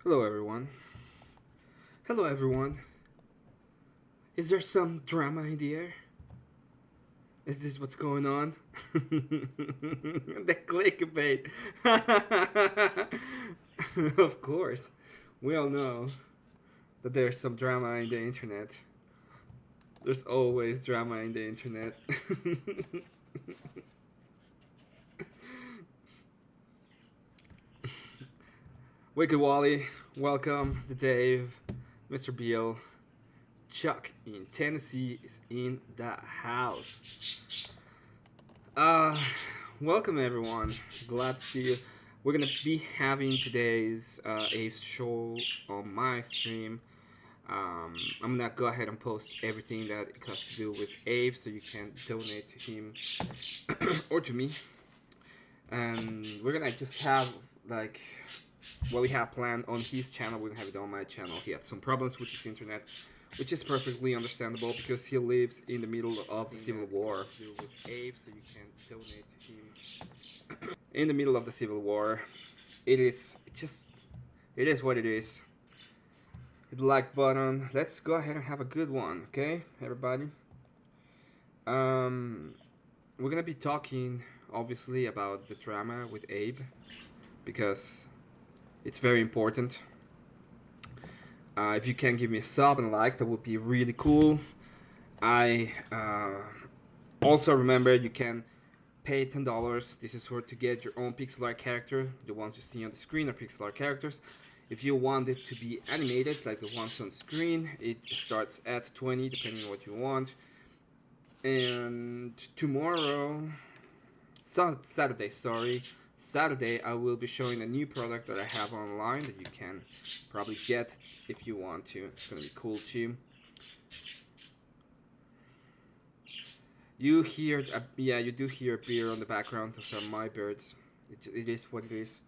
Hello, everyone. Hello, everyone. Is there some drama in the air? Is this what's going on? The clickbait. Of course. We all know that there's some drama in the internet. There's always drama in the internet. Wicked Wally, welcome. The Dave, Mr. Beal, Chuck in Tennessee is in the house. Uh, Welcome everyone. Glad to see you. We're gonna be having today's Abe's show on my stream. I'm gonna go ahead and post everything that it has to do with Abe, so you can donate to him or to me. And we're gonna just have like what we have planned on his channel. We're gonna have it on my channel. He had some problems with his internet, which is perfectly understandable because he lives in the middle of the Civil War. With Abe, so you can donate to him. In the middle of the Civil War, it is what it is. Hit the like button. Let's go ahead and have a good one, okay, everybody. We're gonna be talking obviously about the drama with Abe because it's very important. If you can give me a sub and a like, that would be really cool. I also remember you can pay $10. This is to get your own pixel art character. The ones you see on the screen are pixel art characters. If you want it to be animated like the ones on screen, it starts at 20 depending on what you want. And tomorrow, Saturday, I will be showing a new product that I have online that you can probably get if you want to. It's gonna be cool too. You hear, you do hear a beer on the background. Those are my birds. It is what it is.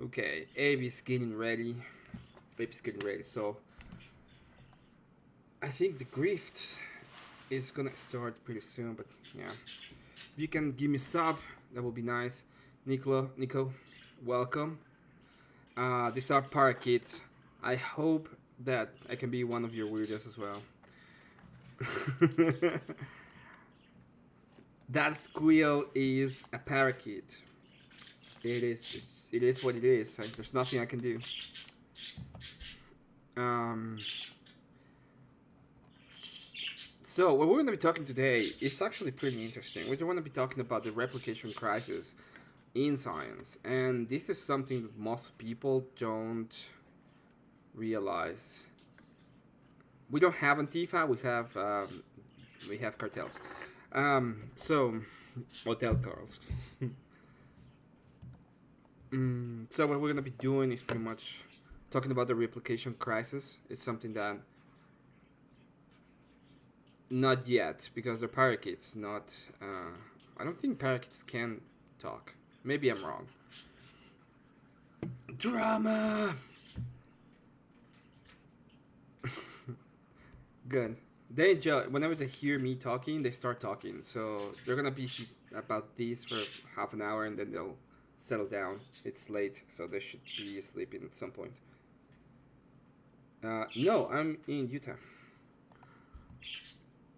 Okay, Abe's getting ready. So I think the grift is gonna start pretty soon. But yeah, if you can give me a sub, that would be nice. Nico, welcome. These are parakeets. I hope that I can be one of your weirdos as well. That squeal is a parakeet. It is what it is. There's nothing I can do. So what we're going to be talking today is actually pretty interesting. We're going to be talking about the replication crisis in science, and this is something that most people don't realize. We don't have Antifa. We have cartels. So hotel carls. So what we're gonna be doing is pretty much talking about the replication crisis. It's something that not yet, because they're parakeets. Not. I don't think parakeets can talk. Maybe I'm wrong. Drama. Good. They enjoy. Whenever they hear me talking, they start talking. So they're gonna be about this for half an hour, and then they'll settle down. It's late, so they should be sleeping at some point. No, I'm in Utah.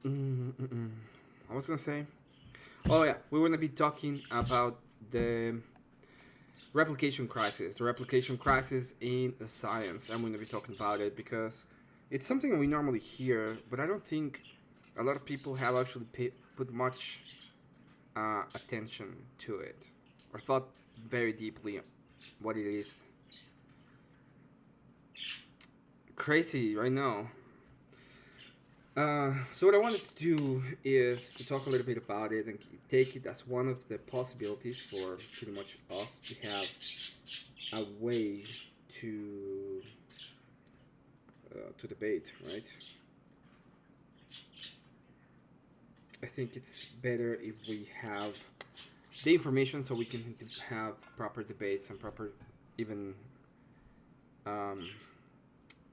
I was gonna say. Oh yeah, we were gonna be talking about the replication crisis. The replication crisis in science. I'm gonna be talking about it because it's something we normally hear, but I don't think a lot of people have actually put much attention to it or thought very deeply what it is. Crazy right now. So what I wanted to do is to talk a little bit about it and take it as one of the possibilities for pretty much us to have a way to debate, right? I think it's better if we have the information so we can have proper debates and proper even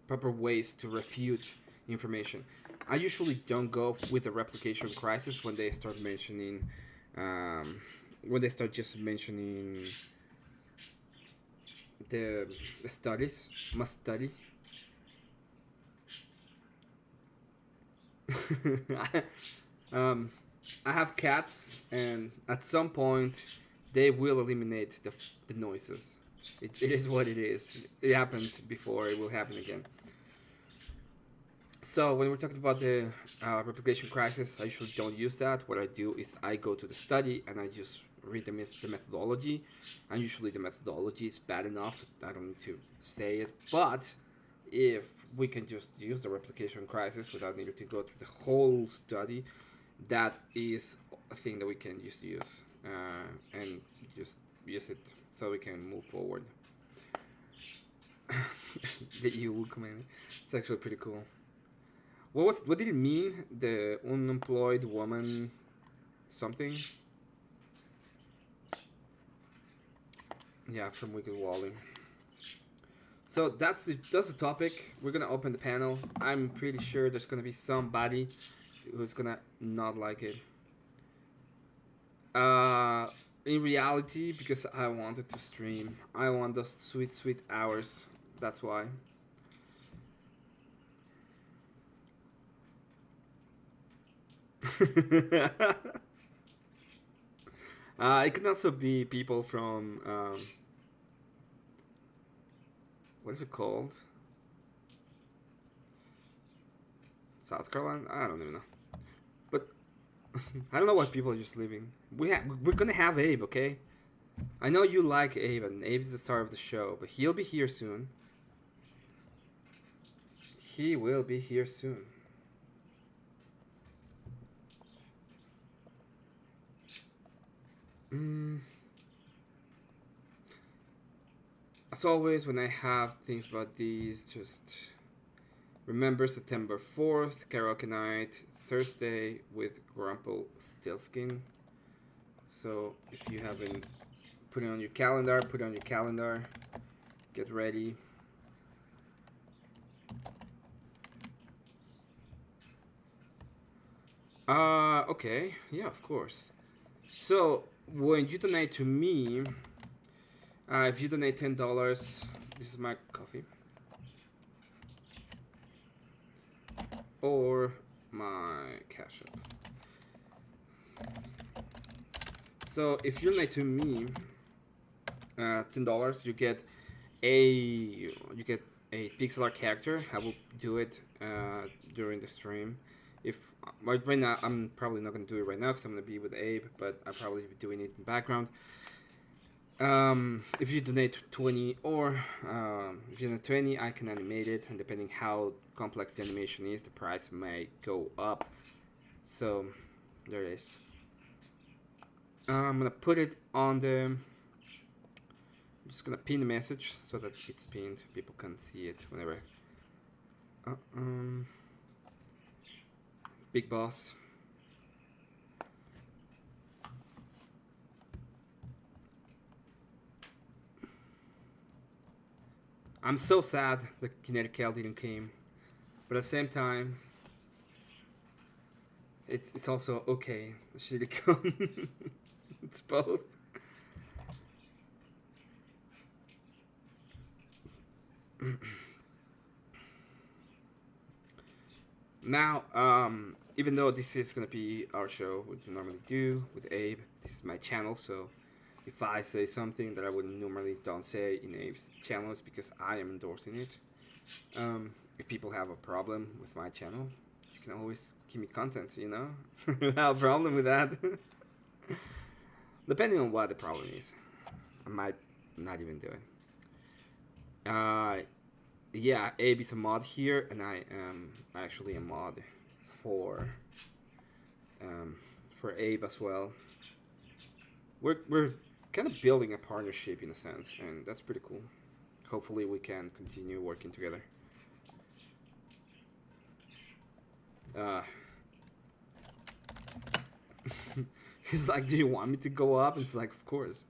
proper ways to refute information. I usually don't go with the replication crisis when they start mentioning when they start just mentioning the studies must study. um, I have cats, and at some point, they will eliminate the noises. It is what it is. It happened before. It will happen again. So when we're talking about the replication crisis, I usually don't use that. What I do is I go to the study and I just read the methodology. And usually the methodology is bad enough that I don't need to say it. But if we can just use the replication crisis without needing to go through the whole study, that is a thing that we can just use and just use it so we can move forward. The EU command. It's actually pretty cool. What did it mean? The unemployed woman something? Yeah, from Wicked Wally. So that's the topic. We're gonna open the panel. I'm pretty sure there's gonna be somebody who's gonna not like it. In reality, because I wanted to stream, I want those sweet hours. That's why. It can also be people from what is it called? South Carolina? I don't even know. But I don't know why people are just leaving. We're gonna have Abe, okay? I know you like Abe, and Abe's the star of the show, but he'll be here soon. He will be here soon. As always, when I have things about these, just remember September 4th, karaoke night, Thursday with Grumple Stillskin. So if you haven't put it on your calendar, put it on your calendar. Get ready. Okay, yeah, of course. So when you donate to me, if you donate $10, this is my coffee, or my Cash App. So if you donate to me, $10, you get a pixel art character. I will do it during the stream. If right now, I'm probably not gonna do it right now because I'm gonna be with Abe, but I'll probably be doing it in the background. If you donate 20 or if you donate 20, I can animate it, and depending how complex the animation is, the price may go up. So there it is. I'm gonna put it on the. I'm just gonna pin the message so that it's pinned. People can see it whenever. Big Boss. I'm so sad the Kinetic Cal didn't came, but at the same time, it's also okay. Should it come? It's both. Now, even though this is gonna be our show, what we normally do with Abe, this is my channel, so if I say something that I would normally don't say in Abe's channel, it's because I am endorsing it. If people have a problem with my channel, you can always give me content, you know? I have a problem with that. Depending on what the problem is, I might not even do it. Yeah, Abe is a mod here, and I am actually a mod for Abe as well. We're kind of building a partnership in a sense, and that's pretty cool. Hopefully, we can continue working together. He's like, "Do you want me to go up?" And it's like, "Of course."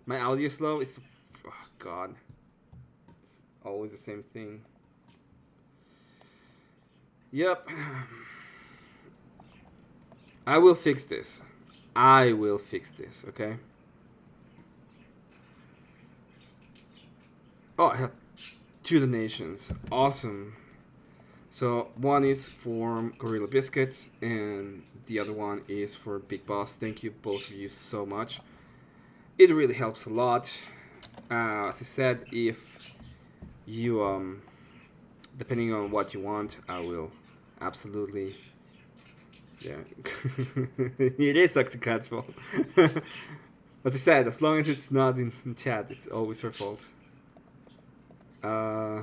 My audio slow. It's oh god. It's always the same thing. Yep. I will fix this. I will fix this. Okay. Oh, I had 2 donations. Awesome. So one is for Gorilla Biscuits, and the other one is for Big Boss. Thank you both of you so much. It really helps a lot. As I said, if you depending on what you want, I will absolutely. Yeah, it is Oxycat's fault. As I said, as long as it's not in chat, it's always her fault. Uh,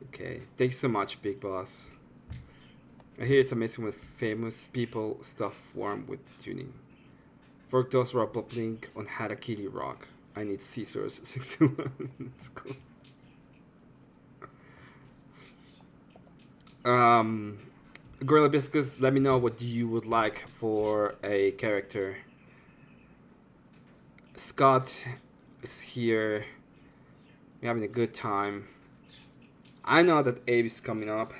okay, thank you so much, Big Boss. I hear it's amazing when famous people stuff warm with tuning. Fork those rock link on Harakiri Rock. I need Caesars 61. That's cool. Gorilla Biscuits, let me know what you would like for a character. Scott is here. We're having a good time. I know that Abe is coming up.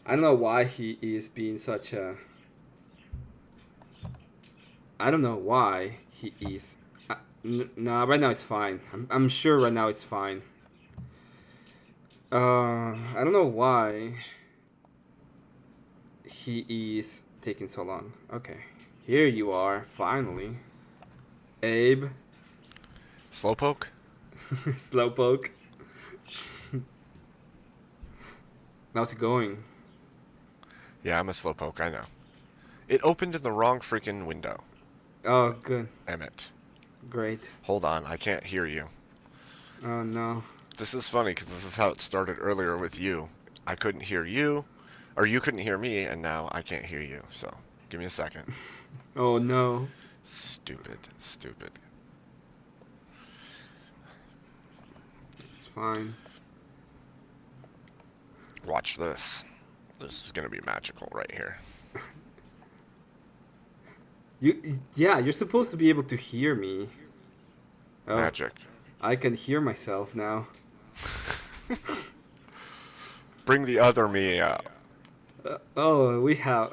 I don't know why he is being such a. I don't know why he is. No, right now it's fine. I'm sure right now it's fine. I don't know why he is taking so long. Okay, here you are, finally. Abe. Slowpoke? Slowpoke. How's it going? Yeah, I'm a slowpoke, I know. It opened in the wrong freaking window. Oh, good. Emmet. Great. Hold on, I can't hear you. Oh, no. This is funny because this is how it started earlier with you. I couldn't hear you, or you couldn't hear me, and now I can't hear you. So, give me a second. Oh, no. Stupid. It's fine. Watch this. This is gonna be magical right here. You're supposed to be able to hear me. Oh, Magic. I can hear myself now. Bring the other me out. Oh, we have.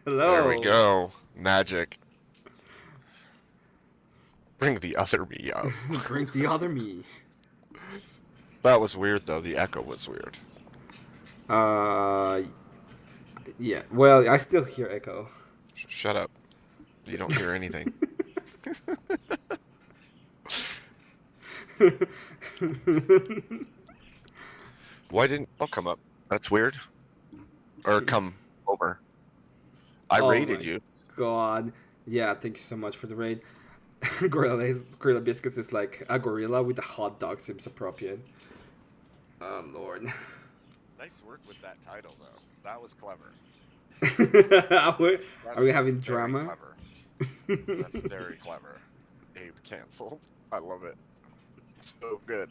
Hello. There we go. Magic. Bring the other me out. Bring the other me. That was weird, though. The echo was weird. Yeah. Well, I still hear echo. Shut up. You don't hear anything. Why didn't I'll come up? That's weird. Or come over. I raided you. God. Yeah, thank you so much for the raid. Gorilla Biscuits is like a gorilla with a hot dog seems appropriate. Oh, Lord. Nice work with that title, though. That was clever. Are we having drama? Clever. That's very clever. Abe canceled. I love it. So good.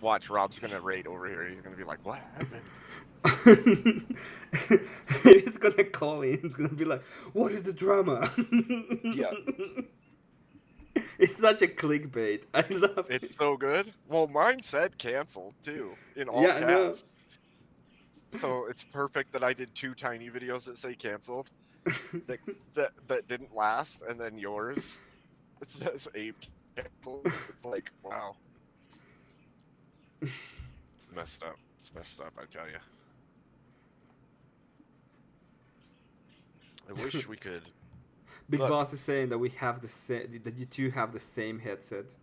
Watch, Rob's gonna raid over here. He's gonna be like, what happened? He's gonna call in. He's gonna be like, what is the drama? Yeah. It's such a clickbait. I love it. It's so good. Well, mine said canceled, too. In all caps. No. So it's perfect that I did 2 tiny videos that say canceled. that didn't last, and then yours. It says Abe canceled. It's like, wow. Messed up. It's messed up, I tell you. I wish we could. Big Boss is saying that we have that you two have the same headset.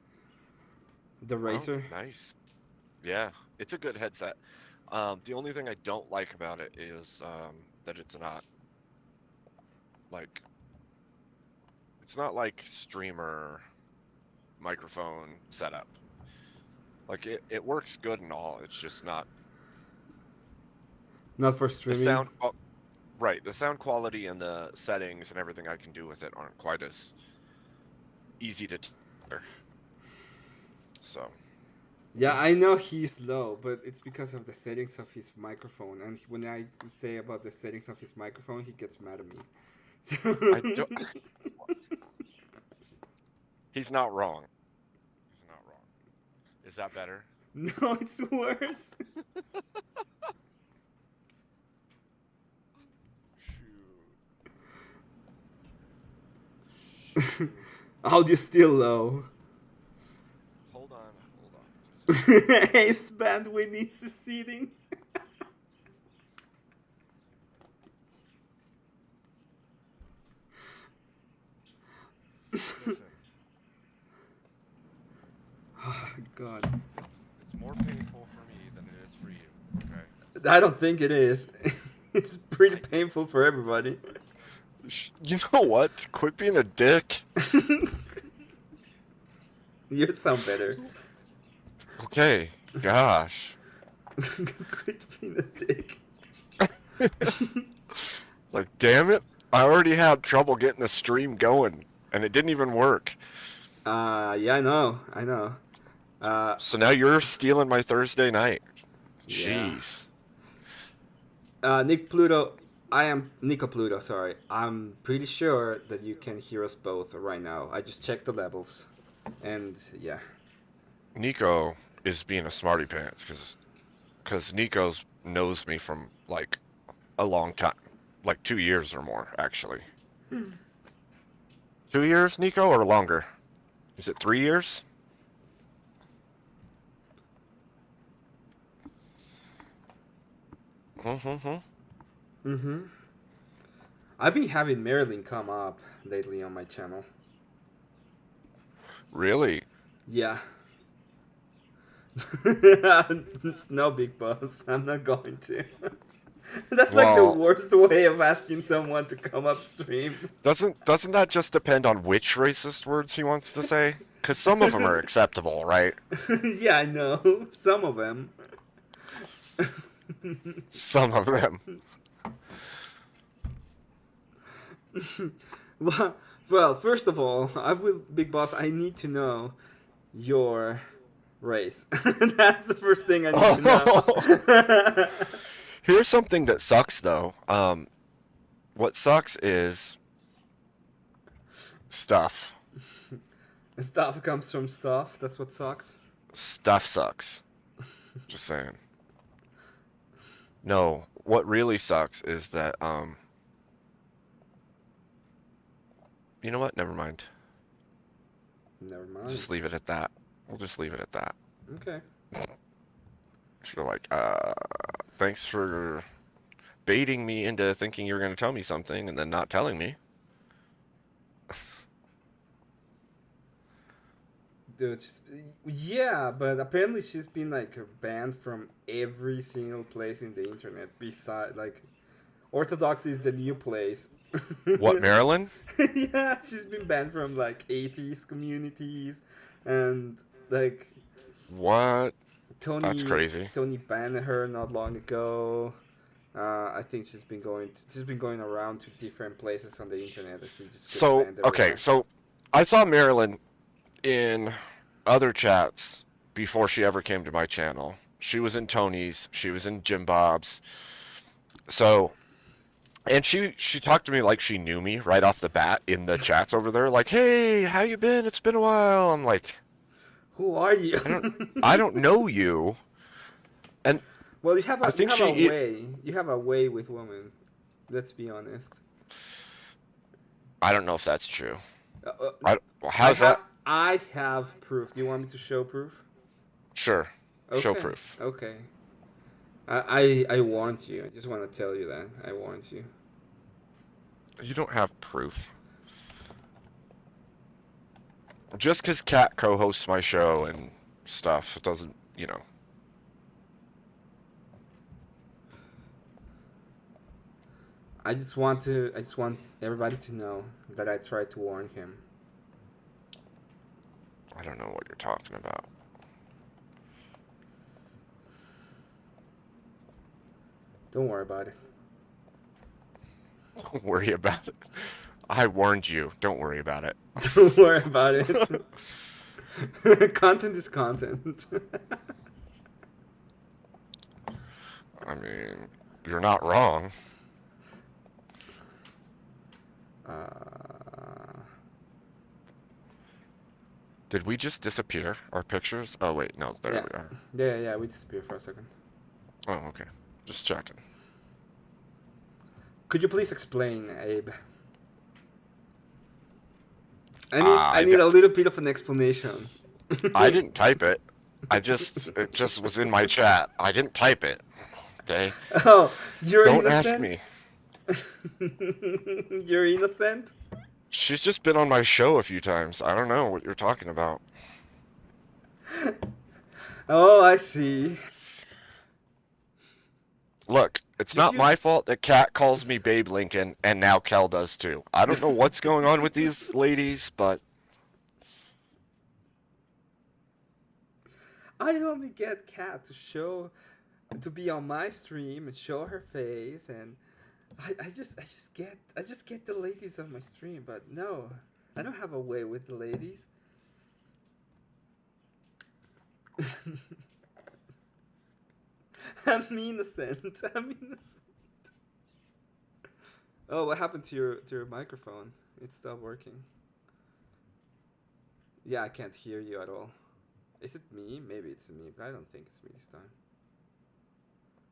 The Razer. Oh, nice. Yeah, it's a good headset. The only thing I don't like about it is that it's not like streamer microphone setup. Like it works good and all. It's just not for streaming. The sound quality and the settings and everything I can do with it aren't quite as easy to tailor. So. Yeah, I know he's low, but it's because of the settings of his microphone. And when I say about the settings of his microphone, he gets mad at me. So... He's not wrong. Is that better? No, it's worse. Shoot. Audio still low. Hold on. Just Abe's bandwidth is seceding. listen. Oh, God. It's more painful for me than it is for you. Okay. I don't think it is. It's pretty painful for everybody. You know what? Quit being a dick. You sound better. Okay. Gosh. Quit being a dick. Like, damn it. I already had trouble getting the stream going, and it didn't even work. Yeah, I know. So now you're stealing my Thursday night. Yeah. Jeez. Nick Pluto, I am Nico Pluto, sorry. I'm pretty sure that you can hear us both right now. I just checked the levels. And yeah. Nico is being a smarty pants because Nico's knows me from like a long time, like 2 years or more, actually. 2 years, Nico, or longer? Is it 3 years? Mm-hmm. I've been having Marilyn come up lately on my channel. Really? Yeah. No, Big Boss. I'm not going to. That's like the Well, worst way of asking someone to come up stream. doesn't that just depend on which racist words he wants to say? Because some of them are acceptable, right? Yeah, I know. Some of them. Some of them. Well, first of all, Big Boss, I need to know your race. That's the first thing I need to know. Here's something that sucks, though. What sucks is stuff. Stuff comes from stuff. That's what sucks. Stuff sucks. Just saying. No, what really sucks is that, you know what? Never mind. Never mind. Just leave it at that. We'll just leave it at that. Okay. You're like, thanks for baiting me into thinking you were going to tell me something and then not telling me. Dude, yeah, but apparently she's been like banned from every single place in the internet. Besides, like, Orthodoxy is the new place. What, Maryland? Yeah, she's been banned from like atheist communities, and like What? Tony. That's crazy. Tony banned her not long ago. I think she's been going around to different places on the internet. And she just gets banned everywhere. So I saw Marilyn in other chats before she ever came to my channel. She was in Tony's, she was in Jim Bob's. So, and she talked to me like she knew me right off the bat in the chats over there, like, "Hey, how you been? It's been a while." I'm like, "Who are you?" I don't know you. And well, you have a way with women. Let's be honest. I don't know if that's true. How's that? I have proof. Do you want me to show proof? Sure. Okay. Show proof. Okay. I warned you. I just want to tell you that. I warned you. You don't have proof. Just because Kat co-hosts my show and stuff, it doesn't, you know. I just want everybody to know that I tried to warn him. I don't know what you're talking about. Don't worry about it. Don't worry about it. I warned you. Don't worry about it. Don't worry about it. Content is content. I mean, you're not wrong. Did we just disappear? Our pictures? Oh, wait. No, there we are. Yeah, we disappeared for a second. Oh, okay. Just checking. Could you please explain, Abe? I need a little bit of an explanation. I didn't type it. It just was in my chat. I didn't type it. Okay? Oh, you're Don't ask innocent? me. You're innocent? She's just been on my show a few times. I don't know what you're talking about. Oh, I see. Look, it's Did not you... my fault that Kat calls me Babe Lincoln, and now Kel does too. I don't know what's going on with these ladies, but I only get Kat to be on my stream and show her face, and I just get the ladies on my stream, but no, I don't have a way with the ladies. I'm innocent. I'm innocent. Oh, what happened to your microphone? It stopped working. Yeah, I can't hear you at all. Is it me? Maybe it's me, but I don't think it's me this time.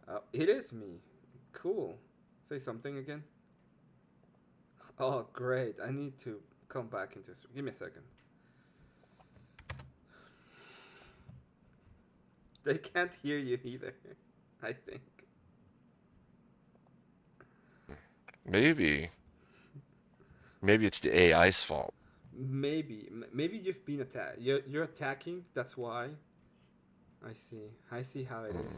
Oh, it is me. Cool. Say something again. Oh, great. I need to come back into... Give me a second. They can't hear you either, I think. maybe it's the AI's fault. Maybe you've been attacked. You're attacking. That's why. I see how it is.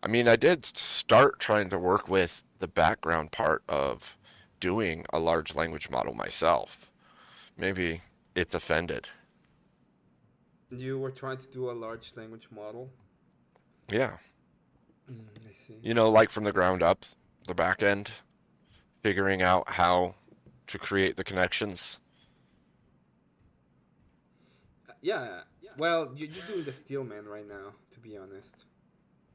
I mean, I did start trying to work with the background part of doing a large language model myself. Maybe it's offended. You were trying to do a large language model. Yeah. I see. You know, like from the ground up, the back end, figuring out how to create the connections. Yeah. Well, you're doing the Steelman right now, to be honest.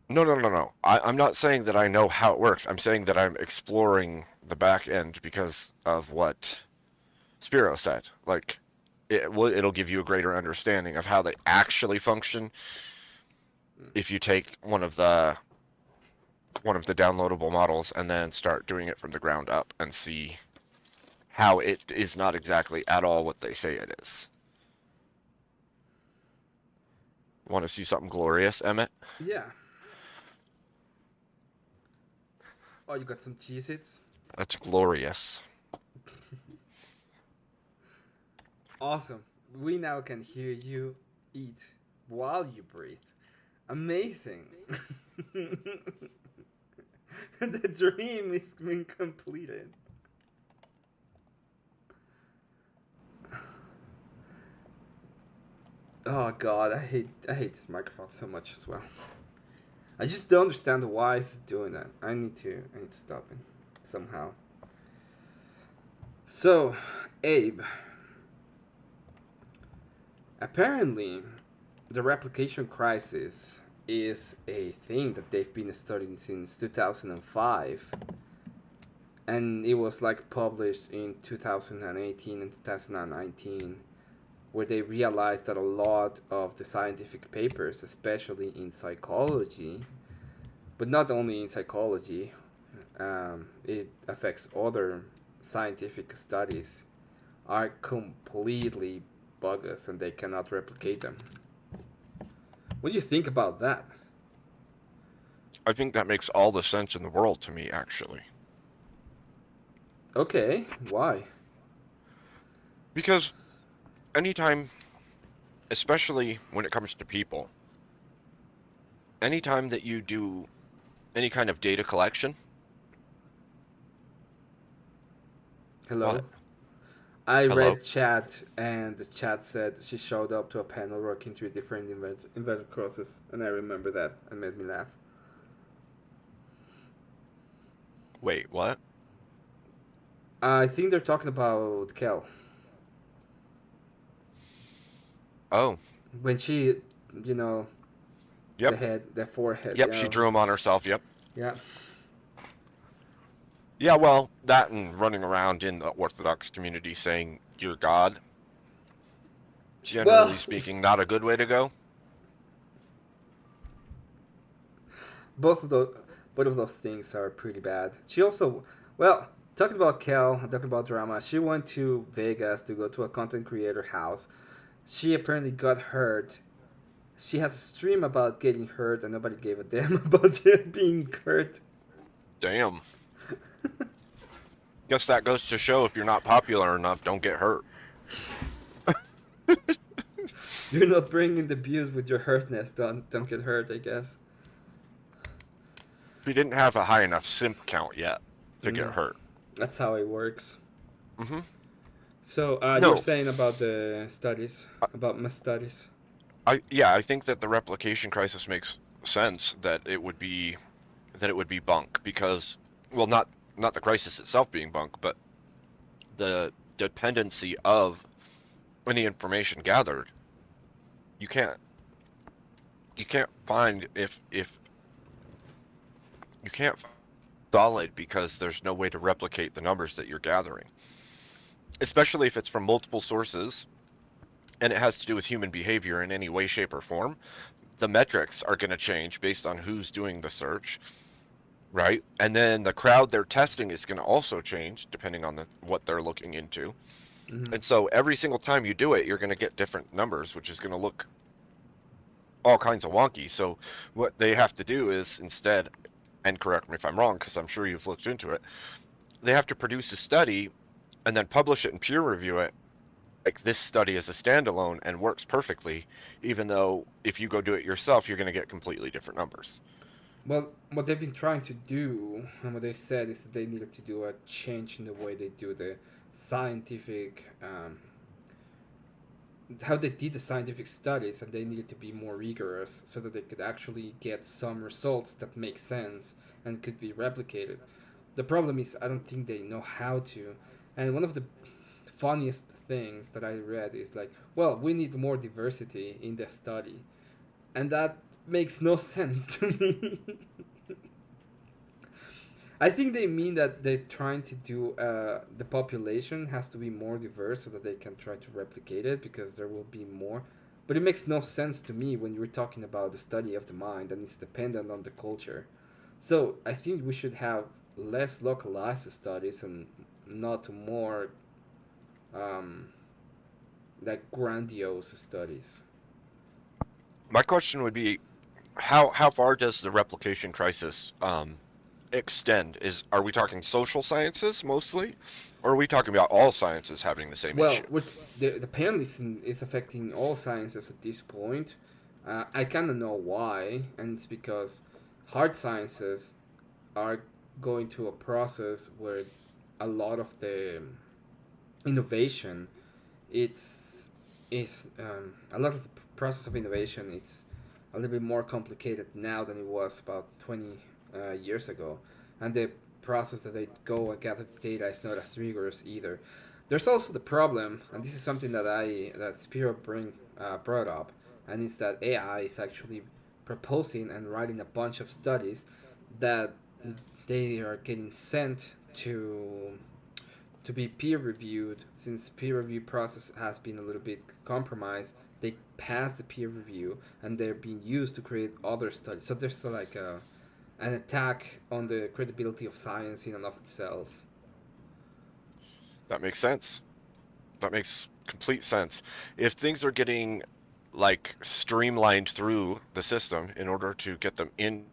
No. I'm not saying that I know how it works. I'm saying that I'm exploring the back end because of what Spiro said. Like, it'll give you a greater understanding of how they actually function if you take one of the downloadable models and then start doing it from the ground up and see how it is not exactly at all what they say it is. Want to see something glorious, Emmett? Yeah. Oh, you got some Cheez-Its? That's glorious. Awesome. We now can hear you eat while you breathe. Amazing. The dream is being completed. Oh god, I hate this microphone so much as well. I just don't understand why it's doing that. I need to stop it somehow. So, Abe, apparently the replication crisis is a thing that they've been studying since 2005, and it was like published in 2018 and 2019, where they realized that a lot of the scientific papers, especially in psychology, but not only in psychology, it affects other scientific studies, are completely bogus and they cannot replicate them. What do you think about that? I think that makes all the sense in the world to me, actually. Okay, why? Because anytime, especially when it comes to people, anytime that you do any kind of data collection... Hello? What? I Hello? read chat, and the chat said she showed up to a panel working through different inverter crosses, and I remember that. It made me laugh. Wait, what? I think they're talking about Kel. Oh. When she, Yep. the head, the forehead. Yep, she drew them on herself, yep. Yeah. Yeah, well, that and running around in the Orthodox community saying you're God, generally speaking, not a good way to go. Both of those things are pretty bad. She also, talking about Kel, talking about drama. She went to Vegas to go to a content creator house. She apparently got hurt. She has a stream about getting hurt, and nobody gave a damn about her being hurt. Damn. Guess that goes to show if you're not popular enough, don't get hurt. You're not bringing the views with your hurtness. Don't get hurt, I guess. We didn't have a high enough simp count yet to get hurt. That's how it works. Mm-hmm. So you No. were saying about the studies, about my studies. I think that the replication crisis makes sense that it would be bunk because, well, not the crisis itself being bunk, but the dependency of any information gathered. You can't find if you can't find solid because there's no way to replicate the numbers that you're gathering, especially if it's from multiple sources and it has to do with human behavior in any way, shape, or form. The metrics are going to change based on who's doing the search, right? And then the crowd they're testing is going to also change depending on what they're looking into. Mm-hmm. And so every single time you do it, you're going to get different numbers, which is going to look all kinds of wonky. So what they have to do is instead, and correct me if I'm wrong, because I'm sure you've looked into it, they have to produce a study and then publish it and peer review it. Like this study is a standalone and works perfectly, even though if you go do it yourself, you're going to get completely different numbers. Well, what they've been trying to do, and what they said, is that they needed to do a change in the way they do the scientific, how they did the scientific studies, and they needed to be more rigorous so that they could actually get some results that make sense and could be replicated. The problem is, I don't think they know how to. And one of the funniest things that I read is like, well, we need more diversity in the study. And that makes no sense to me. I think they mean that they're trying to do the population has to be more diverse so that they can try to replicate it because there will be more. But it makes no sense to me when you're talking about the study of the mind and it's dependent on the culture. So I think we should have less localized studies and not more like grandiose studies. My question would be, how far does the replication crisis extend? Are we talking social sciences mostly, or are we talking about all sciences having the same Well, issue? the panelism is affecting all sciences at this point. I kind of know why, and it's because hard sciences are going to a process where a lot of the innovation it's is a lot of the process of innovation it's a little bit more complicated now than it was about 20 years ago, and the process that they go and gather the data is not as rigorous either. There's also the problem, and this is something that Spiro brought up, and it's that AI is actually proposing and writing a bunch of studies that they are getting sent to be peer reviewed. Since peer review process has been a little bit compromised, they pass the peer review and they're being used to create other studies. So there's like an attack on the credibility of science in and of itself. That makes sense. That makes complete sense. If things are getting like streamlined through the system in order to get them in.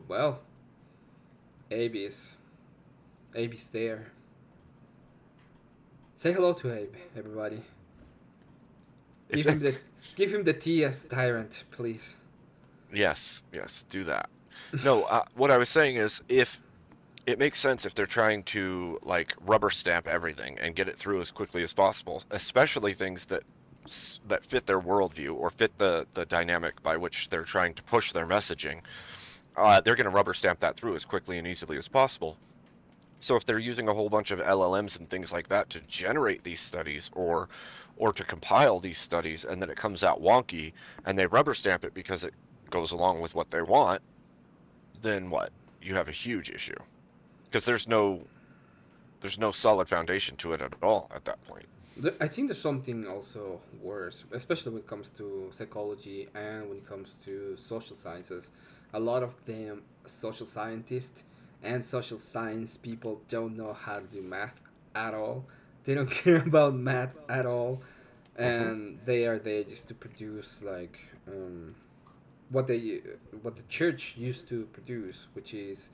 Well, Abe's there. Say hello to Abe, everybody. Give him the T as tyrant, please. Yes, do that. No, what I was saying is if it makes sense if they're trying to like rubber stamp everything and get it through as quickly as possible, especially things that fit their worldview or fit the dynamic by which they're trying to push their messaging. They're going to rubber stamp that through as quickly and easily as possible. So if they're using a whole bunch of LLMs and things like that to generate these studies or to compile these studies, and then it comes out wonky and they rubber stamp it because it goes along with what they want, then what? You have a huge issue because there's no solid foundation to it at all at that point. I think there's something also worse, especially when it comes to psychology and when it comes to social sciences, a lot of them social scientists and social science people don't know how to do math at all. They don't care about math at all, Hmm. and they are there just to produce like what they what the church used to produce, which is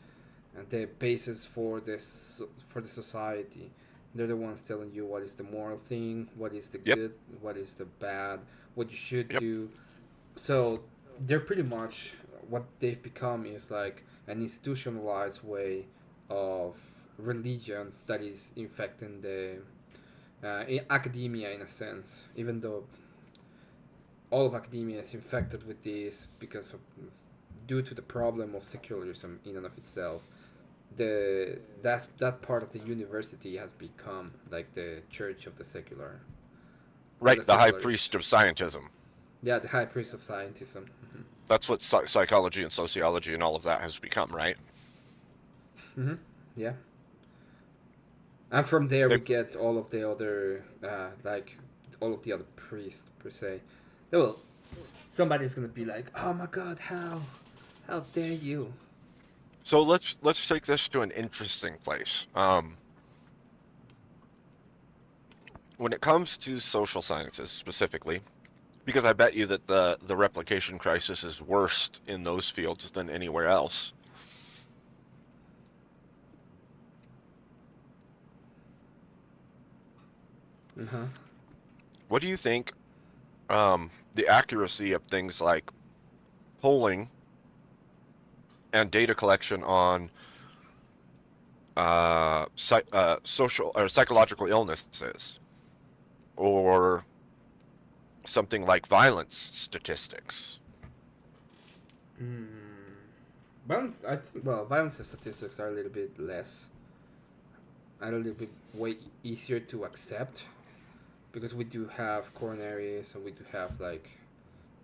the basis for this for the society. They're the ones telling you what is the moral thing, what is the Yep. good, what is the bad, what you should Yep. do. So they're pretty much what they've become is like an institutionalized way of religion that is infecting the academia in a sense. Even though all of academia is infected with this because of due to the problem of secularism in and of itself, that part of the university has become like the church of the secular of the Right. The high secularists. priest of scientism. Yeah, the high priest of scientism. That's what psychology and sociology and all of that has become, right? Yeah, and from there we They've, get all of the other like all of the other priests per se. They will. Somebody's gonna be like, "Oh my God, how dare you?" so let's take this to an interesting place. When it comes to social sciences specifically, because I bet you that the replication crisis is worse in those fields than anywhere else. Uh huh. What do you think the accuracy of things like polling and data collection on social or psychological illnesses, or something like violence statistics? Mm. Violence statistics are a little bit less, a little bit way easier to accept because we do have coronaries and we do have like,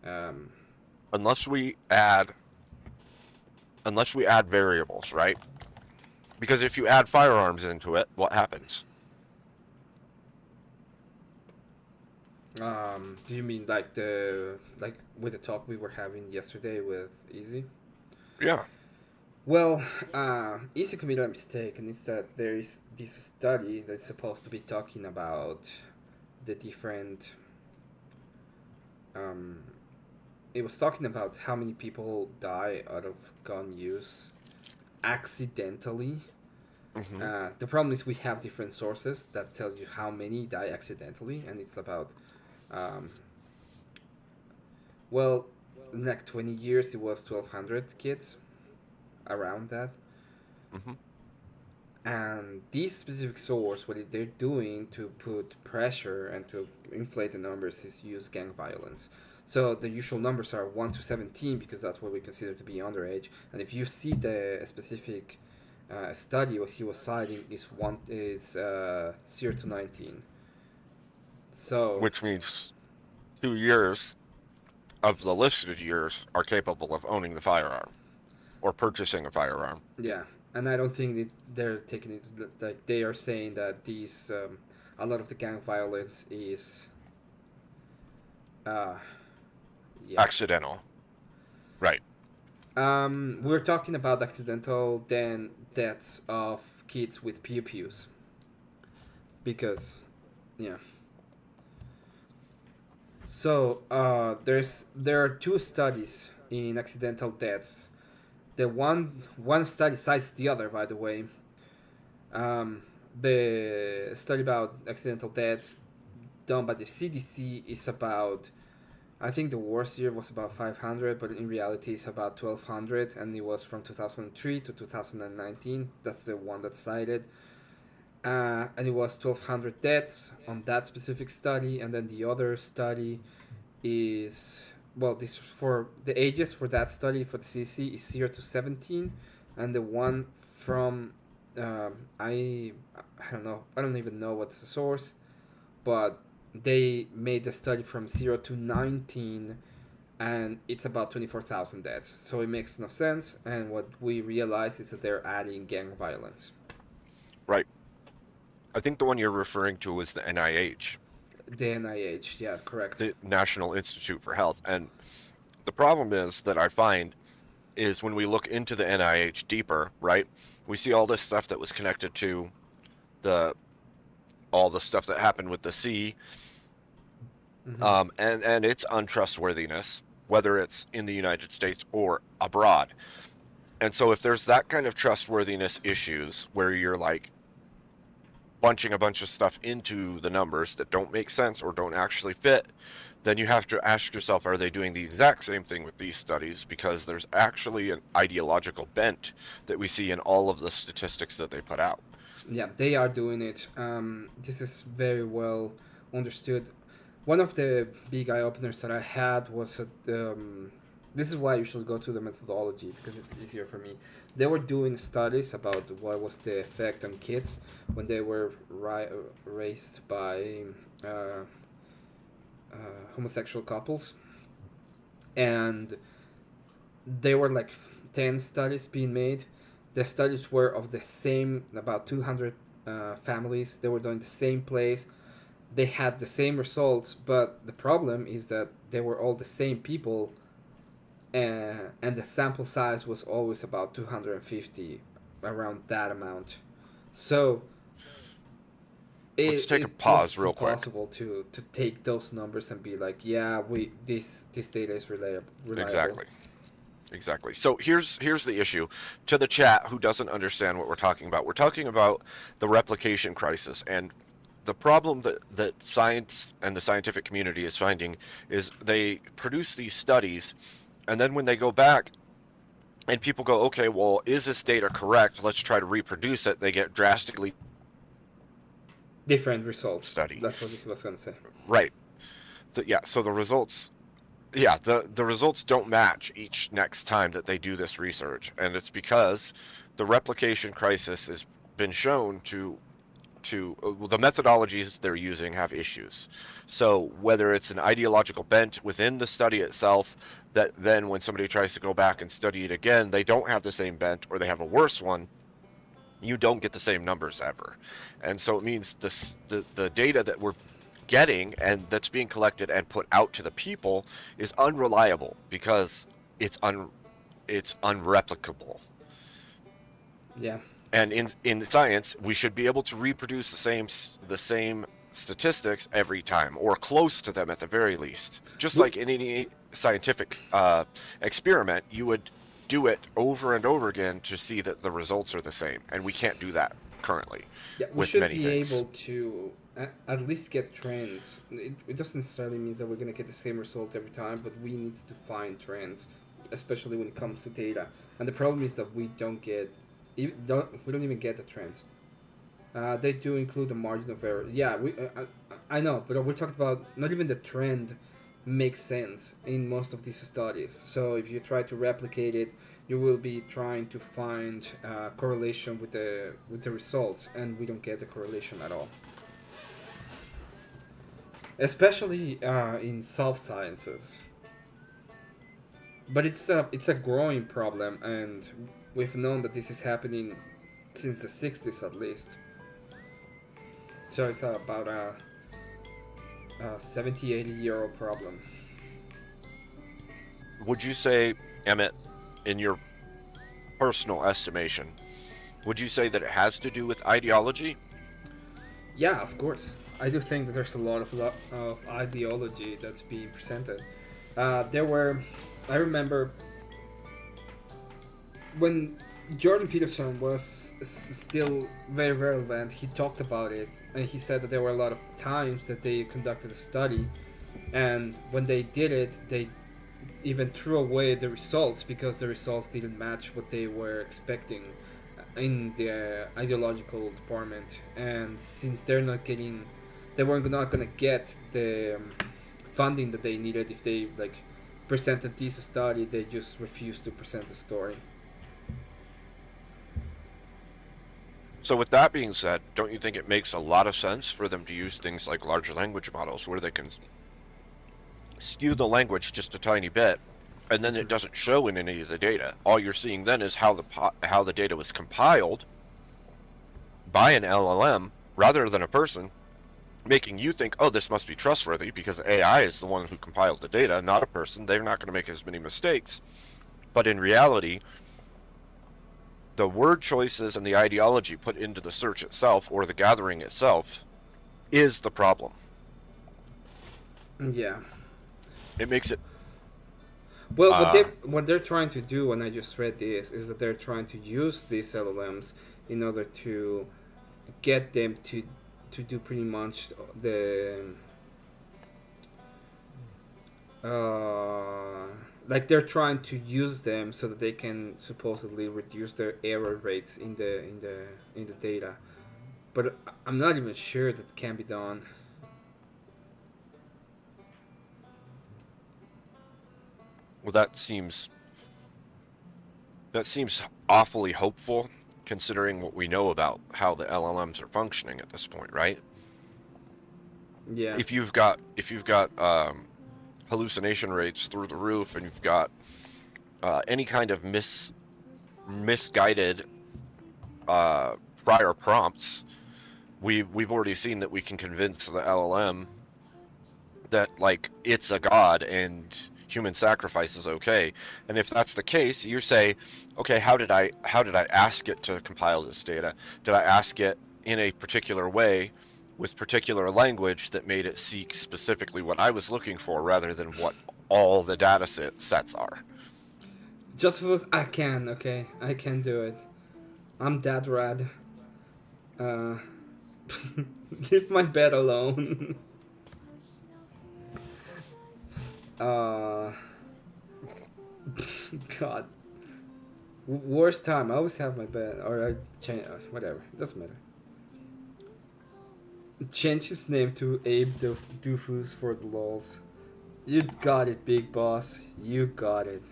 um, Unless we add variables, right? Because if you add firearms into it, what happens? do you mean like the like with the talk we were having yesterday with Easy? Yeah. Well, Easy committed a mistake, and it's that there is this study that's supposed to be talking about the different. Um, it was talking about how many people die out of gun use accidentally. Hmm. The problem is we have different sources that tell you how many die accidentally, and it's about, um, well, in like 20 years it was 1,200 kids around that. Hmm. And this specific source, what they're doing to put pressure and to inflate the numbers is use gang violence. So the usual numbers are 1 to 17 because that's what we consider to be underage. And if you see the specific study, what he was citing is 0 to 19. So Which means 2 years of the listed years are capable of owning the firearm or purchasing a firearm. yeah, and I don't think that they're taking it like they are saying that these a lot of the gang violence is uh yeah. Accidental. Right. We're talking about accidental then deaths of kids with pew pews because yeah. So there are two studies in accidental deaths. The one study cites the other, by the way. Um, the study about accidental deaths done by the CDC is about, I think the worst year was about 500, but in reality it's about 1,200, and it was from 2003 to 2019. That's the one that's cited. And it was 1,200 deaths on that specific study, and then the other study is, well, this for the ages for that study for the CDC is 0 to 17, and the one from I don't know, I don't even know what's the source, but they made the study from 0 to 19, and it's about 24,000 deaths. So it makes no sense, and what we realize is that they're adding gang violence. Right. I think the one you're referring to was the NIH, The NIH, yeah, correct. the National Institute for Health. And the problem is that I find is when we look into the NIH deeper, right? We see all this stuff that was connected to the all the stuff that happened with the sea, and its untrustworthiness, whether it's in the United States or abroad. And so if there's that kind of trustworthiness issues where you're like bunching a bunch of stuff into the numbers that don't make sense or don't actually fit, then you have to ask yourself, are they doing the exact same thing with these studies? Because there's actually an ideological bent that we see in all of the statistics that they put out. Yeah, they are doing it. This is very well understood. One of the big eye openers that I had was this is why you should go to the methodology, because it's easier for me. They were doing studies about what was the effect on kids when they were raised by homosexual couples, and there were like 10 studies being made. The studies were of the same, about 200 families. They were doing the same place. They had the same results, but the problem is that they were all the same people, and the sample size was always about 250, around that amount. So Let's take a pause real quick. It's impossible to take those numbers and be like, yeah, this data is reliable. Exactly. So here's the issue. To the chat who doesn't understand what we're talking about the replication crisis, and the problem that science and the scientific community is finding is they produce these studies, and then when they go back and people go, okay, well, is this data correct? Let's try to reproduce it. They get drastically different results. Study. That's what he was going to say. Right. So the results, the results don't match each next time that they do this research, and it's because the replication crisis has been shown to the methodologies they're using have issues. So whether it's an ideological bent within the study itself, that then when somebody tries to go back and study it again, they don't have the same bent, or they have a worse one, you don't get the same numbers ever. And so it means the data that we're getting and that's being collected and put out to the people is unreliable because it's unreplicable. Yeah. And in science, we should be able to reproduce the same statistics every time, or close to them at the very least. Just like in any scientific experiment, you would do it over and over again to see that the results are the same, and we can't do that currently. Yeah, we should be able to at least get trends. It doesn't necessarily mean that we're going to get the same result every time, but we need to find trends, especially when it comes to data. And the problem is that we don't even get the trends. They do include the margin of error. Yeah, I know, but we're talking about not even the trend makes sense in most of these studies. So if you try to replicate it, you will be trying to find correlation with the results, and we don't get the correlation at all. Especially in soft sciences. But it's a growing problem, and we've known that this is happening since the 60s at least. So it's about a 70, 80-year-old problem. Would you say, Emmett, in your personal estimation, would you say that it has to do with ideology? Yeah, of course. I do think that there's a lot of ideology that's being presented. I remember when Jordan Peterson was still very relevant, he talked about it, and he said that there were a lot of times that they conducted a study, and when they did it, they even threw away the results because the results didn't match what they were expecting in the ideological department. And since they were not gonna get the funding that they needed if they presented this study, they just refused to present the story. So with that being said, don't you think it makes a lot of sense for them to use things like large language models where they can skew the language just a tiny bit, and then it doesn't show in any of the data? All you're seeing then is how the data was compiled by an LLM rather than a person, making you think, oh, this must be trustworthy because AI is the one who compiled the data, not a person. They're not going to make as many mistakes. But in reality, the word choices and the ideology put into the search itself or the gathering itself is the problem. Yeah. It makes it. Well, what they're trying to do, when I just read this, is that they're trying to use these LLMs in order to get them to do pretty much the like they're trying to use them so that they can supposedly reduce their error rates in the data. But I'm not even sure that can be done. Well, that seems awfully hopeful, considering what we know about how the LLMs are functioning at this point, right? Yeah. If you've got hallucination rates through the roof, and you've got any kind of misguided prior prompts, we've already seen that we can convince the LLM that like it's a god and human sacrifice is okay. And if that's the case, you say, okay, how did I ask it to compile this data? Did I ask it in a particular way with particular language that made it seek specifically what I was looking for rather than what all the data sets are? Just because I can, okay, I can do it. I'm that rad. Uh, leave my bed alone. uh, God. Worst time. I always have my bed, or I change. Whatever. Doesn't matter. Change his name to Abe Doofus for the lols. You got it, big boss. You got it.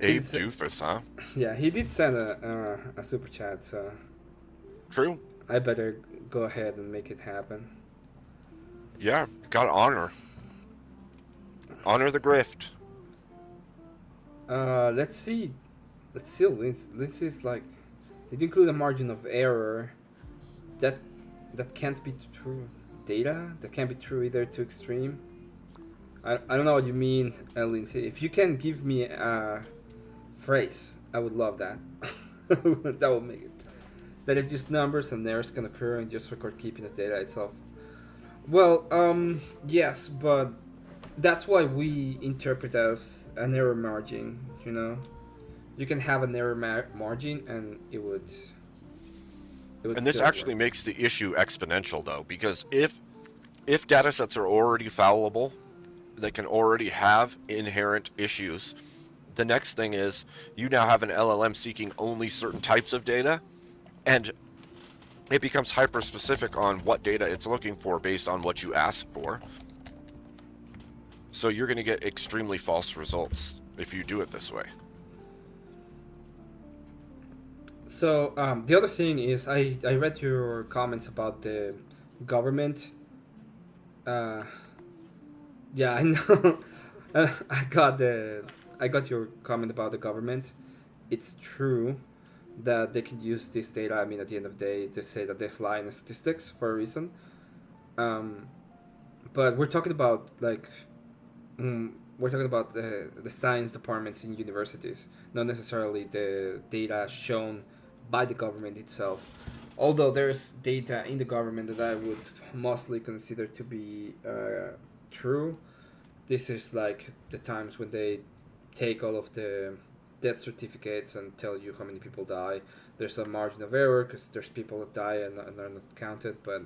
Abe Doofus, huh? Yeah, he did send a super chat, so True. I better go ahead and make it happen. Yeah, gotta honor the grift. Let's see. Lindsay's like, did you include a margin of error? That can't be true. Data that can't be true either. Too extreme. I don't know what you mean, Lindsay. If you can give me a phrase, I would love that. That would make it. That is just numbers and errors can occur and just record keeping the data itself. Well, yes, but that's why we interpret as an error margin. You know, you can have an error margin and it would. And this actually makes the issue exponential, though, because if data sets are already fallible, they can already have inherent issues. The next thing is you now have an LLM seeking only certain types of data, and it becomes hyper-specific on what data it's looking for based on what you ask for. So you're going to get extremely false results if you do it this way. So the other thing is, I read your comments about the government. Yeah, I know. I got your comment about the government. It's true that they can use this data. I mean, at the end of the day, to say that there's lying in statistics for a reason. But we're talking about the science departments in universities, not necessarily the data shown by the government itself. Although there's data in the government that I would mostly consider to be true. This is like the times when they take all of the death certificates and tell you how many people die. There's a margin of error because there's people that die and are not counted, but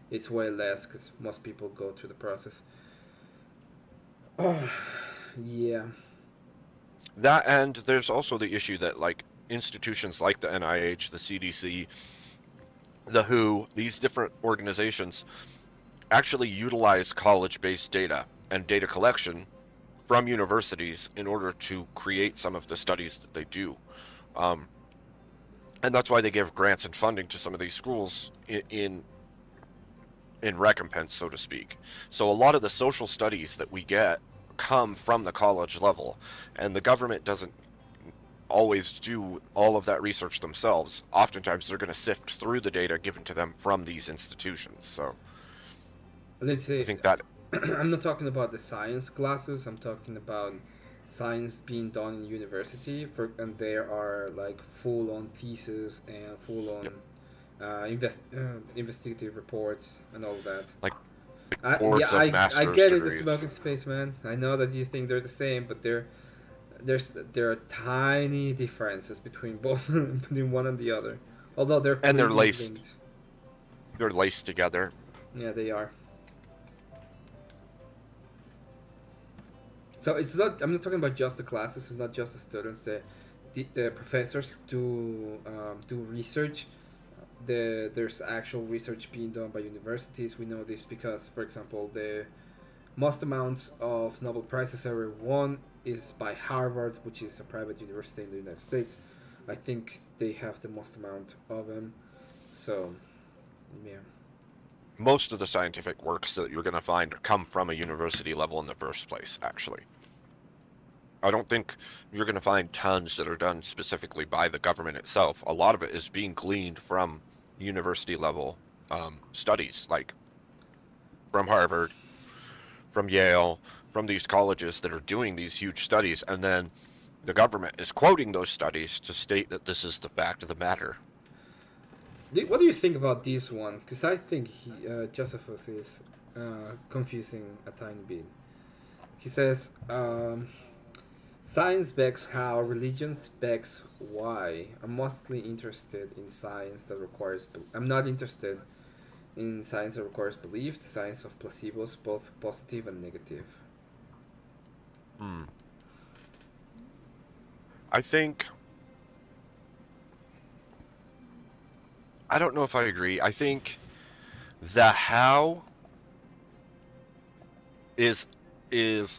it's way less because most people go through the process. Oh, yeah. That, and there's also the issue that like institutions like the NIH, the CDC, the WHO, these different organizations actually utilize college-based data and data collection from universities in order to create some of the studies that they do. And that's why they give grants and funding to some of these schools in recompense, so to speak. So a lot of the social studies that we get come from the college level, and the government doesn't always do all of that research themselves. Oftentimes they're going to sift through the data given to them from these institutions. So Let's say, I think that I'm not talking about the science classes. I'm talking about science being done in university and there are like full on thesis and full Yep. on investigative reports and all that. Like Yeah, boards of I master's get it. The degrees. smoking space, man. I know that you think they're the same, but there are tiny differences between both between one and the other. Although they're And they're pretty laced. linked. They're laced together. Yeah, they are. So it's not. I'm not talking about just the classes. It's not just the students. The professors do research. There's actual research being done by universities. We know this because, for example, the most amounts of Nobel Prizes ever won is by Harvard, which is a private university in the United States. I think they have the most amount of them. So, yeah. Most of the scientific works that you're going to find come from a university level in the first place, actually. I don't think you're going to find tons that are done specifically by the government itself. A lot of it is being gleaned from university level studies, like from Harvard, from Yale, from these colleges that are doing these huge studies, and then the government is quoting those studies to state that this is the fact of the matter. What do you think about this one? Because I think Josephus is confusing a tiny bit. He says, science begs how, religion begs why. I'm mostly interested in science that requires. I'm not interested in science that requires belief. The science of placebos, both positive and negative. Hmm. I think I don't know if I agree. I think the how is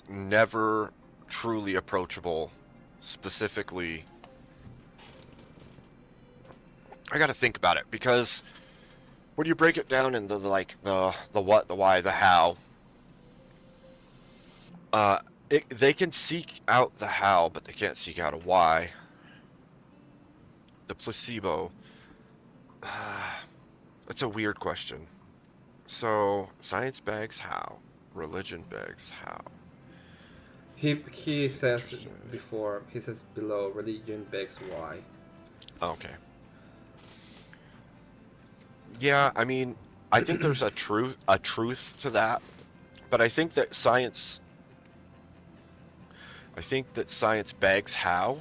never truly approachable. Specifically, I got to think about it because when you break it down into the what, the why, the how, they can seek out the how, but they can't seek out a why. The placebo. That's a weird question. So, science begs how, religion begs how. He This is says interesting. before, he says below, religion begs why. Okay. Yeah, I mean, I think there's a truth to that, but I think that science begs how,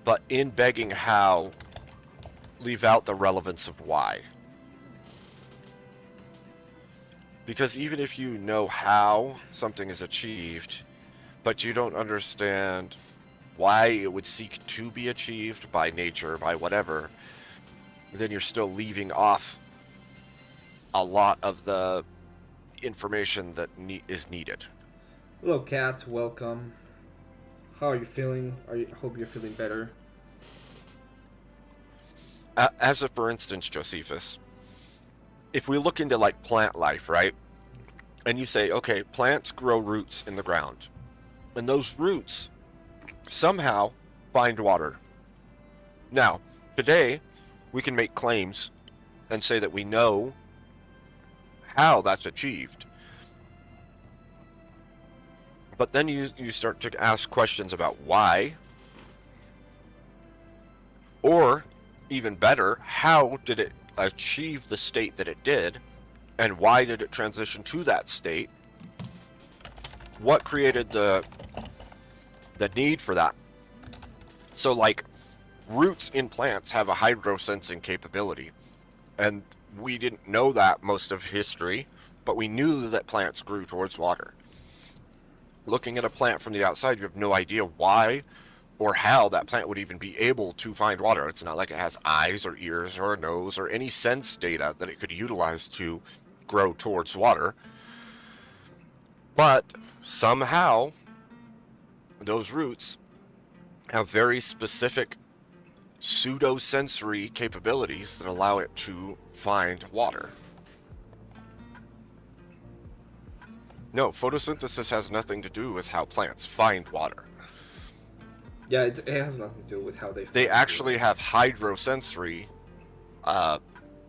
but in begging how, leave out the relevance of why. Because even if you know how something is achieved, but you don't understand why it would seek to be achieved by nature, by whatever, then you're still leaving off a lot of the information that is needed. Hello, Kat. Welcome. How are you feeling? Hope you're feeling better. As a for instance, Josephus, if we look into like plant life, right? And you say, okay, plants grow roots in the ground, and those roots somehow find water. Now, today, we can make claims and say that we know how that's achieved. But then you start to ask questions about why, or even better, how did it achieve the state that it did, and why did it transition to that state? What created the need for that? So, like, roots in plants have a hydrosensing capability, and we didn't know that most of history, but we knew that plants grew towards water. Looking at a plant from the outside, you have no idea why or how that plant would even be able to find water. It's not like it has eyes or ears or a nose or any sense data that it could utilize to grow towards water. But somehow, those roots have very specific pseudo-sensory capabilities that allow it to find water. No, photosynthesis has nothing to do with how plants find water. Yeah, it has nothing to do with how they. They Find actually have hydrosensory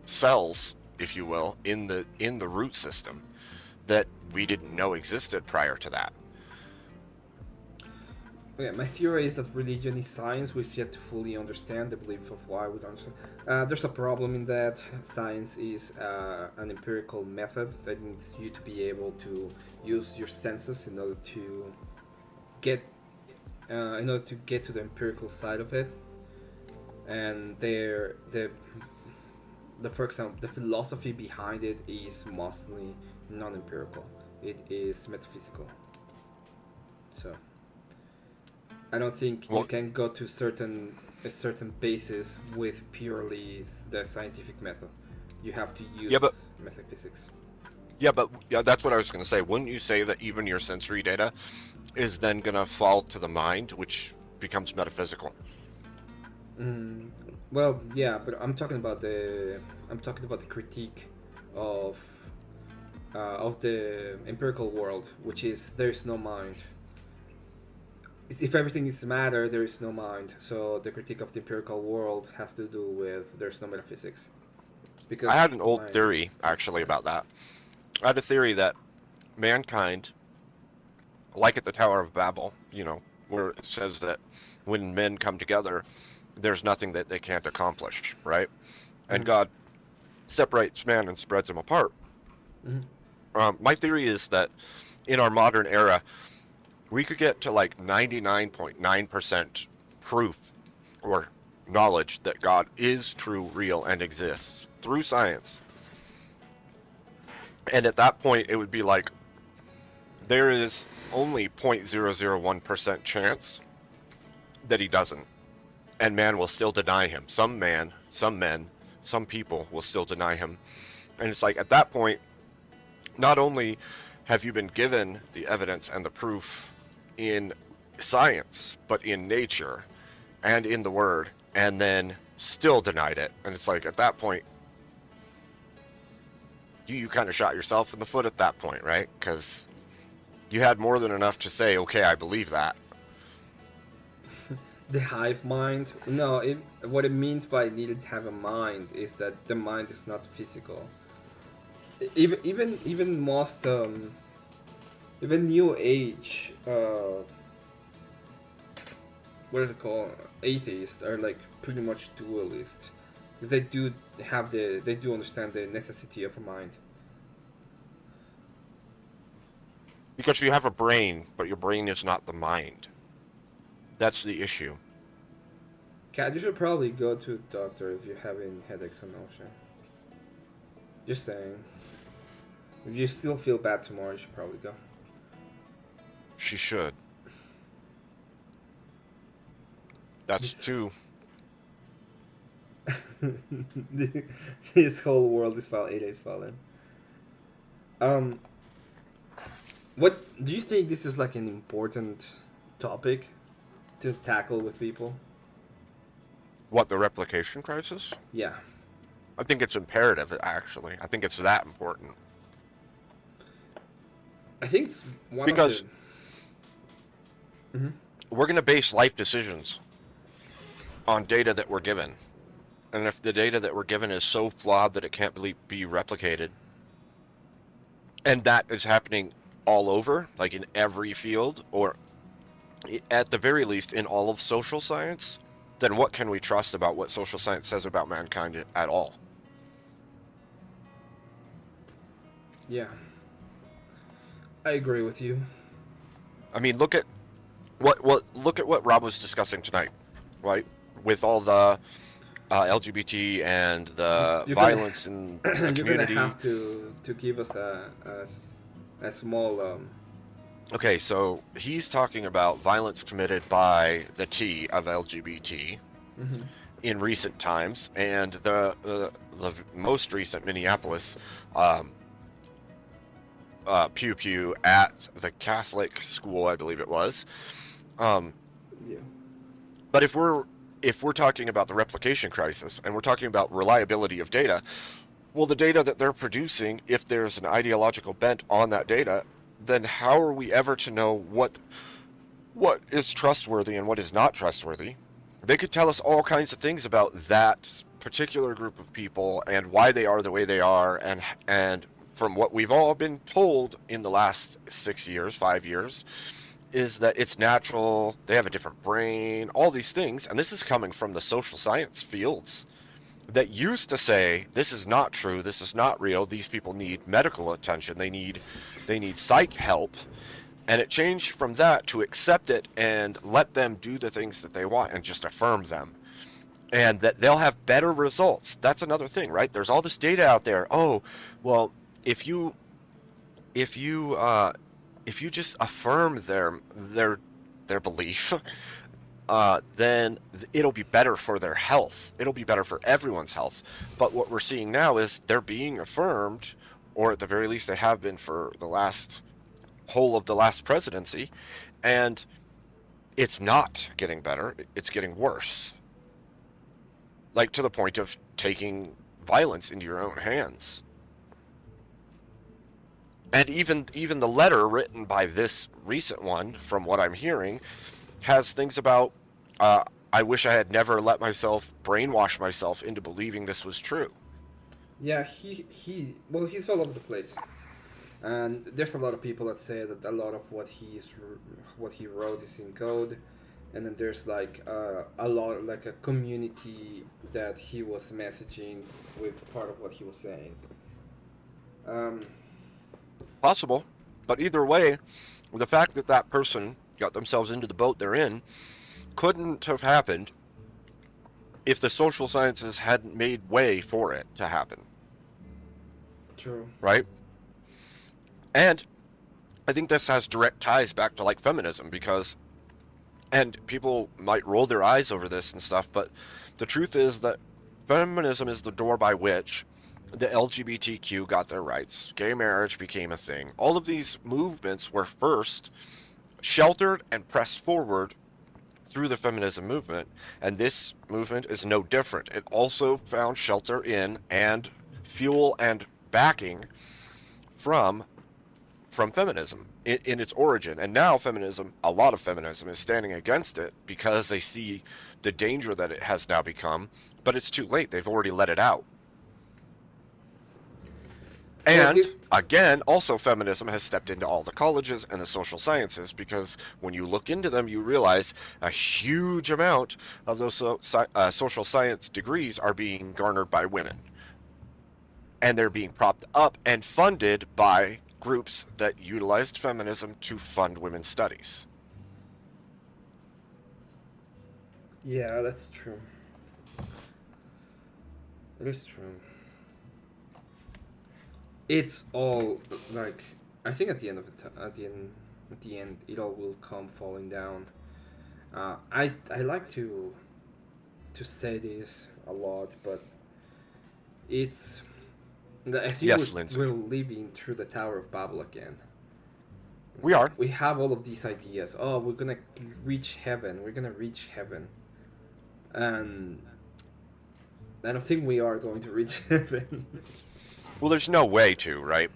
cells, if you will, in the root system that we didn't know existed prior to that. Okay, my theory is that religion is science. We've yet to fully understand the belief of why we don't understand. There's a problem in that science is an empirical method that needs you to be able to use your senses in order to get to the empirical side of it. And for example, the philosophy behind it is mostly non-empirical. It is metaphysical. So I don't think you can go to a certain basis with purely the scientific method. You have to use metaphysics. Yeah, but that's what I was going to say. Wouldn't you say that even your sensory data is then going to fall to the mind, which becomes metaphysical? Well, yeah, but I'm talking about the critique of the empirical world, which is there is no mind. If everything is matter, there is no mind. So the critique of the empirical world has to do with there's no metaphysics. Because I had an old theory actually about that. I had a theory that mankind, like at the Tower of Babel, where it says that when men come together, there's nothing that they can't accomplish, right? And God separates man and spreads them apart. My theory is that in our modern era, we could get to like 99.9% proof or knowledge that God is true, real, and exists through science. And at that point, it would be like there is only 0.001% chance that he doesn't. And man will still deny him. Some men, some people will still deny him. And it's like at that point, not only have you been given the evidence and the proof in science, but in nature and in the word, and then still denied it. And it's like at that point, you kind of shot yourself in the foot at that point, right? Because you had more than enough to say, okay, I believe that. The hive mind? No, what it means by needed to have a mind is that the mind is not physical. Even most even New Age what is it called? Atheists are like pretty much dualist because they do understand the necessity of a mind. Because you have a brain, but your brain is not the mind. That's the issue. Kat, you should probably go to a doctor if you're having headaches and nausea. Just saying. If you still feel bad tomorrow, you should probably go. She should. That's two. This whole world is falling. Ada is falling. What do you think this is like an important topic to tackle with people? What, the replication crisis? Yeah. I think it's imperative, actually. I think it's that important. I think it's one because of the... we're going to base life decisions on data that we're given. And if the data that we're given is so flawed that it can't be replicated, and that is happening all over, like in every field, or at the very least in all of social science, then what can we trust about what social science says about mankind at all? Yeah. I agree with you. I mean, look at what Rob was discussing tonight, right? With all the LGBT and the violence in the community. You're gonna have to give us a small. Okay, so he's talking about violence committed by the T of LGBT in recent times, and the most recent Minneapolis pew pew at the Catholic school, I believe it was. Yeah. But if we're talking about the replication crisis and we're talking about reliability of data, well, the data that they're producing, if there's an ideological bent on that data, then how are we ever to know what is trustworthy and what is not trustworthy? They could tell us all kinds of things about that particular group of people and why they are the way they are, and from what we've all been told in the last 6 years, 5 years, is that it's natural, they have a different brain, all these things. And this is coming from the social science fields that used to say, this is not true, this is not real, these people need medical attention, they need psych help. And it changed from that to accept it and let them do the things that they want and just affirm them. And that they'll have better results. That's another thing, right? There's all this data out there. Oh, well, if you just affirm their belief, then it'll be better for their health. It'll be better for everyone's health. But what we're seeing now is they're being affirmed, or at the very least they have been for the whole of the last presidency, and it's not getting better. It's getting worse. Like to the point of taking violence into your own hands. And even the letter written by this recent one, from what I'm hearing, has things about, I wish I had never let myself brainwash myself into believing this was true. Yeah, he's all over the place, and there's a lot of people that say that a lot of what he wrote is in code, and then there's like a lot, like a community that he was messaging with part of what he was saying. Possible, but either way, the fact that that person got themselves into the boat they're in couldn't have happened if the social sciences hadn't made way for it to happen. True. Right? And I think this has direct ties back to like feminism, because, and people might roll their eyes over this and stuff, but the truth is that feminism is the door by which the LGBTQ got their rights. Gay marriage became a thing. All of these movements were first sheltered and pressed forward through the feminism movement, and this movement is no different. It also found shelter in and fuel and backing from feminism in its origin. And now feminism, a lot of feminism, is standing against it because they see the danger that it has now become, but it's too late. They've already let it out. And again, also feminism has stepped into all the colleges and the social sciences, because when you look into them, you realize a huge amount of those social science degrees are being garnered by women. And they're being propped up and funded by groups that utilized feminism to fund women's studies. Yeah, that's true. It is true. It's all like, I think at the end of it, at the end, it all will come falling down. I like to say this a lot, but it's, I think Yes, we're Lindsay. living through the Tower of Babel again. We are. We have all of these ideas. Oh, we're gonna reach heaven. We're gonna reach heaven, and I don't think we are going to reach heaven. Well, there's no way to, right?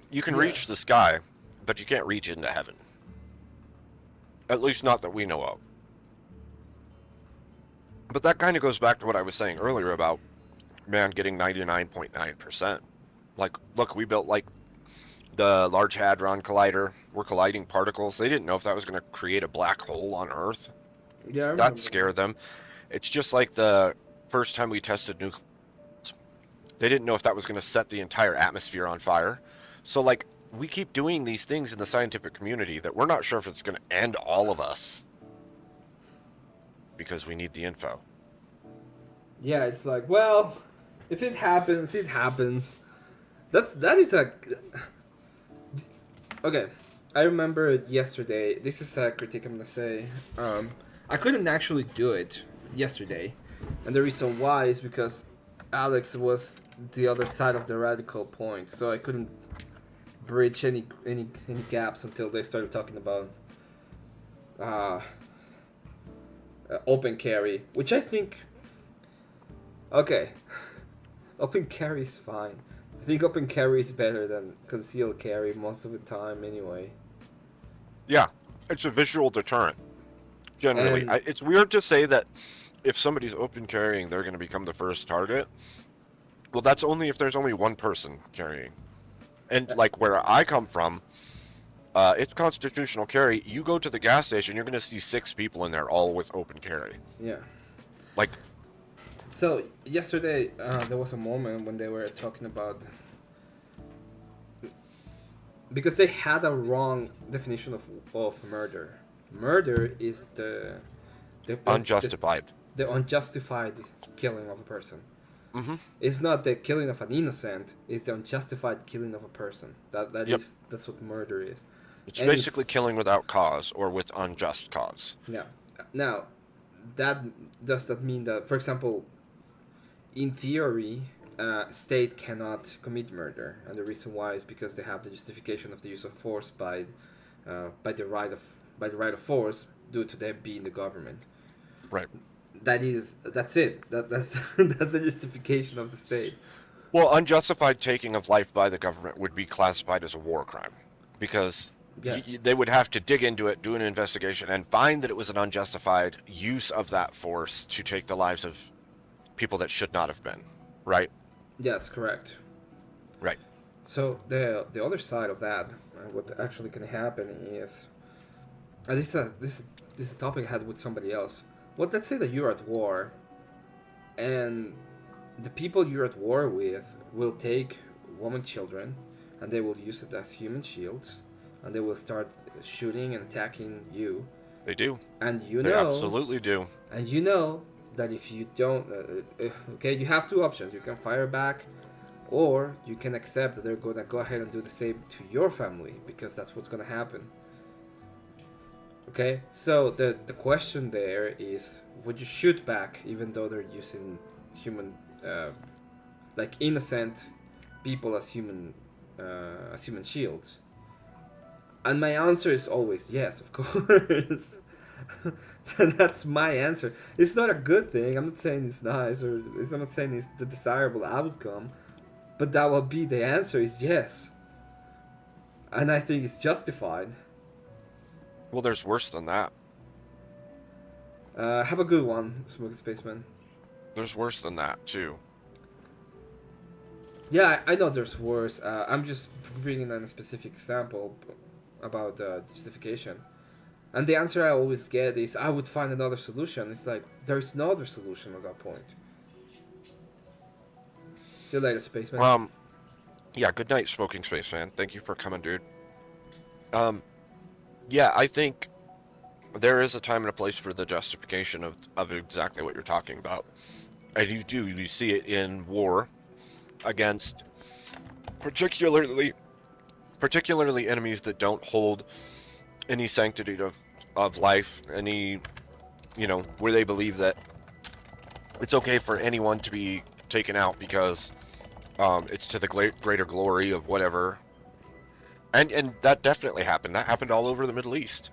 You can Yeah. reach the sky, but you can't reach into heaven. At least not that we know of. But that kind of goes back to what I was saying earlier about man getting 99.9%. Like, look, we built like the Large Hadron Collider. We're colliding particles. They didn't know if that was going to create a black hole on Earth. Yeah, I remember. That scared them. It's just like the first time we tested nuclear. They didn't know if that was going to set the entire atmosphere on fire. So, like, we keep doing these things in the scientific community that we're not sure if it's going to end all of us because we need the info. Yeah, it's like, well, if it happens, it happens. That is a... Okay, I remember yesterday, this is a critique I'm gonna say. I couldn't actually do it yesterday, and the reason why is because Alex was the other side of the radical point, so I couldn't bridge any gaps until they started talking about open carry, which I think, okay, open carry is fine. I think open carry is better than concealed carry most of the time anyway. Yeah, it's a visual deterrent. Generally, And- it's weird to say that if somebody's open carrying, they're going to become the first target. Well, that's only if there's only one person carrying. And like where I come from, it's constitutional carry. You go to the gas station, you're going to see 6 people in there, all with open carry. Yeah. Like, So yesterday, there was a moment when they were talking about, because they had a wrong definition of murder. Murder is the unjustified. the unjustified killing of a person. Mm-hmm. It's not the killing of an innocent. It's the unjustified killing of a person. Yep. That's what murder is. It's And basically killing without cause or with unjust cause. Yeah. Now, that does that mean that, for example, in theory, state cannot commit murder, and the reason why is because they have the justification of the use of force by the right of force due to them being the government. Right. That's it. That's that's the justification of the state. Well, unjustified taking of life by the government would be classified as a war crime because Yeah. they would have to dig into it, do an investigation, and find that it was an unjustified use of that force to take the lives of people that should not have been. Right? Yes, correct. Right. So the other side of that, what actually can happen is, this is a topic I had with somebody else. Well, let's say that you're at war, and the people you're at war with will take women, children, and they will use it as human shields, and they will start shooting and attacking you. They do. And They absolutely do. And you know that if you don't, okay, you have 2 options. You can fire back, or you can accept that they're gonna go ahead and do the same to your family, because that's what's gonna happen. Okay, so the question there is, would you shoot back even though they're using human, like innocent people as human shields? And my answer is always yes, of course. That's my answer. It's not a good thing. I'm not saying it's nice, or I'm not saying it's the desirable outcome, but that will be the answer. Is yes, and I think it's justified. Well, there's worse than that. Have a good one, Smoky Spaceman. There's worse than that, too. Yeah, I know there's worse. I'm just bringing in a specific example about justification. And the answer I always get is, I would find another solution. It's like, there's no other solution at that point. See you later, Spaceman. Yeah, good night, Smoking Space Fan. Thank you for coming, dude. Yeah, I think there is a time and a place for the justification of exactly what you're talking about. And you see it in war against particularly enemies that don't hold any sanctity of life, any, where they believe that it's okay for anyone to be taken out because it's to the greater glory of whatever. And that definitely happened. That happened all over the Middle East.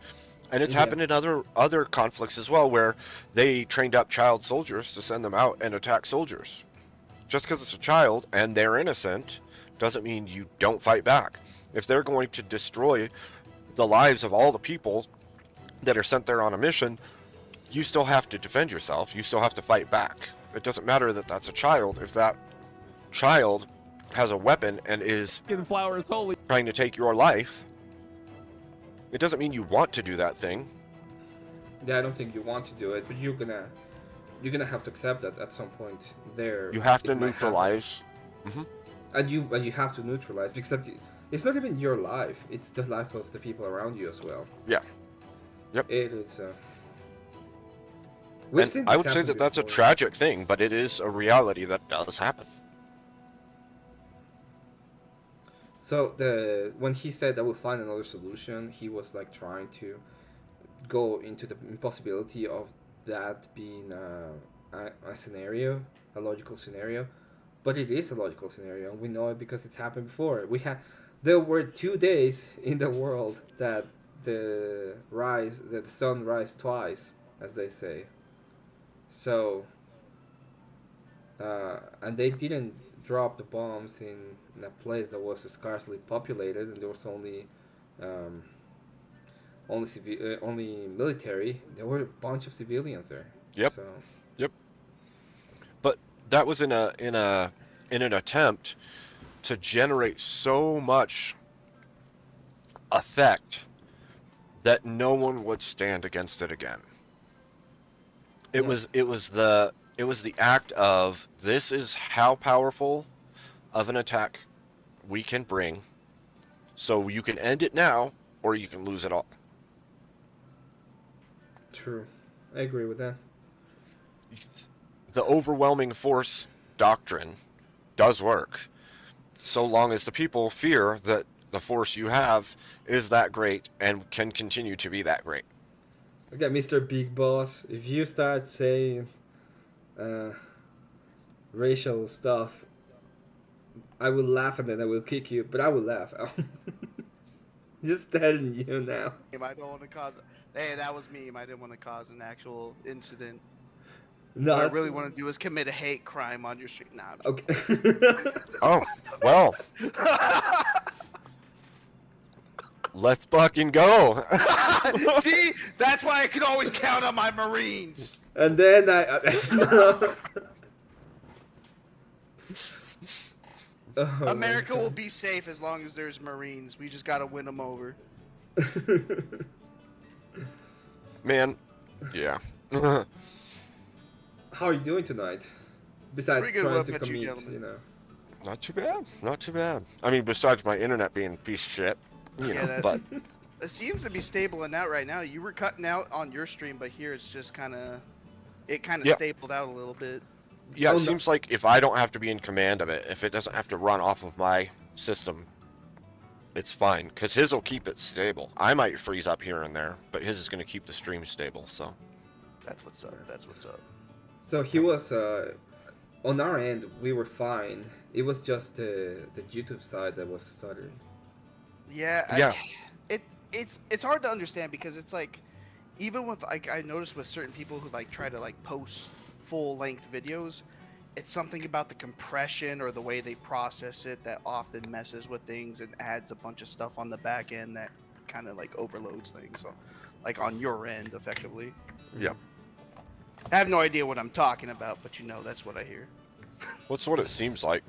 And it's happened in other conflicts as well, where they trained up child soldiers to send them out and attack soldiers. Just because it's a child and they're innocent doesn't mean you don't fight back. If they're going to destroy the lives of all the people that are sent there on a mission, you still have to defend yourself. You still have to fight back. It doesn't matter that that's a child. If that child has a weapon and is trying to take your life, it doesn't mean you want to do that thing. Yeah, I don't think you want to do it, but you're gonna have to accept that at some point. You have to neutralize. Mm-hmm. And you have to neutralize, because it's not even your life; it's the life of the people around you as well. Yeah. Yep. It is. I would say that that's a tragic thing, but it is a reality that does happen. So when he said I will find another solution, he was like trying to go into the impossibility of that being a scenario, a logical scenario. But it is a logical scenario, and we know it because it's happened before. There were 2 days in the world that the sun rise twice, as they say. So, and they didn't drop the bombs in a place that was scarcely populated, and there was only military. There were a bunch of civilians there. Yep. So. Yep. But that was in an attempt to generate so much effect that no one would stand against it again. It was the act of, this is how powerful of an attack we can bring, so you can end it now or you can lose it all. True. I agree with that. The overwhelming force doctrine does work, so long as the people fear that the force you have is that great and can continue to be that great. Okay, Mr. Big Boss, if you start saying racial stuff, I will laugh and then I will kick you, but I will laugh. Just telling you now. I don't want to cause. Hey, that was me. I didn't want to cause an actual incident. No, What I really want to do is commit a hate crime on your street. Nah. Okay. Oh, well. Let's fucking go. See, that's why I can always count on my Marines. And then Oh, America will be safe as long as there's Marines. We just gotta win them over. Man, yeah. How are you doing tonight? Besides Pretty good, trying what to about you, commit, gentlemen? you know. Not too bad. Not too bad. I mean, besides my internet being a piece of shit, you know, but It seems to be stabling out right now. You were cutting out on your stream, but here it's just kind of Yeah. stapled out a little bit. yeah, Oh, it no. seems like if I don't have to be in command of it, if it doesn't have to run off of my system, it's fine, because his will keep it stable. I might freeze up here and there, but his is going to keep the stream stable, so. That's what's up. That's what's up. So he was on our end. We were fine. It was just the YouTube side that was stuttering. Yeah. Yeah. It's hard to understand because it's like, even with like I noticed with certain people who like try to like post full length videos, it's something about the compression or the way they process it that often messes with things and adds a bunch of stuff on the back end that kind of like overloads things. So, like on your end, effectively. Yeah. I have no idea what I'm talking about, but you know that's what I hear. What's what it seems like.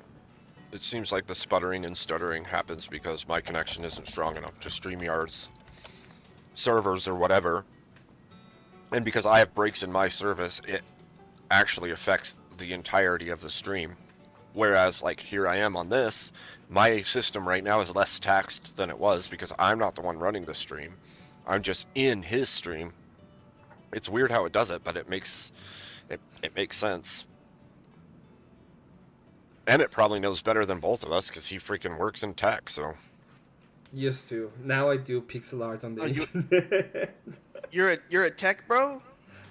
It seems like the sputtering and stuttering happens because my connection isn't strong enough to StreamYard's servers or whatever. And because I have breaks in my service, it actually affects the entirety of the stream. Whereas, like, here I am on this, my system right now is less taxed than it was because I'm not the one running the stream. I'm just in his stream. It's weird how it does it, but it makes sense. And it probably knows better than both of us because he freaking works in tech, so. Used to. Now I do pixel art on the Oh, you- internet. You're a tech bro?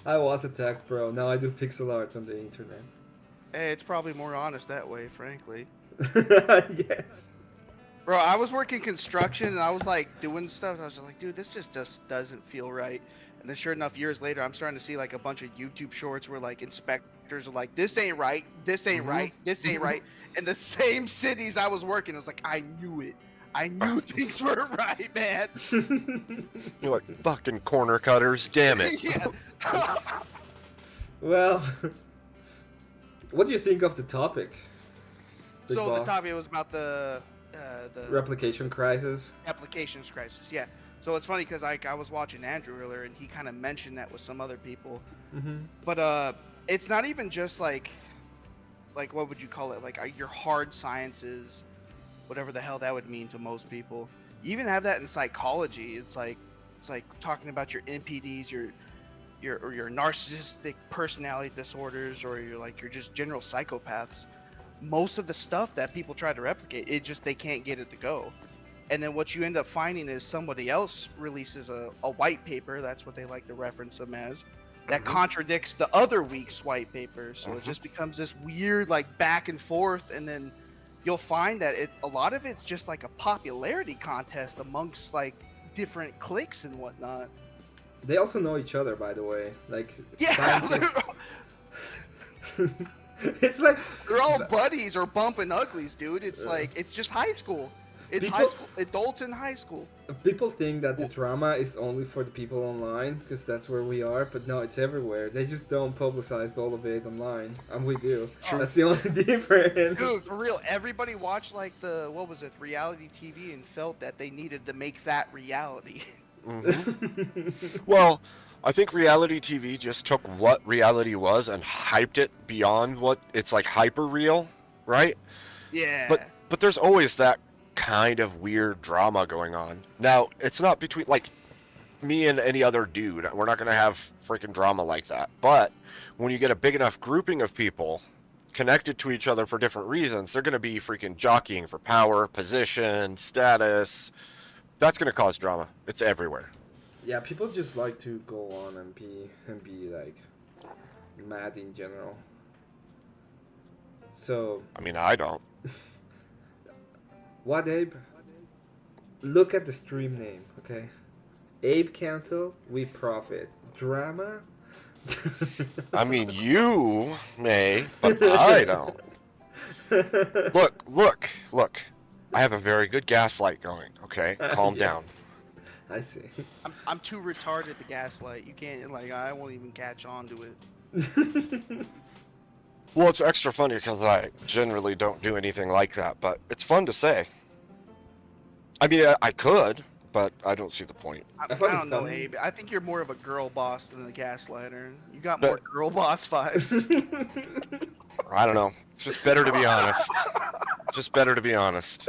I was a tech bro. Now I do pixel art on the internet. Hey, it's probably more honest that way, frankly. Yes. Bro, I was working construction and I was like doing stuff. I was just like, dude, this just doesn't feel right. And then sure enough, years later, I'm starting to see like a bunch of YouTube shorts where like inspectors are like, this ain't right, this ain't right, this ain't right. In the same cities I was working, I was like, I knew it. I knew things weren't right, man. You're like, fucking corner cutters, damn it. Yeah. Well, what do you think of the topic? Big So the Boss? topic was about the Replication crisis. applications crisis. Yeah. So it's funny because I was watching Andrew earlier and he kind of mentioned that with some other people. Mm-hmm. But it's not even just like what would you call it? Like your hard sciences, whatever the hell that would mean to most people. You even have that in psychology. It's like talking about your NPDs, your narcissistic personality disorders, or you're just general psychopaths. Most of the stuff that people try to replicate, they can't get it to go. And then what you end up finding is somebody else releases a white paper, that's what they like to reference them as, that contradicts the other week's white paper. So it just becomes this weird like back and forth, and then you'll find that a lot of it's just like a popularity contest amongst like different cliques and whatnot. They also know each other, by the way. Like, Yeah, scientists. It's like they're all buddies or bumping uglies, dude. It's like it's just high school. It's People- high school. Adults in high school. People think that the drama is only for the people online because that's where we are, but no, it's everywhere. They just don't publicize all of it online, and we do. True. That's the only difference. Dude, for real, everybody watched like the what was it, reality TV, and felt that they needed to make that reality. Well, I think reality TV just took what reality was and hyped it beyond what it's like hyper real, right? Yeah. But there's always that kind of weird drama going on. Now, it's not between like me and any other dude. We're not going to have freaking drama like that. But when you get a big enough grouping of people connected to each other for different reasons, they're going to be freaking jockeying for power, position, status. That's going to cause drama. It's everywhere. Yeah, people just like to go on and be like mad in general. So I mean, I don't. what, Abe? Look at the stream name, okay? Abe cancel, we profit. Drama? I mean, you may, but I don't. Look. I have a very good gaslight going, okay? Calm Yes. down. I see. I'm too retarded to gaslight. You can't like I won't even catch on to it. Well, it's extra funny because I generally don't do anything like that, but it's fun to say. I mean, I could, but I don't see the point. I find it don't know, funny. Abe. I think you're more of a girl boss than a gaslighter. You got But- more girl boss vibes. I don't know. It's just better to be honest. Just better to be honest.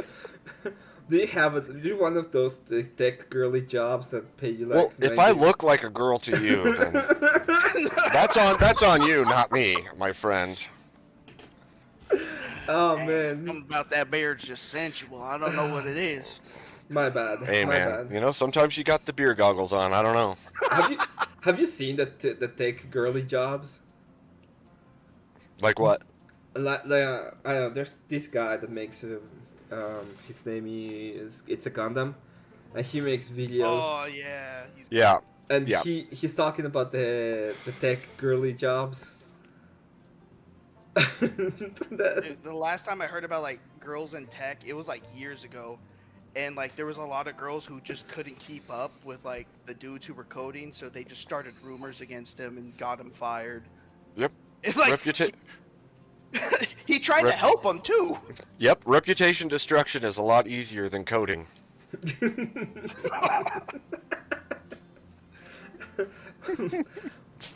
Do you one of those tech girly jobs that pay you like? Well, if I 90 look like a girl to you, then that's on you, not me, my friend. Oh Something man, about that beard's just sensual. I don't know what it is. my bad. Hey, my man. bad. You know, sometimes you got the beer goggles on. I don't know. Have you seen the tech girly jobs? Like what? Like I don't know, there's this guy that makes his name is it's a Gundam, and he makes videos. Oh yeah. Yeah. And yeah. he's talking about the tech girly jobs. Dude, the last time I heard about like girls in tech, it was like years ago, and like there was a lot of girls who just couldn't keep up with like the dudes who were coding, so they just started rumors against him and got him fired. Yep. It's like he tried to help them too. Yep. Reputation destruction is a lot easier than coding.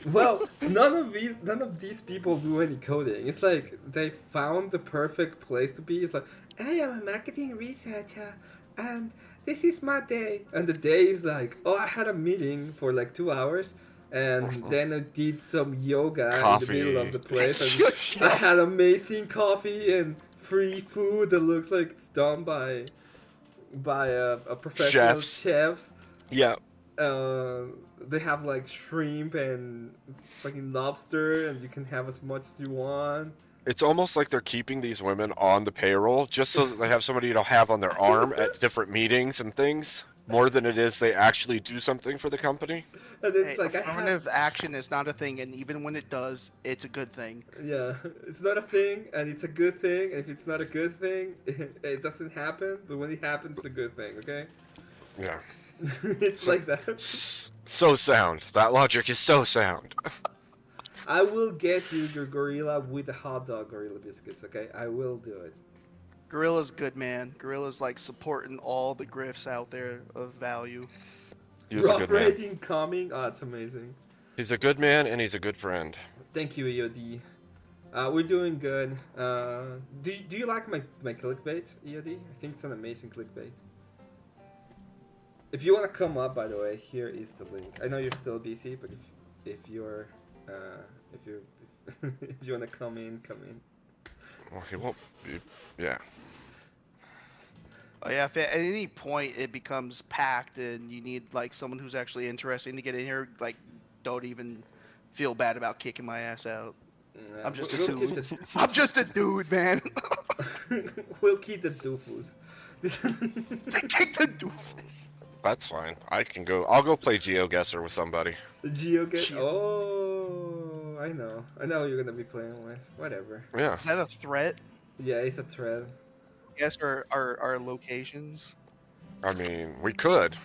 Well, none of these people do any coding. It's like they found the perfect place to be. It's like, I am a marketing researcher, and this is my day. And the day is like, oh, I had a meeting for like 2 hours, and then I did some yoga in the middle of the place. And I had amazing coffee and free food that looks like it's done by a professional chefs. Yeah. They have like shrimp and fucking lobster, and you can have as much as you want. It's almost like they're keeping these women on the payroll just so that they have somebody to have on their arm at different meetings and things, more than it is they actually do something for the company. And it's Hey, like affirmative action is not a thing, and even when it does, it's a good thing. yeah, it's not a thing, and it's a good thing. If it's not a good thing, it doesn't happen. But when it happens, it's a good thing. Okay? Yeah. It's like that. So sound. That logic is so sound. I will get you your gorilla with the hot dog gorilla biscuits. Okay, I will do it. Gorilla's good, man. Gorilla's like supporting all the grifts out there of value. He was a Rock good man. rating coming. Oh, it's amazing. He's a good man and he's a good friend. Thank you, EOD. We're doing good. Do you like my clickbait, EOD? I think it's an amazing clickbait. If you want to come up, by the way, here is the link. I know you're still busy, but if you if you want to come in, come in. Well, he won't be. Yeah. Oh yeah, if at any point it becomes packed and you need like someone who's actually interesting to get in here, like don't even feel bad about kicking my ass out. I'm just a we'll keep dude. I'm just a dude, man. We'll keep the doofus. Kick the doofus. That's fine. I can go. I'll go play GeoGuessr with somebody. GeoGuessr. Oh, I know. I know who you're gonna be playing with. Whatever. Yeah. Is that a threat? Yeah, it's a thread. guess our locations? I mean, we could.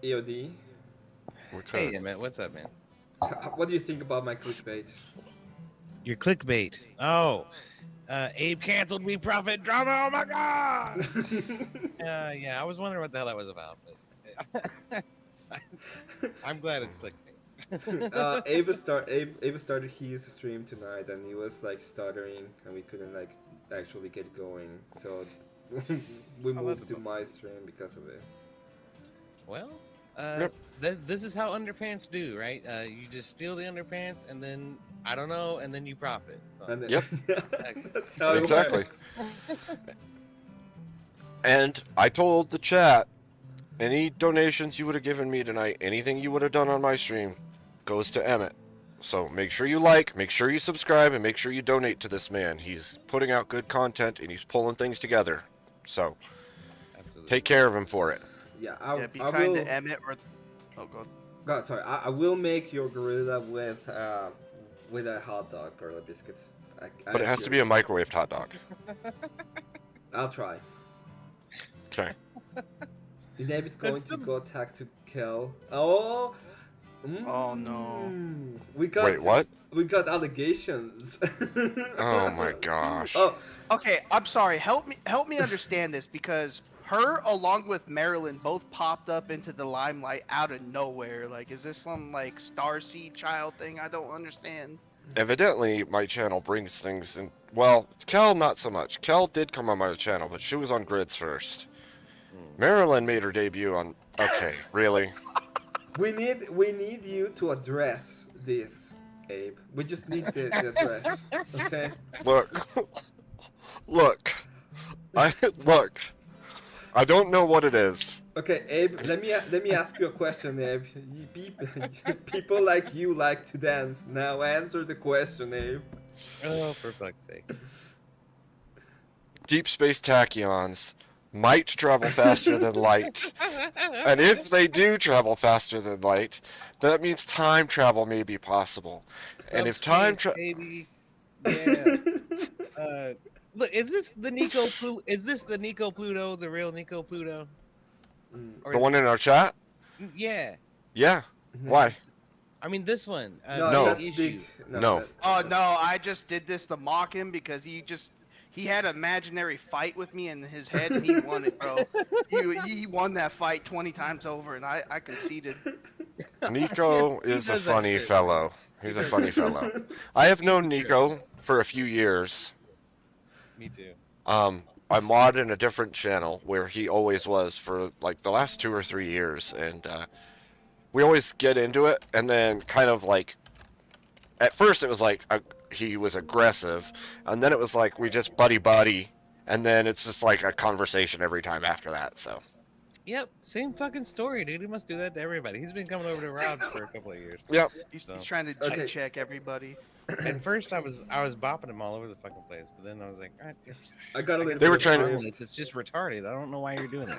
EOD. We could. Hey, Emmett, what's up, man? What do you think about my clickbait? Your clickbait. Oh, Abe canceled me, Prophet drama. Oh my God. Yeah, I was wondering what the hell that was about. But I'm glad it's clickbait. Abe started his stream tonight, and he was like stuttering, and we couldn't like actually get going. So we moved to my stream because of it. Well, Yep. this is how underpants do, right? You just steal the underpants, and then I don't know, and then you profit. So. And then, Yep. that's how it Exactly. works. And I told the chat, any donations you would have given me tonight, anything you would have done on my stream, goes to Emmett. So make sure you like, make sure you subscribe, and make sure you donate to this man. He's putting out good content, and he's pulling things together. So Absolutely. take care of him for it. Yeah, Yeah, be I kind will. to Emmett or. Oh god. God, sorry. I will make your gorilla with a hot dog or a biscuit. But it has to be a microwaved hot dog. I'll try. Okay. The name is going That's to the- go attack to kill. Oh. Oh, no. We got. Wait, what? We got allegations. Oh my gosh. Oh, Okay, I'm sorry. Help me understand this, because her along with Marilyn both popped up into the limelight out of nowhere. Like, is this some like Starseed child thing? I don't understand. Evidently, my channel brings things in. Well, Kel, not so much. Kel did come on my channel, but she was on Grids first. Marilyn made her debut on. Okay, really? we need you to address this, Abe. We just need the address. Okay. Look. Look. Look. I don't know what it is. Okay, Abe. Let me ask you a question, Abe. People like you like to dance. Now answer the question, Abe. Oh, for fuck's sake. Deep space tachyons might travel faster than light. And if they do travel faster than light, that means time travel may be possible. And if time Subspace, baby. Yeah. Look, is this the Nico Pluto, the real Nico Pluto? Or The is one in our chat? it- Yeah. Yeah. Why? I mean this one. No. That's issue. big. No. that- Oh no, I just did this to mock him because he had an imaginary fight with me in his head and he won it, bro. he won that fight 20 times over and I conceded. Nico He is a does that funny shit. fellow. He's a funny fellow. I have known Nico for a few years. Me too. I mod in a different channel where he always was for like the last 2 or 3 years, and we always get into it, and then kind of like, at first it was like he was aggressive, and then it was like we just buddy, and then it's just like a conversation every time after that. So Yep, same fucking story, dude. He must do that to everybody. He's been coming over to Rob for a couple of years. yep. He's So- trying to Okay. check everybody. At first, I was bopping him all over the fucking place, but then I was like, I got a little. They were bit trying of to- grift. It's just retarded. I don't know why you're doing it.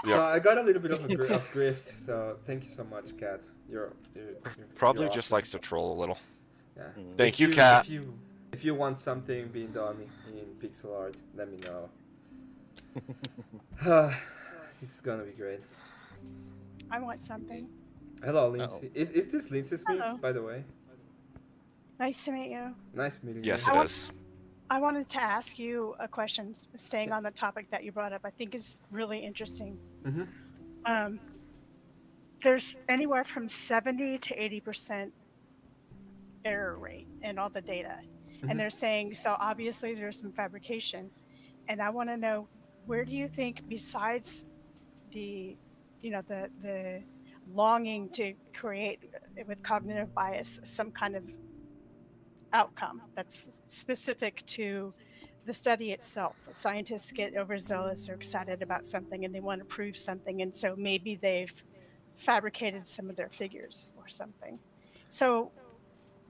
Yeah. I got a little bit of grift. So thank you so much, Kat. You're Probably you're just awesome. likes to troll a little. Yeah. Mm. Thank If you, Kat. If you want something being done in pixel art, let me know. It's gonna be great. I want something. Hello, Lindsay. Is this Lindsay's stream, Hello. by the way? Nice to meet you. Nice meeting Yes, you. it want- is. I wanted to ask you a question, staying on the topic that you brought up. I think is really interesting. Mhm. There's anywhere from 70 to 80% error rate in all the data, Mhm. and they're saying so. Obviously, there's some fabrication, and I want to know where do you think, besides the, the longing to create with cognitive bias some kind of outcome that's specific to the study itself. Scientists get overzealous or excited about something and they want to prove something, and so maybe they've fabricated some of their figures or something. So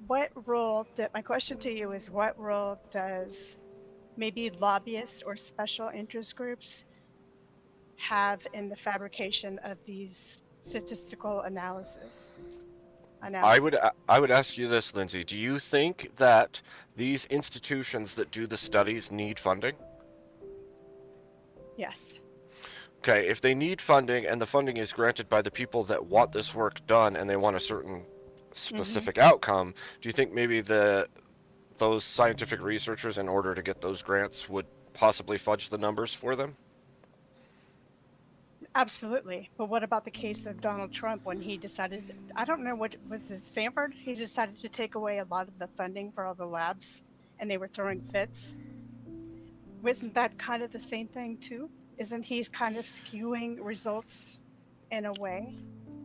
what role my question to you is, what role does maybe lobbyists or special interest groups have in the fabrication of these statistical analysis? I would ask you this, Lindsay. Do you think that these institutions that do the studies need funding? Yes. Okay, if they need funding and the funding is granted by the people that want this work done and they want a certain specific outcome, do you think maybe those scientific researchers, in order to get those grants, would possibly fudge the numbers for them? Absolutely. But what about the case of Donald Trump when he decided, I don't know what was it, Stanford? He decided to take away a lot of the funding for all the labs and they were throwing fits. Wasn't that kind of the same thing too? Isn't he kind of skewing results in a way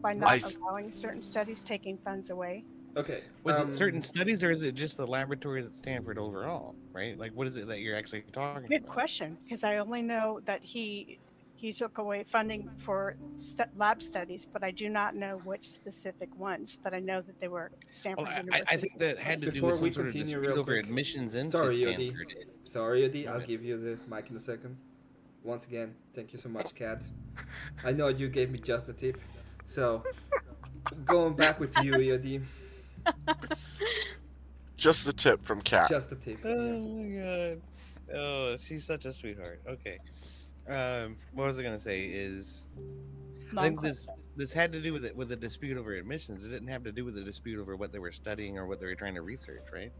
by not allowing certain studies, taking funds away? Okay. Was it certain studies, or is it just the laboratories at Stanford overall? Right? Like, what is it that you're actually talking Good about? question, because I only know that he took away funding for lab studies, but I do not know which specific ones. But I know that they were Stanford Well, University. I think that had to do Before with we some sort of continue, dispute real over quick. admissions into Sorry, Yodi. Stanford. Sorry, Yodi. Go I'll ahead. give you the mic in a second. Once again, thank you so much, Kat. I know you gave me just a tip. So, going back with you, Yodi. Just the tip from Kat. Just a tip. Oh Yeah. my god. Oh, she's such a sweetheart. Okay. What was I gonna say is I think this had to do with the dispute over admissions. It didn't have to do with the dispute over what they were studying or what they were trying to research, right?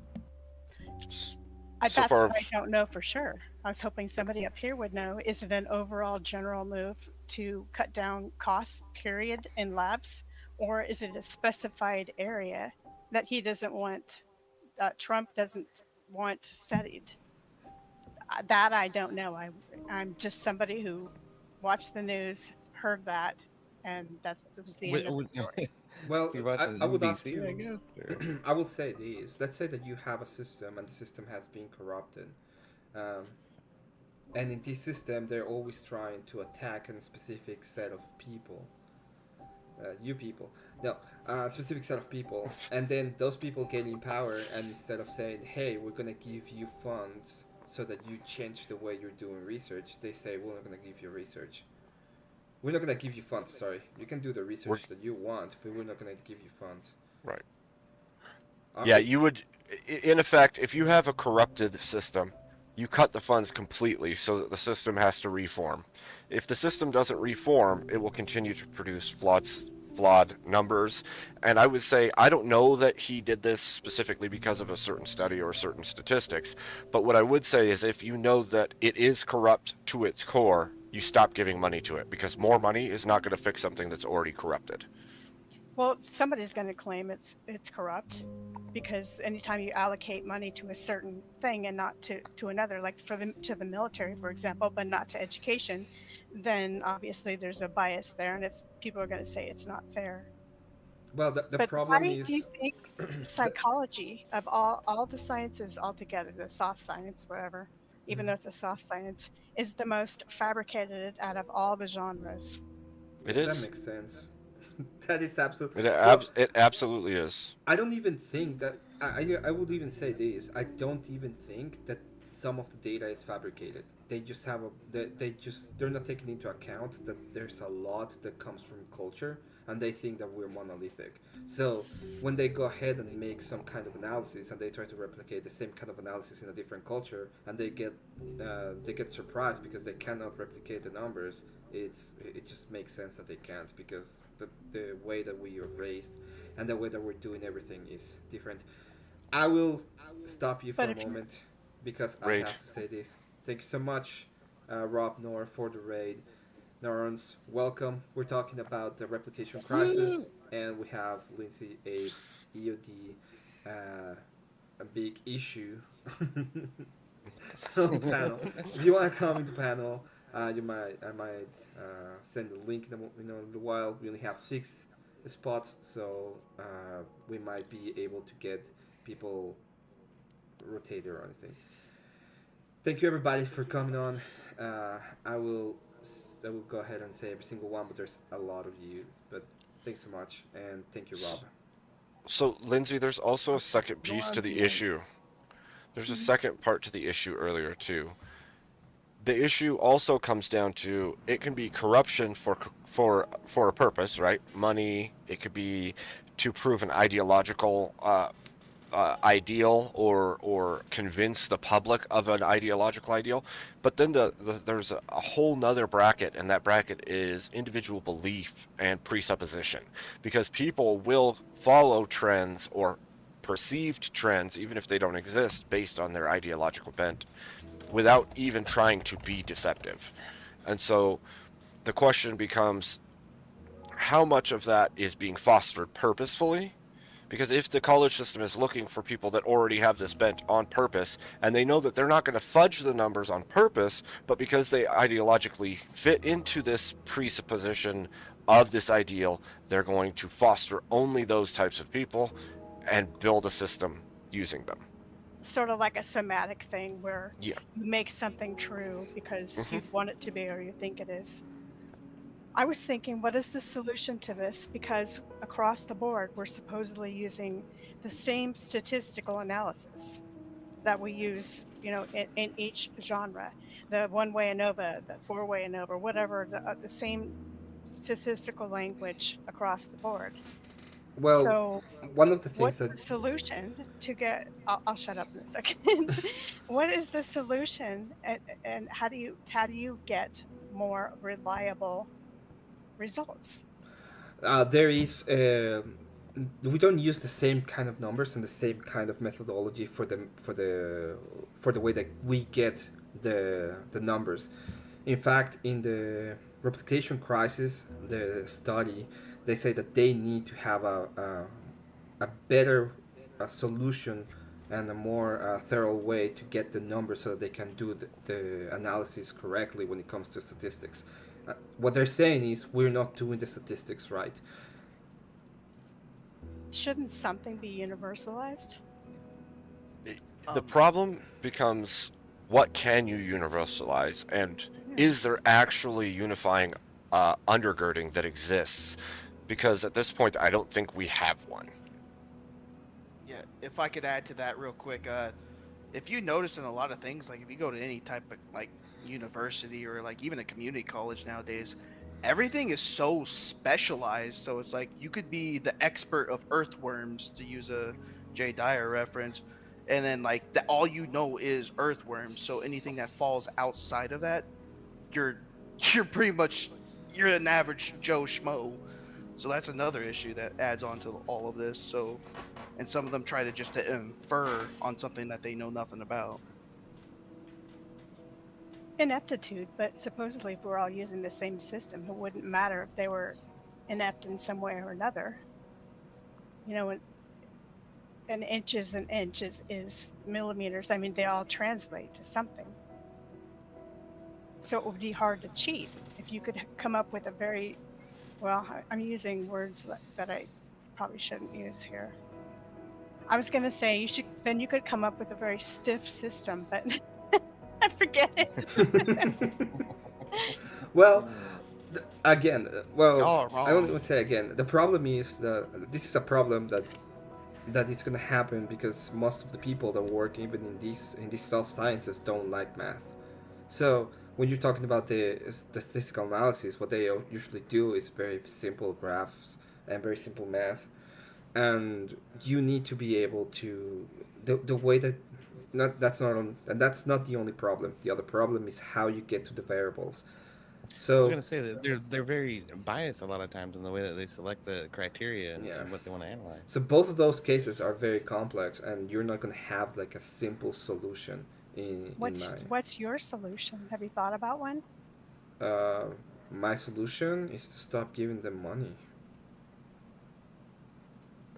So That's far, what I don't know for sure. I was hoping somebody up here would know. Is it an overall general move to cut down costs, period, in labs? Or is it a specified area that he doesn't want, Trump doesn't want studied? That I don't know. I'm just somebody who watched the news, heard that, and that was the end of the story. Well, You're watching I would ask NBC, you. I guess. Or... I will say this. Let's say that you have a system and the system has been corrupted. Um, and in this system, they're always trying to attack a specific set of people. You people. No, a specific set of people. And then those people get in power, and instead of saying, hey, we're going to give you funds so that you change the way you're doing research, they say, we're not going to give you research. We're not going to give you funds, sorry. You can do the research that you want, but we're not going to give you funds. right. Yeah, you would, in effect, if you have a corrupted system, you cut the funds completely so that the system has to reform. If the system doesn't reform, it will continue to produce flawed numbers. And I would say, I don't know that he did this specifically because of a certain study or certain statistics, but what I would say is if you know that it is corrupt to its core, you stop giving money to it, because more money is not going to fix something that's already corrupted. Well, somebody's going to claim it's corrupt, because anytime you allocate money to a certain thing and not to another, like to the military, for example, but not to education, then obviously there's a bias there, and people are going to say it's not fair. Well, the But problem why is... do you think psychology of all the sciences altogether, the soft science, whatever, even though it's a soft science, is the most fabricated out of all the genres? It is. That makes sense. That is absolutely... It absolutely is. I don't even think that... I would even say this. I don't even think that some of the data is fabricated. They just have they're not taking into account that there's a lot that comes from culture, and they think that we're monolithic. So when they go ahead and make some kind of analysis and they try to replicate the same kind of analysis in a different culture, and they get surprised because they cannot replicate the numbers, it just makes sense that they can't, because the way that we are raised and the way that we're doing everything is different. I will stop you for a moment because I have to say this. Thank you so much, Rob Nor, for the raid. Neurons, welcome. We're talking about the replication crisis, and we have Lindsay, a EOD, a big issue on panel. If you want to come into panel, I might send a link in a little while. We only have 6 spots, so we might be able to get people rotated or anything. Thank you everybody for coming on. I will go ahead and say every single one, but there's a lot of you. But thanks so much, and thank you, Rob. So, Lindsay, there's also a second piece to the issue. There's a second part to the issue earlier, too. The issue also comes down to, it can be corruption for a purpose, right? Money. It could be to prove an ideological ideal or convince the public of an ideological ideal. But then there's a whole nother bracket, and that bracket is individual belief and presupposition, because people will follow trends or perceived trends, even if they don't exist, based on their ideological bent, without even trying to be deceptive. And so the question becomes, how much of that is being fostered purposefully? Because if the college system is looking for people that already have this bent on purpose, and they know that they're not going to fudge the numbers on purpose, but because they ideologically fit into this presupposition of this ideal, they're going to foster only those types of people and build a system using them. Sort of like a somatic thing where Yeah. you make something true because you want it to be or you think it is. I was thinking, what is the solution to this? Because across the board, we're supposedly using the same statistical analysis that we use, in each genre. The one-way ANOVA, the four-way ANOVA, whatever, the same statistical language across the board. Well, So one of the what's things the that solution to get? I'll shut up in a second. What is the solution, and how do you get more reliable results? there is we don't use the same kind of numbers and the same kind of methodology for the way that we get the numbers. In fact, in the replication crisis, the study, they say that they need to have a better solution and a more thorough way to get the numbers so that they can do the analysis correctly when it comes to statistics. What they're saying is we're not doing the statistics right. Shouldn't something be universalized? The problem becomes, what can you universalize, and is there actually unifying undergirding that exists? Because at this point, I don't think we have one. Yeah, if I could add to that real quick, if you notice in a lot of things, like if you go to any type of like university or like even a community college nowadays, everything is so specialized. So it's like you could be the expert of earthworms, to use a Jay Dyer reference, and then like all you know is earthworms. So anything that falls outside of that, you're you're pretty much you're an average Joe Schmo. So that's another issue that adds on to all of this. So, and some of them try to just to infer on something that they know nothing about. Ineptitude, but supposedly if we're all using the same system, it wouldn't matter if they were inept in some way or another. An inch is an inch is millimeters. I mean, they all translate to something. So it would be hard to cheat if you could come up with a very, well, I'm using words that I probably shouldn't use here. I was going to say you could come up with a very stiff system, but I forget it. Well, again, Y'all are I only wrong. want to say again, the problem is that this is a problem that is going to happen because most of the people that work even in these soft sciences don't like math. So when you're talking about the statistical analysis, what they usually do is very simple graphs and very simple math, and you need to be able to the way that not that's not on and that's not the only problem. The other problem is how you get to the variables. I was So going to say that they're very biased a lot of times in the way that they select the criteria Yeah. and what they want to analyze. so both of those cases are very complex, and you're not going to have like a simple solution in mind. What's your solution? Have you thought about one? Uh, my solution is to stop giving them money.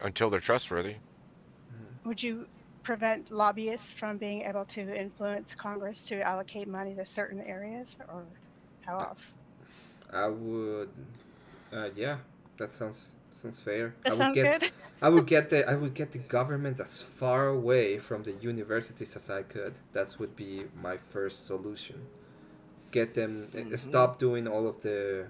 Until they're trustworthy. Would you prevent lobbyists from being able to influence Congress to allocate money to certain areas, or how else? I would, yeah, that sounds fair. That sounds good. I would get the government as far away from the universities as I could. That would be my first solution. Get them stop doing all of the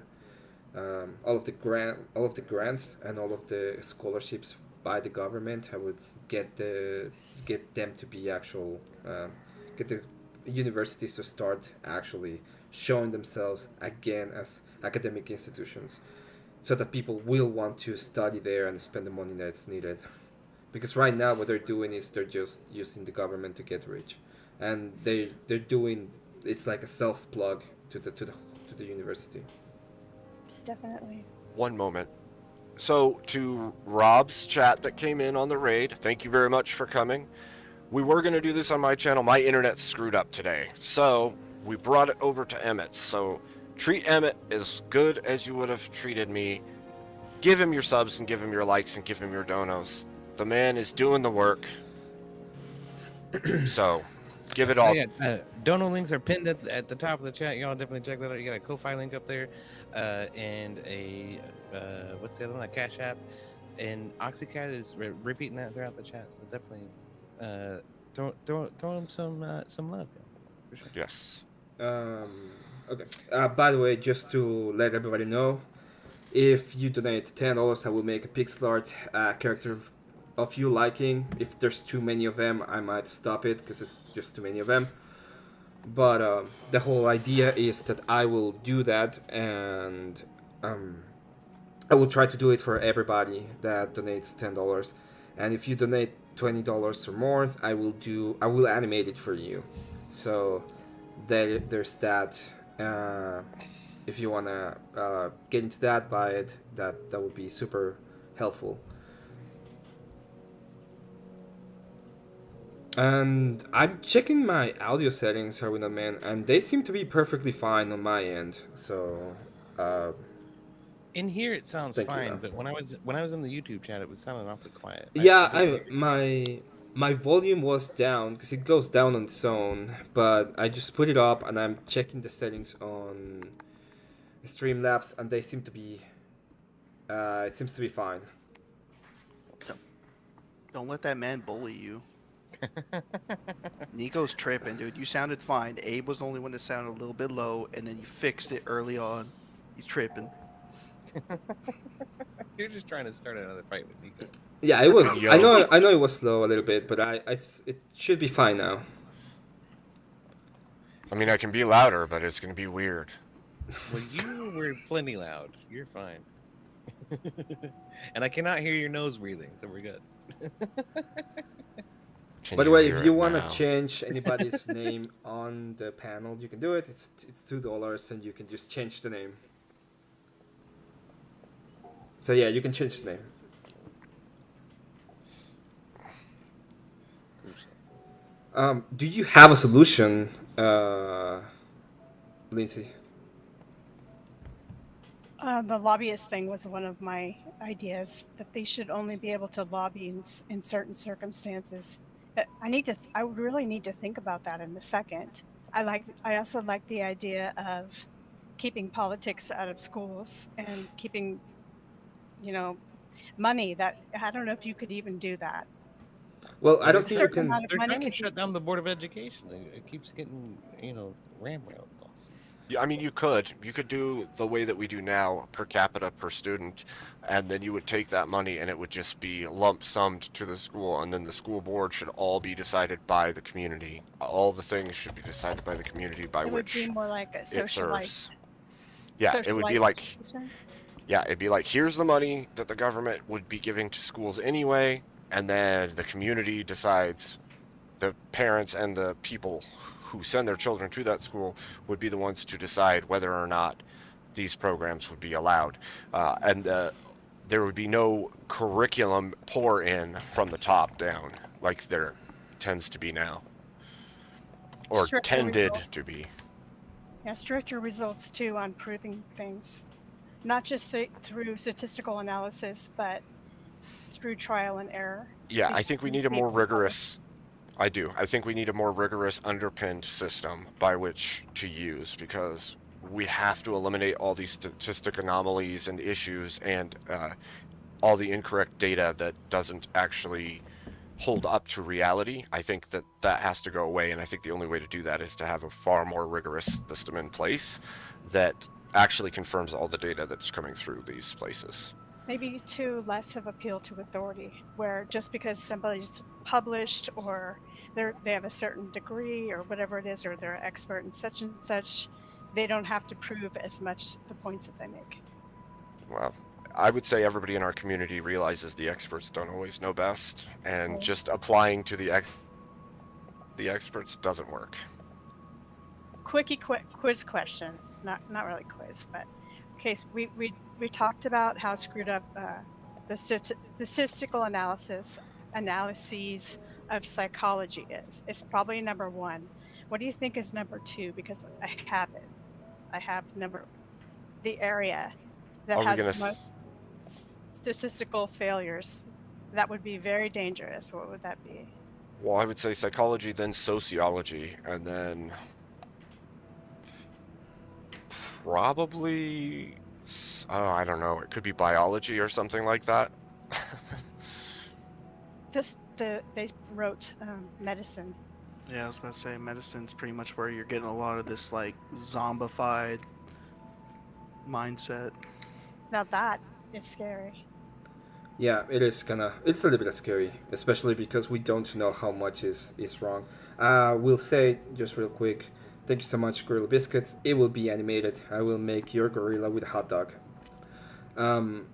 grants and all of the scholarships by the government. I would get them to be actual get the universities to start actually showing themselves again as academic institutions, so that people will want to study there and spend the money that's needed. because right now what they're doing is they're just using the government to get rich, and they're doing it's like a self plug to the university. Definitely. One moment. So, to Rob's chat that came in on the raid, thank you very much for coming. We were going to do this on my channel. My internet's screwed up today. So, we brought it over to Emmett. So, treat Emmett as good as you would have treated me. Give him your subs and give him your likes and give him your donos. The man is doing the work. So, give it all. Dono links are pinned at the top of the chat. Y'all definitely check that out. You got a Ko-Fi link up there, and a what's the other one? A Cash App, and Oxycat is repeating that throughout the chat. So definitely throw him some love. For sure. Yes. Okay. By the way, just to let everybody know, if you donate $10, I will make a pixel art character of you liking. If there's too many of them, I might stop it because it's just too many of them. But the whole idea is that I will do that, and I will try to do it for everybody that donates $10. And if you donate $20 or more, I will animate it for you. So there's that. If you wanna get into that, buy it. That would be super helpful. And I'm checking my audio settings, Harwina Man, and they seem to be perfectly fine on my end. So, In here it sounds Thank you, fine, man. but when I was in the YouTube chat, it was sounding awfully quiet. My volume was down because it goes down on its own, but I just put it up and I'm checking the settings on Streamlabs, and they seem to be. It seems to be fine. Don't let that man bully you. Nico's tripping, dude. You sounded fine. Abe was the only one that sounded a little bit low, and then you fixed it early on. He's tripping. You're just trying to start another fight with Nico. Yeah, it was. Yo. I know it was slow a little bit, but it should be fine now. I mean, I can be louder, but it's going to be weird. Well, you were plenty loud. You're fine. And I cannot hear your nose breathing, so we're good. Can By the way, hear if you it want now? to change anybody's name on the panel, you can do it. It's $2, and you can just change the name. So yeah, you can change the name. Do you have a solution, Lindsay? The lobbyist thing was one of my ideas, that they should only be able to lobby in certain circumstances. I would really need to think about that in a second. I also like the idea of keeping politics out of schools and keeping, money. That I don't know if you could even do that. Well, I don't think you Certain can. amount of They're money trying to could shut be- down the Board of Education. It keeps getting, ramrolled. Yeah, I mean, you could do the way that we do now, per capita per student, and then you would take that money and it would just be lump summed to the school, and then the school board should all be decided by the community. All the things should be decided by the community by It would which be more like a it socialized. serves. Yeah, it would be like, education. yeah, it'd be like, here's the money that the government would be giving to schools anyway, and then the community decides. The parents and the people who send their children to that school would be the ones to decide whether or not these programs would be allowed. And there would be no curriculum pour in from the top down like there tends to be now, or Stricter tended results. to be. Yeah, stricter results too on proving things, not just through statistical analysis, but through trial and error. Yeah, I These think we things need a be more published. rigorous. I do. I think we need a more rigorous underpinned system by which to use, because we have to eliminate all these statistic anomalies and issues and all the incorrect data that doesn't actually hold up to reality. I think that has to go away, and I think the only way to do that is to have a far more rigorous system in place that actually confirms all the data that's coming through these places. Maybe too less of appeal to authority, where just because somebody's published or they have a certain degree or whatever it is, or they're an expert in such and such, they don't have to prove as much the points that they make. Well, I would say everybody in our community realizes the experts don't always know best, and Okay. just applying to the experts doesn't work. Quiz question. Not really quiz, but okay. So we talked about how screwed up the statistical analyses of psychology is. It's probably number one. What do you think is number two? Because I have it. I have the area that Are we has gonna? the most statistical failures. That would be very dangerous. What would that be? Well, I would say psychology, then sociology, and then probably, I don't know, it could be biology or something like that. They wrote medicine. Yeah, I was about to say medicine's pretty much where you're getting a lot of this like zombified mindset. Now that is scary. Yeah, it's a little bit scary, especially because we don't know how much is wrong. We'll say just real quick, thank you so much, Gorilla Biscuits. It will be animated. I will make your gorilla with a hot dog. Um,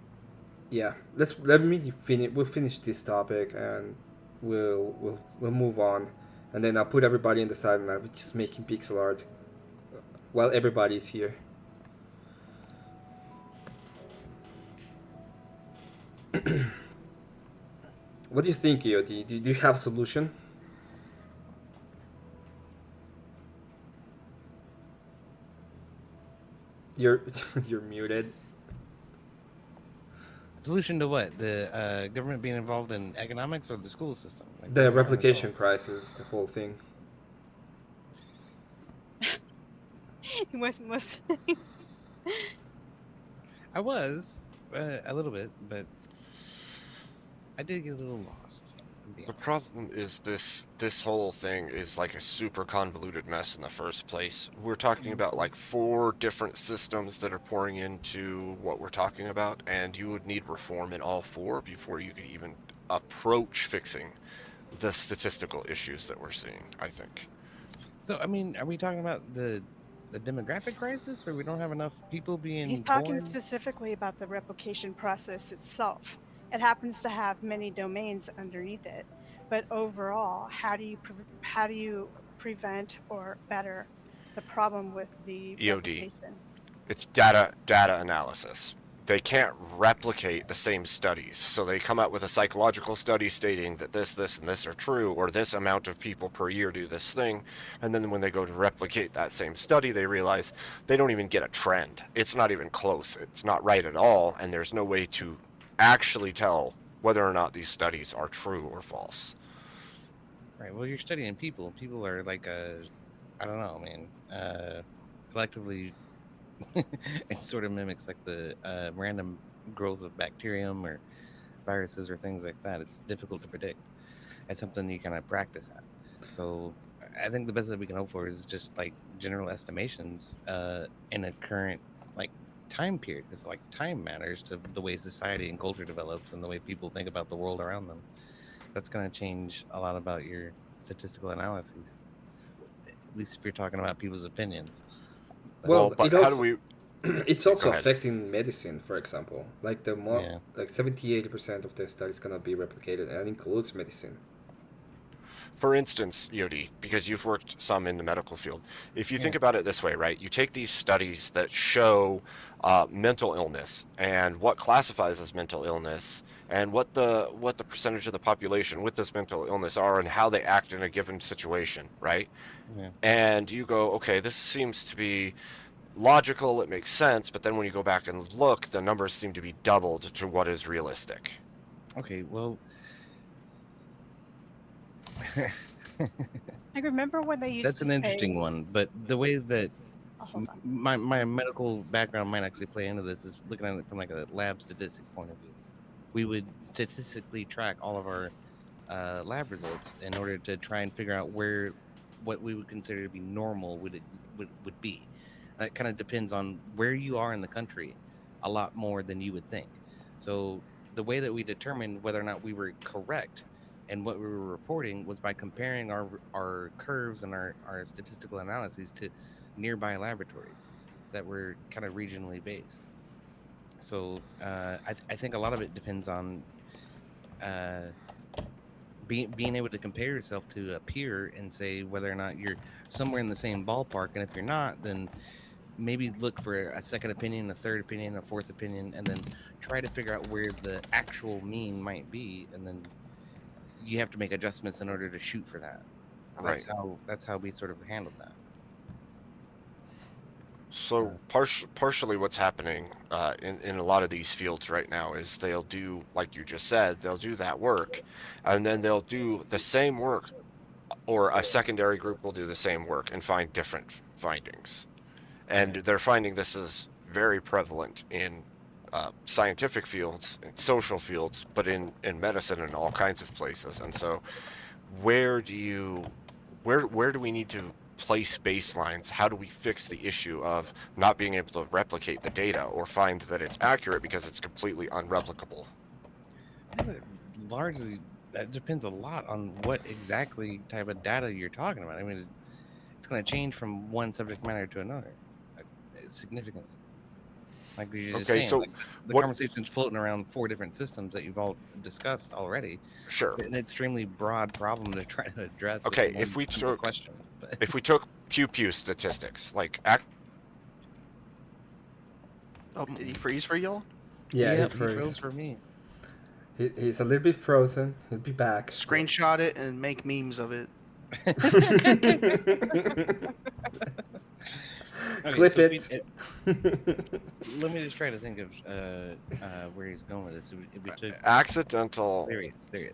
yeah, let me finish. We'll finish this topic and we'll move on, and then I'll put everybody in the side and I'll be just making pixel art while everybody's here. What do you think, EOD? Do you have a solution? You're you're muted. Solution to what? The government being involved in economics or the school system? Like, The what are we trying to replication solve? crisis, the whole thing. He was I was a little bit, but I did get a little lost. to be The honest. problem is this whole thing is like a super convoluted mess in the first place. We're talking about like 4 different systems that are pouring into what we're talking about, and you would need reform in all 4 before you could even approach fixing the statistical issues that we're seeing, I think. So, I mean, are we talking about the demographic crisis, where we don't have enough people being He's talking born? specifically about the replication process itself. It happens to have many domains underneath it, but overall, how do you prevent or better the problem with the EOD. replication? It's data analysis. They can't replicate the same studies. So they come out with a psychological study stating that this, and this are true, or this amount of people per year do this thing. And then when they go to replicate that same study, they realize they don't even get a trend. It's not even close. It's not right at all. And there's no way to actually tell whether or not these studies are true or false. Right. Well, you're studying people. People are like I don't know, man. Collectively, it sort of mimics like the random growth of bacterium or viruses or things like that. It's difficult to predict. It's something you kind of practice at. So I think the best that we can hope for is just like general estimations in a current like time period, because like time matters to the way society and culture develops and the way people think about the world around them. That's going to change a lot about your statistical analyses, at least if you're talking about people's opinions. Well, But it how do also we? it's Go also ahead. affecting medicine, for example. Like the more Yeah. like 70-80% of the studies gonna be replicated, and that includes medicine. For instance, Yodi, because you've worked some in the medical field, if you think about it this way, right? You take these studies that show mental illness and what classifies as mental illness, and what the percentage of the population with this mental illness are, and how they act in a given situation, right? Yeah. And you go, okay, this seems to be logical, it makes sense, but then when you go back and look, the numbers seem to be doubled to what is realistic. Okay. Well. I remember when they used That's to an interesting say, one, but the way that oh, hold on. my medical background might actually play into this is looking at it from like a lab statistic point of view. We would statistically track all of our lab results in order to try and figure out where what we would consider to be normal would be. That kind of depends on where you are in the country, a lot more than you would think. So the way that we determined whether or not we were correct and what we were reporting was by comparing our curves and our statistical analyses to nearby laboratories that were kind of regionally based. So I think a lot of it depends on uh, being able to compare yourself to a peer and say whether or not you're somewhere in the same ballpark. And if you're not, then maybe look for a second opinion, a third opinion, a fourth opinion, and then try to figure out where the actual mean might be. And then you have to make adjustments in order to shoot for that. Right. That's how we sort of handled that. So partially what's happening in a lot of these fields right now is they'll do, like you just said, they'll do that work, and then they'll do the same work, or a secondary group will do the same work and find different findings. And they're finding this is very prevalent in scientific fields, in social fields, but in medicine and all kinds of places. And so where do we need to place baselines? How do we fix the issue of not being able to replicate the data or find that it's accurate because it's completely unreplicable? Largely, that depends a lot on what exactly type of data you're talking about. I mean, it's going to change from one subject matter to another significantly. Like you're just Okay, saying, so like the what- conversation's floating around 4 different systems that you've all discussed already. Sure. An extremely broad problem to try to address. with Okay, one if we simple took- question, but If we took pew statistics, like Oh, did he freeze for y'all? Yeah, he he froze froze. for me. He's a little bit frozen. He'll be back. Screenshot it and make memes of it. Okay, Clip so it. let me just try to think of where he's going with this. If we took accidental there he is.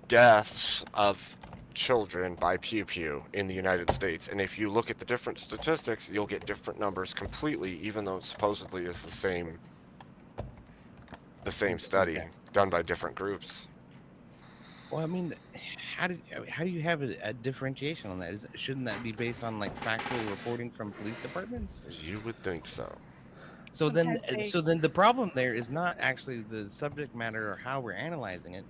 deaths of children by pew in the United States, and if you look at the different statistics, you'll get different numbers completely, even though it supposedly is the same study done by different groups. Well, I mean, how do you have a differentiation on that? Shouldn't that be based on like factual reporting from police departments? You would think so. So Sometimes then the problem there is not actually the subject matter or how we're analyzing it.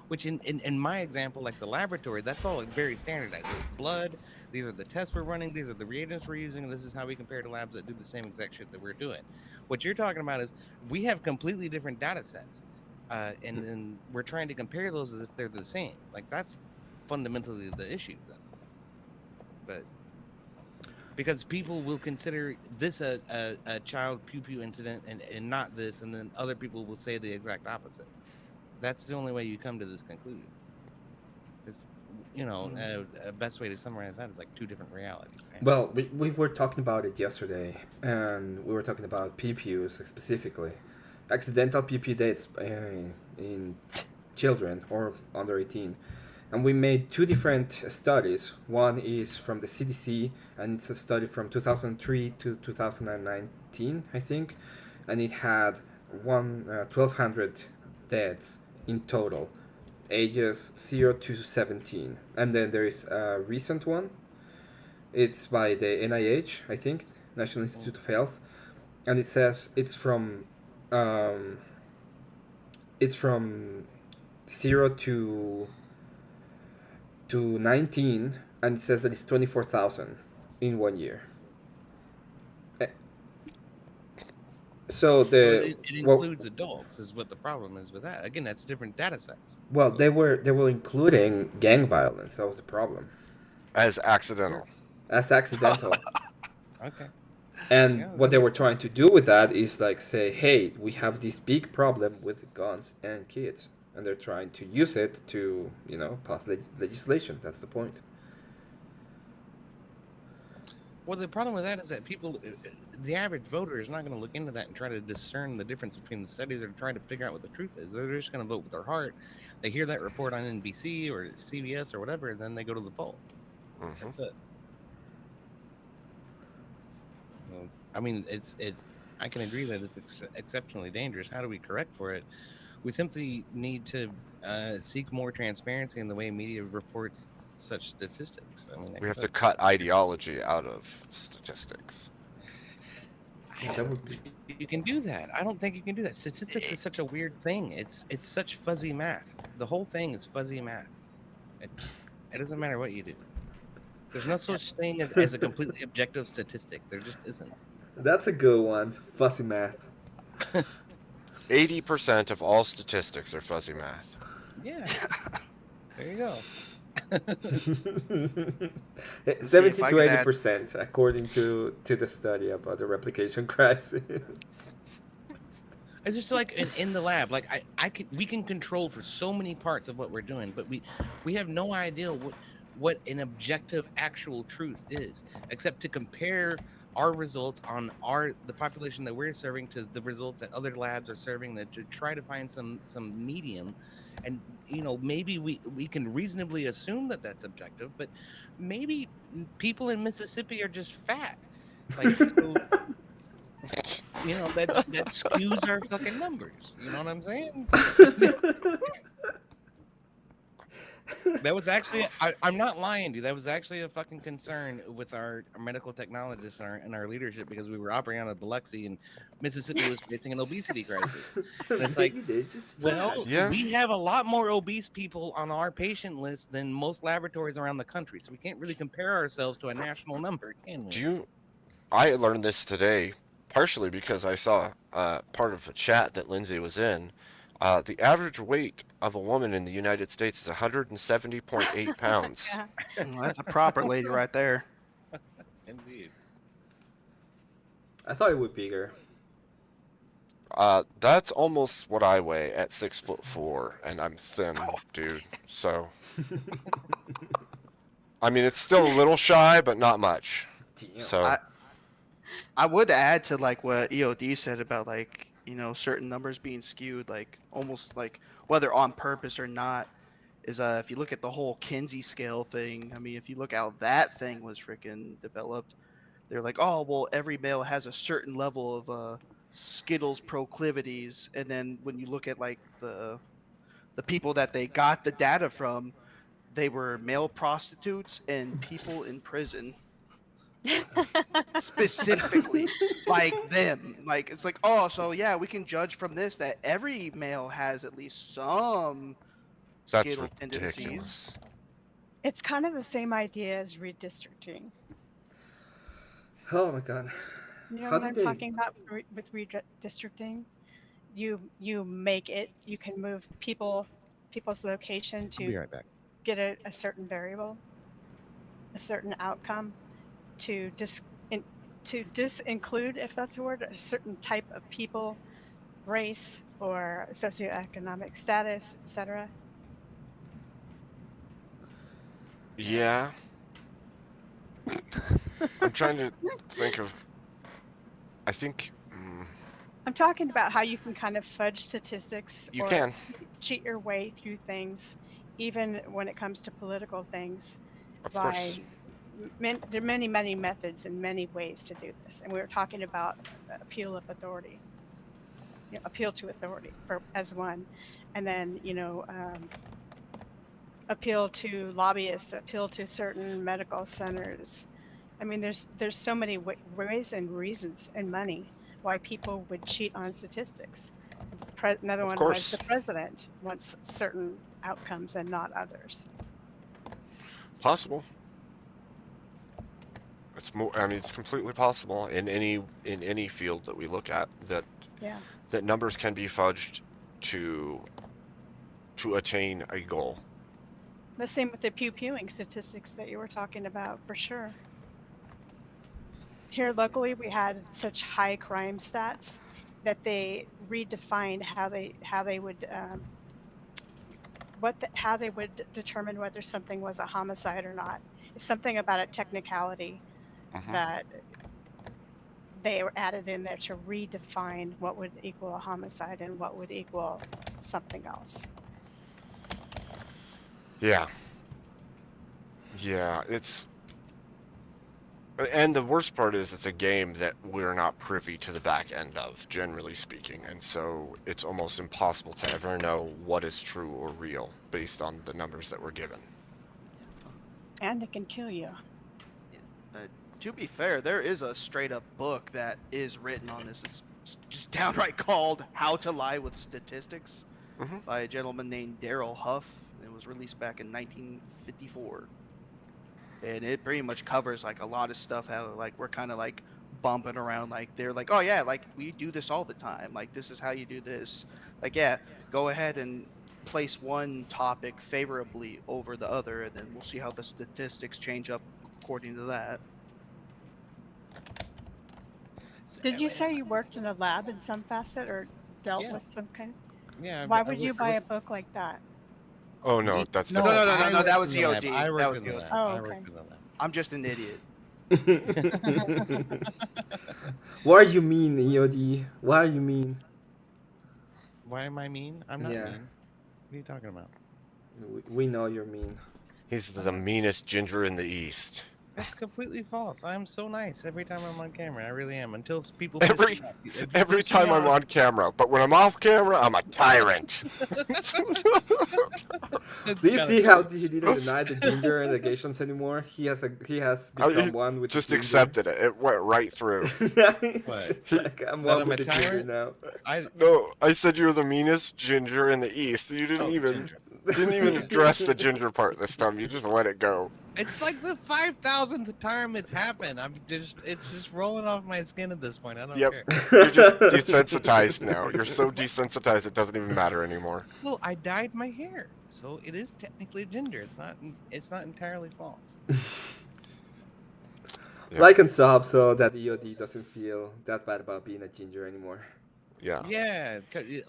Which in my example, like the laboratory, that's all like very standardized. There's blood. These are the tests we're running. These are the reagents we're using. And this is how we compare to labs that do the same exact shit that we're doing. What you're talking about is we have completely different data sets. And we're trying to compare those as if they're the same. Like that's fundamentally the issue then. But because people will consider this a child pew incident and not this, and then other people will say the exact opposite. That's the only way you come to this conclusion. It's, a best way to summarize that is like 2 different realities. Right? Well, we were talking about it yesterday, and we were talking about PPUs specifically. Accidental PP deaths in children or under 18. And we made 2 different studies. One is from the CDC, and it's a study from 2003 to 2019, I think. And it had 1,200 deaths in total, ages 0 to 17. And then there is a recent one. It's by the NIH, I think, National Institute of Health. And it says it's from 0 to 19, and it says that it's 24,000 in 1 year. So it includes adults is what the problem is with that. Again, that's different data sets. Well, they were including gang violence. That was the problem. As accidental. As accidental. Okay. And Yeah, what that they were makes trying sense. to do with that is like say, hey, we have this big problem with guns and kids, and they're trying to use it to, pass legislation. That's the point. Well, the problem with that is that the average voter is not going to look into that and try to discern the difference between the studies or try to figure out what the truth is. They're just going to vote with their heart. They hear that report on NBC or CBS or whatever, and then they go to the poll. Mhm. That's it. So, I mean, I can agree that it's exceptionally dangerous. How do we correct for it? We simply need to seek more transparency in the way media reports such statistics. I mean, We have to cut ideology out of statistics. That would be... You can do that. I don't think you can do that. Statistics is such a weird thing. It's such fuzzy math. The whole thing is fuzzy math. It doesn't matter what you do. There's no such thing as a completely objective statistic. There just isn't. That's a good one. Fussy math. 80% of all statistics are fuzzy math. Yeah. There you go. 70 I to could add- 80%, according to the study about the replication crisis. It's just like in the lab, like we can control for so many parts of what we're doing, but we have no idea what an objective actual truth is, except to compare our results on the population that we're serving to the results that other labs are serving, that to try to find some medium. And maybe we can reasonably assume that that's objective, but maybe people in Mississippi are just fat, like so. That skews our fucking numbers. You know what I'm saying? So, that was actually I'm not lying to you. That was actually a fucking concern with our medical technologists and our leadership, because we were operating on a Biloxi and Mississippi was facing an obesity crisis. And it's like, Maybe they're just well, fat. Yeah. we have a lot more obese people on our patient list than most laboratories around the country, so we can't really compare ourselves to a national number, can we? I learned this today, partially because I saw part of a chat that Lindsay was in. The average weight of a woman in the United States is 170.8 pounds. Yeah. Well, that's a proper lady right there. Indeed. I thought it would be bigger. That's almost what I weigh at 6'4", and I'm thin, dude. So, I mean, it's still a little shy, but not much. Damn. So, I would add to like what EOD said about like certain numbers being skewed, like almost like whether on purpose or not, is if you look at the whole Kinsey scale thing. I mean, if you look how that thing was freaking developed, they're like, oh well, every male has a certain level of Skittles proclivities, and then when you look at like the people that they got the data from, they were male prostitutes and people in prison. Specifically like them, like it's like, oh, so yeah, we can judge from this that every male has at least some that's Skittle tendencies. ridiculous. It's kind of the same idea as redistricting. Oh my god. You know How what I'm did they- talking about with redistricting? You make it. You can move people's location I'll be to right back. get a certain variable, a certain outcome, to disinclude, if that's a word, a certain type of people, race, or socioeconomic status, etc. Yeah. I'm trying to think of. I think I'm talking about how you can kind of fudge statistics you or can. cheat your way through things, even when it comes to political things. Of by course. there are many methods and many ways to do this, and we were talking about appeal of authority, appeal to authority as one, and then appeal to lobbyists, appeal to certain medical centers. I mean, there's so many ways and reasons and money why people would cheat on statistics. Another Of one course. was the president wants certain outcomes and not others. Possible. It's more. I mean, it's completely possible in any field that we look at that Yeah. that numbers can be fudged to attain a goal. The same with the pew-pewing statistics that you were talking about, for sure. Here locally, we had such high crime stats that they redefined how they would how they would determine whether something was a homicide or not. It's something about a technicality that they were added in there to redefine what would equal a homicide and what would equal something else. Yeah. Yeah, and the worst part is it's a game that we're not privy to the back end of, generally speaking, and so it's almost impossible to ever know what is true or real based on the numbers that we're given. And it can kill you. To be fair, there is a straight up book that is written on this. It's just downright called How to Lie with Statistics by a gentleman named Daryl Huff. It was released back in 1954. And it pretty much covers like a lot of stuff, how like we're kind of like bumping around. Like they're like, oh yeah, like we do this all the time. Like this is how you do this. Like yeah, go ahead and place one topic favorably over the other, and then we'll see how the statistics change up according to that. Did you say you worked in a lab in some facet or dealt Yeah. with some kind? Yeah. Why would you buy a book like that? Oh no, that's No, different. no, I that worked was in the lab. EOD. I That worked was in the EOD. lab. Oh, I okay. worked in the lab. I'm just an idiot. What are you mean, EOD? What are you mean? Why am I mean? I'm not Yeah. mean. What are you talking about? We know you're mean. He's the meanest ginger in the East. That's completely false. I'm so nice every time I'm on camera. I really am. Until people Every- piss me off. If you Every piss me time I'm off- on camera, but when I'm off camera, I'm a tyrant. It's Do you kinda see funny. how he didn't deny the ginger allegations anymore? He has become one with Just the ginger. accepted it. It went right through. It's What? just like, I'm That one I'm with a the ginger tyrant? now. No, I said you're the meanest ginger in the East. You didn't ginger. didn't even address the ginger part this time. You just let it go. It's like the 5,000th time it's happened. It's just rolling off my skin at this point. I don't Yep. care. You're just desensitized now. You're so desensitized it doesn't even matter anymore. Well, I dyed my hair, so it is technically ginger. It's not entirely false. Yeah. Like and sub so that EOD doesn't feel that bad about being a ginger anymore. Yeah. Yeah,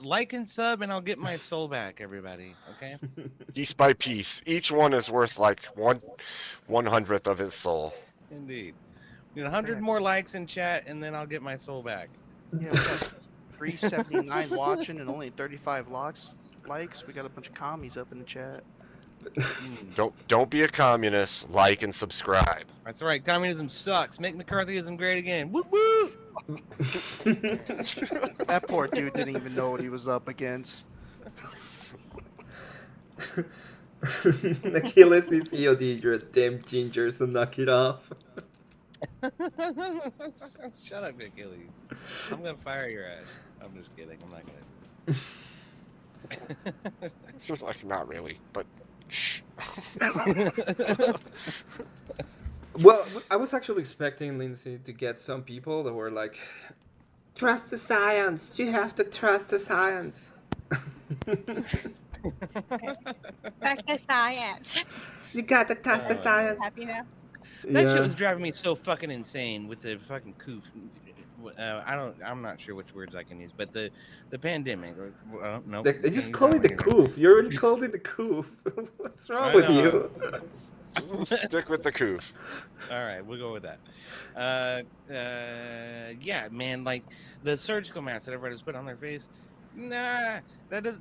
like and sub, and I'll get my soul back, everybody. Okay. Piece by piece. Each one is worth like 1/100th of his soul. Indeed. 100 more likes in chat, and then I'll get my soul back. Yeah, we got 379 watching and only 35 likes. We got a bunch of commies up in the chat. Don't be a communist. Like and subscribe. That's right. Communism sucks. Make McCarthyism great again. Woo woo! That poor dude didn't even know what he was up against. Achilles is EOD, you're a damn ginger, so knock it off. Shut up, Achilles. I'm gonna fire your ass. I'm just kidding. I'm not gonna. It's like not really, but shh. Well, I was actually expecting Lindsay to get some people that were like, trust the science. You have to trust the science. Back to science. You gotta trust the science. Happy now? That shit was driving me so fucking insane with the fucking coof. I'm not sure which words I can use, but the pandemic. No, They just call it the coof. You already called it the coof. What's wrong with you? Stick with the coof. All right, we'll go with that. Yeah, man, like the surgical mask that everybody was putting on their face. Nah, that is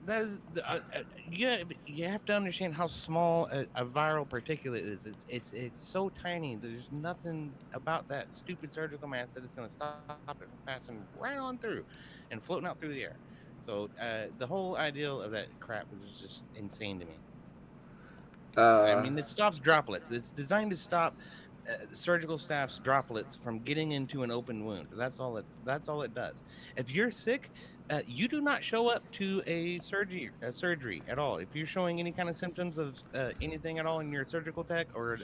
you have to understand how small a viral particulate is. It's so tiny. There's nothing about that stupid surgical mask that is going to stop it from passing right on through and floating out through the air. So the whole ideal of that crap was just insane to me. I mean, it stops droplets. It's designed to stop surgical staff's droplets from getting into an open wound. That's all it does. If you're sick, you do not show up to a surgery at all. If you're showing any kind of symptoms of anything at all in your surgical tech or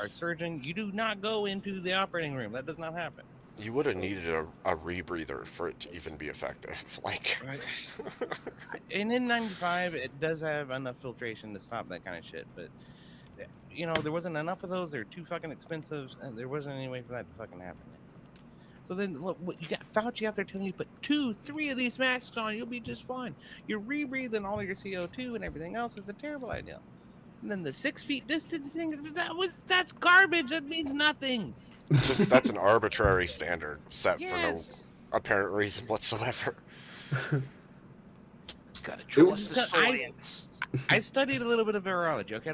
surgeon, you do not go into the operating room. That does not happen. You would have needed a rebreather for it to even be effective. Like, Right. And in 95, it does have enough filtration to stop that kind of shit. But there wasn't enough of those. They're too fucking expensive, and there wasn't any way for that to fucking happen. So then, look, you got Fauci out there telling you put 2-3 of these masks on, you'll be just fine. You're rebreathing all of your CO2 and everything else. Is a terrible idea. And then the 6 feet distancing, that's garbage. That means nothing. it's just that's an arbitrary standard set Yes. for no apparent reason whatsoever. Gotta was- trust the science. I studied a little bit of virology. Okay,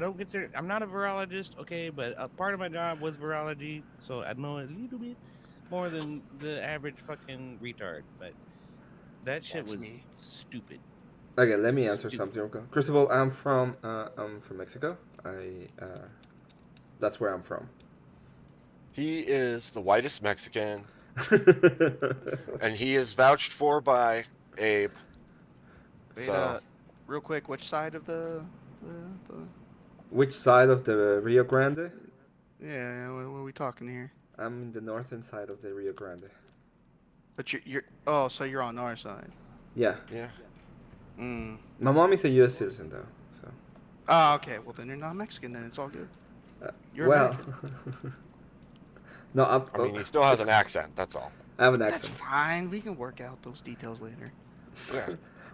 I'm not a virologist. Okay, but a part of my job was virology, so I know a little bit more than the average fucking retard. But that shit That's was me. stupid. Okay, let me answer something. Okay. First of all, I'm from Mexico. That's where I'm from. He is the whitest Mexican, and he is vouched for by Abe. Wait, So real quick, which side of the Which side of the Rio Grande? yeah, what are we talking here? I'm in the northern side of the Rio Grande. But you're oh, so you're on our side. Yeah. Yeah. Mm. My mom is a U.S. citizen though, so. Oh, okay. Well, then you're not Mexican. Then it's all good. You're well. American. No, I'm. I mean, he still has an accent. That's all. I have an That's accent. fine. We can work out those details later. Yeah.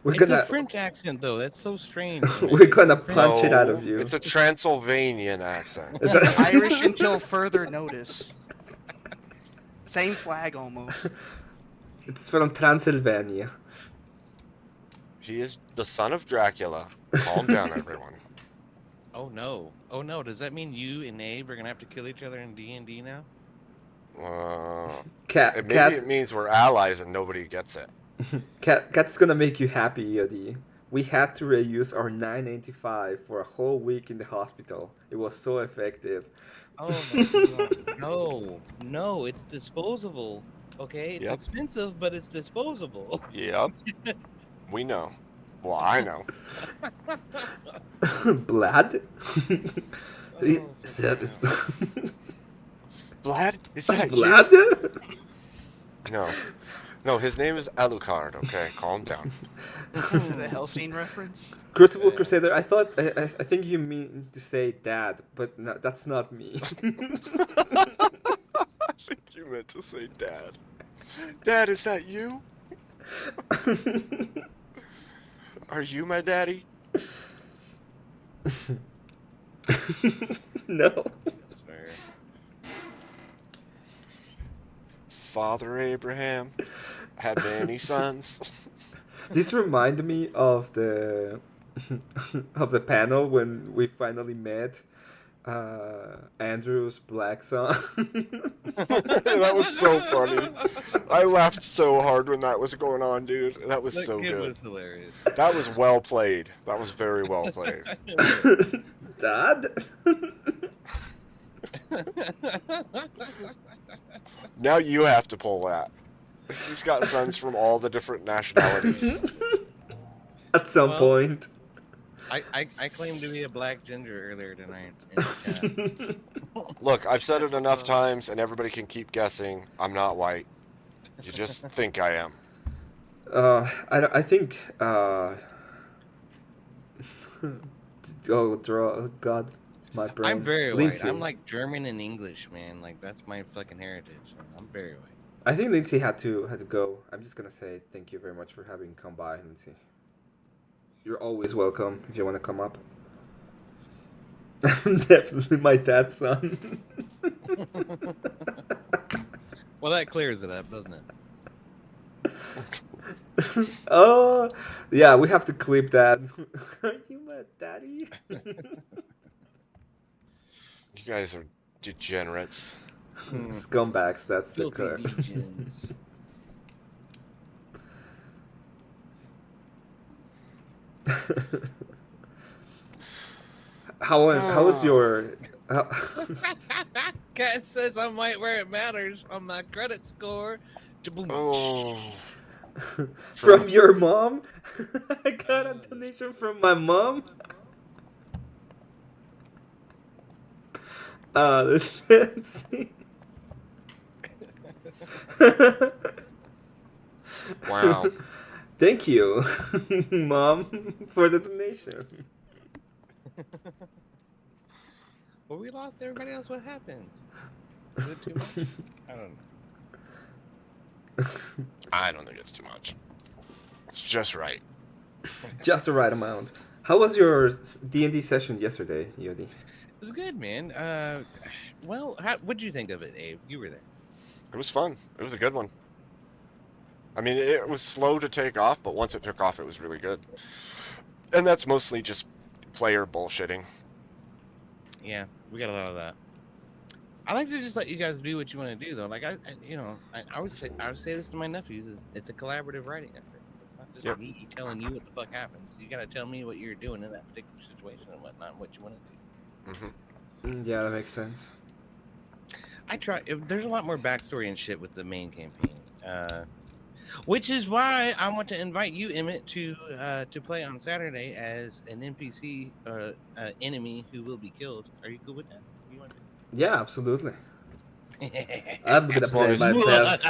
We're It's gonna. a French accent, though. That's so strange. man. We're gonna It's a punch it out No, of you. It's a Transylvanian accent. It's a- Irish until further notice. Same flag almost. It's from Transylvania. He is the son of Dracula. Calm down, everyone. Oh no! Oh no! Does that mean you and Abe are gonna have to kill each other in D&D now? Maybe it means we're allies and nobody gets it. Cat's gonna make you happy, Yodi. We had to reuse our 985 for a whole week in the hospital. It was so effective. Oh my god! No! It's disposable. Okay, it's Yep. expensive, but it's disposable. Yep. We know. Well, I know. Blood? Oh, Vlad? Is that Blood? you? No. No, his name is Alucard, okay? Calm down. The Hellsing reference. Crucible Crusader, I think you mean to say dad, but no, that's not me. I think you meant to say dad. Dad, is that you? Are you my daddy? No. that's fair. Father Abraham had many sons. This reminded me of the panel when we finally met Andrew's black son. That was so funny. I laughed so hard when that was going on, dude. That was That so kid good. was hilarious. That was well played. That was very well played. Dad? Now you have to pull that. He's got sons from all the different nationalities. At some Well- point. I claimed to be a black ginger earlier tonight. In the chat. Look, I've said it enough times, and everybody can keep guessing. I'm not white. You just think I am. I think oh god, my brain. I'm very Lindsay. white. I'm like German and English, man. Like that's my fucking heritage. I'm very white. I think Lindsay had to go. I'm just gonna say thank you very much for having come by, Lindsay. You're always welcome if you want to come up. I'm definitely my dad's son. Well, that clears it up, doesn't it? Oh, yeah, we have to clip that. Are you my daddy? You guys are degenerates. Scumbags, that's the Filthy curse. legions. How was your... Cat says I'm white where it matters on my credit score. Jaboom. Oh. From your mom? I got a donation from my mom? Let's see. Wow. Thank you, Mom, for the donation. Well, we lost everybody else. What happened? Was it too much? I don't know. I don't think it's too much. It's just right. Just the right amount. How was your D&D session yesterday, Yodi? It was good, man. Well, what'd you think of it, Abe? You were there. It was fun. It was a good one. I mean, it was slow to take off, but once it took off, it was really good. And that's mostly just player bullshitting. Yeah, we got a lot of that. I like to just let you guys do what you want to do, though. Like I always say this to my nephews: is it's a collaborative writing effort. So it's not just Yep. me telling you what the fuck happens. You got to tell me what you're doing in that particular situation and whatnot, and what you want to do. Mm-hmm. Yeah, that makes sense. I try. There's a lot more backstory and shit with the main campaign, which is why I want to invite you, Emmett, to play on Saturday as an NPC enemy who will be killed. Are you cool with that? You want to? Yeah, absolutely. Do I'm gonna As long play as my you- best.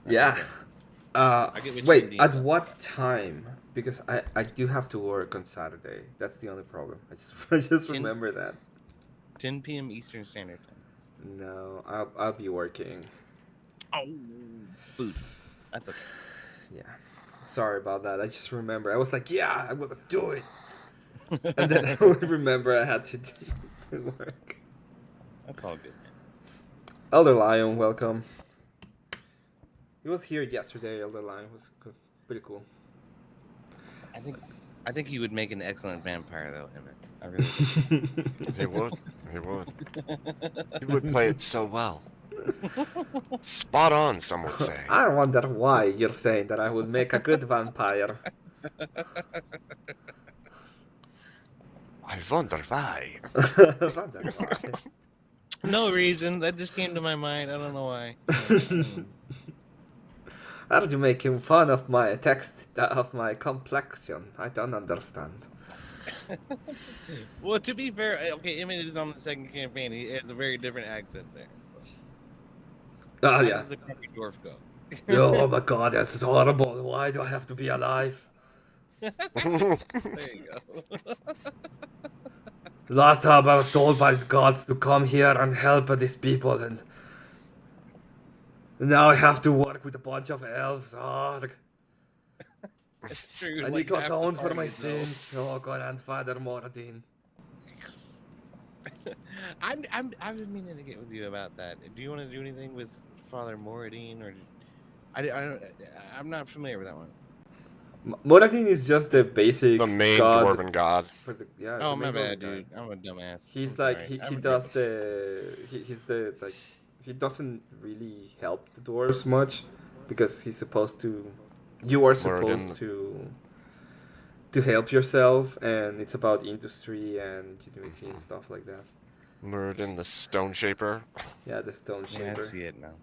Yeah. I get what you Wait, mean, at but- what time? Because I do have to work on Saturday. That's the only problem. I just Can- remember that. 10 p.m. Eastern Standard Time. No, I'll be working. Oh, food. That's okay. Yeah. Sorry about that. I just remember. I was like, yeah, I'm gonna do it. And then I would remember I had to do work. That's all good, man. Elder Lion, welcome. He was here yesterday. Elder Lion was pretty cool. I think he would make an excellent vampire, though, Emmett. I really think. He would. He would. He would play it so well. Spot on, some would say. I wonder why you're saying that I would make a good vampire. I wonder why. Wonder why. No reason. That just came to my mind. I don't know why. Are you making fun of my text, of my complexion? I don't understand. Well, to be fair, okay, Emmett is on the second campaign. He has a very different accent there. Oh, How yeah. does the country dwarf go? Oh my god, this is horrible. Why do I have to be alive? There you go. Last time I was told by the gods to come here and help these people, and now I have to work with a bunch of elves. Oh, It's true. I like need to half the atone for my party is elves. sins. Oh, Grandfather Moradin. I've been meaning to get with you about that. Do you want to do anything with Father Moradin, or I'm not familiar with that one. Moradin is just the basic The main god dwarven god. for the yeah. Oh the my main bad, dwarven god. dude. I'm a dumbass. He's I'm like sorry. he does the he's the like he doesn't really help the dwarves much because he's supposed to you are supposed Moradin. to help yourself, and it's about industry and ingenuity and stuff like that. Muradin the Stone Shaper. Yeah, the stone Yeah, I shaper. see it now.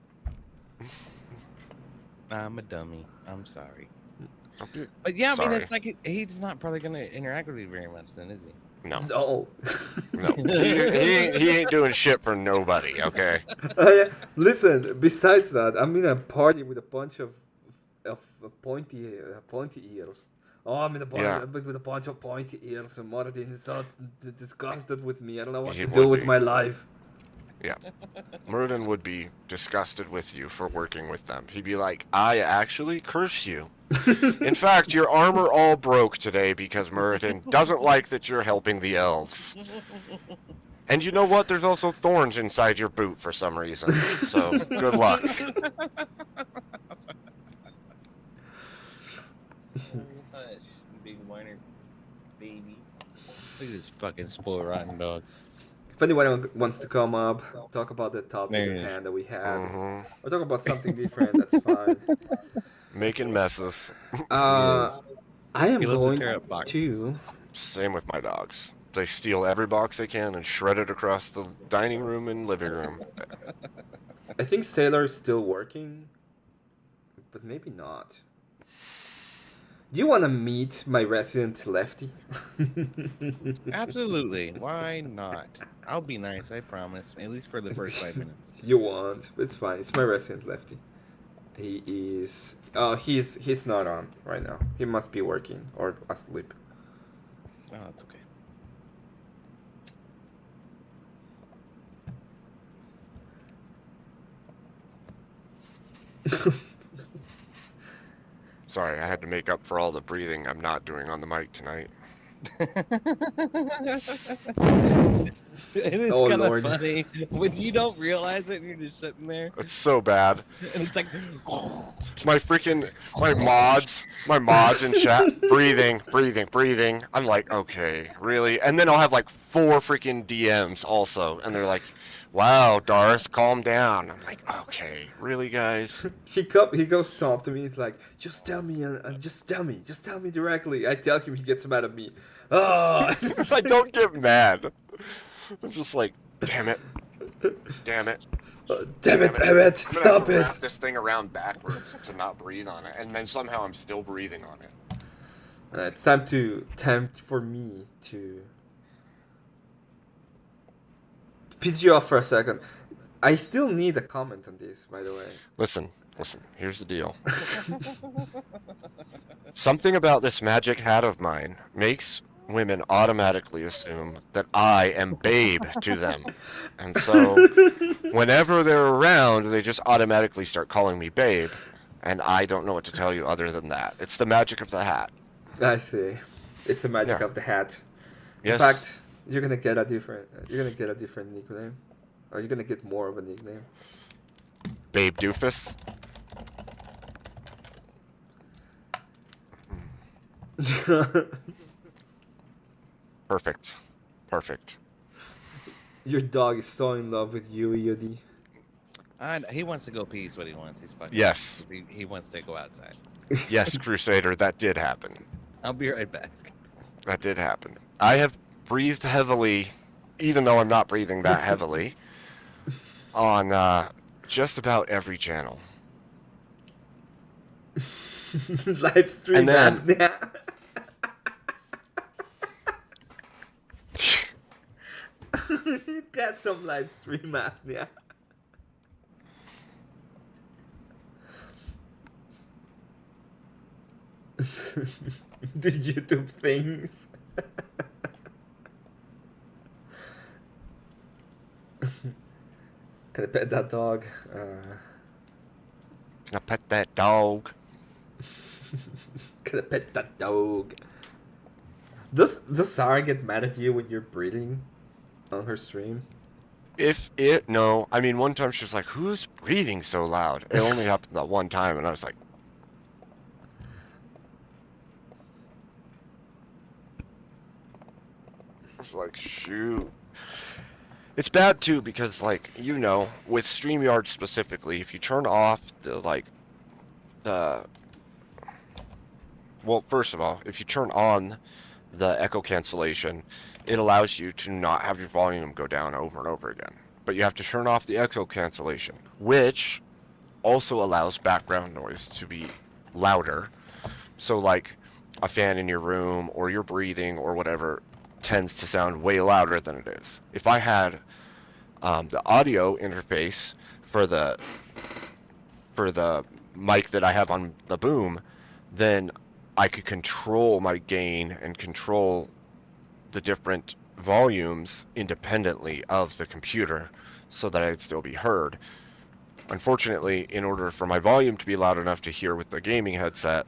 I'm a dummy. I'm sorry. But yeah, I mean, Sorry. it's like he's not probably gonna interact with you very much, then, is he? No, No. no. He ain't doing shit for nobody, okay? Yeah. Listen, besides that, I'm in a party with a bunch of pointy ears. Oh, I'm in a party Yeah. with a bunch of pointy ears, and Moradin is so disgusted with me. I don't know what He to do would with be. my life. Yeah. Muradin would be disgusted with you for working with them. He'd be like, I actually curse you. In fact, your armor all broke today because Muradin doesn't like that you're helping the elves. And you know what? There's also thorns inside your boot for some reason. So, good luck. Hush, big whiner, baby. Look at this fucking spoiled rotten dog. If anyone wants to come up, talk about the topic There at he is. hand that we had, Mhm. or talk about something different, that's fine. Making messes. I am He loves to going tear up boxes. to. Same with my dogs. They steal every box they can and shred it across the dining room and living room. I think Sailor is still working, but maybe not. Do you want to meet my resident lefty? Absolutely. Why not? I'll be nice, I promise. At least for the first 5 minutes. You won't. It's fine. It's my resident lefty. He is. Oh, he's not on right now. He must be working or asleep. Oh, that's okay. Sorry, I had to make up for all the breathing I'm not doing on the mic tonight. It is Oh, kind of Lord. funny when you don't realize it and you're just sitting there It's so bad. and it's like, My mods in chat, breathing. I'm like, okay, really? And then I'll have like 4 freaking DMs also, and they're like, wow, Darth, calm down. I'm like, okay, really, guys? He goes to up to me. He's like, just tell me directly. I tell him, he gets mad at me. Oh, I don't get mad. I'm just like, damn it. damn it, Damn Emmett, I'm gonna have stop to it. wrap this thing around backwards to not breathe on it, and then somehow I'm still breathing on it. It's time for me to piss you off for a second. I still need a comment on this, by the way. Listen, Listen, here's the deal. Something about this magic hat of mine makes women automatically assume that I am babe to them. And so whenever they're around, they just automatically start calling me babe. And I don't know what to tell you other than that. It's the magic of the hat. I see. It's the magic Yeah. of the hat. Yes. In fact, you're gonna get a different nickname, or you're gonna get more of a nickname. Babe Doofus. Perfect. Perfect. Your dog is so in love with you, Yudi. He wants to go pee is what he wants. He's fucking. Yes. He wants to go outside. Yes, Crusader, that did happen. I'll be right back. That did happen. I have breathed heavily, even though I'm not breathing that heavily, on just about every channel. Live stream And then- apnea. You got some live stream apnea. The YouTube things. Can I pet that dog? Can I pet that dog? Can I pet that dog? Does Sarah get mad at you when you're breathing on her stream? No, I mean, one time she was like, who's breathing so loud? It only happened that one time, and I was like, shoot. It's bad too because, like, with StreamYard specifically, if you turn off well, first of all, if you turn on the echo cancellation, it allows you to not have your volume go down over and over again. But you have to turn off the echo cancellation, which also allows background noise to be louder. So, like, a fan in your room or your breathing or whatever tends to sound way louder than it is. If I had the audio interface for the mic that I have on the boom, then I could control my gain and control the different volumes independently of the computer so that I'd still be heard. Unfortunately, in order for my volume to be loud enough to hear with the gaming headset,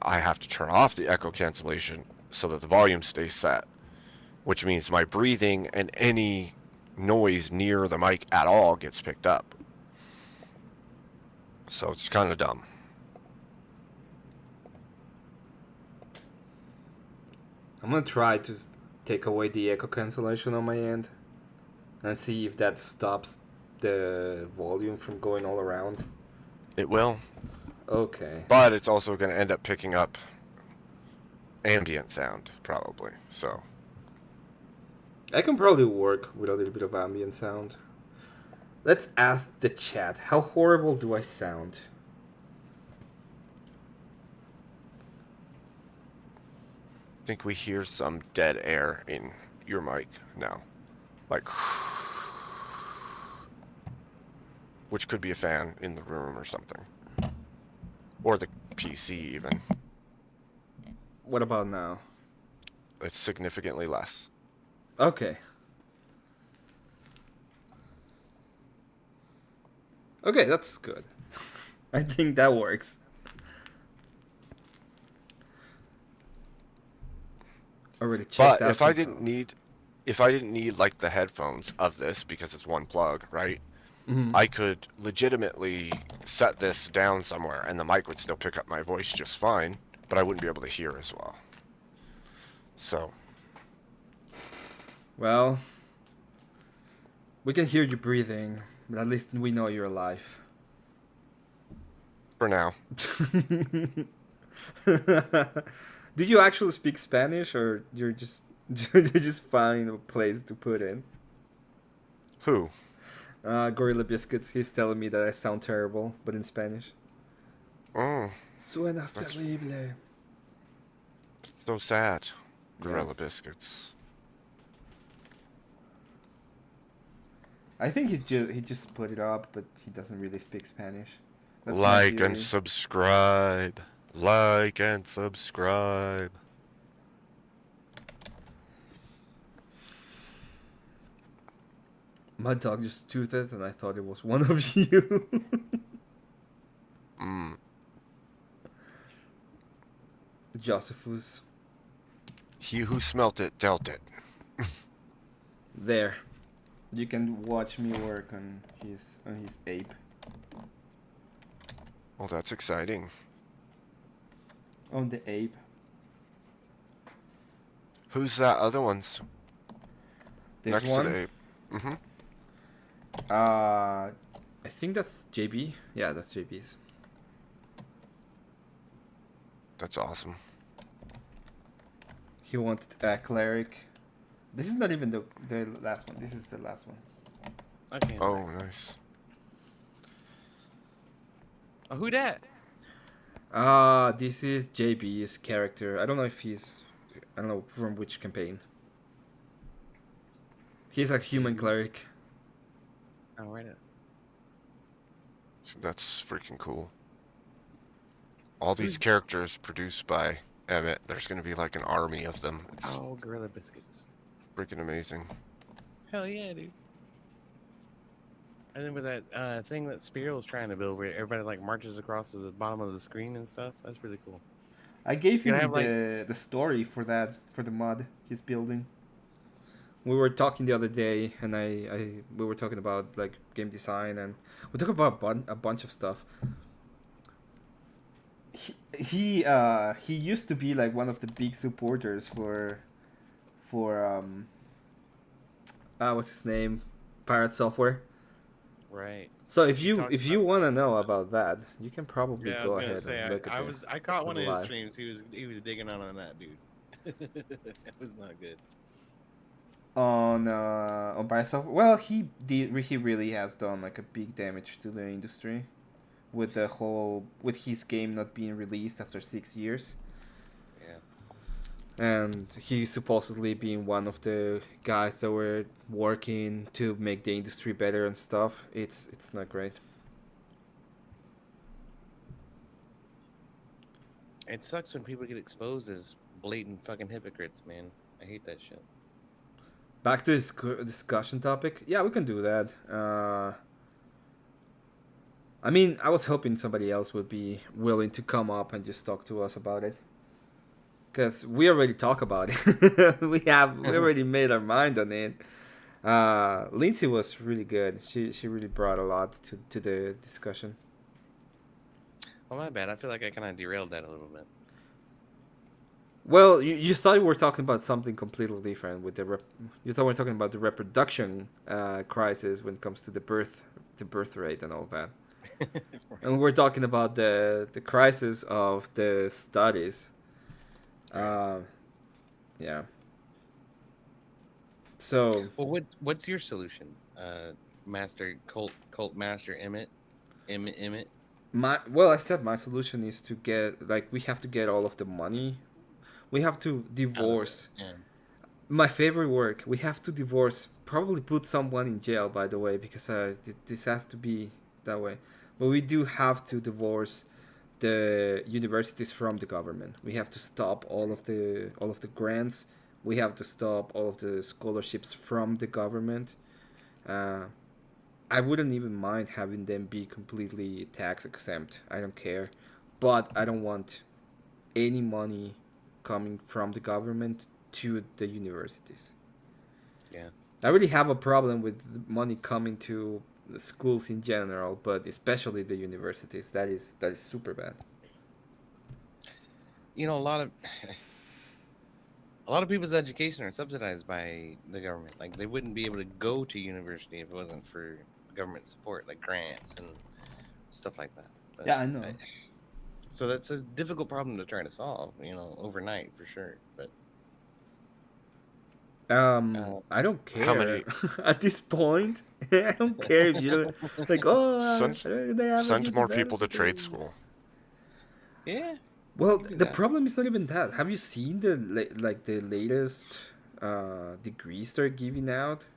I have to turn off the echo cancellation so that the volume stays set, which means my breathing and any noise near the mic at all gets picked up. So it's kind of dumb. I'm gonna try to take away the echo cancellation on my end and see if that stops the volume from going all around. It will, Okay. but it's also going to end up picking up ambient sound, probably. So I can probably work with a little bit of ambient sound. Let's ask the chat, how horrible do I sound? I think we hear some dead air in your mic now. Like, which could be a fan in the room or something. Or the PC even. What about now? It's significantly less. Okay. Okay, that's good. I think that works. Already checked But out if I the- didn't need like the headphones of this because it's one plug, right? Mhm. I could legitimately set this down somewhere and the mic would still pick up my voice just fine, but I wouldn't be able to hear as well. So, Well, we can hear you breathing, but at least we know you're alive. for now. Do you actually speak Spanish, or you're just you just find a place to put in? Who? Gorilla Biscuits. He's telling me that I sound terrible, but in Spanish. Oh, Suenas That's- terrible. so sad. Yeah. Gorilla Biscuits. I think he just put it up, but he doesn't really speak Spanish. That's my Like and theory. subscribe. Like and subscribe. My dog just toothed, and I thought it was one of you. Mm. Josephus. He who smelt it dealt it. There. You can watch me work on his ape. Well, that's exciting. On the ape. Who's that other one's There's next one. to the ape? Mm-hmm. I think that's JB. Yeah, that's JB's. That's awesome. He wanted a cleric. This is not even the last one. This is the last one. Okay. Oh, nice. Oh, who dat? This is JB's character. I don't know if he's, I don't know from which campaign. He's a human cleric. Oh, right. So that's freaking cool. All these characters produced by Emmett. There's gonna be like an army of them. It's Oh, Gorilla Biscuits. freaking amazing. Hell yeah, dude. And then with that thing that Spear was trying to build, where everybody like marches across to the bottom of the screen and stuff, that's really cool. I gave You him have, like- the story for the mod he's building. We were talking the other day, and we were talking about like game design, and we talked about a bunch of stuff. He used to be like one of the big supporters for what's his name, Pirate Software. Right. So if you talked want to know about that, you can probably Yeah, go I was ahead gonna say and look at it. I caught one of his live. streams. He was digging on that dude. It was not good. On Pirate Software. Well, he really has done like a big damage to the industry with his game not being released after 6 years. Yeah. And he's supposedly being one of the guys that were working to make the industry better and stuff. It's not great. It sucks when people get exposed as blatant fucking hypocrites, man. I hate that shit. Back to this discussion topic. Yeah, we can do that. I mean, I was hoping somebody else would be willing to come up and just talk to us about it. Because we already talk about it. we already made our mind on it. Lindsay was really good. She really brought a lot to the discussion. Oh, my bad. I feel like I kind of derailed that a little bit. Well, you thought we were talking about something completely different with you thought we were talking about the reproduction crisis when it comes to the birth rate and all that. And we're talking about the crisis of the studies. Yeah. So. Well, what's your solution, Master Cult Master Emmett? I said my solution is to get we have to get all of the money. We have to divorce. Yeah. My favorite work. We have to divorce. Probably put someone in jail, by the way, because this has to be that way. But we do have to divorce the universities from the government. We have to stop all of the grants. We have to stop all of the scholarships from the government. I wouldn't even mind having them be completely tax exempt. I don't care, but I don't want any money coming from the government to the universities. Yeah. I really have a problem with money coming to the schools in general, but especially the universities. That is super bad. You know, a lot of people's education are subsidized by the government. Like, they wouldn't be able to go to university if it wasn't for government support, like grants and stuff like that. But Yeah, I know. So that's a difficult problem to try to solve, overnight for sure. But I don't care. How many- At this point? I don't care if you like. Send more people to trade school. yeah, Well, do the that. problem is not even that. Have you seen the latest degrees they're giving out?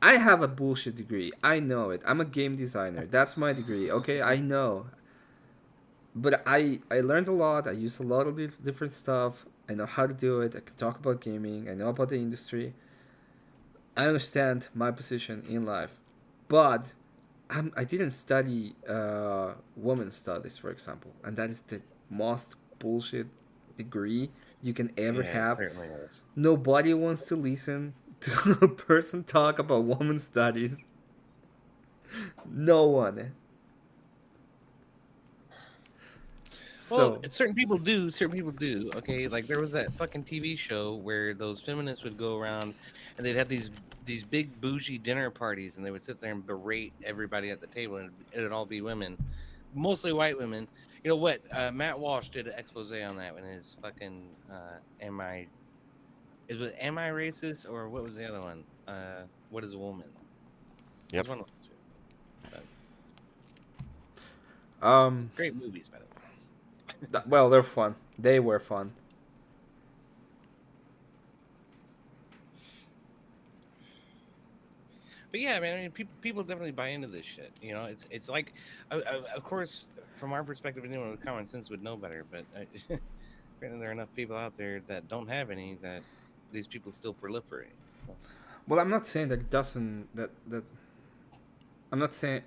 I have a bullshit degree. I know it. I'm a game designer. That's my degree. Okay, I know. But I learned a lot. I used a lot of different stuff. I know how to do it. I can talk about gaming. I know about the industry. I understand my position in life. But I didn't study women's studies, for example. And that is the most bullshit degree you can ever Yeah, it have. certainly is. Nobody wants to listen to a person talk about women's studies. No one. Well, So certain people do. Certain people do. Okay, like there was that fucking TV show where those feminists would go around and they'd have these big bougie dinner parties, and they would sit there and berate everybody at the table, and it'd all be women, mostly white women. You know what? Matt Walsh did an expose on that in his fucking Am I racist, or what was the other one? What is a woman? It was Yep. one of those two. Great movies, by the way. well, they're fun. They were fun. But yeah, man, I mean, people definitely buy into this shit. You know, it's like, of course, from our perspective, anyone with common sense would know better. But apparently, there are enough people out there that don't have any that these people still proliferate. So. Well, I'm not saying that doesn't that I'm not saying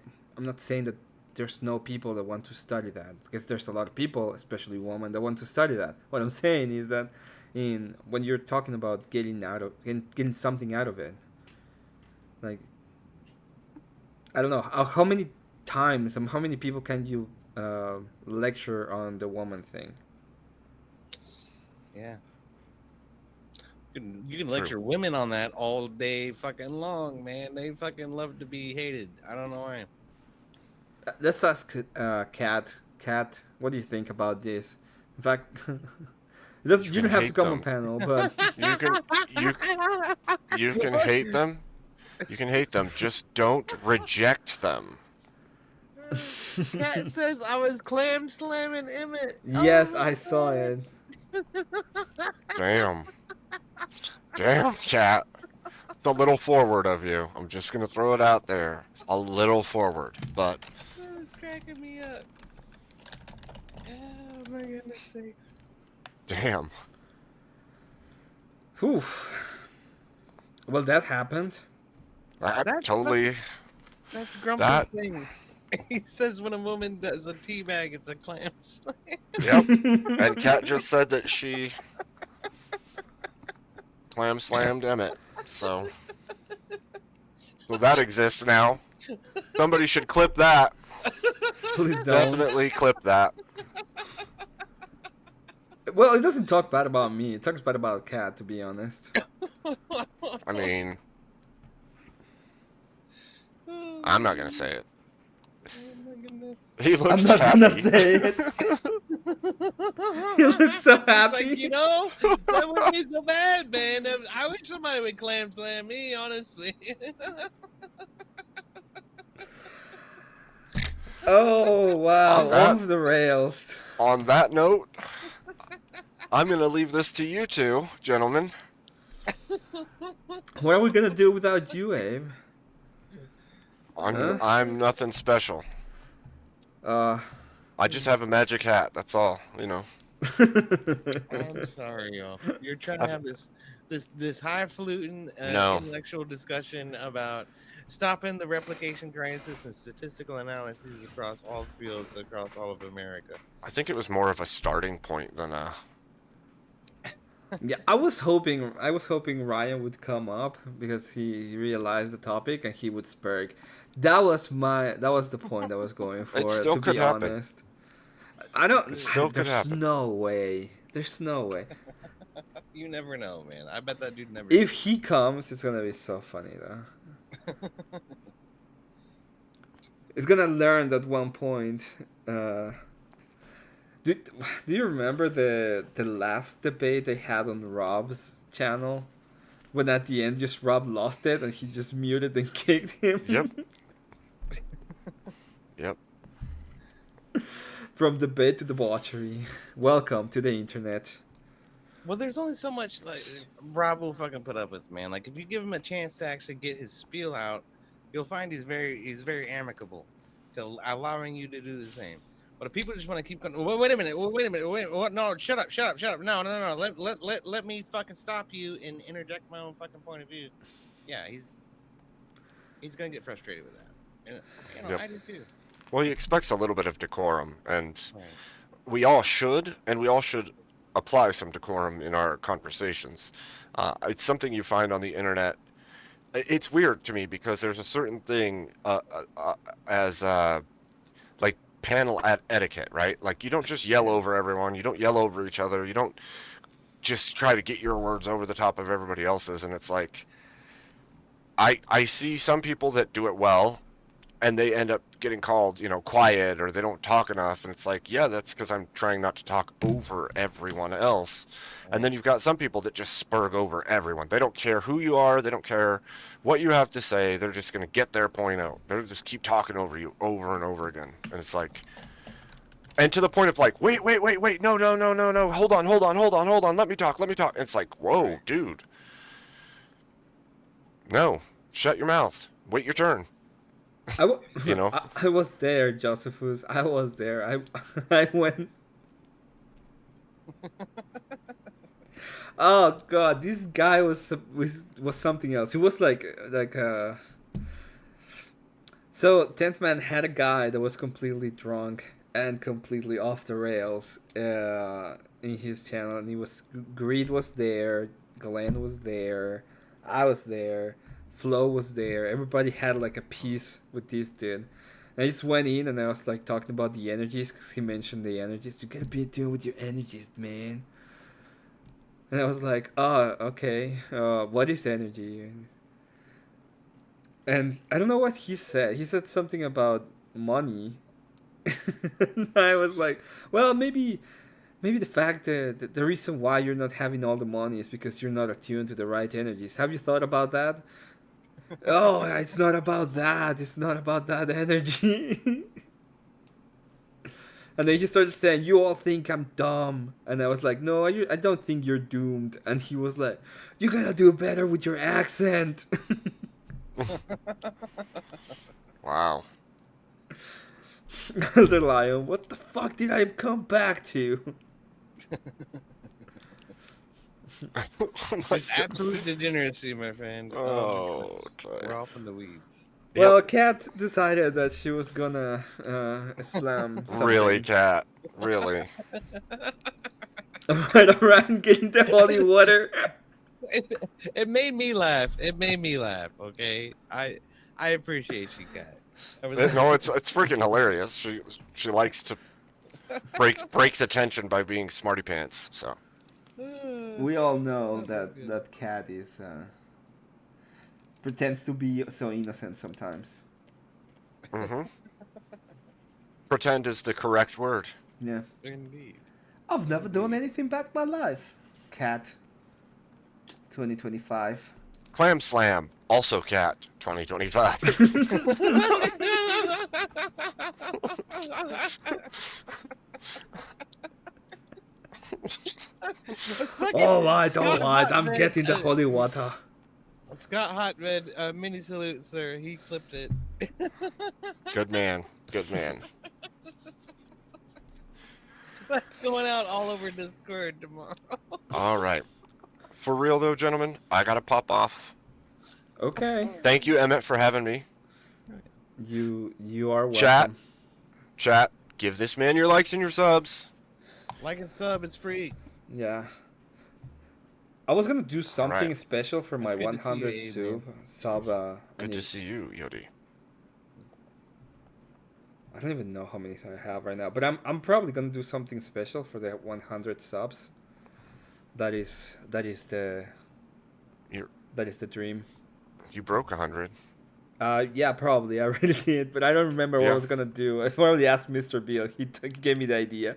that there's no people that want to study that, because there's a lot of people, especially women, that want to study that. What I'm saying is that when you're talking about getting something out of it, like, I don't know how many times and how many people can you lecture on the woman thing. Yeah. You can lecture women on that all day fucking long, man. They fucking love to be hated. I don't know why. Let's ask Kat. Kat, what do you think about this? In fact, you don't have to come on panel, but You can hate them. You can hate them. Just don't reject them. Cat says I was clam slamming Emmett. yes, I saw it. Damn. Damn, chat. It's a little forward of you. I'm just gonna throw it out there. A little forward, but That was cracking me up. Oh my goodness sakes. damn. Whew. Well, that happened. That totally. That's Grumpy's That- thing. He says when a woman does a teabag, it's a clam slam. Yep. And Kat just said that she clam slammed Emmett. So that exists now. Somebody should clip that. Please don't. Definitely clip that. Well, it doesn't talk bad about me. It talks bad about Kat, to be honest. I mean, I'm not gonna say it. Oh my goodness. He I'm looks not happy. gonna say it. He looks so happy. Like, you know, that wouldn't be so bad, man. I wish somebody would clam slam me, honestly. Oh wow, On that- off the rails. On that note, I'm gonna leave this to you two, gentlemen. What are we gonna do without you, Abe? Huh? I'm nothing special. I just have a magic hat. That's all. You know. I'm sorry, y'all. You're trying to have this highfalutin No. intellectual discussion about stopping the replication crisis and statistical analyses across all fields across all of America. I think it was more of a starting point than a. Yeah, I was hoping Ryan would come up because he realized the topic and he would spurg. That was the point I was going for. still To could be happen. honest, I don't. It still could there's happen. no way. There's no way. You never know, man. I bet that dude never. If he comes, it's gonna be so funny though. He's gonna learn at one point. Do you remember the last debate they had on Rob's channel? When at the end just Rob lost it and he just muted and kicked him? Yep. Yep. From debate to debauchery. Welcome to the internet. Well, there's only so much like Rob will fucking put up with, man. Like if you give him a chance to actually get his spiel out, you'll find he's very amicable to allowing you to do the same. But if people just want to keep going, wait a minute, no, shut up. No. Let me fucking stop you and interject my own fucking point of view. Yeah, he's gonna get frustrated with that. And, Yep. I do too. Well, he expects a little bit of decorum, and Right. we all should apply some decorum in our conversations. It's something you find on the internet. It's weird to me because there's a certain thing as like panel etiquette, right? Like you don't just yell over everyone, you don't yell over each other, you don't just try to get your words over the top of everybody else's. And it's like I see some people that do it well, and they end up getting called, quiet, or they don't talk enough. And it's like, yeah, that's because I'm trying not to talk over everyone else. And then you've got some people that just spurg over everyone. They don't care who you are. They don't care what you have to say. They're just going to get their point out. They'll just keep talking over you over and over again. And it's like, and to the point of like, wait, no, hold on, let me talk. And it's like, whoa, dude. No, shut your mouth. Wait your turn. I was there, Josephus. I was there. I went. Oh god, this guy was something else. He was like. So 10th Man had a guy that was completely drunk and completely off the rails in his channel, and Greed was there, Glenn was there, I was there. Flo was there. Everybody had like a piece with this dude. And I just went in and I was like talking about the energies because he mentioned the energies. You gotta be in tune with your energies, man. And I was like, oh, okay. What is energy? And I don't know what he said. He said something about money. And I was like, well, maybe the fact that the reason why you're not having all the money is because you're not attuned to the right energies. Have you thought about that? Oh, it's not about that. It's not about that energy. And then he started saying, you all think I'm dumb. And I was like, no, I don't think you're doomed. And he was like, you gotta do better with your accent. Wow. Elder Lion, what the fuck did I come back to? It's absolute degeneracy, my friend. Oh, we're off in the weeds. Well, Kat decided that she was gonna slam something. Really, Kat? Really? Right around getting the holy water. It made me laugh. Okay, I appreciate you, Kat. No, it's freaking hilarious. She likes to break the tension by being smarty pants. So we all know that Kat is pretends to be so innocent sometimes. Mm-hmm. Pretend is the correct word. Yeah. Indeed. I've never done anything bad in my life. Kat. 2025. Clam Slam, also Cat, 2025. All right, I'm getting the holy water. Scott Hotred, mini salute, sir. He clipped it. Good man. That's going out all over Discord tomorrow. All right. For real though, gentlemen, I gotta pop off. Okay. Thank you, Emmett, for having me. You are welcome. Chat, give this man your likes and your subs. Like and sub, it's free. Yeah. I was gonna do something right. special for my It's good to see 100 you, sub. Good to see you, Yodi. I don't even know how many I have right now, but I'm probably gonna do something special for the 100 subs. That is the dream. You broke 100. Yeah, probably. I really did, but I don't remember what I was gonna do. I probably asked Mr. Beal. He gave me the idea.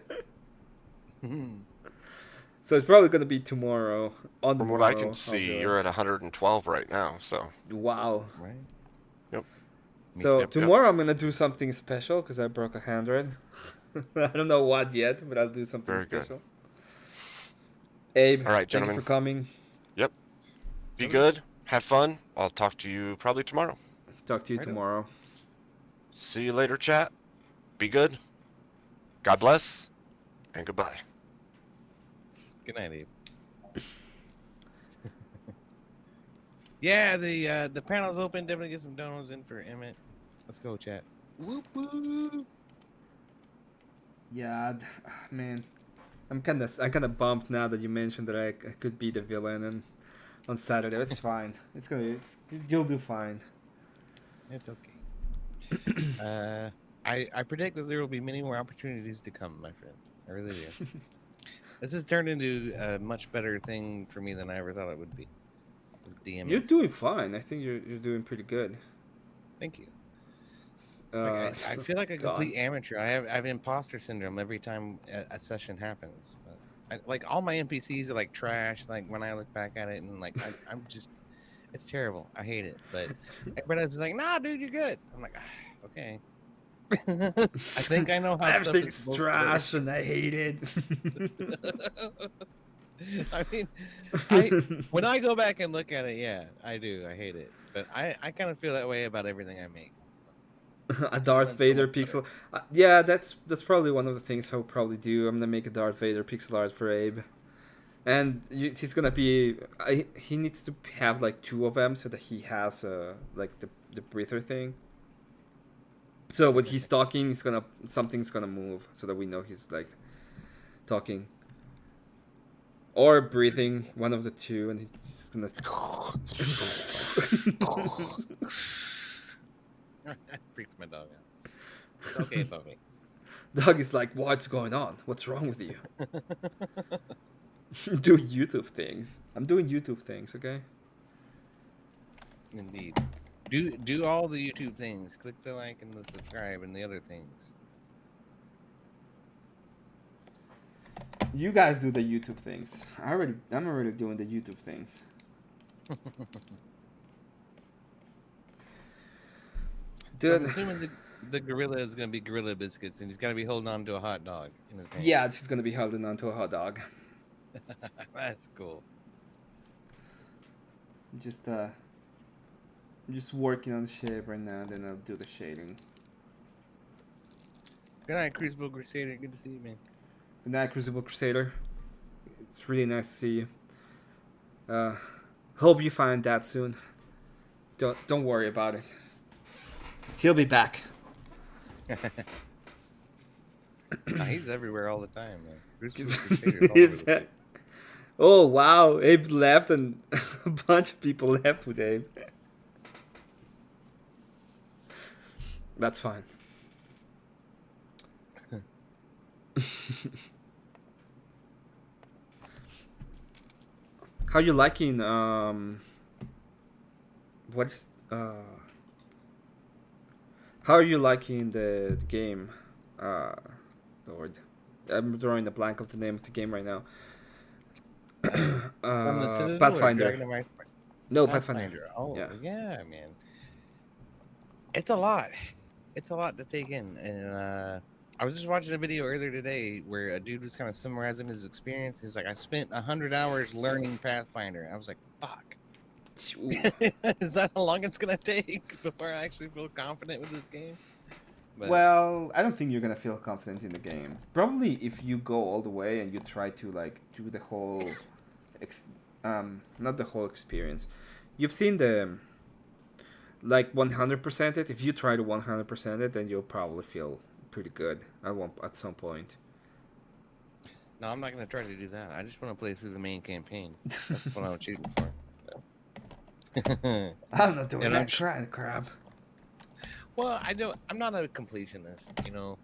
So it's probably gonna be tomorrow. From what I can see, you're at 112 right now. So. Wow. Right. Yep. So tomorrow I'm gonna do something special because I broke 100. I don't know what yet, but I'll do something Very special. Good. Abe, All right, thank you gentlemen. for coming. Yep. Be good. Have fun. I'll talk to you probably tomorrow. Talk to you Right on. tomorrow. See you later, chat. Be good. God bless. And goodbye. Good night, Abe. Yeah, the panel's open. Definitely get some donos in for Emmett. Let's go, chat. Whoop whoop. Yeah, man, I'm kind of bummed now that you mentioned that I could be the villain and on Saturday. It's fine. You'll do fine. It's okay. I predict that there will be many more opportunities to come, my friend. I really do. This has turned into a much better thing for me than I ever thought it would be. With DMing You're stuff. doing fine. I think you're doing pretty good. Thank you. Like, I feel like a God. complete amateur. I have imposter syndrome every time a session happens. But like all my NPCs are like trash. Like when I look back at it, and like I'm just, it's terrible. I hate it. But everybody's like, "Nah, dude, you're good." I'm like, ah, okay. I think I know how stuff is Everything's supposed to trash work. and I hate it. I mean, when I go back and look at it, yeah, I do. I hate it. But I kind of feel that way about everything I make. So. A Darth That's so Vader much better. pixel. Yeah, that's probably one of the things I'll probably do. I'm gonna make a Darth Vader pixel art for Abe, and he's gonna be. He needs to have like 2 of them so that he has like the breather thing. So when he's talking, something's gonna move so that we know he's like talking or breathing, one of the two, and he's gonna. Freaks my dog out. It's okay, Buffy. Doug is like, what's going on? What's wrong with you? Do YouTube things. I'm doing YouTube things, okay? Indeed. Do all the YouTube things. Click the like and the subscribe and the other things. You guys do the YouTube things. I'm already doing the YouTube things. So I'm Dude, assuming the gorilla is gonna be Gorilla Biscuits, and he's gonna be holding on to a hot dog in his hand. yeah, he's gonna be holding onto a hot dog. That's cool. I'm just working on the shape right now. Then I'll do the shading. Good night, Crucible Crusader. Good to see you, man. Good night, Crucible Crusader. It's really nice to see you. Hope you find that soon. Don't worry about it. He'll be back. Nah, he's everywhere all the time, man. Crucible Crusader's all over the place. Oh wow, Abe left and a bunch of people left with Abe. That's fine. How you liking what's how are you liking the game? Lord. I'm drawing a blank of the name of the game right now. From the Citadel or Pathfinder. Dragon of Ice? No, Pathfinder. Oh, Yeah. yeah, man. It's a lot. It's a lot to take in. And I was just watching a video earlier today where a dude was kind of summarizing his experience. He's like, I spent 100 hours learning Pathfinder. I was like, fuck. Is that how long it's going to take before I actually feel confident with this game? But, Well, I don't think you're gonna feel confident in the game. Probably if you go all the way and you try to like do the whole, not the whole experience. You've seen the like 100% it. If you try to 100% it, then you'll probably feel pretty good at some point. no, I'm not going to try to do that. I just want to play through the main campaign. That's what I'm shooting for. I'm not doing And that crap. Well, I'm not a completionist, you know.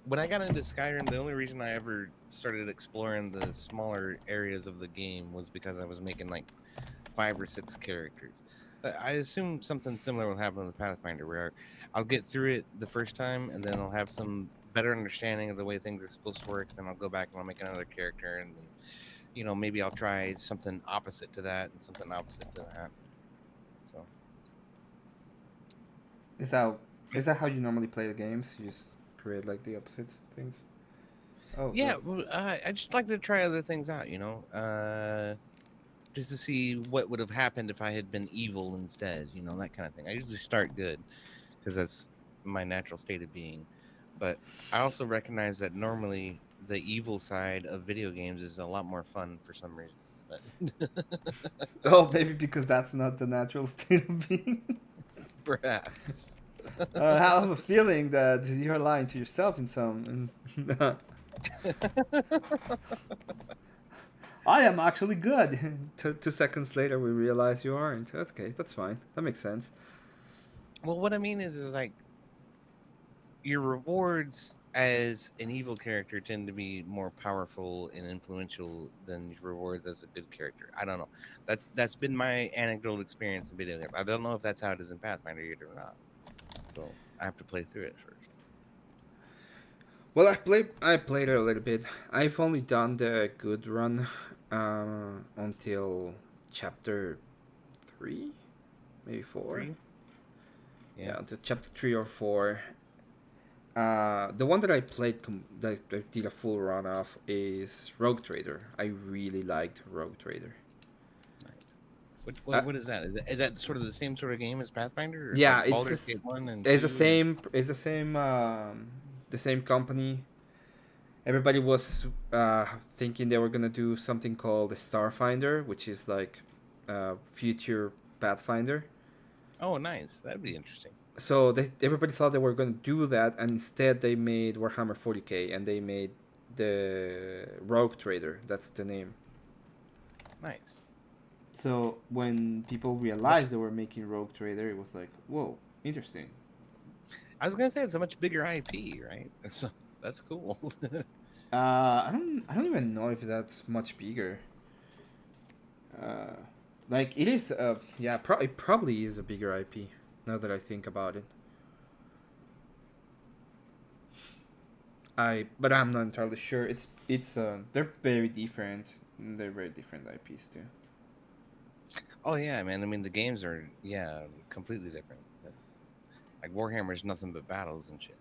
When I got into Skyrim, the only reason I ever started exploring the smaller areas of the game was because I was making like 5 or 6 characters. I assume something similar will happen with Pathfinder, where I'll get through it the first time, and then I'll have some better understanding of the way things are supposed to work. Then I'll go back and I'll make another character, and then, you know, maybe I'll try something opposite to that and something opposite to that. So. Is that how you normally play the games? You just create like the opposite things? Oh, Yeah, well, I just like to try other things out, you know, just to see what would have happened if I had been evil instead, you know, that kind of thing. I usually start good because that's my natural state of being, but I also recognize that normally the evil side of video games is a lot more fun for some reason. But oh, maybe because that's not the natural state of being. perhaps. I have a feeling that you're lying to yourself in some. I am actually good. 2 seconds later, we realize you aren't. That's okay. That's fine. That makes sense. Well, what I mean is like your rewards as an evil character tend to be more powerful and influential than your rewards as a good character. I don't know. That's been my anecdotal experience in video games. I don't know if that's how it is in Pathfinder yet or not. So I have to play through it first. Well, I played it a little bit. I've only done the good run until chapter 3, maybe 4. 3? Yeah, the chapter 3 or 4. The one that I played that I did a full run of is Rogue Trader. I really liked Rogue Trader. Nice. What is that? Is that sort of the same sort of game as Pathfinder? Or Yeah, like it's Baldur's the, Gate 1 and it's 2? the same. It's the same company. Everybody was thinking they were gonna do something called the Starfinder, which is like future Pathfinder. Oh, nice. That'd be interesting. So everybody thought they were gonna do that, and instead they made Warhammer 40k, and they made the Rogue Trader. That's the name. Nice. So when people realized they were making Rogue Trader, it was like, whoa, interesting. I was gonna say it's a much bigger IP, right? So that's cool. I don't even know if that's much bigger. Like it is. Yeah, it probably is a bigger IP. Now that I think about it, but I'm not entirely sure. It's they're very different. They're very different IPs too. Oh yeah, man. I mean, the games are completely different. Like Warhammer's nothing but battles and shit.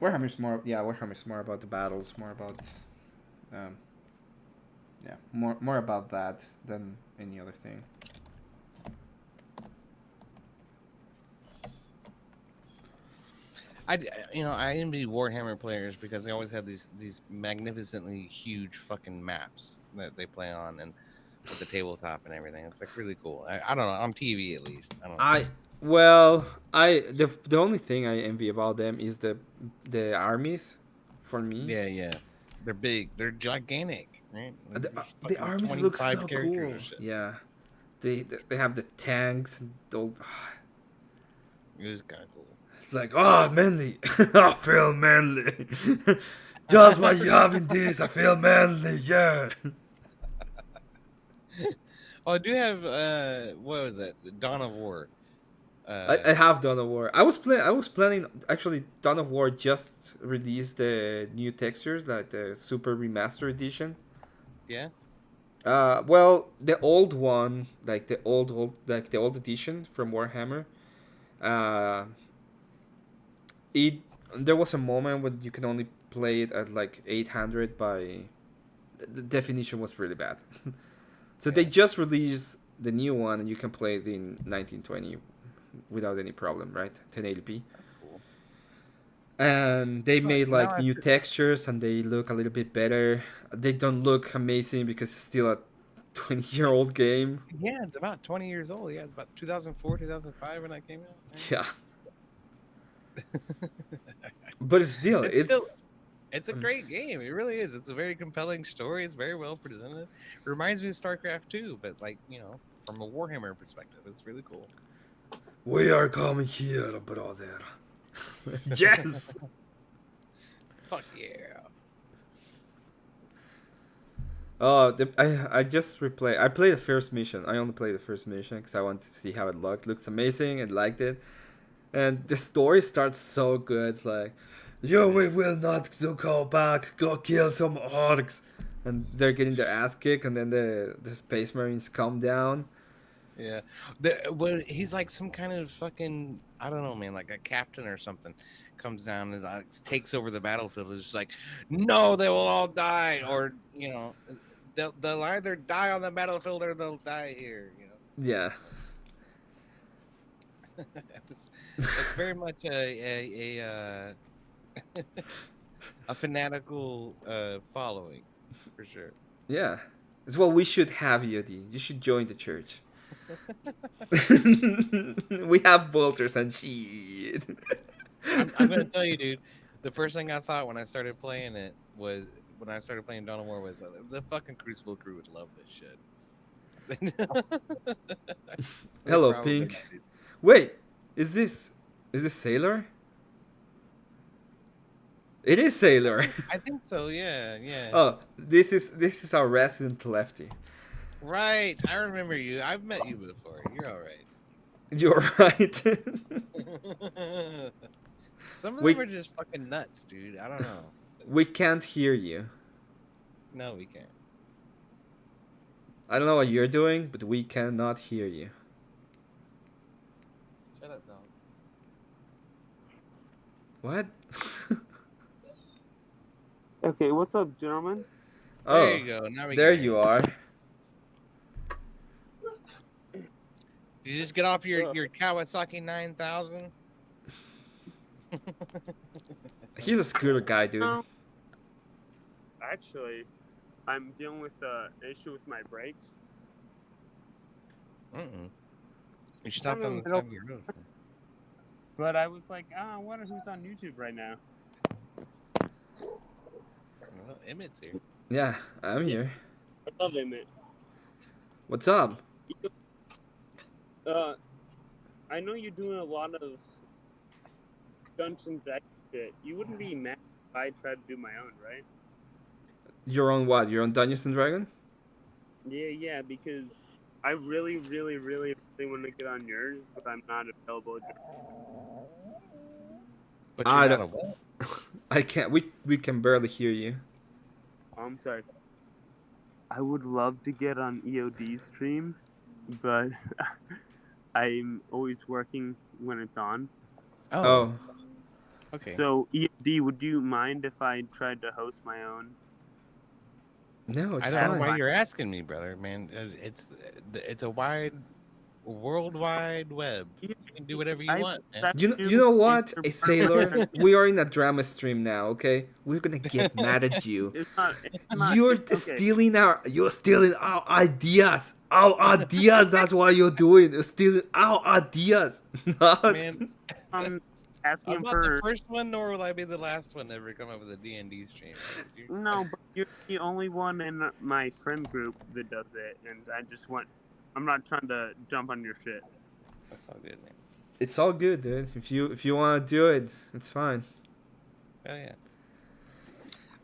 Warhammer's more about the battles, more about more about that than any other thing. I envy Warhammer players because they always have these magnificently huge fucking maps that they play on and with the tabletop and everything. It's like really cool. I don't know, on TV at least. I don't know. The only thing I envy about them is the armies. For me, Yeah. They're big. They're gigantic, right? Like, the, there's the fucking armies look 25 so characters cool. or shit. Yeah, they have the tanks and old. It is kind of cool. It's like, oh, manly. I feel manly. Just by having this, I feel manly. Yeah. Oh, I do have what was it? Dawn of War. I have Dawn of War. I was planning actually. Dawn of War just released the new textures, like the super remaster edition. Yeah. Well, the old one, like the old edition from Warhammer. Uh, it there was a moment when you can only play it at like 800 by. The definition was really bad. So they just released the new one, and you can play it in 1920 without any problem, right? 1080p. Cool. And they made now like new textures, and they look a little bit better. They don't look amazing because it's still a 20-year-old game. Yeah, it's about 20 years old. Yeah, it's about 2004, 2005 when that came out. Right? Yeah. But still, It's a great game. It really is. It's a very compelling story. It's very well presented. It reminds me of StarCraft 2, but like, from a Warhammer perspective, it's really cool. We are coming here, brother. Yes. Fuck yeah. Oh, I just replayed. I played the first mission. I only played the first mission because I wanted to see how it looked. Looks amazing. I liked it, and the story starts so good. It's like, we will not go back. Go kill some orcs, and they're getting their ass kicked, and then the Space Marines come down. Yeah. He's like some kind of fucking, I don't know, man, like a captain or something. comes down and takes over the battlefield. It's just like, no, they will all die, or they'll either die on the battlefield or they'll die here. Yeah. It's very much a fanatical following, for sure. Yeah. It's what we should have, EOD. You should join the church. We have bolters and shit. I'm gonna tell you, dude. The first thing I thought when I started playing it was Dawn of War was the fucking Crucible crew would love this shit. They Hello, probably Pink. do. Wait, is this Sailor? It is Sailor. I think so. Yeah. Oh, this is our resident lefty. Right. I remember you. I've met you before. You're all right. You're right. Some of We- them are just fucking nuts, dude. I don't know. We can't hear you. No, we can't. I don't know what you're doing, but we cannot hear you. Shut up, dog. What? Okay, what's up, gentlemen? Oh, There you go. Now we there can. you are. Did you just get off your Kawasaki 9000? He's a scooter guy, dude. No. Actually, I'm dealing with an issue with my brakes. You stopped on the I side of your road. But I was like, I wonder who's on YouTube right now. Well, Emmett's here. Yeah, I'm here. I love Emmett. What's up? I know you're doing a lot of Dungeons Dragons shit. You wouldn't be mad if I tried to do my own, right? You're on what? You're on Dungeons and Dragons? Yeah, because I really, really, really, really want to get on yours, but I'm not available. But I you're not don't- a what? I can't. We can barely hear you. I'm sorry. I would love to get on EOD stream, but I'm always working when it's on. Oh, Okay. So EOD, would you mind if I tried to host my own? no, it's I don't know fine. why you're asking me, brother. Man, it's a worldwide web. You can do whatever you want, man. You know what, a sailor? We are in a drama stream now, okay? We're gonna get mad at you. It's not. You're okay. stealing our ideas. Our ideas. That's what you're doing. You're stealing our ideas. Not. Man, I'm asking I'm not for. the first one, nor will I be the last one to ever come up with a D&D stream. No, but you're the only one in my friend group that does it, and I just want. I'm not trying to jump on your shit. That's all good, man. It's all good, dude. If you want to do it, it's fine. Hell yeah.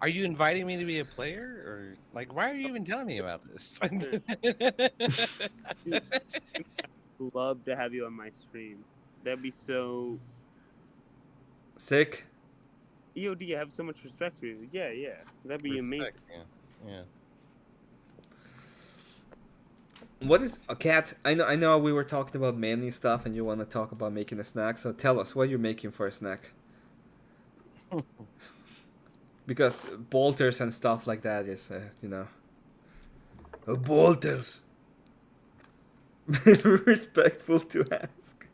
Are you inviting me to be a player, or like, why are you even telling me about this? Love to have you on my stream. That'd be so. Sick. EOD, I have so much respect for you. Yeah, that'd be amazing. Respect, yeah. What is a cat? I know we were talking about manly stuff, and you want to talk about making a snack. So tell us what you're making for a snack. Because bolters and stuff like that is, bolters. Respectful to ask.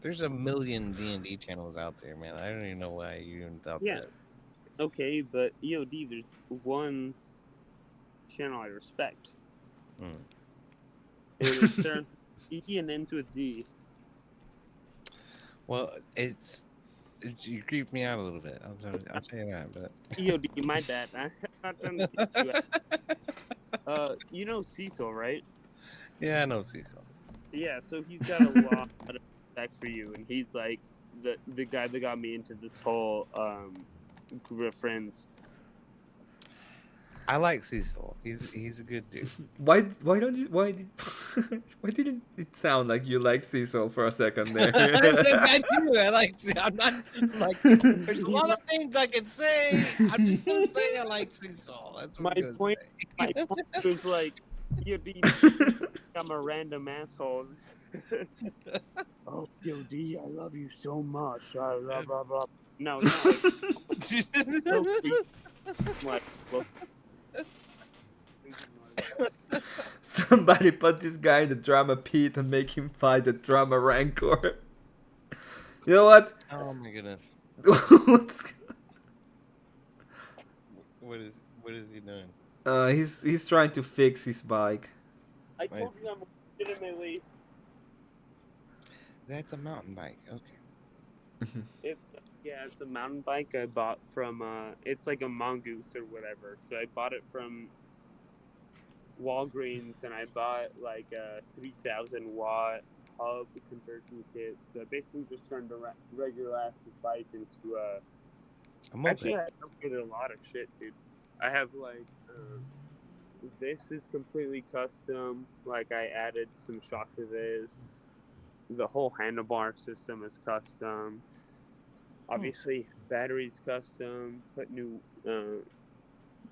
There's a million D&D channels out there, man. I don't even know why you even thought Yeah. that. Okay, but EOD, there's one channel I respect. Hmm. And it starts E and ends with D. Well, you creep me out a little bit. I'll tell you that. But EOD, my bad. I'm not trying to get you out. You know Cecil, right? yeah, I know Cecil. Yeah, so he's got a lot of respect for you, and he's like the guy that got me into this whole group of friends. I like Cecil. He's a good dude. Why didn't it sound like you like Cecil for a second there? I said that too. I'm not like. There's a lot of things I can say. I'm just gonna say I like Cecil. That's what My I'm gonna point- say. My point was like, EOD, I'm a random asshole. oh, POD, I love you so much. I love blah blah. No, it's not like so sweet. Like, well, Somebody put this guy in the drama pit and make him fight the drama rancor. You know what? Oh my goodness. What's What is what is he doing? he's trying to fix his bike. I told you I'm legitimately. That's a mountain bike. Okay. It's a mountain bike I bought from. It's like a mongoose or whatever. So I bought it from Walgreens, and I bought like a 3,000-watt hub conversion kit. So I basically just turned a regular ass bike into a. Actually, I upgraded a lot of shit, dude. I have like this is completely custom. Like I added some shock to this. The whole handlebar system is custom. Obviously, batteries custom. Put new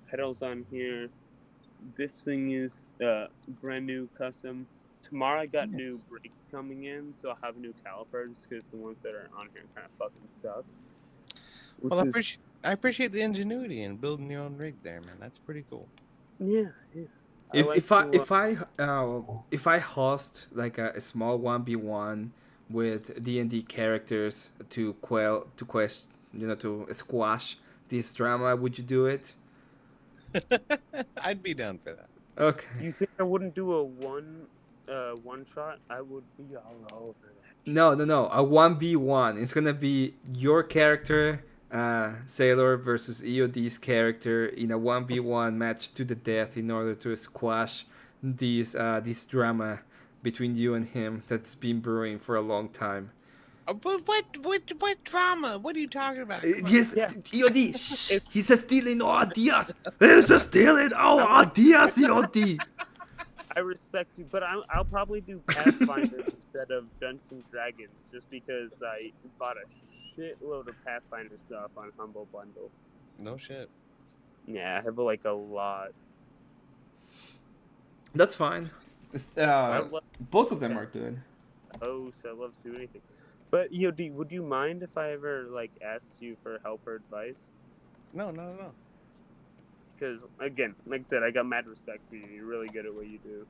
pedals on here. This thing is brand new custom. Tomorrow I got new brakes coming in, so I'll have new calipers because the ones that are on here kind of fucking suck. Well, I appreciate the ingenuity in building your own rig there, man. That's pretty cool. Yeah. If I host like a small 1v1 with D&D characters to to squash this drama, would you do it? I'd be down for that. Okay. You think I wouldn't do a one shot? I would be all over that. No. A 1v1. It's gonna be your character, Sailor versus EOD's character in a 1v1 match to the death in order to squash this drama between you and him that's been brewing for a long time. But what drama? What are you talking about? Yes, Yeah. EOD. Shh, he's stealing our ideas. He's stealing our ideas, EOD. I respect you, but I'll probably do Pathfinder instead of Dungeons and Dragons, just because I bought a shitload of Pathfinder stuff on Humble Bundle. No shit. Yeah, I have like a lot. That's fine. Both of them are good. I love to do anything. But EOD, would you mind if I ever like asked you for help or advice? No. Because again, like I said, I got mad respect for you. You're really good at what you do.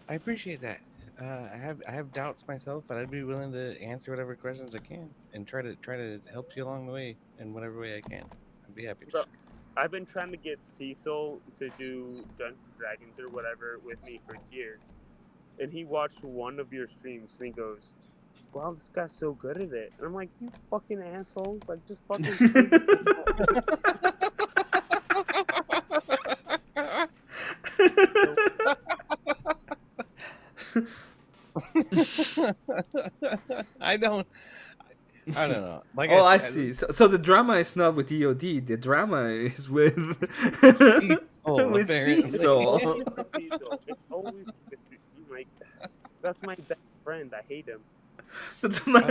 I appreciate that. I have doubts myself, but I'd be willing to answer whatever questions I can and try to help you along the way in whatever way I can. I'd be happy. So, I've been trying to get Cecil to do Dungeons and Dragons or whatever with me for years, and he watched one of your streams and he goes, "Wow, this guy's so good at it." And I'm like, "You fucking asshole! Like, just fucking." I don't know. Like I see. So the drama is not with EOD. The drama is with Cecil, with apparently. Cecil. It's always like that's my best friend. I hate him. That's my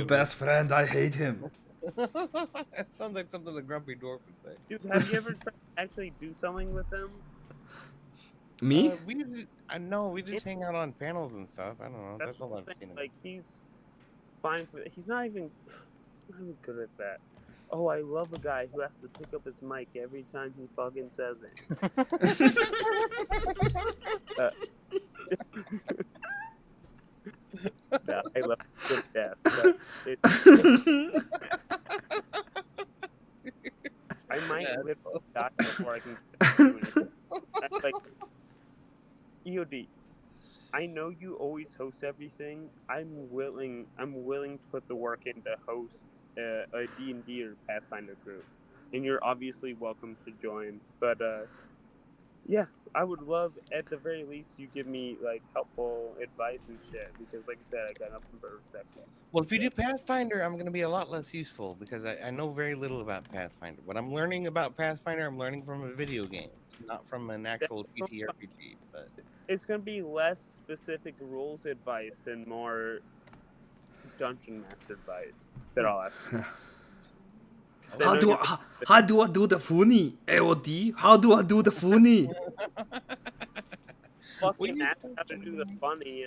best friend. I hate him. It sounds like something the Grumpy Dwarf would say. Dude, have you ever tried to actually do something with him? Me? We just hang out on panels and stuff. I don't know. That's all I've seen. Like he's fine for. He's not even good at that. Oh, I love a guy who has to pick up his mic every time he fucking says it. No, I love good death. I might literally die before I can do anything. Like, EOD, I know you always host everything. I'm willing to put the work in to host a D&D or Pathfinder group, and you're obviously welcome to join. But yeah, I would love at the very least you give me like helpful advice and shit, because like I said, I got nothing but respect for you. Well, if you do Pathfinder, I'm going to be a lot less useful because I know very little about Pathfinder. What I'm learning about Pathfinder, I'm learning from a video game, not from an actual TTRPG. But it's going to be less specific rules advice and more dungeon master advice that I'll ask. How do I do the funny, AOD? How do I do the funny? Fucking ask how to do the funny.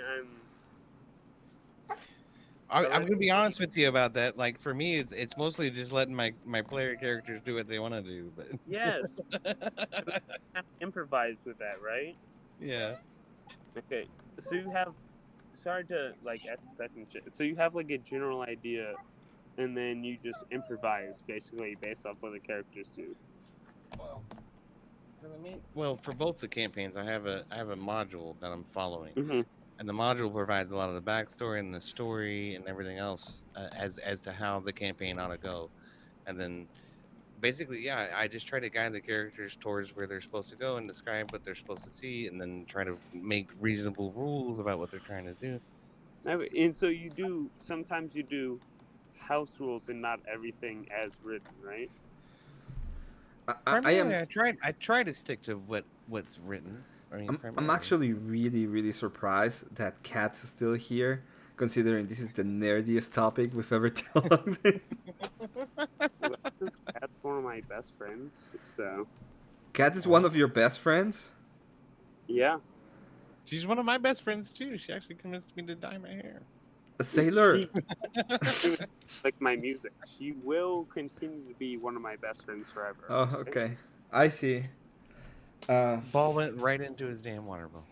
I'm gonna be honest with you about that. Like for me, it's mostly just letting my player characters do what they want to do. But Yes. Improvise with that, right? yeah. Okay. So you have. Sorry to like ask second shit. So you have like a general idea, and then you just improvise basically based off what the characters do. Well, for both the campaigns, I have a module that I'm following, Mm-hmm. and the module provides a lot of the backstory and the story and everything else as to how the campaign ought to go, and then basically, yeah, I just try to guide the characters towards where they're supposed to go and describe what they're supposed to see, and then try to make reasonable rules about what they're trying to do. And so you do. Sometimes you do house rules and not everything as written, right? I am. Primarily, I try to stick to what's written. I mean, I'm primarily. actually really surprised that Kat's still here, considering this is the nerdiest topic we've ever talked. This cat's one of my best friends, so Kat is one of your best friends? yeah. She's one of my best friends too. She actually convinced me to dye my hair. A sailor. She, like my music. She will continue to be one of my best friends forever. Oh, okay. I see. Ball went right into his damn water bowl.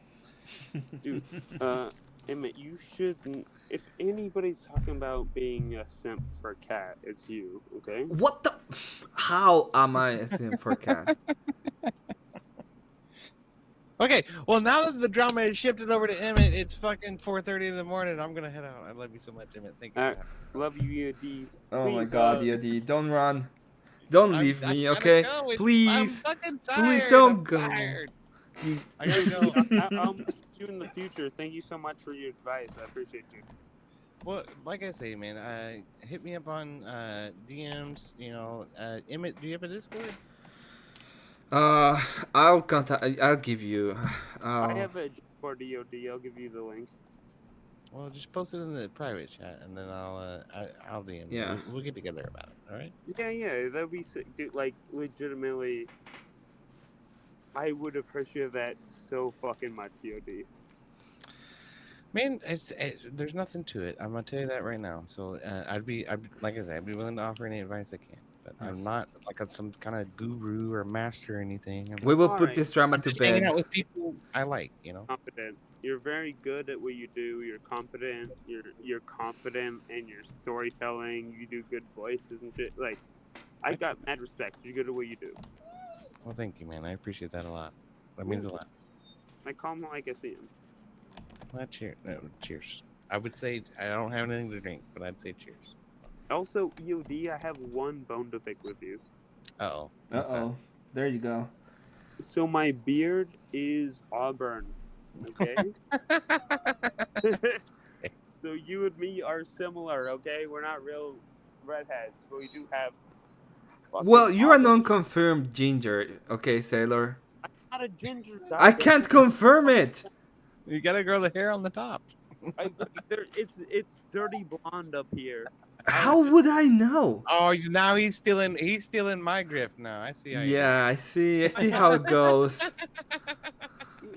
Dude, Emmett, you shouldn't. If anybody's talking about being a simp for a cat, it's you, okay? What the? How am I a simp for Kat? Okay, well now that the drama is shifted over to Emmett, it's fucking 4:30 in the morning. I'm gonna head out. I love you so much, Emmett. Thank you. Love you, EOD. Oh my Please, god, EOD, don't run. Don't leave me, okay? Go. Please. I'm fucking tired. Please don't I'm go. tired. You- I gotta go. I'll miss you in the future. Thank you so much for your advice. I appreciate you. Well, like I say, man, hit me up on DMs. You know, Emmett, do you have a Discord? I'll contact. I'll give you. I have a Discord EOD. I'll give you the link. Well, just post it in the private chat, and then I'll DM you. Yeah. We'll get together about it. All right. Yeah, that'd be sick. Dude, like, legitimately, I would appreciate that so fucking much, EOD. Man, there's nothing to it. I'm gonna tell you that right now. So I'd be like I said, I'd be willing to offer any advice I can. But I'm not like some kind of guru or master or anything. We will All put right. this drama I'm to just hanging bed. out with people I like, you know. Competent. You're very good at what you do. You're competent. You're confident in your storytelling. You do good voices and shit. Like, I got mad respect. You're good at what you do. Well, thank you, man. I appreciate that a lot. That means a lot. I call him like I see him. Well, cheers. I would say I don't have anything to drink, but I'd say cheers. Also, EOD, I have one bone to pick with you. Uh-oh. There you go. So my beard is auburn, okay? So you and me are similar, okay? We're not real redheads, but we do have. Well, you're an auburn. unconfirmed ginger, okay, sailor. I'm not a ginger. I can't confirm it. You gotta grow the hair on the top. It's dirty blonde up here. How would I know? Oh, now he's stealing my grift now. I see. How you do it. Yeah, I see how it goes.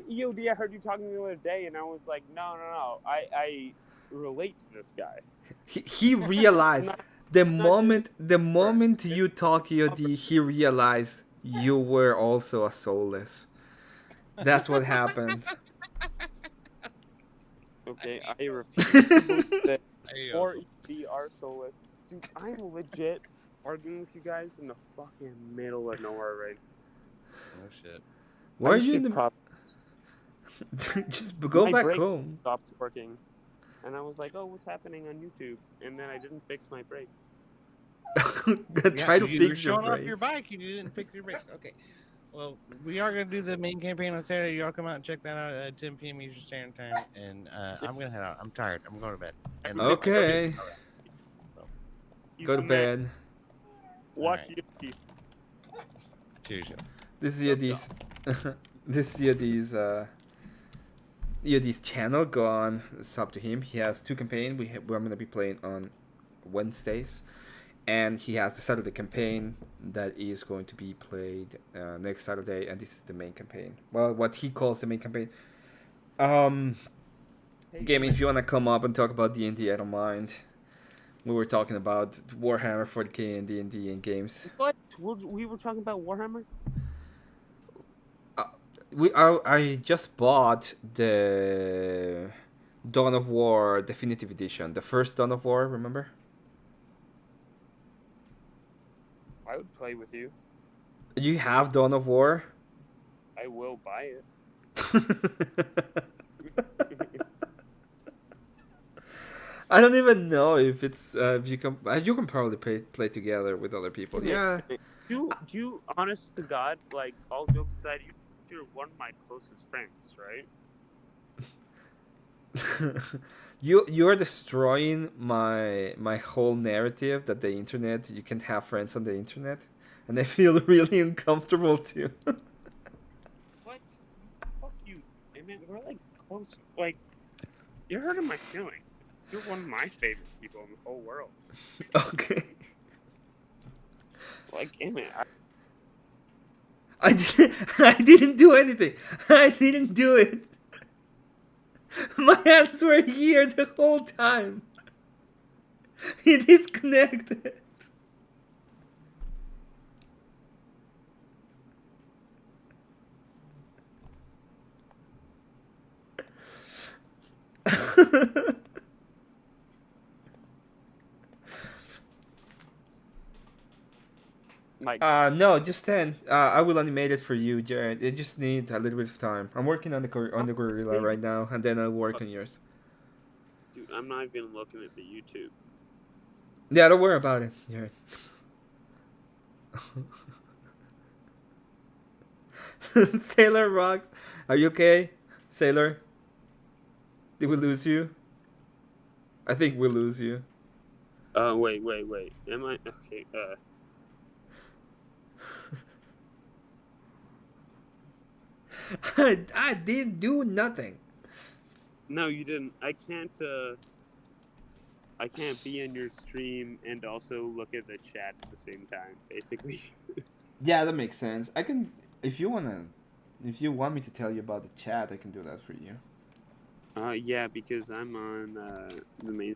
EOD, I heard you talking the other day, and I was like, no. I relate to this guy. He realized the moment you talk EOD, he realized you were also a soulless. That's what happened. Okay, I refuse to believe that Hey, or EOD are soulless. Dude, I'm legit arguing with you guys in the fucking middle of nowhere right now. Oh shit. Why are I you in should the? prob- Just go My back brakes home. stopped working. And I was like, oh, what's happening on YouTube? And then I didn't fix my brakes. Try to you were fix your showing off your brakes. bike and you didn't fix your brakes. Okay. Well, we are gonna do the main campaign on Saturday. Y'all come out and check that out at 10 p.m. Eastern Standard Time. And I'm gonna head out. I'm tired. I'm going to bed. And Okay, You go to come back, bed. Watch Alright. YouTube. Cheers, yo. This is EOD's. This is EOD's channel. Go on, sub to him. He has 2 campaigns. We're gonna be playing on Wednesdays, and he has the Saturday campaign that is going to be played next Saturday, and this is the main campaign. Well, what he calls the main campaign. Hey, Gaming, if you wanna come up and talk about D&D, I don't mind. We were talking about Warhammer 40k and D&D and games. What? We were talking about Warhammer? I just bought the Dawn of War Definitive Edition, the first Dawn of War. Remember? I would play with you. You have Dawn of War. I will buy it. I don't even know if it's if you can probably play together with other people. Yeah. Do you, honest to God, like, all jokes aside, you're one of my closest friends, right? You're destroying my whole narrative that the internet, you can't have friends on the internet, and I feel really uncomfortable too. What? Fuck you. I mean, we're like close. Like, you're hurting my feelings. You're one of my favorite people in the whole world. Okay. Like, Emmett, I didn't do anything. I didn't do it. My hands were here the whole time. He disconnected. like, No, just 10. I will animate it for you, Jared. You just need a little bit of time. I'm working on the gorilla right now, and then I'll work on yours. dude, I'm not even looking at the YouTube. Yeah, don't worry about it, Jared. Sailor rocks. Are you okay, Sailor? Did we lose you? I think we lose you. Wait. Am I okay? I didn't do nothing. No, you didn't. I can't be in your stream and also look at the chat at the same time, basically. Yeah, that makes sense. I can, if you want me to tell you about the chat, I can do that for you. Yeah, because I'm on the main.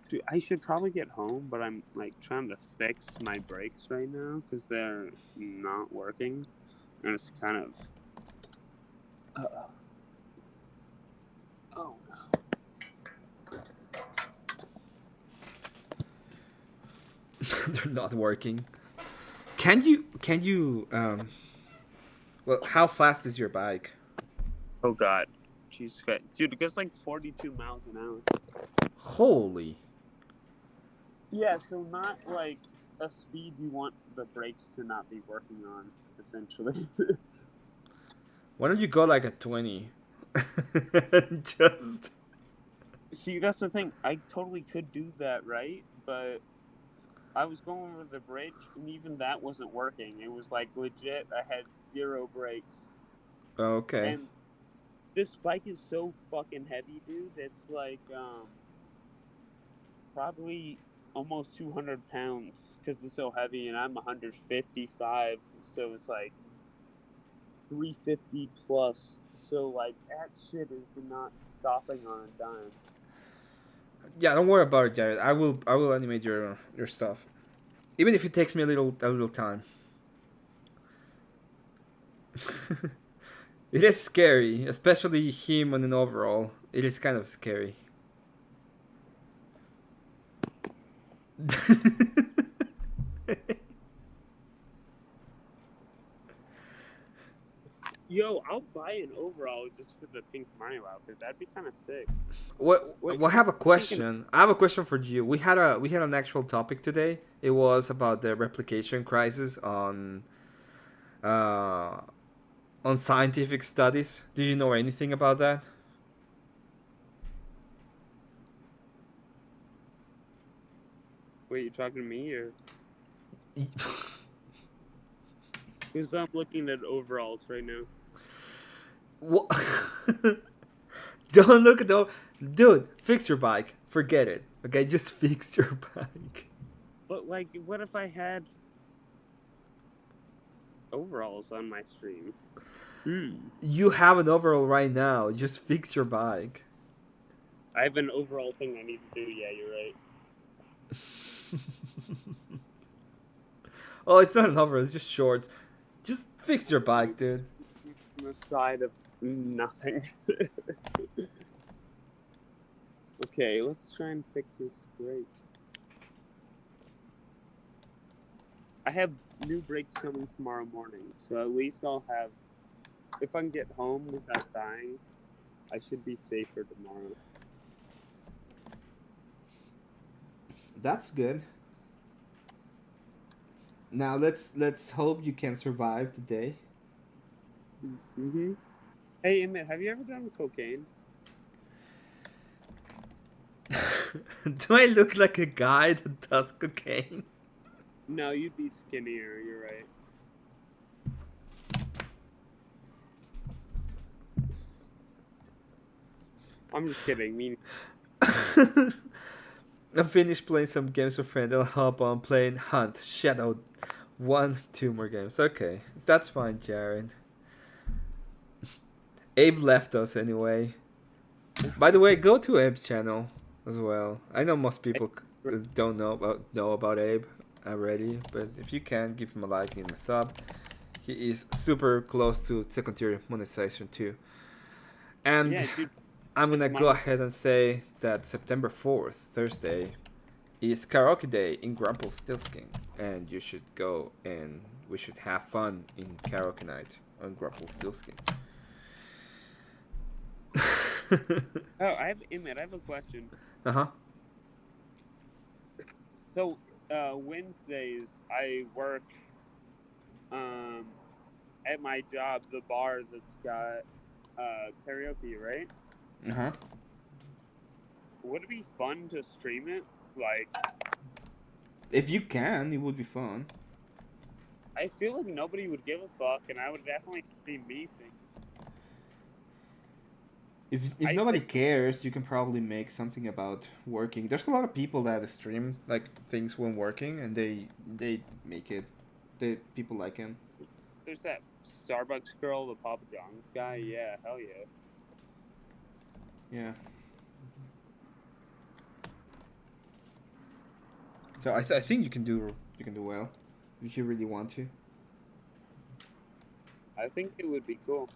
Dude, I should probably get home, but I'm like trying to fix my brakes right now because they're not working, and it's kind of. Oh no. They're not working. Can you well, how fast is your bike? Oh god. Jesus Christ. Dude, it goes like 42 miles an hour. Holy. Yeah, so not like a speed you want the brakes to not be working on, essentially. Why don't you go like a 20? Just See, that's the thing. I totally could do that, right? But I was going over the bridge, and even that wasn't working. It was like legit. I had 0 brakes. okay. And this bike is so fucking heavy, dude. It's like probably almost 200 pounds because it's so heavy, and I'm 155, so it's like 350 plus. So like that shit is not stopping on a dime. Yeah, don't worry about it, Jared. I will animate your stuff, even if it takes me a little time. It is scary, especially him on an overall. It is kind of scary. Yo, I'll buy an overall just for the Pink Mario outfit. That'd be kind of sick. Well, Wait, I have a question. I have a question for you. We had an actual topic today. It was about the replication crisis on scientific studies. Do you know anything about that? Wait, you talking to me or? Because I'm looking at overalls right now. What? Don't look at the dude. Fix your bike. Forget it. Okay, just fix your bike. But like, what if I had overalls on my stream? You have an overall right now. Just fix your bike. I have an overall thing I need to do. Yeah, you're right. Oh, it's not an hover. It's just shorts. Just fix your bike, dude. On the side of nothing. Okay, let's try and fix this brake. I have new brakes coming tomorrow morning, so at least I'll have. If I can get home without dying, I should be safer tomorrow. That's good. Now let's hope you can survive the day. Mhm. Hey, Emmett, have you ever done cocaine? Do I look like a guy that does cocaine? No, you'd be skinnier. You're right. I'm just kidding. I finished playing some games with friends. I'll hop on playing Hunt, Shadow, 2 more games. Okay, that's fine, Jared. Abe left us anyway. By the way, go to Abe's channel as well. I know most people don't know about Abe already, but if you can, give him a like and a sub. He is super close to second tier monetization too. And Yeah, dude. I'm gonna go ahead and say that September 4th, Thursday, is karaoke day in Grumpelstiltskin, and you should go and we should have fun in karaoke night on Grumpelstiltskin. Oh, I have a question. Uh-huh. So, Wednesdays I work at my job, the bar that's got karaoke, right? Uh-huh. Would it be fun to stream it? Like, If you can, it would be fun. I feel like nobody would give a fuck, and I would definitely stream me sing. If I nobody think- cares, you can probably make something about working. There's a lot of people that stream like things when working, and they make it. People like him. There's that Starbucks girl, the Papa John's guy. Yeah, hell yeah. Yeah. So I think you can do well if you really want to. I think it would be cool.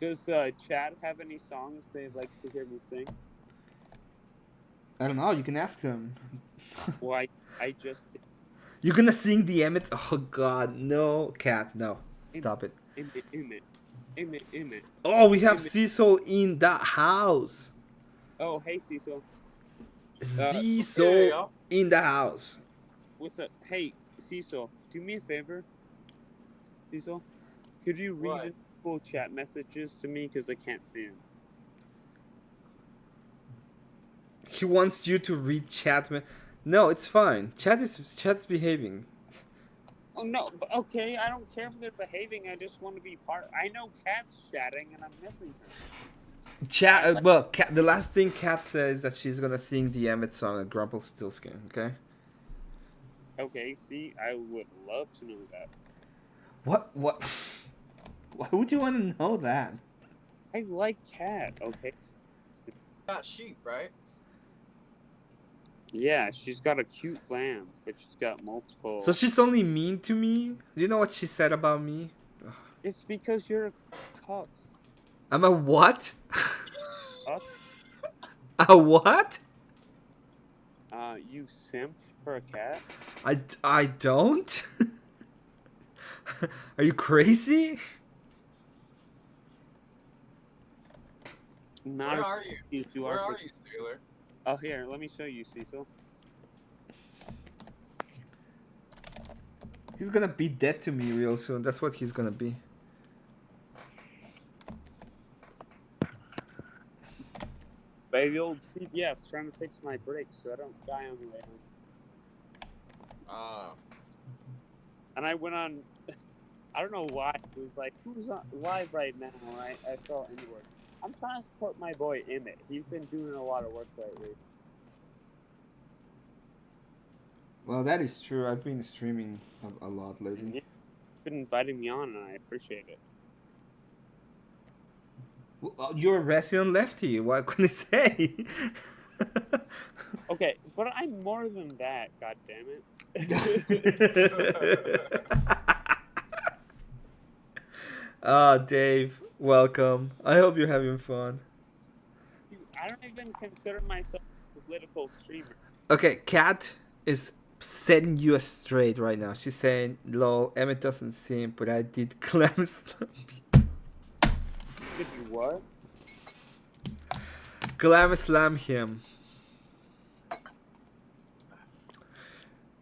Does Chad have any songs they'd like to hear me sing? I don't know. You can ask them. Well, I just You're gonna sing the Emmet? Oh God, no, cat, no, stop it. Emmett. Oh, we have Emmett. Cecil in the house. Oh, hey Cecil. Cecil in the house. What's up? Hey Cecil, do me a favor. Cecil, could you read the full chat messages to me because I can't see them? He wants you to read chat. No, it's fine. Chat's behaving. Oh no, but okay, I don't care if they're behaving. I just want to be part. I know Kat's chatting and I'm missing her. Chat. Well, Cat, the last thing Cat says is that she's gonna sing the Emmet song at Grumpelstiltskin. Okay. Okay, see, I would love to know that. What? Why would you want to know that? I like Kat. Okay. Not sheep, right? Yeah, she's got a cute lamb, but she's got multiple. So she's only mean to me. Do you know what she said about me? It's because you're a cuck. I'm a what? Cuck? A what? You simp for a cat? I don't. Are you crazy? Not Where are you? You Where are you, Sailor? Oh, here, let me show you, Cecil. He's gonna be dead to me real soon. That's what he's gonna be. Baby old CBS trying to fix my brakes so I don't die on the way home. And I went on, I don't know why, it was like, who's on live right now? I saw anywhere. I'm trying to support my boy Emmett. He's been doing a lot of work lately. Well, that is true. I've been streaming a lot lately. He's been inviting me on, and I appreciate it. Well, you're a resident lefty. What can I say? Okay, but I'm more than that. God damn it. Dave, welcome. I hope you're having fun. Dude, I don't even consider myself a political streamer. Okay, Kat is setting you straight right now. She's saying, lol, Emmett doesn't seem, but I did clam slam. Did you what? Clam slam him.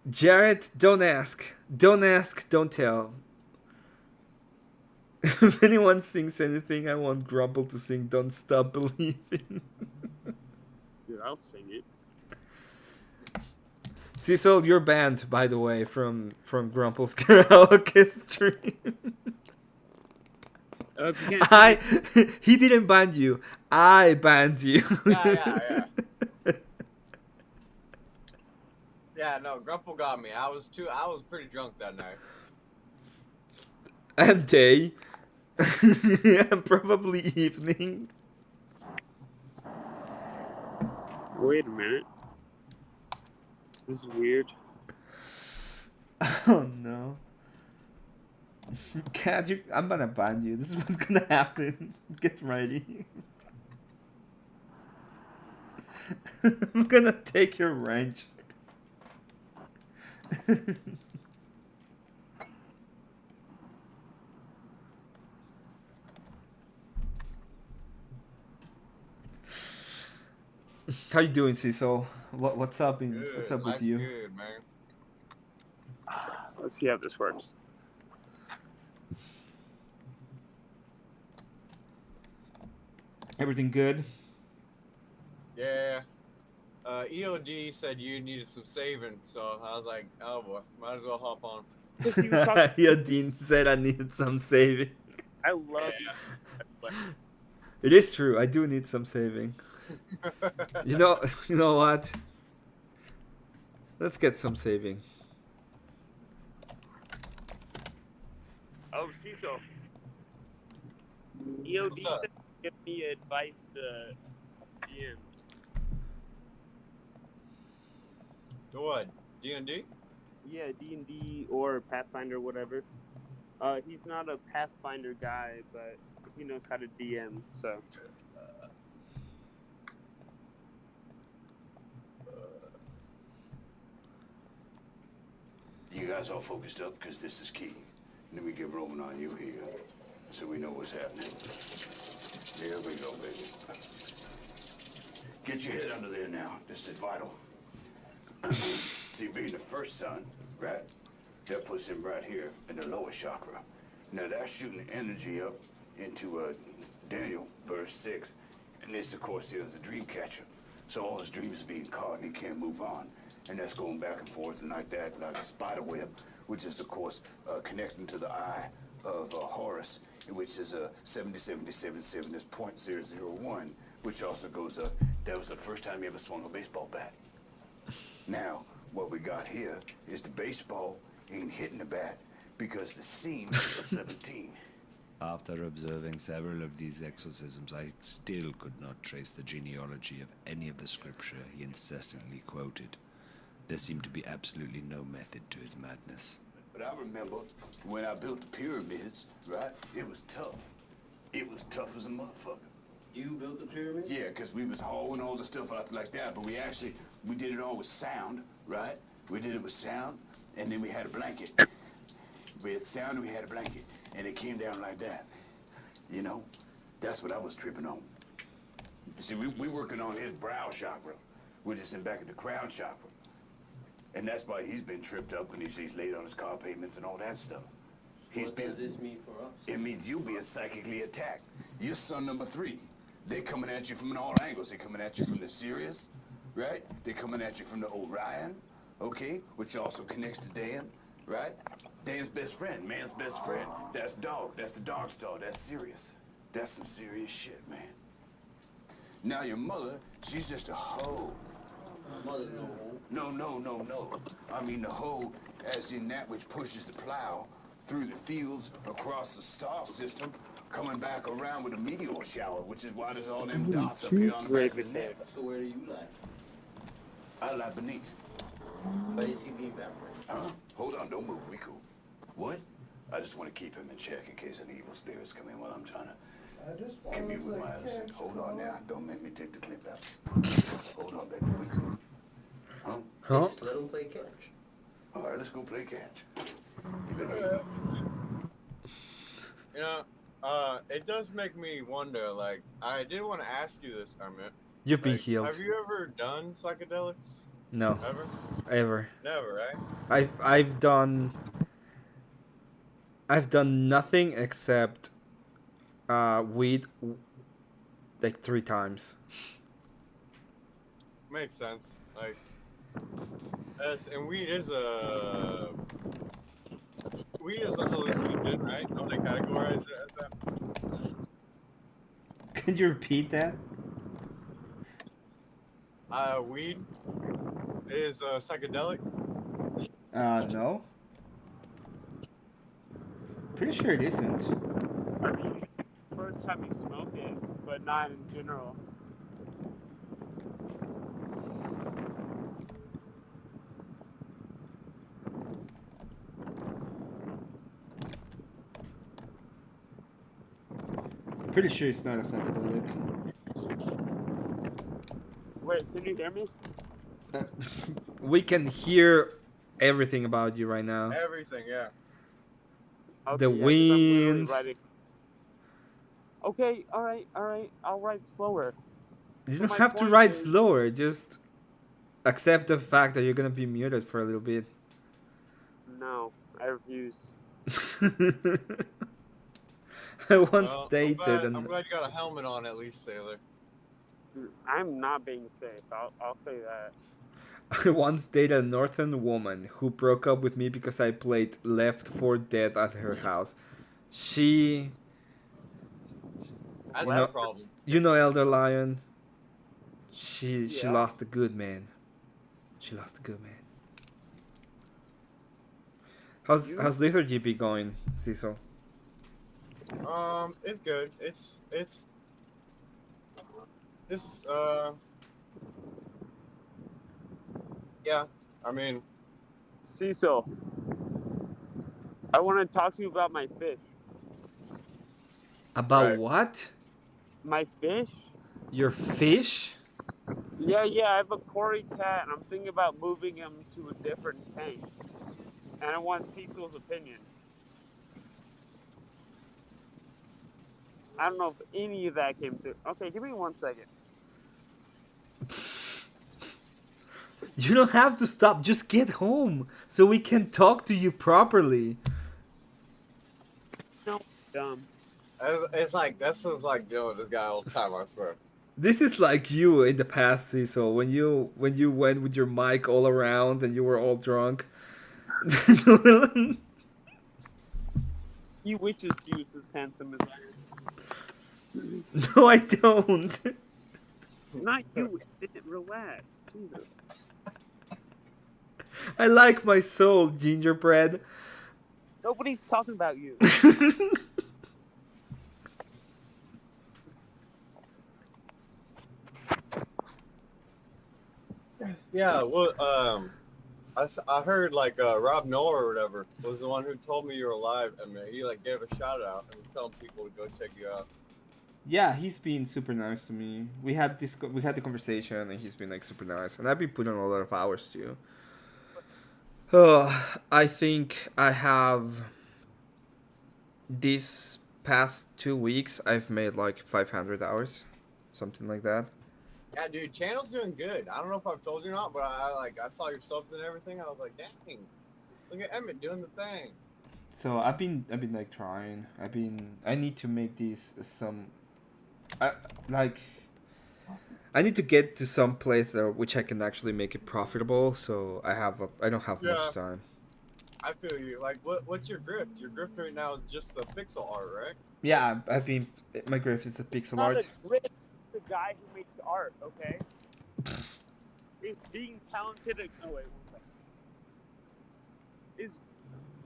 Jared, don't ask. Don't ask, don't tell. If anyone sings anything, I want Grumble to sing Don't Stop Believing. Dude, I'll sing it. Cecil, you're banned, by the way, from Grumple's karaoke stream. If you can't He didn't ban you. I banned you. Yeah. Yeah, no, Grumple got me. I was pretty drunk that night. And day. And probably evening. Wait a minute. This is weird. Oh no. Cat, I'm gonna ban you. This is what's gonna happen. Get ready. I'm gonna take your wrench. How you doing, Cecil? What's up? Good. What's up with Life's you? good, man. Let's see how this works. Everything good? Yeah. EOD said you needed some saving, so I was like, oh boy, might as well hop on. Yeah, Dean said I needed some saving. I love It is true. I do need some saving. You know what? Let's get some saving. Oh, Cecil. EOD What's up? said give me advice to DM. To what? D&D? Yeah, D&D or Pathfinder, whatever. He's not a Pathfinder guy, but he knows how to DM, so. You guys all focused up because this is key. Let me get rolling on you here so we know what's happening. Here we go, baby. Get your head under there now. This is vital. See, being the first son, right? That puts him right here in the lower chakra. Now that's shooting energy up into Daniel, verse 6. And this, of course, is a dream catcher. So all his dreams are being caught and he can't move on. And that's going back and forth and like that, like a spider web, which is, of course, connecting to the eye of Horus, which is 7077 is .001, which also goes up. That was the first time he ever swung a baseball bat. Now, what we got here is the baseball ain't hitting the bat because the seam is a 17. After observing several of these exorcisms, I still could not trace the genealogy of any of the scripture he incessantly quoted. There seemed to be absolutely no method to his madness. But I remember when I built the pyramids, right? It was tough. It was tough as a motherfucker. You built the pyramids? Yeah, because we was hauling all the stuff up like that, but we did it all with sound, right? We did it with sound, and then we had a blanket. We had sound and we had a blanket, and it came down like that. You know, that's what I was tripping on. You see, we working on his brow chakra. We're just in back of the crown chakra. And that's why he's been tripped up when he's laid on his car payments and all that stuff. What does this mean for us? It means you'll be psychically attacked. You're son number 3. They're coming at you from all angles. They're coming at you from the Sirius, right? They're coming at you from the Orion, okay? Which also connects to Dan, right? Dan's best friend, man's best friend. That's dog. That's the dog star. That's Sirius. That's some serious shit, man. Now your mother, she's just a hoe. My mother's no home. No. I mean the hoe as in that which pushes the plow through the fields across the star system, coming back around with a meteor shower, which is why there's all them dots up here on the back of his neck. So where do you lie? I lie beneath. Why is he being baptized? Huh? Hold on, don't move. We cool. What? I just want to keep him in check in case any evil spirits come in while I'm trying to commune with my innocent. Hold on now. Don't make me take the clip out. Hold on, baby. We cool. Huh? Hey, just let him play catch. All right, let's go play catch. You know, it does make me wonder. Like, I did want to ask you this, Emmett. You've been Like, healed. have you ever done psychedelics? No, Ever? ever. Never, right? I've done nothing except weed like 3 times. Makes sense. Like, and weed is a hallucinogen, right? Don't they categorize it as that? Can you repeat that? Weed is a psychedelic. No. Pretty sure it isn't. I mean, first time you smoke it, but not in general. Pretty sure it's not a psychedelic. Wait, can you hear me? We can hear everything about you right now. Everything, yeah. Okay, The yeah, 'cause I'm literally wind. writing- Okay, all right, I'll write slower. You So don't my have to point write is- slower. Just accept the fact that you're gonna be muted for a little bit. No, I refuse. I once Well, dated I'm glad you got a helmet on at least, Sailor. I'm not being safe. I'll say that. I once dated a northern woman who broke up with me because I played Left 4 Dead at her house. She, That's You a know- problem. you know, Elder Lion. She Yeah. lost a good man. She lost a good man. How's Liturgy be going, Cecil? It's good. It's yeah. I mean, Cecil, I want to talk to you about my fish. About Right. what? My fish? Your fish? Yeah, I have a Cory cat, and I'm thinking about moving him to a different tank. And I want Cecil's opinion. I don't know if any of that came through. Okay, give me 1 second. You don't have to stop. Just get home so we can talk to you properly. No, dumb. it's like that sounds like dealing with this guy all the time. I swear. This is like you in the past, Cecil, when you went with your mic all around and you were all drunk. He wishes he was as handsome as I am. No, I don't. Not you. Relax. Jesus. I like my soul, gingerbread. Nobody's talking about you. Yeah. Well, I heard like Rob Noah or whatever was the one who told me you were alive, and he like gave a shout out and was telling people to go check you out. Yeah, he's been super nice to me. We had the conversation, and he's been like super nice, and I've been putting a lot of hours too. I think I have these past 2 weeks. I've made like 500 hours, something like that. Yeah, dude, channel's doing good. I don't know if I've told you or not, but I saw your subs and everything. I was like, dang, look at Emmett doing the thing. So I've been like trying. I need to make these some. I need to get to some place which I can actually make it profitable. So I don't have much time. I feel you. Like, what's your grift? Your grift right now is just the pixel art, right? Yeah, my grift is a pixel art. The guy who makes art, okay? Is being talented at... Oh, wait, 1 second. Is...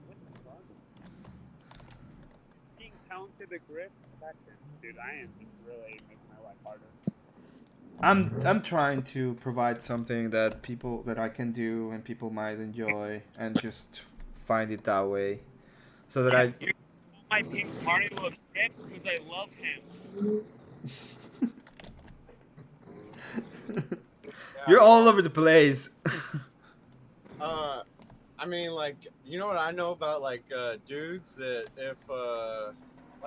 What the fuck? Being talented at grift? Dude, I am just really making my life harder. I'm trying to provide something that I can do and people might enjoy and just find it that way, so that I. My pick Mario a kid because I love him. You're all over the place. I mean, like, you know what I know about like dudes that if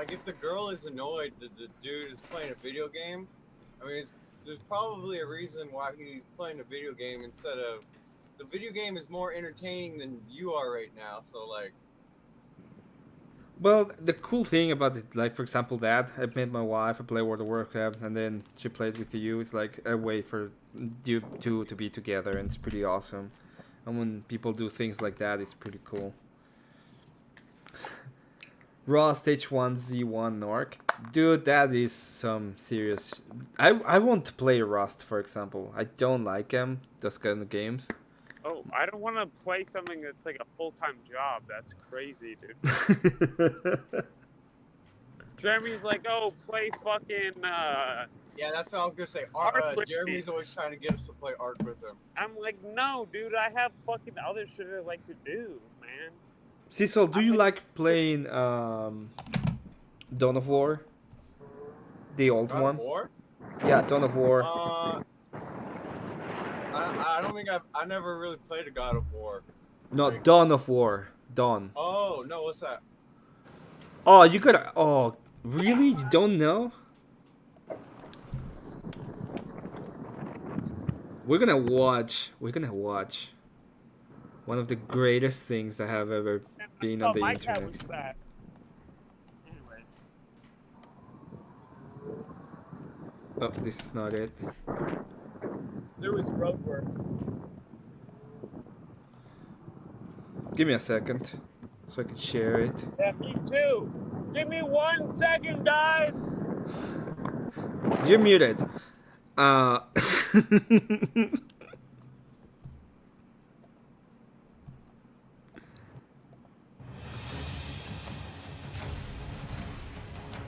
if the girl is annoyed that the dude is playing a video game, I mean, there's probably a reason why he's playing a video game instead of the video game is more entertaining than you are right now. So like, Well, the cool thing about it, like for example, that I met my wife, I play World of Warcraft, and then she played with you. It's like a way for you two to be together, and it's pretty awesome. And when people do things like that, it's pretty cool. Raw Stage 1 Z1 Nork. Dude, that is some serious. I won't play Rust, for example. I don't like them, those kind of games. Oh, I don't want to play something that's like a full-time job. That's crazy, dude. Jeremy's like, oh, play fucking. yeah, that's what I was gonna say. Jeremy's always trying to get us to play Ark with him. I'm like, no, dude, I have fucking other shit I like to do, man. Cecil, do you like playing Dawn of War? The old God one? of War? Yeah, Dawn of War. I don't think I never really played a God of War. No, Dawn of War. Dawn. Oh, no, what's that? Oh, you gotta. Oh, really? You don't know? We're gonna watch one of the greatest things that have ever been on the my internet. cat was back. Anyways. Oh, this is not it. There was road work. Give me a second so I can share it. Yeah, me too. Give me 1 second, guys. You're muted.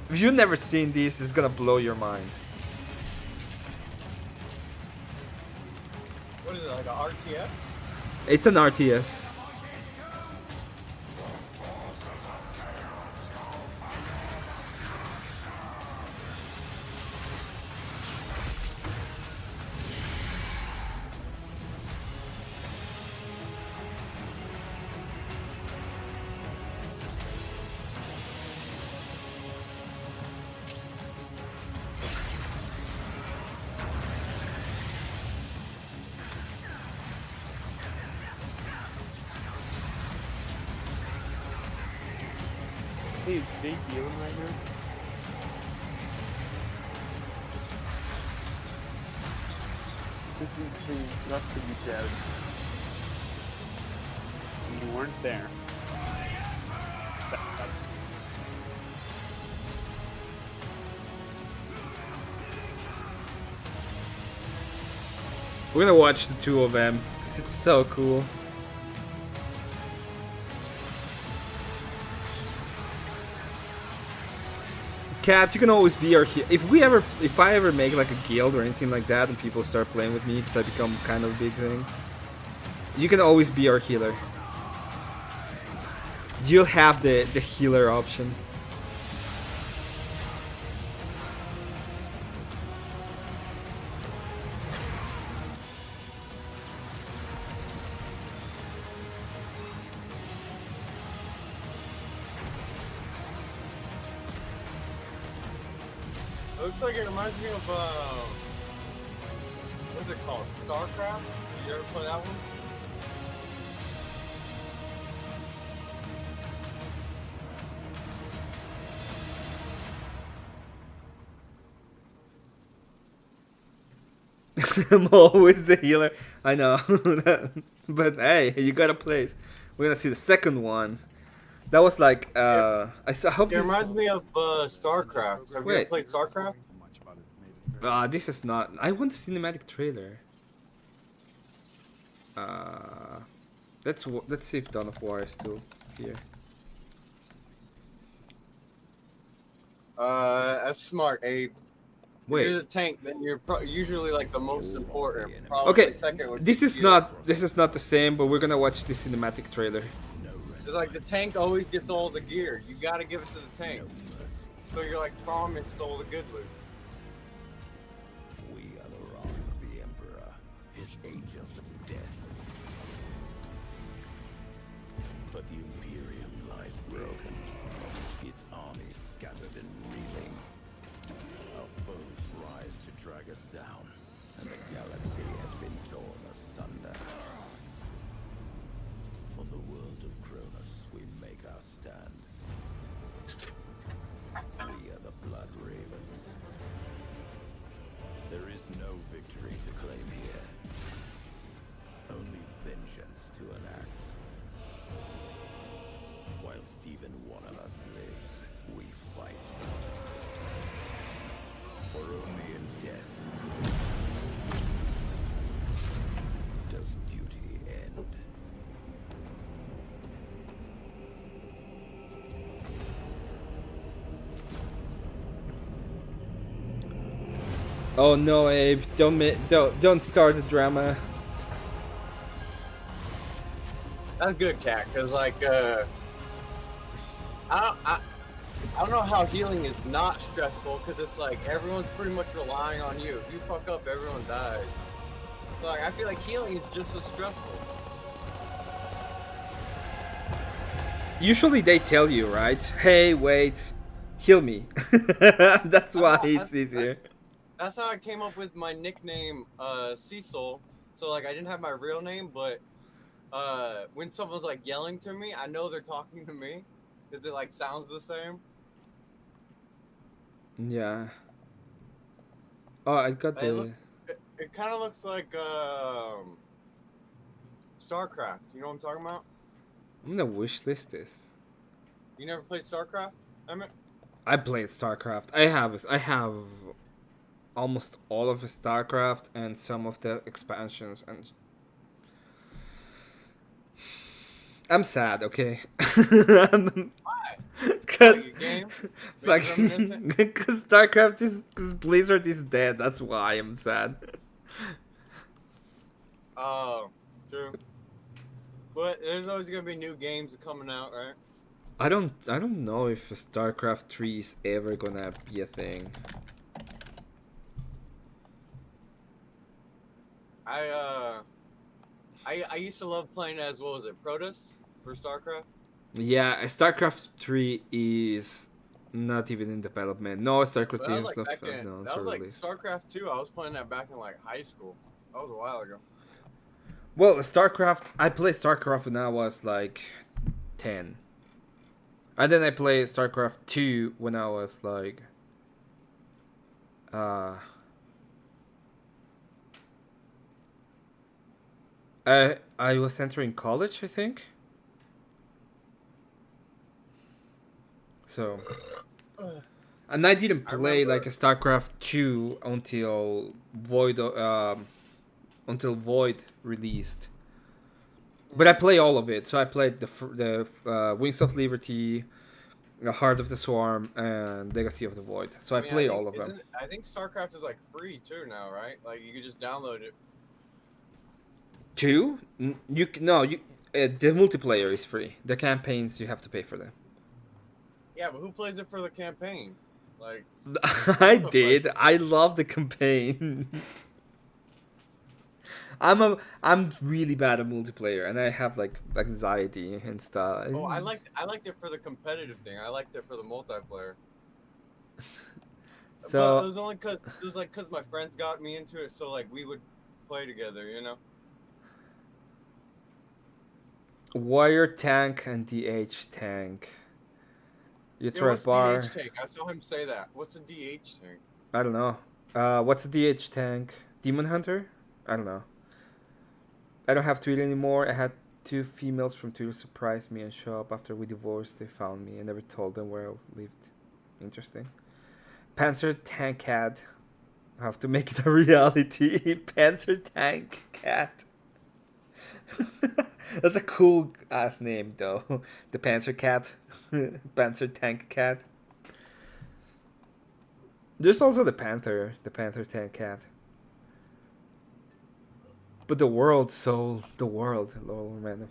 If you've never seen this, it's gonna blow your mind. What is it, like a RTS? It's an RTS. Hey, is Jake healing right now? This is the stuff that you said. You weren't there. We're gonna watch the two of them, 'cause it's so cool. Cat, you can always be our if I ever make like a guild or anything like that and people start playing with me because I become kind of a big thing, you can always be our healer. You'll have the healer option. Looks like it reminds me of what's it called? StarCraft? You ever play that one? I'm always the healer. I know, but hey, you got a place. We're gonna see the second one. That was like I hope It this. reminds me of StarCraft. Have you ever Wait. played StarCraft? This is not. I want the cinematic trailer. Let's see if Dawn of War is still here. That's smart, Abe. If you're Wait. the tank, then you're usually like the most important. Probably Okay, second would this be is healer. not the same, but we're gonna watch the cinematic trailer. It's like the tank always gets all the gear. You gotta give it to the tank. So you're like promised all the good loot. We are the wrath of the Emperor, his angels of death. But the Imperium lies broken, its armies scattered and reeling. Our foes rise to drag us down, and the galaxy has been torn asunder. On the world of Cronus, we make our stand. We are the Blood Ravens. There is no victory to claim here. Only vengeance to enact. Whilst even one of us lives, we fight. For only in death does duty end. Oh no, Abe! Don't start the drama. That's good, Cat, because like I don't know how healing is not stressful, because it's like everyone's pretty much relying on you. If you fuck up, everyone dies. So like I feel like healing is just as stressful. Usually they tell you, right? Hey, wait, heal me. That's why it's easier. That's how I came up with my nickname, Cecil. So like I didn't have my real name, but when someone's like yelling to me, I know they're talking to me, because it like sounds the same. Yeah. Oh, I got the. It kind of looks like StarCraft. You know what I'm talking about? I'm gonna wish list this. You never played StarCraft, Emmett? I played StarCraft. I have almost all of the StarCraft and some of the expansions, and I'm sad. Okay. Why? Because Like a game? because StarCraft is because Blizzard is dead. That's why I'm sad. Oh, true. But there's always gonna be new games coming out, right? I don't know if StarCraft 3 is ever gonna be a thing. I used to love playing as, what was it, Protoss for StarCraft? Yeah, StarCraft 3 is not even in development. No, StarCraft But 3 that is was not. like back in, No, it's that was like released. StarCraft 2. I was playing that back in like high school. That was a while ago. Well, StarCraft. I played StarCraft when I was like 10, and then I played StarCraft 2 when I was like. I was entering college, I think. So, and I didn't play like a StarCraft 2 until Void released. But I play all of it. So I played the Wings of Liberty, the Heart of the Swarm, and Legacy of the Void. So I play all of them. I think StarCraft is like free too now, right? Like you can just download it. 2? The multiplayer is free. The campaigns you have to pay for them. Yeah, but who plays it for the campaign? Like I did. I love the campaign. I'm really bad at multiplayer, and I have like anxiety and stuff. Oh, I liked it for the competitive thing. I liked it for the multiplayer. So but it was only because my friends got me into it, so like we would play together, you know. Warrior tank and DH tank. You throw a bar. DH tank? I saw him say that. What's a DH tank? I don't know. What's a DH tank? Demon Hunter? I don't know. I don't have Twitter anymore. I had 2 females from Twitter surprise me and show up after we divorced. They found me. I never told them where I lived. Interesting. Panzer Tank Cat. I have to make it a reality. Panzer Tank Cat. That's a cool ass name though. The Panzer Cat. Panzer Tank Cat. There's also the Panther 10 cat. But the world, lol, random.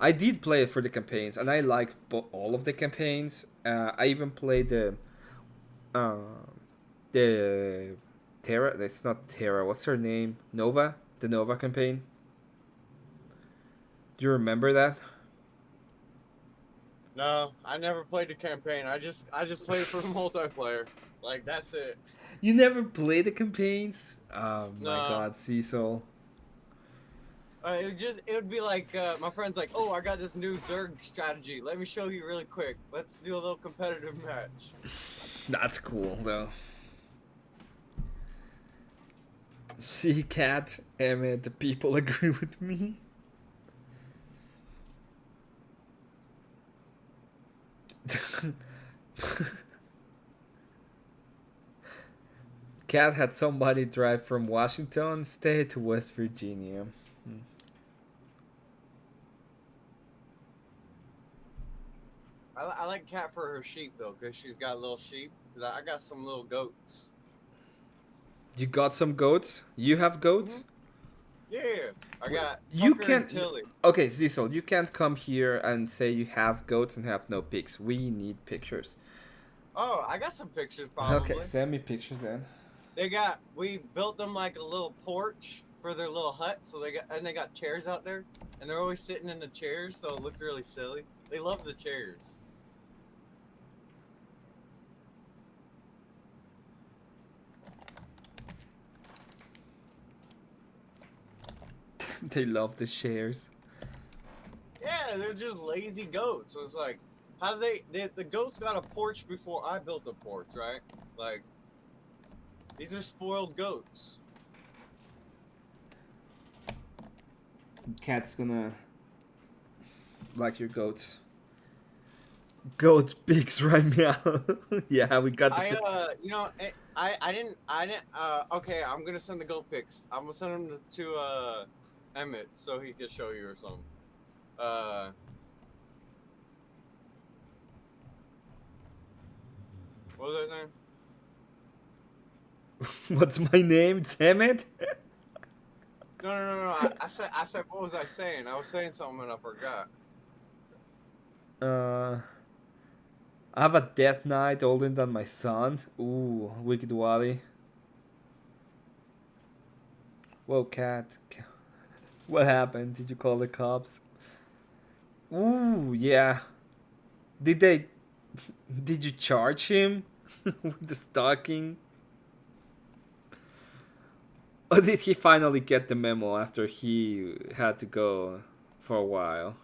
I did play it for the campaigns, and I like all of the campaigns. I even played uh, the Terra. It's not Terra. What's her name? Nova. The Nova campaign. Do you remember that? No, I never played the campaign. I just played for multiplayer. Like that's it. You never played the campaigns? Oh my No. god, Cecil. It would be like my friend's like, oh, I got this new Zerg strategy. Let me show you really quick. Let's do a little competitive match. That's cool though. See, Cat, Emmett, the people agree with me. Cat had somebody drive from Washington State to West Virginia. I like Cat for her sheep though, cause she's got little sheep. I got some little goats. You got some goats? You have goats? Yeah, I got You Tucker can't. and Tilly. Okay, Cecil, you can't come here and say you have goats and have no pics. We need pictures. Oh, I got some pictures probably. Okay, send me pictures then. We built them like a little porch for their little hut, so they got chairs out there, and they're always sitting in the chairs, so it looks really silly. They love the chairs. They love the shares. Yeah, they're just lazy goats. So it's like, how do the goats got a porch before I built a porch, right? Like, these are spoiled goats. Cat's gonna like your goats. Goat pigs right now. Yeah, we got the I didn't, okay, I'm gonna send the goat pics. I'm gonna send them to Emmett so he can show you or something. What was that name? What's my name? It's Emmett? No. I said, what was I saying? I was saying something and I forgot. I have a Death Knight older than my son. Ooh, Wicked Wally. Whoa, Cat. What happened? Did you call the cops? Ooh, yeah. Did you charge him with the stalking? Or did he finally get the memo after he had to go for a while?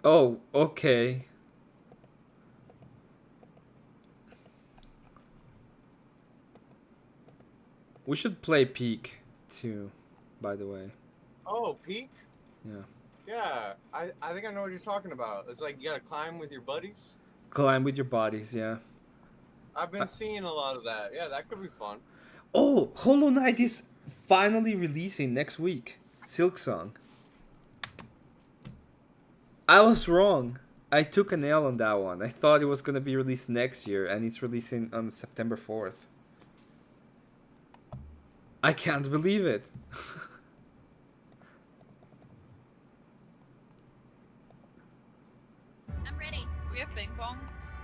Oh, okay. We should play Peak too, by the way. Oh, Peak? Yeah. Yeah, I think I know what you're talking about. It's like you gotta climb with your buddies. Climb with your bodies, yeah. I've been seeing a lot of that. Yeah, that could be fun. Oh, Hollow Knight is finally releasing next week. Silksong. I was wrong. I took an L on that one. I thought it was gonna be released next year, and it's releasing on September 4th. I can't believe it. I'm ready. We have ping pong.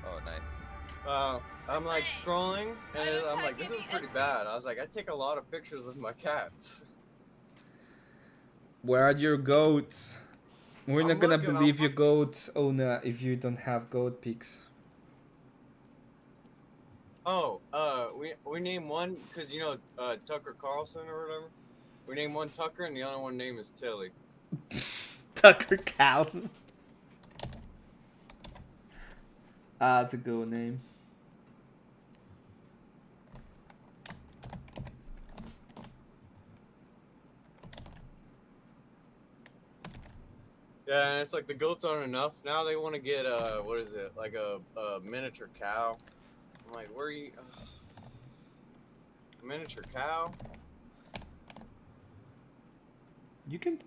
Oh, nice. I'm like scrolling, and I'm like, this is pretty bad. I was like, I take a lot of pictures of my cats. Where are your goats? We're I'm not gonna looking, believe your goats owner if you don't have goat pics. Oh, we name one because you know Tucker Carlson or whatever. We name one Tucker, and the other one name is Tilly. Tucker Carlson. Ah, that's a good name. Yeah, and it's like the goats aren't enough. Now they want to get what is it? Like a miniature cow. I'm like, where are you? Miniature cow? You can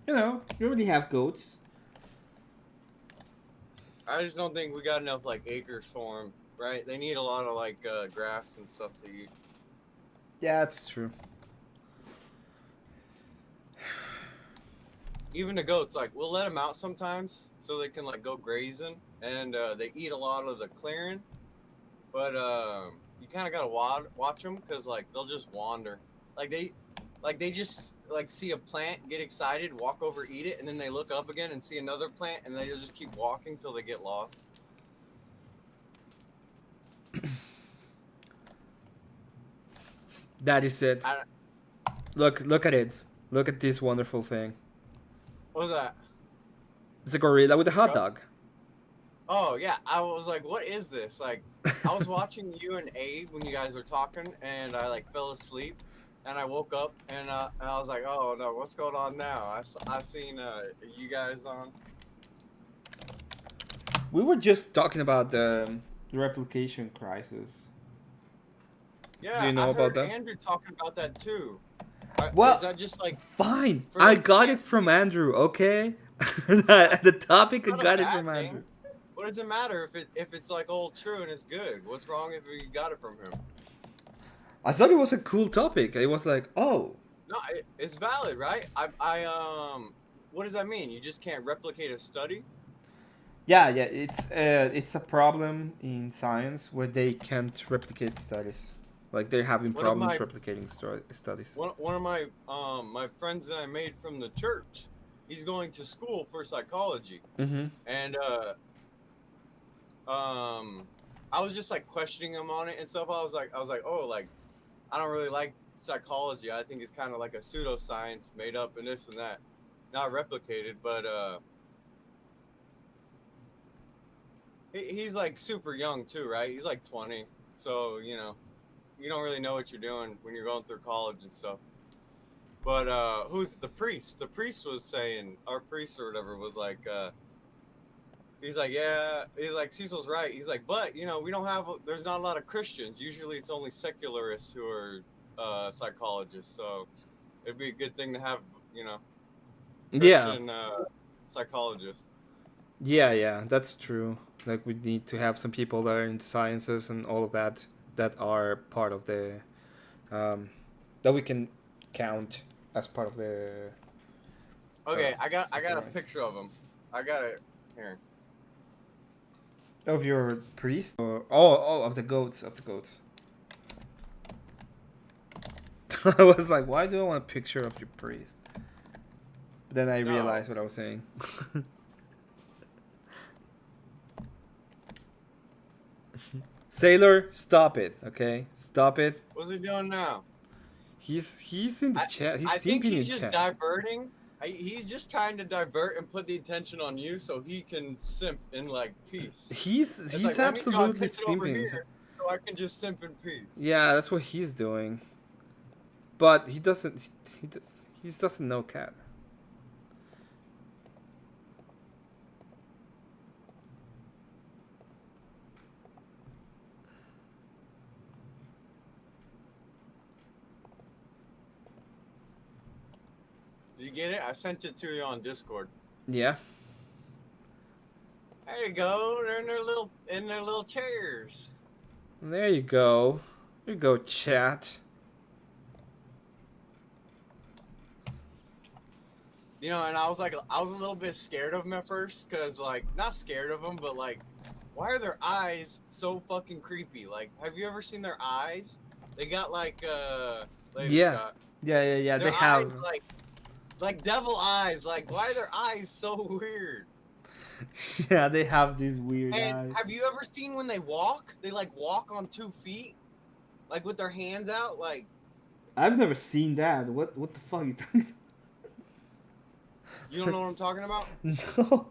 You know, you already have goats. I just don't think we got enough like acres for them, right? They need a lot of like grass and stuff to eat. Yeah, that's true. Even the goats, like we'll let them out sometimes so they can like go grazing, and they eat a lot of the clearing. But you kind of gotta watch them because like they'll just wander. Like they just like see a plant, get excited, walk over, eat it, and then they look up again and see another plant, and they just keep walking till they get lost. That is it. Look at it. Look at this wonderful thing. What was that? It's a gorilla with a hot dog. Oh yeah, I was like, what is this? Like, I was watching you and Abe when you guys were talking, and I like fell asleep, and I woke up, and I was like, oh no, what's going on now? I seen you guys on. We were just talking about the replication crisis. Yeah, Do you know I about heard that? Andrew talking about that too. Well, is that just like fine. for, I like, got it from Andrew. Okay, the topic I not a got it bad from thing. Andrew. What does it matter if it's like all true and it's good? What's wrong if you got it from him? I thought it was a cool topic. It was like, oh, No, it's valid, right? What does that mean? You just can't replicate a study? yeah. It's a problem in science where they can't replicate studies. Like they're having One of problems my- replicating studies. One of my my friends that I made from the church, he's going to school for psychology, Mm-hmm. and I was just like questioning him on it and stuff. I was like, oh, like I don't really like psychology. I think it's kind of like a pseudoscience made up and this and that, not replicated. But he's like super young too, right? He's like 20, so you know, you don't really know what you're doing when you're going through college and stuff. But who's the priest? The priest was saying, our priest or whatever was like, he's like, yeah, he's like, Cecil's right. He's like, but you know, we don't have, there's not a lot of Christians. Usually it's only secularists who are psychologists. So it'd be a good thing to have, you know, Christian psychologists. Yeah, that's true. Like we need to have some people that are into sciences and all of that are part of the that we can count as part of the. Okay, I got a right. picture of him. I got it here. Of your priest? Or, of the goats. I was like, why do I want a picture of your priest? But then I realized what I was saying. Sailor, stop it, okay? Stop it. What's he doing now? He's in the chat. He's I think simping he's in just chat. diverting. He's just trying to divert and put the attention on you so he can simp in like peace. He's like, let me draw absolutely attention over simping. here so I can just simp in peace. Yeah, that's what he's doing. But he doesn't. He doesn't know cat. Did you get it? I sent it to you on Discord. Yeah. There you go. They're in their little chairs. There you go. There you go, chat. You know, and I was a little bit scared of them at first, cause like not scared of them, but like, why are their eyes so fucking creepy? Like, have you ever seen their eyes? They got like Yeah. Scott. Yeah. Their They have. eyes, like devil eyes. Like, why are their eyes so weird? Yeah, they have these weird And eyes. have you ever seen when they walk? They like walk on 2 feet, like with their hands out. Like, I've never seen that. What the fuck are you talking? you don't know what I'm talking about? No.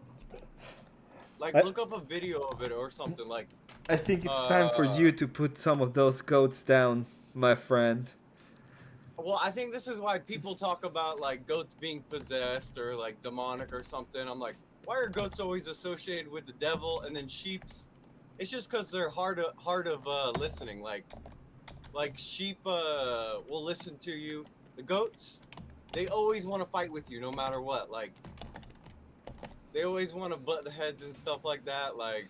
Like, look up a video of it or something. Like, I think it's time for you to put some of those goats down, my friend. well, I think this is why people talk about like goats being possessed or like demonic or something. I'm like, why are goats always associated with the devil and then sheep's? It's just because they're hard of listening. Like sheep will listen to you. The goats, they always want to fight with you no matter what. Like, they always want to butt heads and stuff like that. Like,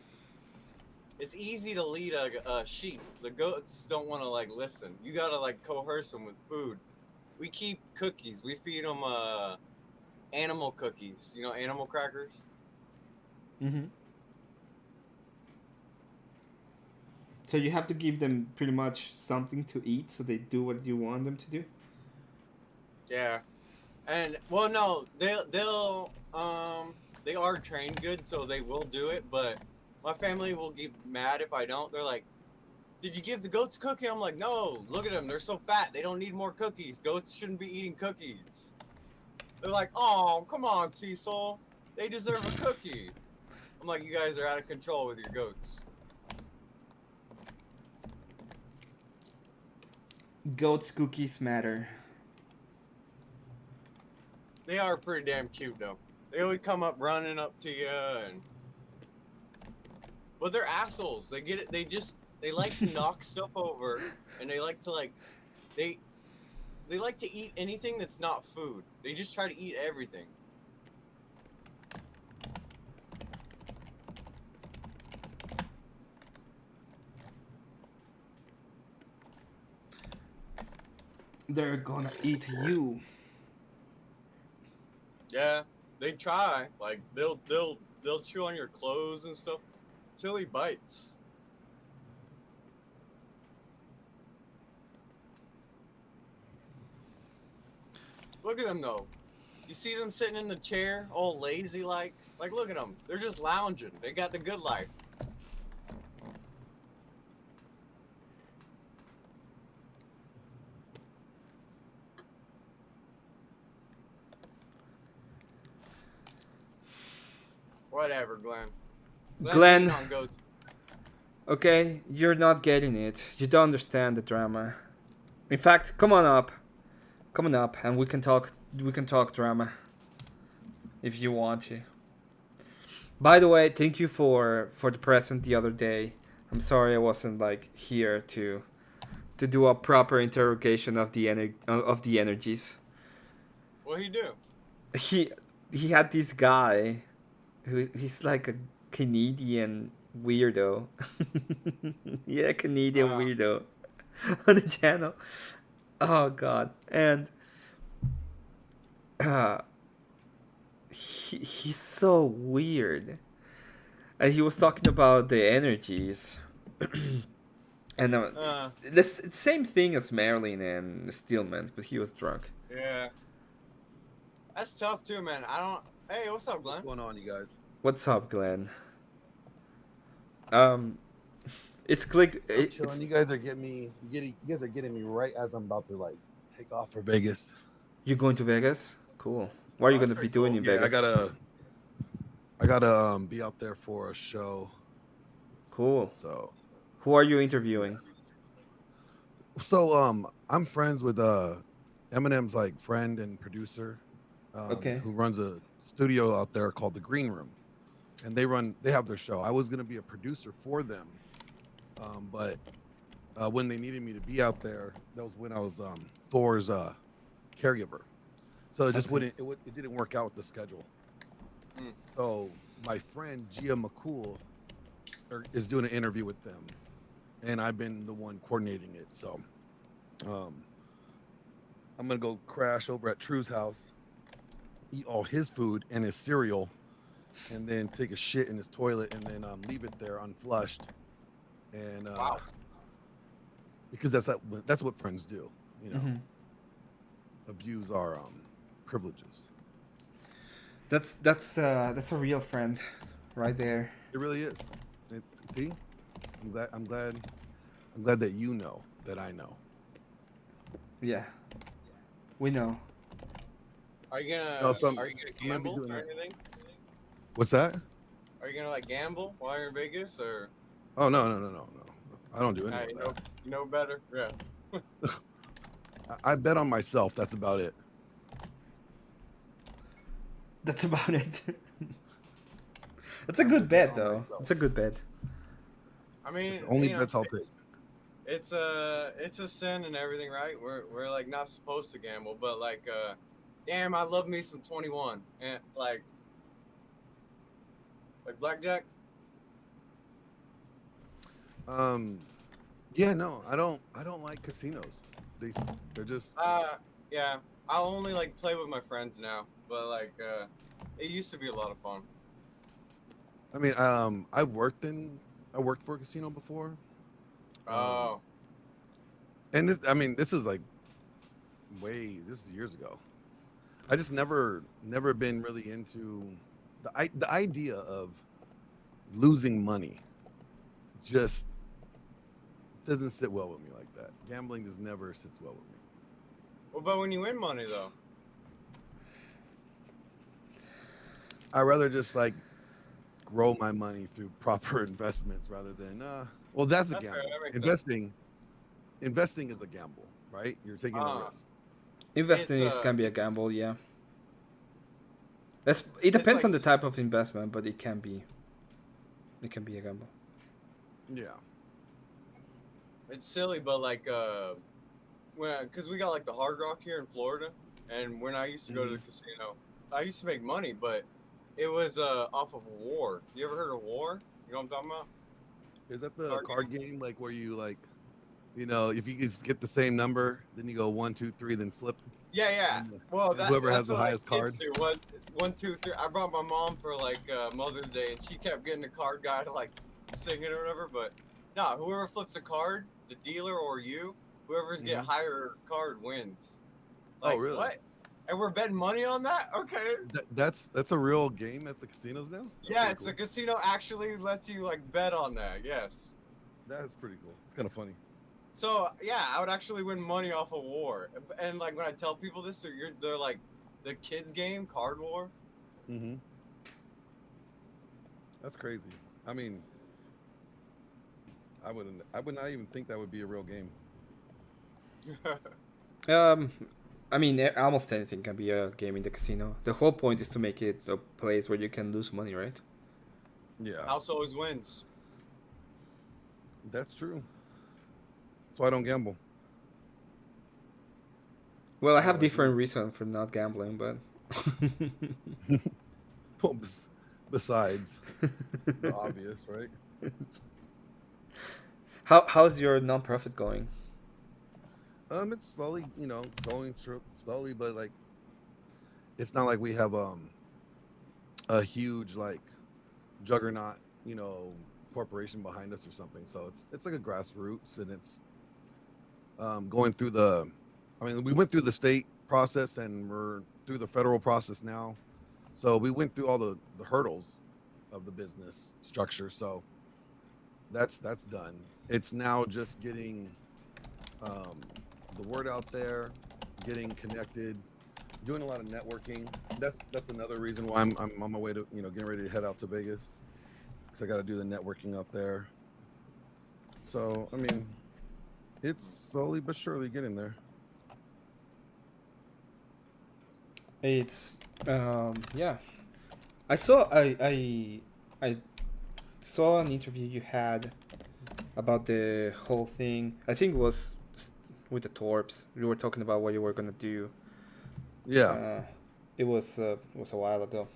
it's easy to lead a sheep. The goats don't want to like listen. You gotta like coerce them with food. We keep cookies. We feed them animal cookies. You know, animal crackers. Mm-hmm. So you have to give them pretty much something to eat, so they do what you want them to do. Yeah, and well, no, they are trained good, so they will do it. But my family will get mad if I don't. They're like, "Did you give the goats cookie?" I'm like, "No, look at them. They're so fat. They don't need more cookies. Goats shouldn't be eating cookies." They're like, "Oh, come on, Cecil. They deserve a cookie." I'm like, "You guys are out of control with your goats." Goats cookies matter. They are pretty damn cute though. They would come up running up to you, and but they're assholes. They get it. They like to knock stuff over, and they like to they like to eat anything that's not food. They just try to eat everything. They're gonna eat you. Yeah, they try. Like they'll chew on your clothes and stuff till he bites. Look at them though. You see them sitting in the chair, all lazy like look at them. They're just lounging. They got the good life. Whatever, Glenn. Glenn. On goats. Okay, you're not getting it. You don't understand the drama. In fact, come on up, and we can talk. We can talk drama, if you want to. By the way, thank you for the present the other day. I'm sorry I wasn't like here to do a proper interrogation of the energies. What'd he do? He had this guy he's like a Canadian weirdo. Yeah, Canadian weirdo on the channel. Oh god. And he's so weird. And he was talking about the energies. And the same thing as Marilyn and Stillman, but he was drunk. Yeah. That's tough too, man. Hey, what's up, Glenn? What's going on, you guys? What's up, Glenn? It's click. I'm chilling. You guys are getting me right as I'm about to like take off for Vegas. You going to Vegas? Cool. What are you gonna be doing in Vegas? I gotta be out there for a show. Cool. So, who are you interviewing? So I'm friends with Eminem's like friend and producer. Who runs a studio out there called the Green Room, and they have their show. I was gonna be a producer for them, but when they needed me to be out there, that was when I was Thor's caregiver, so it just it didn't work out with the schedule. So my friend Gia McCool is doing an interview with them, and I've been the one coordinating it. So I'm gonna go crash over at True's house, eat all his food and his cereal, and then take a shit in his toilet, and then leave it there unflushed. And because that's what friends do, you know, abuse our privileges. That's a real friend, right there. It really is. See, I'm glad that you know that I know. Yeah, we know. Are you gonna gamble or anything? What's that? Are you gonna like gamble while you're in Vegas or? Oh no. I don't do anything. You know better. Yeah. I bet on myself. That's about it. That's about it. That's a good bet, though. It's a good bet. I mean, it's the only bets I'll take. It's a sin and everything, right? We're like not supposed to gamble, but like Damn, I love me some 21 and like blackjack. Yeah, no, I don't like casinos. They're just. Yeah, I only like play with my friends now, but like it used to be a lot of fun. I mean, I worked for a casino before. Oh. And this, I mean, this is like this is years ago. I just never been really into the idea of losing money. Just doesn't sit well with me like that. Gambling just never sits well with me. What about when you win money though? I'd rather just like grow my money through proper investments rather than well, that's a gamble. Investing is a gamble, right? You're taking a risk. Investing can be a gamble, yeah. It depends like on the type of investment, but it can be a gamble. Yeah. It's silly, but like because we got like the Hard Rock here in Florida, and when I used to go to the casino, I used to make money, but it was off of War. You ever heard of War? You know what I'm talking about? Is that the card game like where you like, you know, if you just get the same number, then you go 1, 2, 3, then flip? Yeah. Well, whoever has the highest card. Do. 1, 2, 3. I brought my mom for like Mother's Day, and she kept getting the card guy to like sing it or whatever. But nah, whoever flips a card, the dealer or you, whoever's get higher card wins. Like, oh, really? What? And we're betting money on that? Okay. That's a real game at the casinos now? Yes, cool. The casino actually lets you like bet on that. Yes. That is pretty cool. It's kind of funny. So yeah, I would actually win money off of War, and like when I tell people this, they're like, the kids game, Card War. Mm-hmm. That's crazy. I mean, I would not even think that would be a real game. I mean, almost anything can be a game in the casino. The whole point is to make it a place where you can lose money, right? Yeah. House always wins. That's true. That's why I don't gamble. Well, I have different reasons for not gambling, but well, besides the obvious, right? How's your nonprofit going? It's slowly, going slowly, but like, it's not like we have a huge like juggernaut, corporation behind us or something. So it's like a grassroots, and it's going through we went through the state process and we're through the federal process now. So we went through all the hurdles of the business structure. So that's done. It's now just getting the word out there, getting connected, doing a lot of networking. That's another reason why I'm on my way to, getting ready to head out to Vegas, because I got to do the networking out there. So, I mean, it's slowly but surely getting there. It's yeah. I saw I saw an interview you had about the whole thing. I think it was with the Torps. You were talking about what you were gonna do. Yeah. It was a while ago,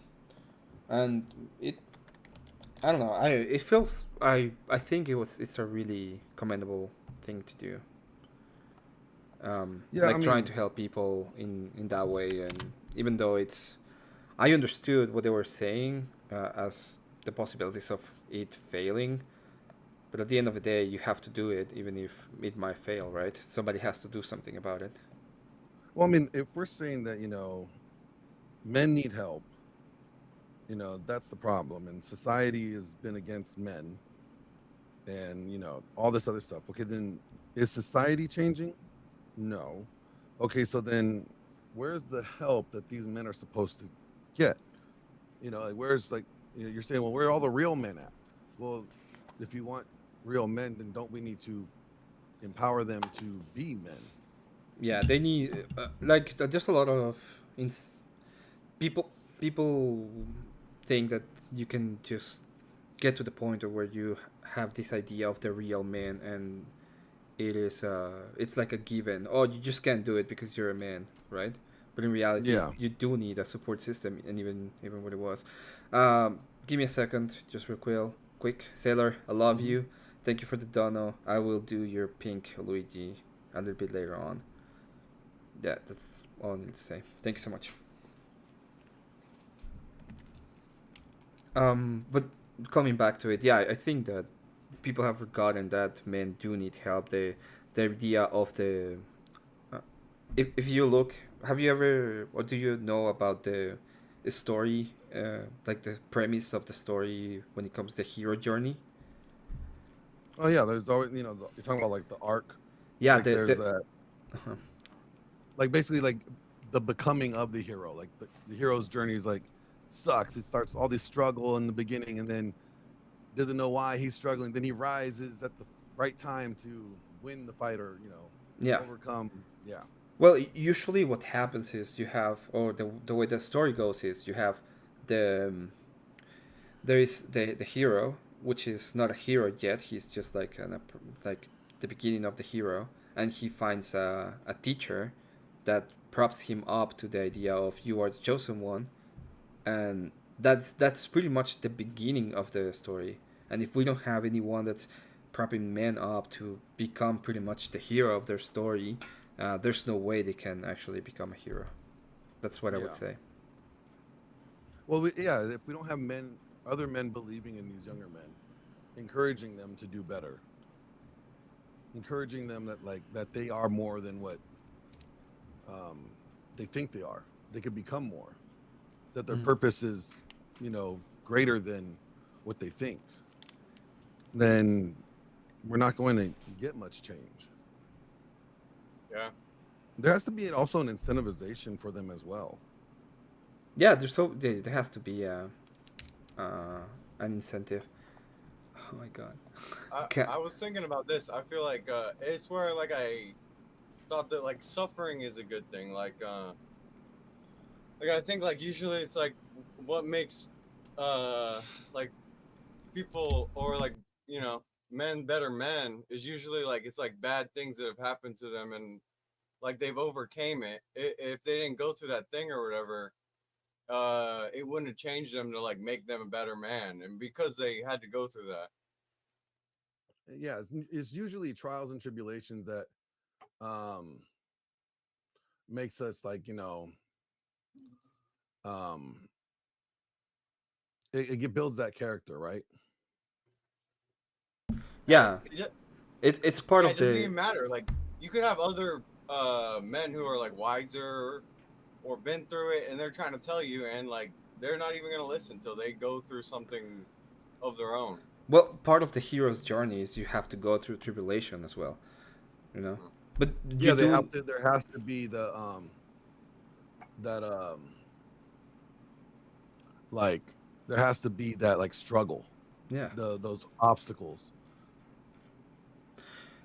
and I don't know. I think it's a really commendable thing to do. Trying to help people in that way, and even though I understood what they were saying as the possibilities of it failing, but at the end of the day, you have to do it, even if it might fail, right? Somebody has to do something about it. Well, I mean, if we're saying that, men need help, that's the problem. And society has been against men and, all this other stuff. Okay, then is society changing? No. Okay, so then where's the help that these men are supposed to get? Where's you're saying, well, where are all the real men at? Well, if you want real men, then don't we need to empower them to be men? Yeah, they need there's a lot of people think that you can just get to the point of where you have this idea of the real man, and it's like a given. Oh, you just can't do it because you're a man, right? but in reality, Yeah. you do need a support system, and even what it was. Give me a second, just real quick. Sailor, I love you. Thank you for the dono. I will do your pink Luigi a little bit later on. Yeah, that's all I need to say. Thank you so much. But coming back to it, yeah, I think that people have forgotten that men do need help. The idea of the if you look, have you ever, or do you know about the story, like the premise of the story when it comes to hero journey? Oh yeah, there's always you're talking about like the arc. Yeah, like there's that. Like basically like the becoming of the hero. Like the hero's journey is like sucks. He starts all this struggle in the beginning and then doesn't know why he's struggling. Then he rises at the right time to win the fight or yeah, overcome. Yeah. Well, usually what happens is you have, or the way the story goes is you have the there is the hero, which is not a hero yet. He's just like like the beginning of the hero, and he finds a teacher that props him up to the idea of you are the chosen one, and that's pretty much the beginning of the story. And if we don't have anyone that's propping men up to become pretty much the hero of their story, there's no way they can actually become a hero. That's what I would say. Well, if we don't have other men believing in these younger men, encouraging them to do better, encouraging them that they are more than what they think they are. They could become more. That their purpose is, greater than what they think. Then we're not going to get much change. Yeah. There has to be also an incentivization for them as well. Yeah, there has to be an incentive. Oh my god. I was thinking about this. I feel like it's where like I thought that like suffering is a good thing. Like I think like usually it's like what makes like people or like men better men is usually like it's like bad things that have happened to them and like they've overcame it. If they didn't go through that thing or whatever, it wouldn't have changed them to like make them a better man, and because they had to go through that. Yeah, it's usually trials and tribulations that makes us like it builds that character, right? Yeah, it's part of it doesn't the. even matter. Like you could have other men who are like wiser or been through it, and they're trying to tell you, and like they're not even gonna listen until they go through something of their own. Well, part of the hero's journey is you have to go through tribulation as well, But yeah, there has to be the like there has to be that like struggle. Yeah. Those obstacles.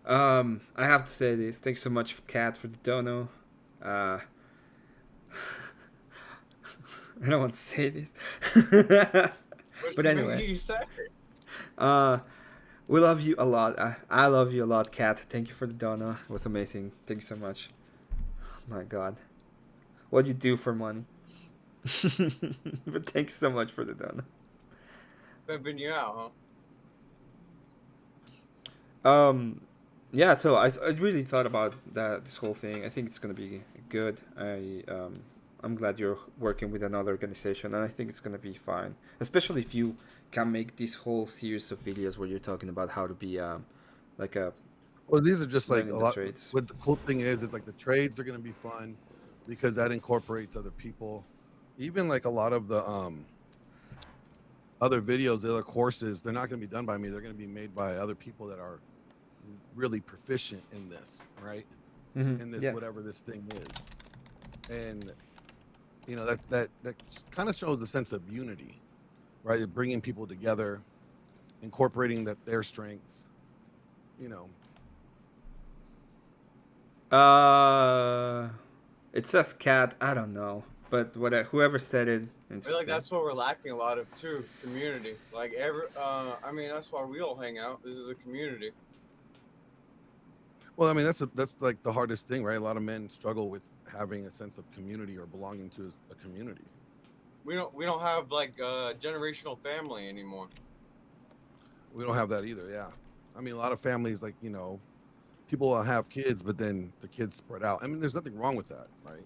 I have to say this. Thanks so much, Kat, for the dono. I don't want to say this. But anyway. We love you a lot. I love you a lot, Kat. Thank you for the dono. It was amazing. Thank you so much. Oh my god. What you do for money? But thanks so much for the dono. Pimping you out, huh? Yeah, so I really thought about this whole thing. I think it's gonna be good. I'm glad you're working with another organization, and I think it's gonna be fine. Especially if you can make this whole series of videos where you're talking about how to be like a. Well, these are just like a lot. Trades. What the cool thing is like the trades are gonna be fun because that incorporates other people. Even like a lot of the other videos, the other courses, they're not gonna be done by me. They're gonna be made by other people that are really proficient in this, right? In this whatever this thing is, and that kind of shows a sense of unity, right? You're bringing people together, incorporating their strengths, It says cat. I don't know, but whoever said it. I feel like that's what we're lacking a lot of too. Community, like I mean, that's why we all hang out. This is a community. Well, I mean, that's like the hardest thing, right? A lot of men struggle with having a sense of community or belonging to a community. We don't have like generational family anymore. We don't have that either. Yeah, I mean, a lot of families, like, you know, people will have kids, but then the kids spread out. I mean, there's nothing wrong with that, right?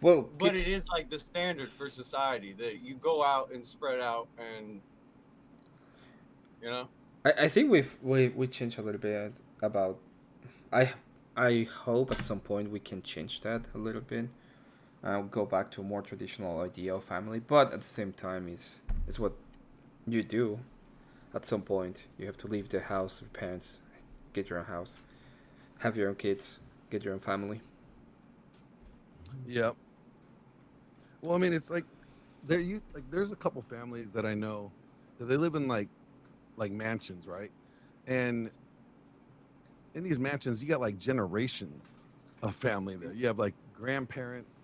Well, But it is like the standard for society that you go out and spread out, and you know. I think we changed a little bit about. I hope at some point we can change that a little bit. Go back to a more traditional idea of family, but at the same time, is what you do. At some point, you have to leave the house of your parents, get your own house, have your own kids, get your own family. Yeah. Well, I mean, it's like there's a couple families that I know that they live in like mansions, right? And in these mansions, you got like generations of family there. You have like grandparents,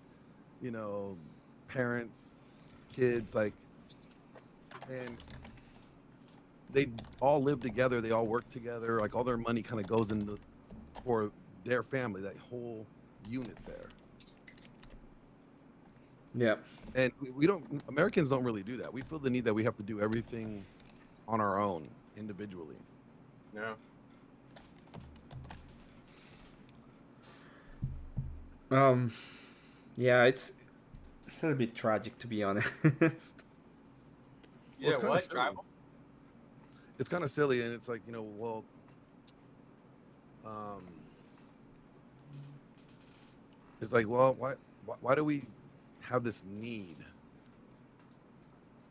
you know, parents, kids, like, and they all live together. They all work together. Like all their money kind of goes into for their family, that whole unit there. Yeah. And Americans don't really do that. We feel the need that we have to do everything on our own, individually. Yeah. Yeah, it's a little bit tragic, to be honest. Yeah, it's what? Tribal? It's kind of silly, and it's like, you know, well, it's like, well, why do we have this need,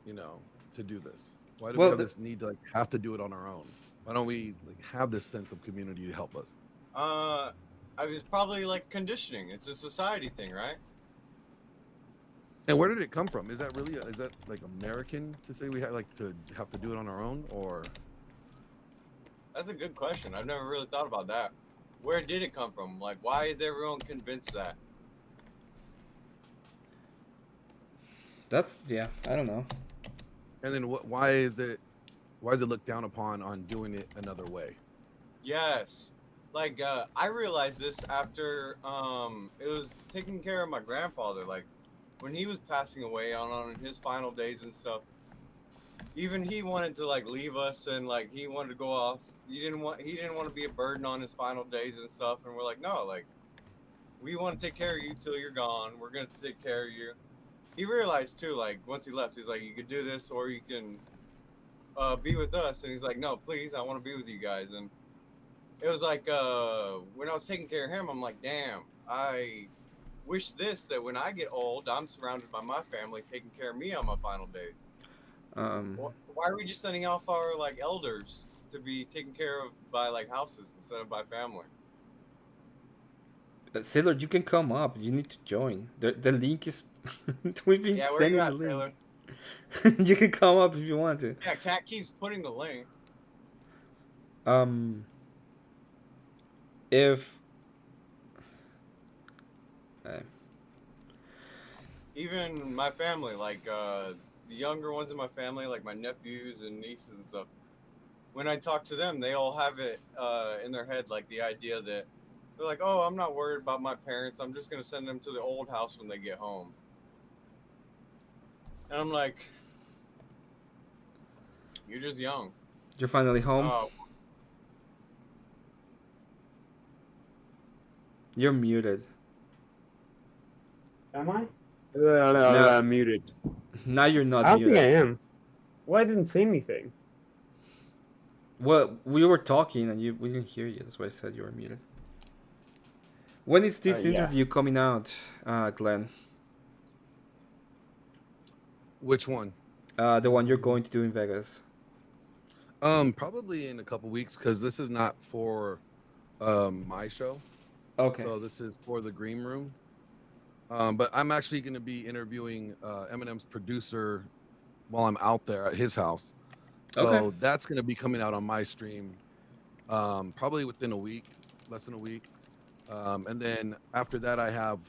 you know, to do this? Why do we have this need to like have to do it on our own? Why don't we like have this sense of community to help us? I mean, it's probably like conditioning. It's a society thing, right? And where did it come from? Is that like American to say we have to do it on our own, or? That's a good question. I've never really thought about that. Where did it come from? Like, why is everyone convinced that? I don't know. And then why is it looked down upon on doing it another way? Yes. Like, I realized this after it was taking care of my grandfather. Like, when he was passing away on his final days and stuff, even he wanted to like leave us, and like he wanted to go off. He didn't want to be a burden on his final days and stuff. And we're like, no, like, we want to take care of you till you're gone. We're gonna take care of you. He realized too, like, once he left, he's like, you could do this, or you can be with us. And he's like, no, please, I want to be with you guys. And it was like, when I was taking care of him, I'm like, damn, I wish that when I get old, I'm surrounded by my family taking care of me on my final days. Why are we just sending off our like elders to be taken care of by like houses instead of by family? Sailor, you can come up. You need to join. The link is. We've been Yeah, where sending you at, the link. Sailor? You can come up if you want to. Yeah, Cat keeps putting the link. If even my family, like the younger ones in my family, like my nephews and nieces and stuff, when I talk to them, they all have it in their head, like the idea that they're like, oh, I'm not worried about my parents. I'm just going to send them to the old house when they get home. And I'm like, you're just young. You're finally home. You're muted. Am I? No. Muted. Now you're not I don't muted. think I am. Well, I didn't say anything. Well, we were talking and we didn't hear you. That's why I said you were muted. When is this interview coming out, Glenn? Which one? The one you're going to do in Vegas. Probably in a couple weeks, because this is not for my show. Okay. So this is for the Green Room. But I'm actually going to be interviewing Eminem's producer while I'm out there at his house. So that's going to be coming out on my stream probably within a week, less than a week. And then after that, I have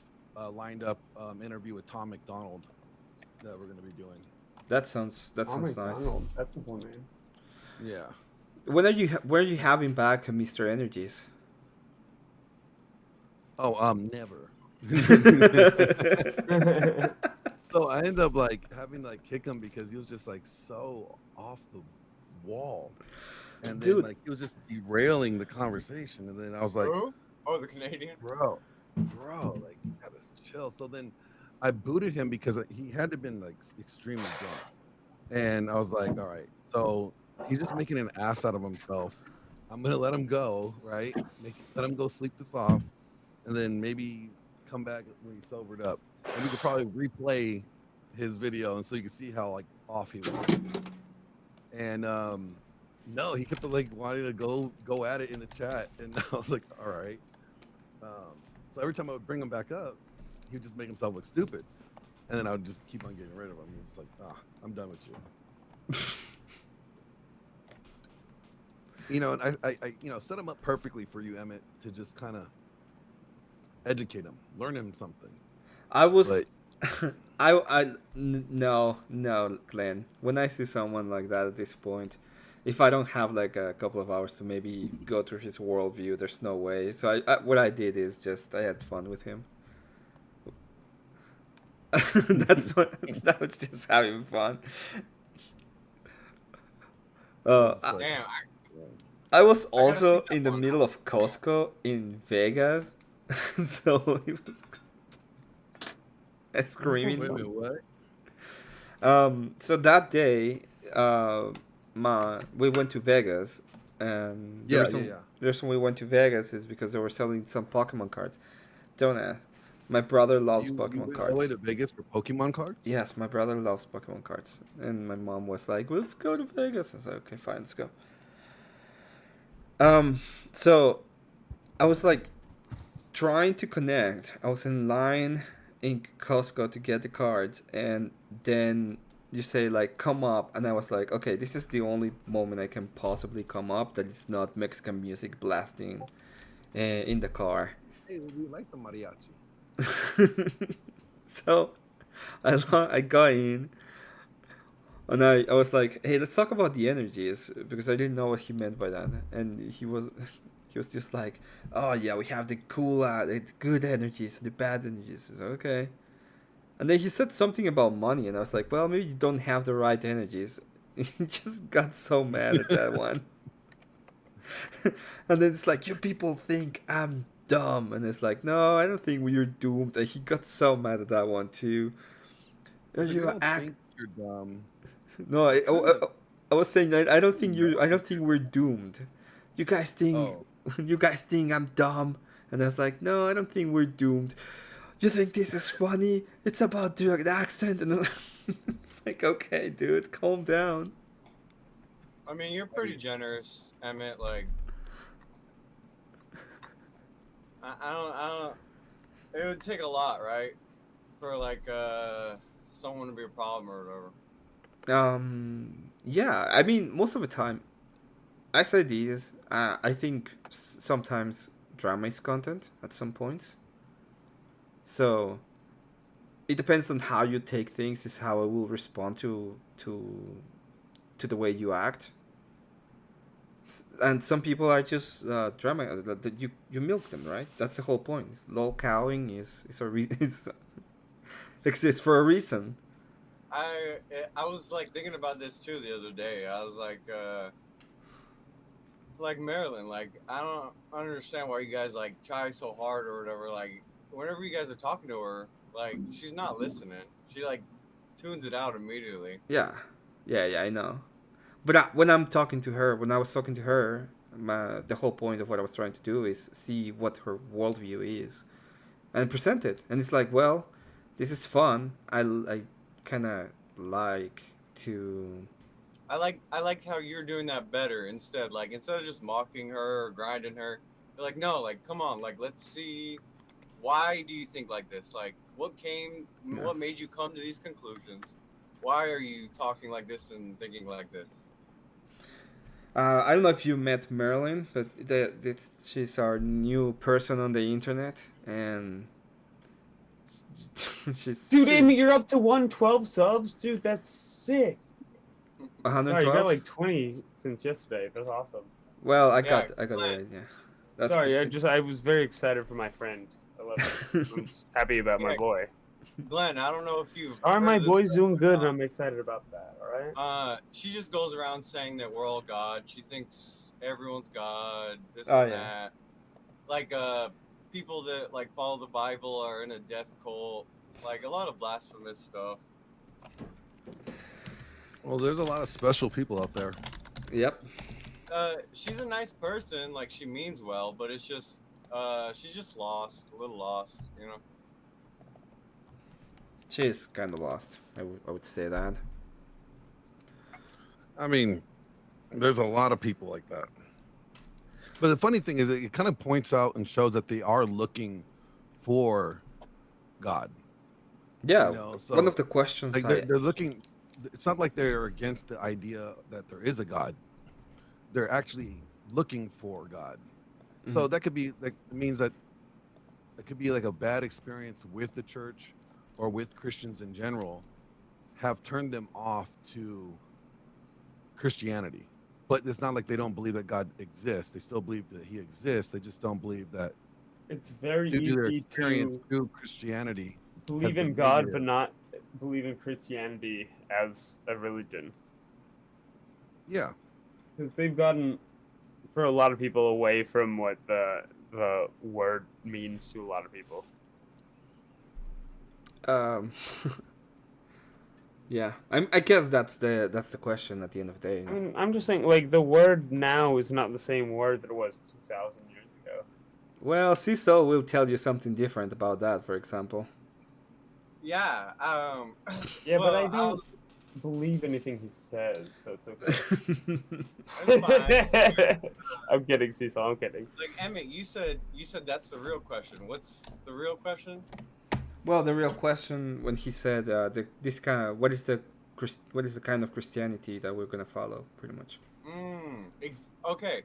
lined up interview with Tom McDonald that we're going to be doing. That sounds nice. That's a cool name. Yeah. Where are you having back Mr. Energies? Oh, never. So I ended up like having to like kick him because he was just like so off the wall, and then Dude. like he was just derailing the conversation, and then I was like, Who? Oh, the Canadian. bro, like you gotta chill. So then I booted him because he had to been like extremely drunk, and I was like, all right, so he's just making an ass out of himself. I'm gonna let him go, right? Let him go sleep this off, and then maybe come back when he's sobered up, and we could probably replay his video, and so you can see how like off he was. And no, he kept like wanting to go at it in the chat, and I was like, all right. So every time I would bring him back up, he would just make himself look stupid, and then I would just keep on getting rid of him. He was just like, I'm done with you. You know, and I set him up perfectly for you, Emmett, to just kind of educate him, learn him something. I was, But no, Glenn. When I see someone like that at this point, if I don't have like a couple of hours to maybe go through his worldview, there's no way. So what I did is just I had fun with him. That was just having fun. Damn. I was I gotta see also that in the one. middle of Costco in Vegas, so it was screaming. Wait, what? So that day, we went to Vegas, and the reason we went to Vegas is because they were selling some Pokemon cards. Don't ask. My brother loves You Pokemon went cards. all the way to Vegas for Pokemon cards? Yes, my brother loves Pokemon cards, and my mom was like, "Let's go to Vegas." I said, "Okay, fine, let's go." So I was like trying to connect. I was in line in Costco to get the cards, and then you say like come up, and I was like, okay, this is the only moment I can possibly come up that it's not Mexican music blasting in the car. Hey, we like the mariachi. So I got in, and I was like, hey, let's talk about the energies, because I didn't know what he meant by that, and he was just like, oh yeah, we have the cool, the good energies and the bad energies. I was like, okay. And then he said something about money, and I was like, well, maybe you don't have the right energies. He just got so mad at that one. And then it's like, you people think I'm dumb. And it's like, no, I don't think we're doomed. And he got so mad at that one, too. So you don't think you're dumb. No, I was saying, I don't think we're doomed. You guys think, you guys think I'm dumb. And I was like, no, I don't think we're doomed. You think this is funny? It's about the accent. And it's like, okay, dude, calm down. I mean, you're pretty generous, Emmett. Like, I don't. It would take a lot, right, for like someone to be a problem or whatever. Yeah, I mean, most of the time, I say these. I think sometimes drama is content at some points. So it depends on how you take things, is how I will respond to the way you act. And some people are just drama. That you milk them, right? That's the whole point. Lol cowing is exists for a reason. I was like thinking about this too the other day. I was like Marilyn, like I don't understand why you guys like try so hard or whatever. Like whenever you guys are talking to her, like she's not listening. She like tunes it out immediately. Yeah, I know. But when I was talking to her, the whole point of what I was trying to do is see what her worldview is, and present it. And it's like, well, this is fun. I kind of like to. I liked how you're doing that better instead of just mocking her or grinding her. You're like, no, like come on, like let's see. Why do you think like this? Like, what made you come to these conclusions? Why are you talking like this and thinking like this? I don't know if you met Marilyn, but she's our new person on the internet, and Dude, Amy, you're up to 112 subs, dude. That's sick. 112. Sorry, you got like 20 since yesterday. That's awesome. Well, I got it. Yeah. Sorry, I was very excited for my friend. I'm just happy about my boy. Glenn, I don't know if you've. Sorry, heard my of this boy's doing good, and uh, I'm excited about that. All right. She just goes around saying that we're all God. She thinks everyone's God. This Oh, and yeah. that. Like people that like follow the Bible are in a death cult. Like a lot of blasphemous stuff. Well, there's a lot of special people out there. Yep. She's a nice person. Like she means well, but it's just she's just lost, a little lost, you know. She is kind of lost. I would say that. I mean, there's a lot of people like that. But the funny thing is, it kind of points out and shows that they are looking for God. Yeah. You know, so one of the questions like they're looking. It's not like they're against the idea that there is a God. They're actually looking for God. So that could be like, it means that it could be like a bad experience with the church or with Christians in general have turned them off to Christianity. But it's not like they don't believe that God exists. They still believe that he exists. They just don't believe that It's very due to their easy experience to through Christianity. believe in God, but not believe in Christianity as a religion. Yeah. Because they've gotten, for a lot of people, away from what the word means to a lot of people. Yeah, I guess that's the question at the end of the day. I mean, I'm just saying, like, the word now is not the same word that it was 2,000 years ago. Well, Cecil will tell you something different about that, for example. Yeah. Yeah, well, but I don't believe anything he says, so it's okay. That's fine. I'm kidding, Cecil. I'm kidding. Like Emmett, you said that's the real question. What's the real question? Well, the real question when he said this kind of what is the kind of Christianity that we're gonna follow, pretty much. Okay.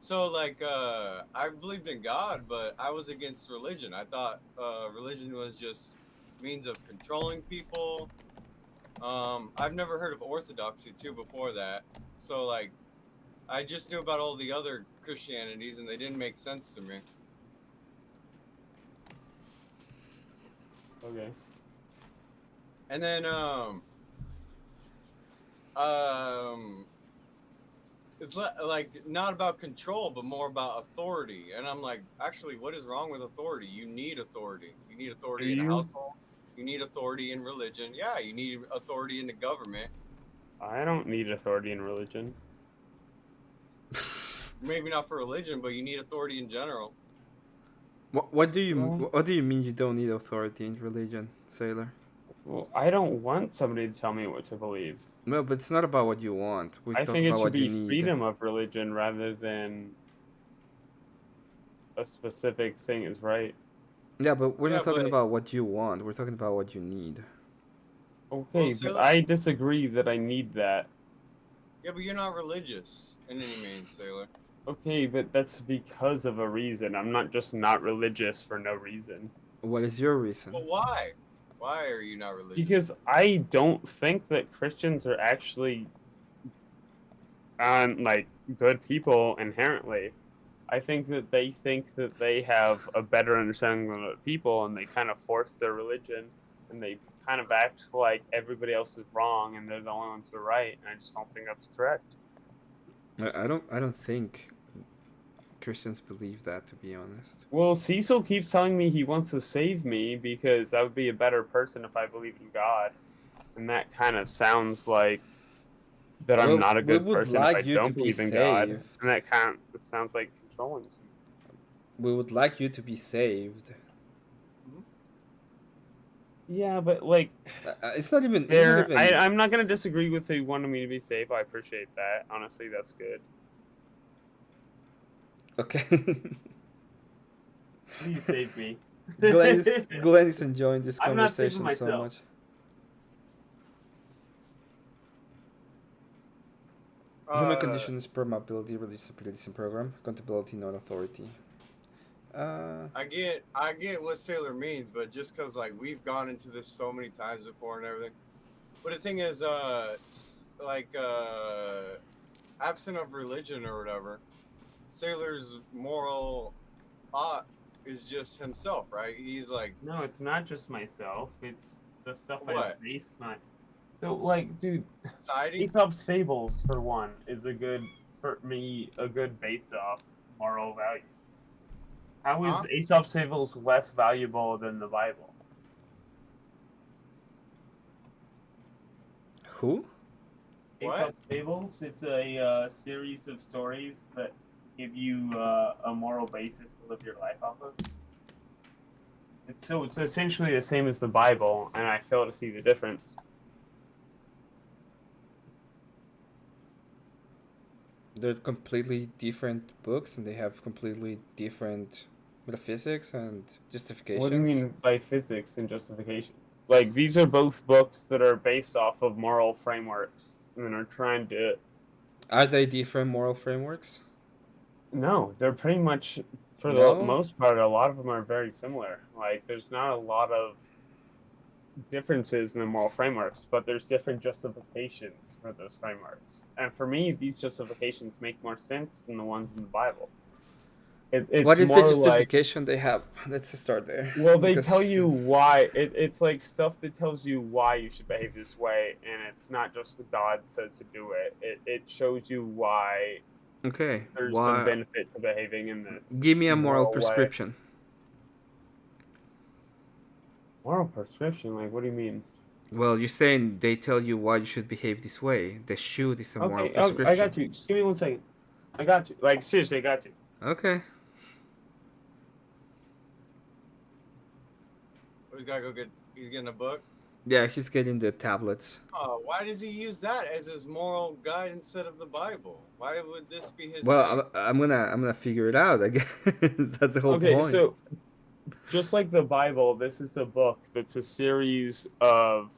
So like I believed in God, but I was against religion. I thought religion was just means of controlling people. I've never heard of orthodoxy too before that. So like I just knew about all the other Christianities and they didn't make sense to me. Okay. And then it's like not about control, but more about authority. And I'm like, actually, what is wrong with authority? You need authority. You need authority in a household. You need authority in religion. Yeah, you need authority in the government. I don't need authority in religion. Maybe not for religion, but you need authority in general. What do you mean you don't need authority in religion, Sailor? Well, I don't want somebody to tell me what to believe. No, but it's not about what you want. I think it should be freedom of religion rather than a specific thing is right. Yeah, but we're not talking about what you want. We're talking about what you need. Okay, but I disagree that I need that. Yeah, but you're not religious in any means, Sailor. Okay, but that's because of a reason. I'm not just not religious for no reason. What is your reason? Well, why? Why are you not religious? Because I don't think that Christians are actually like good people inherently. I think that they have a better understanding than other people, and they kind of force their religion, and they kind of act like everybody else is wrong, and they're the only ones who are right. And I just don't think that's correct. I don't think Christians believe that, to be honest. Well, Cecil keeps telling me he wants to save me because I would be a better person if I believe in God, and that kind of sounds like that I'm not a good person if I don't believe in God, and that kind of sounds like controlling me. We would like you to be saved. Yeah, but like, it's not even. I'm not gonna disagree with who wanted me to be saved. I appreciate that. Honestly, that's good. Okay. Please save me. Glenn is enjoying this I'm not saving conversation so much. Human condition is permeability, releasability in program, accountability, not authority. I get what Sailor means, but just because like we've gone into this so many times before and everything. But the thing is, absent of religion or whatever, Sailor's moral thought is just himself, right? He's like, No, it's not just myself. It's the stuff I What? base my. So, like, dude, society. Aesop's Fables, for one, is a good, for me, a good base off moral value. How is Huh? Aesop's Fables less valuable than the Bible? Who? What? Aesop's Fables, it's a series of stories that give you a moral basis to live your life off of. It's essentially the same as the Bible, and I fail to see the difference. They're completely different books, and they have completely different metaphysics and justifications. What do you mean by physics and justifications? Like, these are both books that are based off of moral frameworks and are trying to... Are they different moral frameworks? No, they're pretty much, for No? the most part, a lot of them are very similar. Like, there's not a lot of differences in the moral frameworks, but there's different justifications for those frameworks. And for me, these justifications make more sense than the ones in the Bible. It's What is the more like, justification they have? Let's start there. well, they Because- tell you why. It's like stuff that tells you why you should behave this way, and it's not just the God says to do it. It shows you why Okay. there's Why? some benefit to behaving in this. Give me a moral way. prescription. Moral prescription? Like, what do you mean? Well, you're saying they tell you why you should behave this way. The should is a moral Okay, prescription. I got you. Just give me 1 second. I got you. Like, seriously, I got you. Okay. We gotta go get. He's getting a book. Yeah, he's getting the tablets. Oh, why does he use that as his moral guide instead of the Bible? Why would this be his? Well, thing? I'm gonna figure it out. I guess that's the whole Okay, point. so just like the Bible, this is a book that's a series of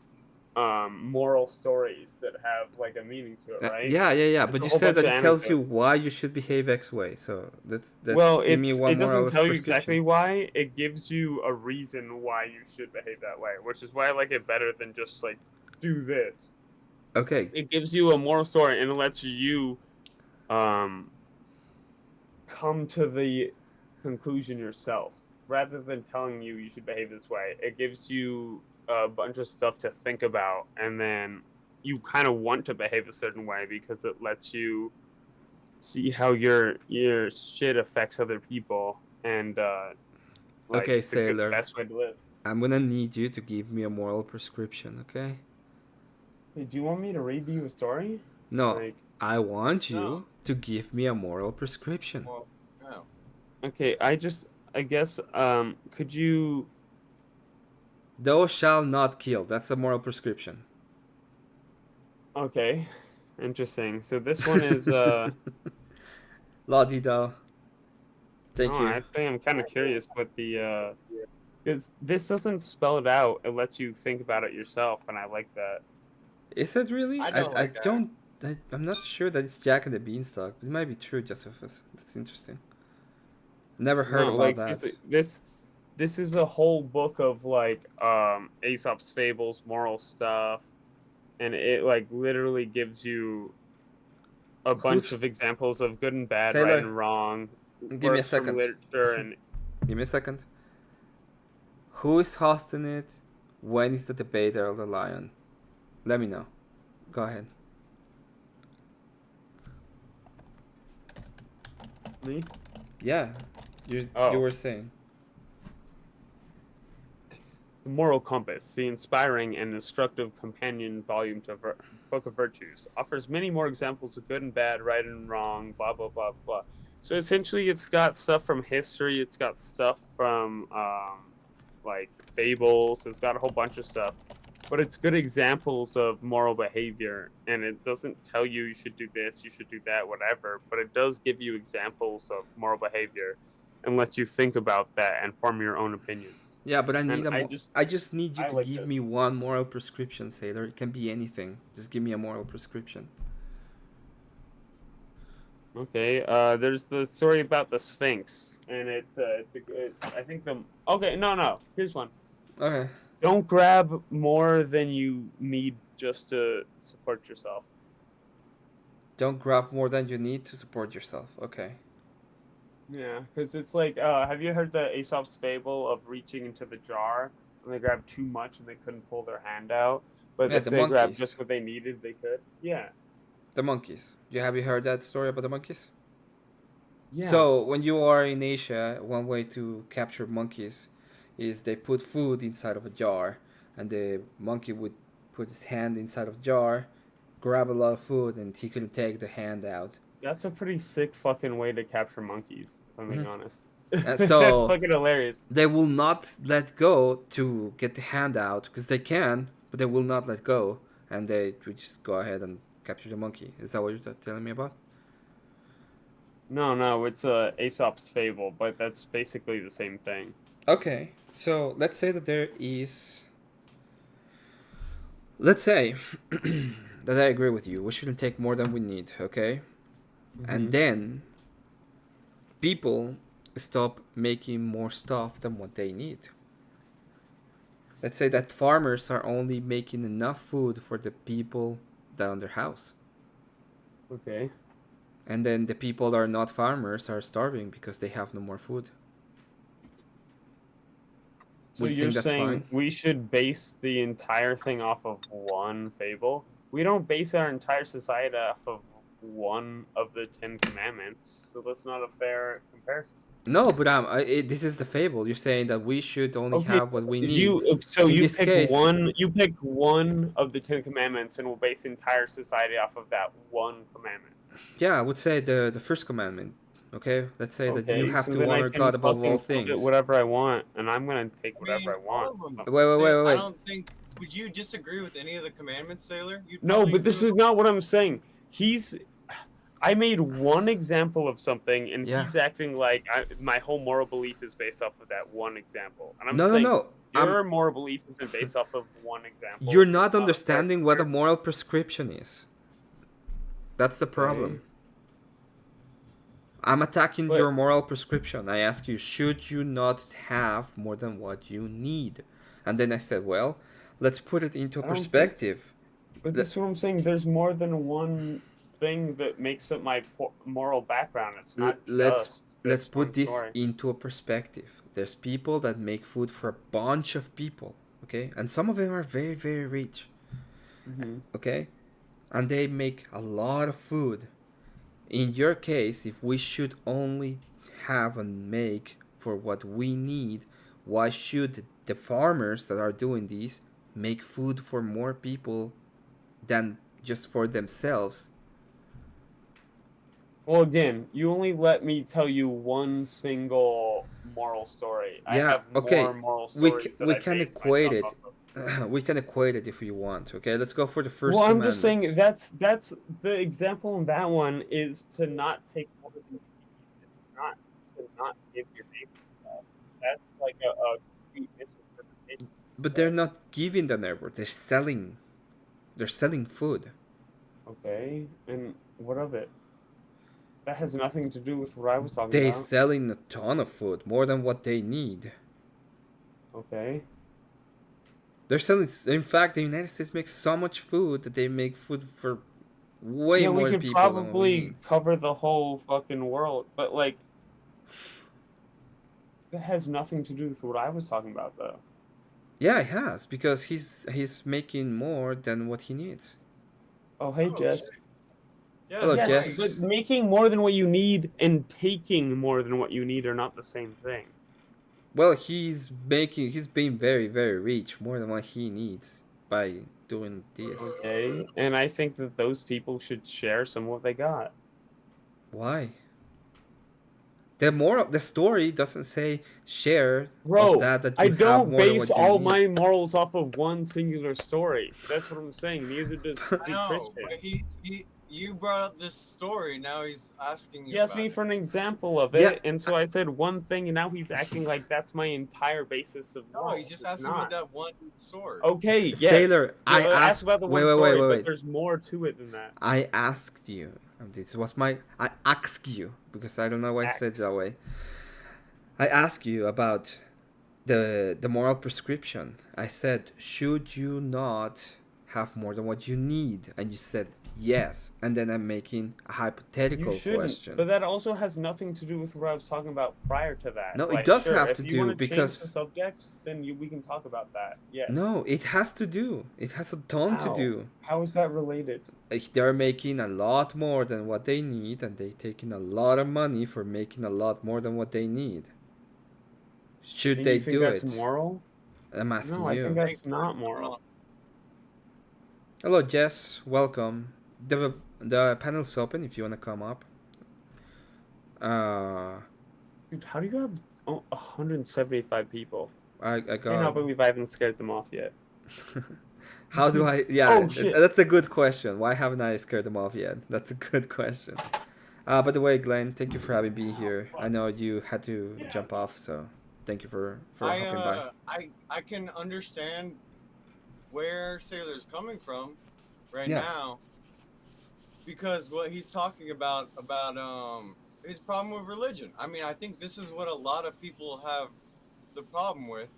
moral stories that have like a meaning to it, right? Yeah. There's But a you whole said that bunch it of tells you anecdotes. why you should behave X way. So that's Well, give me one it doesn't moral tell you prescription. exactly why. It gives you a reason why you should behave that way, which is why I like it better than just like do this. Okay. It gives you a moral story and it lets you come to the conclusion yourself rather than telling you should behave this way. It gives you a bunch of stuff to think about, and then you kind of want to behave a certain way because it lets you see how your shit affects other people and like, Okay, the Sailor. best way to live. I'm gonna need you to give me a moral prescription, okay? Hey, do you want me to read you a story? No, Like, I want you No. to give me a moral prescription. Well, no. okay, I guess could you? Thou shalt not kill. That's a moral prescription. Okay, interesting. So this one is La-di-da. Thank no, you. I think I'm kind of curious what the because this doesn't spell it out. It lets you think about it yourself, and I like that. Is it really? I don't like that. I'm not sure that it's Jack and the Beanstalk. It might be true, Josephus. That's interesting. Never heard No, about like, that. seriously, this is a whole book of like Aesop's fables, moral stuff, and it like literally gives you a bunch Who's- of examples of good and bad, Sailor, right and wrong. Give me a works from second. literature and Give me a second. Who is hosting it? When is the debate of the lion? Let me know. Go ahead. me. Yeah, you Oh. were saying. The Moral Compass, the inspiring and instructive companion volume to Book of Virtues, offers many more examples of good and bad, right and wrong, blah, blah, blah, blah. So essentially, it's got stuff from history, it's got stuff from, like, fables, it's got a whole bunch of stuff. But it's good examples of moral behavior, and it doesn't tell you should do this, you should do that, whatever, but it does give you examples of moral behavior and lets you think about that and form your own opinions. Yeah, but I need And I just need you I to like give this. me one moral prescription, Sailor. It can be anything. Just give me a moral prescription. Okay, there's the story about the Sphinx, and it's a good. I think the. Okay, no. Here's one. Okay. Don't grab more than you need just to support yourself. Don't grab more than you need to support yourself. Okay. Yeah, because it's like, have you heard the Aesop's fable of reaching into the jar and they grabbed too much and they couldn't pull their hand out? But Yeah, if the they grabbed monkeys. just what they needed, they could. Yeah. The monkeys. Have you heard that story about the monkeys? Yeah. So when you are in Asia, one way to capture monkeys is they put food inside of a jar, and the monkey would put his hand inside of the jar, grab a lot of food, and he couldn't take the hand out. That's a pretty sick fucking way to capture monkeys, if I'm being honest. So That's fucking hilarious. They will not let go to get the hand out because they can, but they will not let go, and they would just go ahead and capture the monkey. Is that what you're telling me about? No, it's Aesop's fable, but that's basically the same thing. Okay, so let's say that there is. Let's say that I agree with you. We shouldn't take more than we need, okay? And then people stop making more stuff than what they need. Let's say that farmers are only making enough food for the people down their house. Okay. And then the people that are not farmers are starving because they have no more food. So you're saying we should base the entire thing off of one fable? We don't base our entire society off of one of the 10 Commandments, so that's not a fair comparison. No, but this is the fable. You're saying that we should only have what we need. You pick one of the 10 Commandments, and we'll base the entire society off of that one commandment. Yeah, I would say the first commandment. Okay, let's say that you have to honor God above all things. Whatever I want, and I'm gonna take whatever I want. Wait. I don't think. Would you disagree with any of the commandments, Sailor? No, but this is not what I'm saying. I made one example of something, and he's acting like my whole moral belief is based off of that one example. And I'm saying, no. Your moral belief isn't based off of one example. You're not understanding what a moral prescription is. That's the problem. I'm attacking your moral prescription. I ask you, should you not have more than what you need? And then I said, well, let's put it into perspective. But that's what I'm saying. There's more than one thing that makes up my moral background. It's not let's put this into a perspective. There's people that make food for a bunch of people, okay? And some of them are very, very rich, okay? And they make a lot of food. In your case, if we should only have and make for what we need, why should the farmers that are doing these make food for more people than just for themselves? Well, again, you only let me tell you one single moral story. I have more moral stories we can equate it. We can equate it if you want. Okay, let's go for the first. Well, I'm just saying that's the example in that one is to not take more than you need, not give your neighbor stuff. That's like a misinterpretation. But they're not giving the neighbor. They're selling. They're selling food. Okay, and what of it? That has nothing to do with what I was talking about. They're selling a ton of food, more than what they need. Okay. They're selling. In fact, the United States makes so much food that they make food for way more people. We could probably cover the whole fucking world, but like, that has nothing to do with what I was talking about, though. Yeah, it has, because he's making more than what he needs. Oh, hey, Jess. Hello, Jess. But making more than what you need and taking more than what you need are not the same thing. Well, he's being very, very rich, more than what he needs by doing this. Okay, and I think that those people should share some of what they got. Why? The story doesn't say share. Bro, that you I don't have base all my morals off of one singular story. That's what I'm saying. Neither does Christian. You brought up this story, now he's asking you. He asked me for an example of it, and so I said one thing, and now he's acting like that's my entire basis of No, he's just asking about that one sword. Okay, yes. Sailor, I asked about the one story, but there's more to it than that. I asked you. This was I asked you, because I don't know why I said it that way. I asked you about the moral prescription. I said, should you not have more than what you need? And you said yes, and then I'm making a hypothetical You shouldn't. question. But that also has nothing to do with what I was talking about prior to that. No, it Like, does sure, have if to you do want to because change the subject, then we can talk about that. Yes. no, it has to do. It has a ton to How? do. How is that related? They're making a lot more than what they need, and they're taking a lot of money for making a lot more than what they need. Should And they you think do that's it? moral? I'm asking No, I think you. that's not moral. Hello, Jess. Welcome. The panel's open if you want to come up. Dude, how do you have 175 people? I I got. cannot believe I haven't scared them off yet. How do I? Yeah, Oh, shit. that's a good question. Why haven't I scared them off yet? That's a good question. By the way, Glenn, thank you for having me here. I know you had to jump off, so thank you for hopping by. I can understand where Sailor's coming from right Yeah. now, because what he's talking about his problem with religion. I mean, I think this is what a lot of people have the problem with,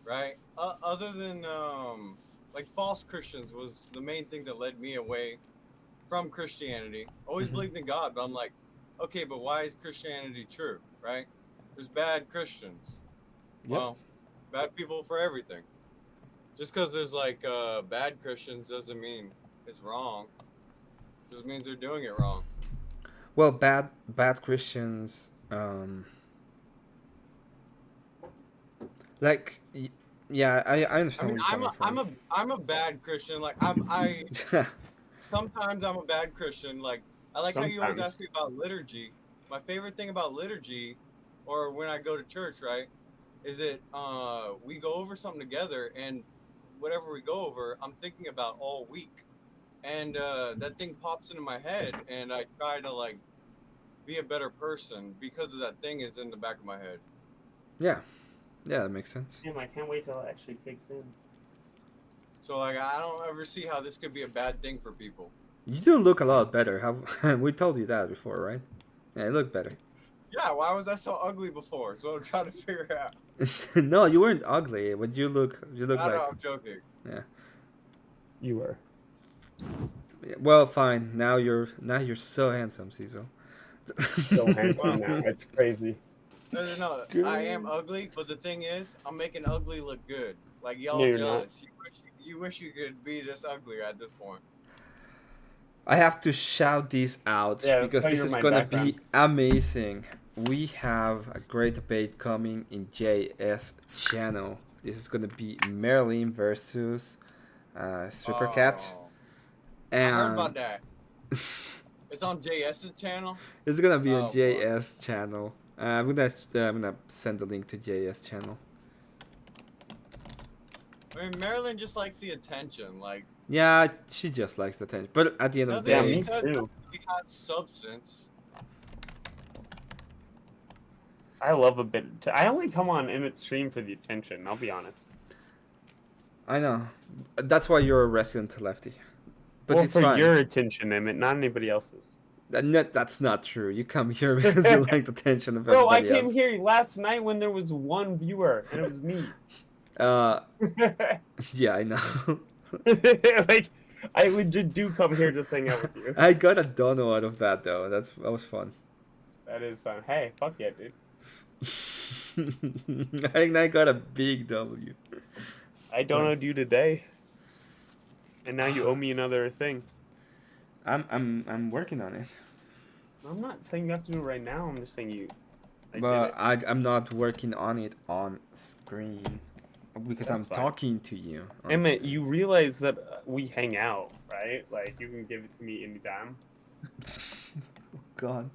right? Other than like false Christians was the main thing that led me away from Christianity. Always believed in God, but I'm like, okay, but why is Christianity true, right? There's bad Christians. Yep. Well, bad people for everything. Just because there's like bad Christians doesn't mean it's wrong. It just means they're doing it wrong. Well, bad Christians, like, yeah, I understand where you're coming from. I'm a bad Christian. Like I sometimes I'm a bad Christian. Like I like how you always ask me about liturgy. My favorite thing about liturgy, or when I go to church, right, is that we go over something together, and whatever we go over, I'm thinking about all week, and that thing pops into my head, and I try to like be a better person because of that thing is in the back of my head. Yeah, that makes sense. Damn, I can't wait till it actually kicks in. So like I don't ever see how this could be a bad thing for people. You do look a lot better. We told you that before, right? Yeah, you look better. Yeah, why was I so ugly before? So I'm trying to figure out. No, you weren't ugly, but you look I like. know, I'm joking. Yeah. You were. Yeah, well, fine. Now you're so handsome, Cecil. So handsome now. It's crazy. No. I am ugly, but the thing is, I'm making ugly look good. Like y'all No, you're jealous. You wish you could be this ugly at this point. I have to shout this out because this is gonna be amazing. We have a great debate coming in JS channel. This is gonna be Marilyn versus Stripper Cat. And I heard about that. It's on JS's channel. It's gonna be on JS channel. I'm gonna send the link to JS channel. I mean, Marilyn just likes the attention, like. Yeah, she just likes the attention. But at the end of the day, she says he has substance. I love a bit. I only come on Emmet's stream for the attention. I'll be honest. I know. That's why you're a resident lefty. But well, it's for fine. your attention, Emmet, not anybody else's. That's not true. You come here because you like the attention of everybody else. Bro, I came here last night when there was one viewer, and it was me. Yeah, I know. Like, I legit do come here just hang out with you. I got a dono out of that though. That was fun. That is fun. Hey, fuck yeah, dude. I got a big W. I donoed you today, and now you owe me another thing. I'm working on it. I'm not saying you have to do it right now. I'm just saying you. But I'm not working on it on screen. Because I'm talking to you. Emmet, you realize that we hang out, right? Like, you can give it to me anytime. God.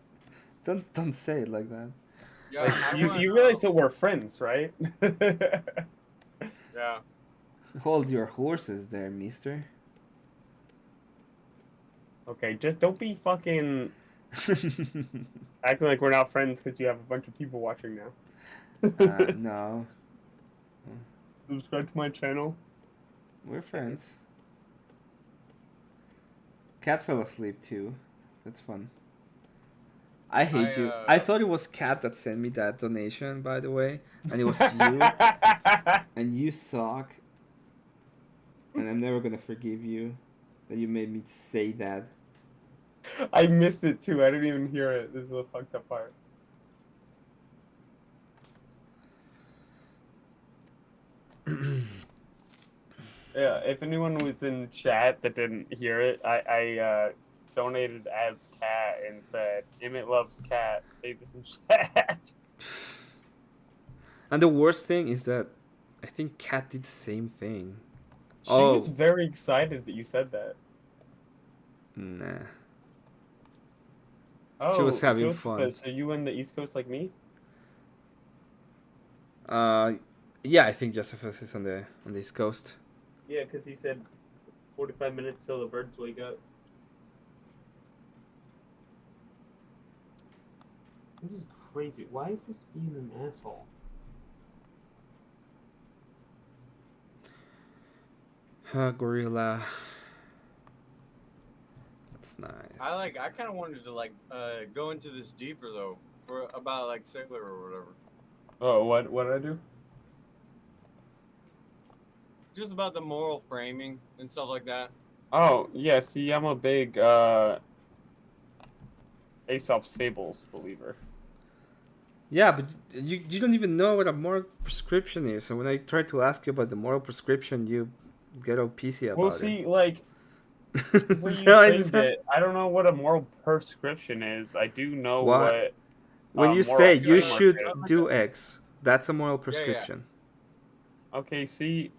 Don't say it like that. Yeah, like, you realize that we're friends, right? Yeah. Hold your horses there, mister. Okay, just don't be fucking acting like we're not friends because you have a bunch of people watching now. No. Subscribe to my channel. We're friends. Cat fell asleep too. That's fun. I hate you. I thought it was Cat that sent me that donation, by the way. And it was you. And you suck. And I'm never gonna forgive you. that you made me say that. I missed it too. I didn't even hear it. This is the fucked up part. Yeah, if anyone was in chat that didn't hear it, I donated as Cat and said, Emmett loves Cat. Say this in chat. And the worst thing is that I think Kat did the same thing. She was very excited that you said that. Nah. Oh, She was having Josephus, fun. are you in the East Coast like me? Yeah, I think Josephus is on the East Coast. Yeah, because he said 45 minutes till the birds wake up. This is crazy. Why is this being an asshole? Gorilla. That's nice. I kind of wanted to go into this deeper though, for about like Sailor or whatever. Oh, what did I do? Just about the moral framing and stuff like that. Oh, yeah, see, I'm a big Aesop's Fables believer. Yeah, but you don't even know what a moral prescription is. So when I try to ask you about the moral prescription, you get all PC about Well, it. see, like, when So you it's say that, I don't know what a moral prescription is. I do know What? what When you moral say you framework should is. do X, that's a moral prescription. Okay, see,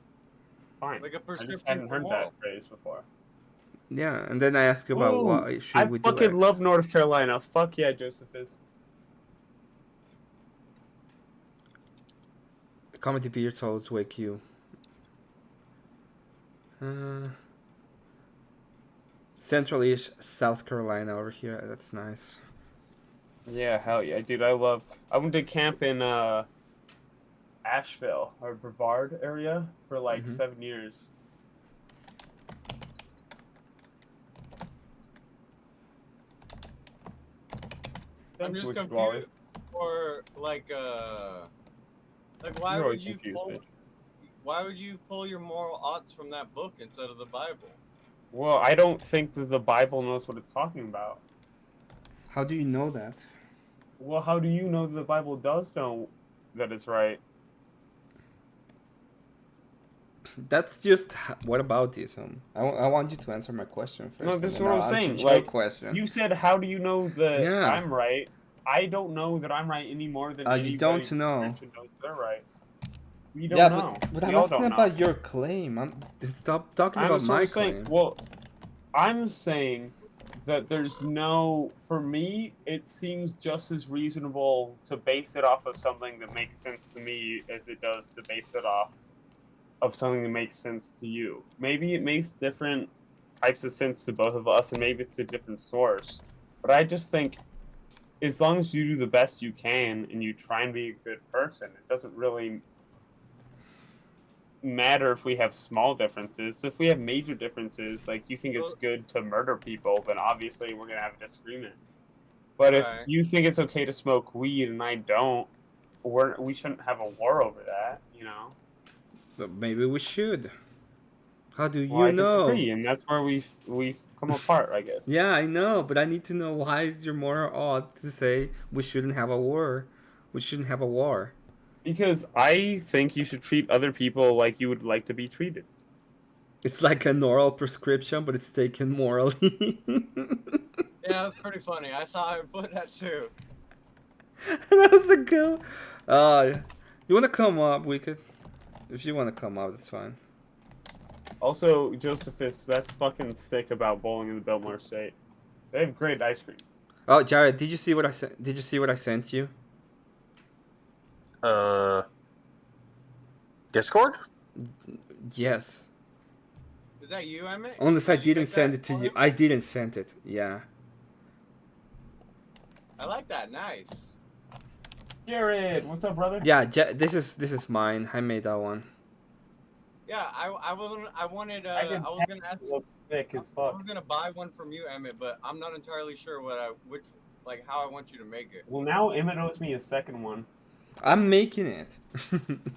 fine. Like a I just prescription hadn't for heard moral. that phrase before. Yeah, and then I ask you about Ooh, why should I we do fucking X. love North Carolina. Fuck yeah, Josephus. Comedy beards always wake you. Central-ish South Carolina over here. That's nice. Yeah, hell yeah, dude. I went to camp in Asheville or Brevard area for like 7 years. I'm just Thanks, Wally. confused. Or like why You're would always you confused, pull? bitch. Why would you pull your moral oughts from that book instead of the Bible? Well, I don't think that the Bible knows what it's talking about. How do you know that? Well, how do you know that the Bible does know that it's right? That's just what about this? I want you to answer my question first. No, this is and what then I was I'll saying. answer your Like, question. you said, how do you know that Yeah. I'm right? I don't know that I'm right any more than anybody you don't in know. Scripture knows they're right. We don't Yeah, know. but We I'm all asking don't know. about your claim. Stop talking I'm about just my saying, claim. well, I'm saying that there's no, for me, it seems just as reasonable to base it off of something that makes sense to me as it does to base it off of something that makes sense to you. Maybe it makes different types of sense to both of us, and maybe it's a different source. But I just think as long as you do the best you can and you try and be a good person, it doesn't really matter if we have small differences. If we have major differences, like you think it's good to murder people, then obviously we're gonna have a disagreement. But if you think it's okay to smoke weed and I don't, we shouldn't have a war over that, you know? But maybe we should. How do Well, I you know? disagree, and that's where we've come apart, I guess. Yeah, I know, but I need to know why is your moral ought to say we shouldn't have a war? We shouldn't have a war. Because I think you should treat other people like you would like to be treated. It's like an oral prescription, but it's taken morally. Yeah, that's pretty funny. I saw him put that too. That was a go. You want to come up? We could. If you want to come up, that's fine. Also, Josephus, that's fucking sick about bowling in the Biltmore State. They have great ice cream. Oh, Jared, did you see what I sent? Did you see what I sent you? Discord? Yes. Is that you, Emmett? Unless I Did you didn't make send that it to for you. him? I didn't send it. Yeah. I like that. Nice. Jared, what's up, brother? Yeah, this is mine. I made that one. Yeah, I wanted I I was gonna ask. Sick as I fuck. was gonna buy one from you, Emmett, but I'm not entirely sure how I want you to make it. Well, now Emmett owes me a second one. I'm making it.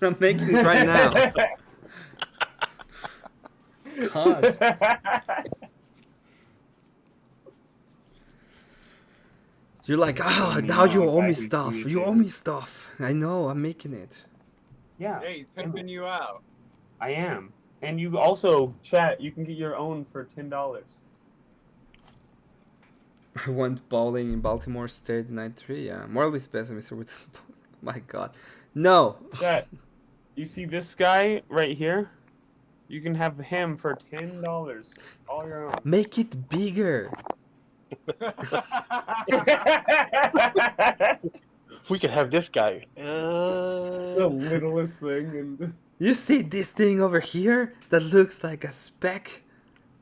I'm making it right now. God. You're like, oh, I mean, now you owe guy me who's stuff. doing You owe things. me stuff. I know, I'm making it. Yeah, Hey, he's pimping you out. I am. And you also, chat, you can get your own for $10. I went bowling in Baltimore State night 3. Yeah, morally pessimistic with. My God, no. Chat, you see this guy right here? You can have him for $10, all your own. Make it bigger. We could have this guy. The littlest thing. And You see this thing over here that looks like a speck?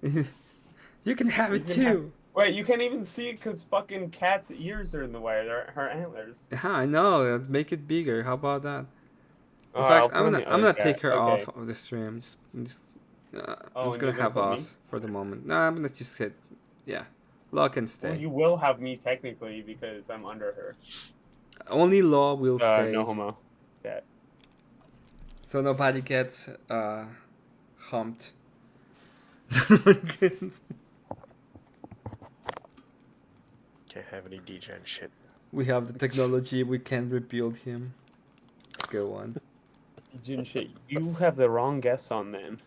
You can have it too. Wait, you can't even see it because fucking cat's ears are in the way. Her antlers. Yeah, I know. Make it bigger. How about that? In Oh, fact, I'll I'm put gonna on the other take cat. her Okay. off of the stream. I'm just Oh, gonna and you're gonna have put me? us for the moment. No, I'm gonna just hit. Yeah, Law can stay. Well, you will have me technically because I'm under her. Only Law will stay. No homo. Yeah. So nobody gets humped. My goodness. Can't have any degen shit. We have the technology. We can rebuild him. Go on. Jin shit. You have the wrong guess on then.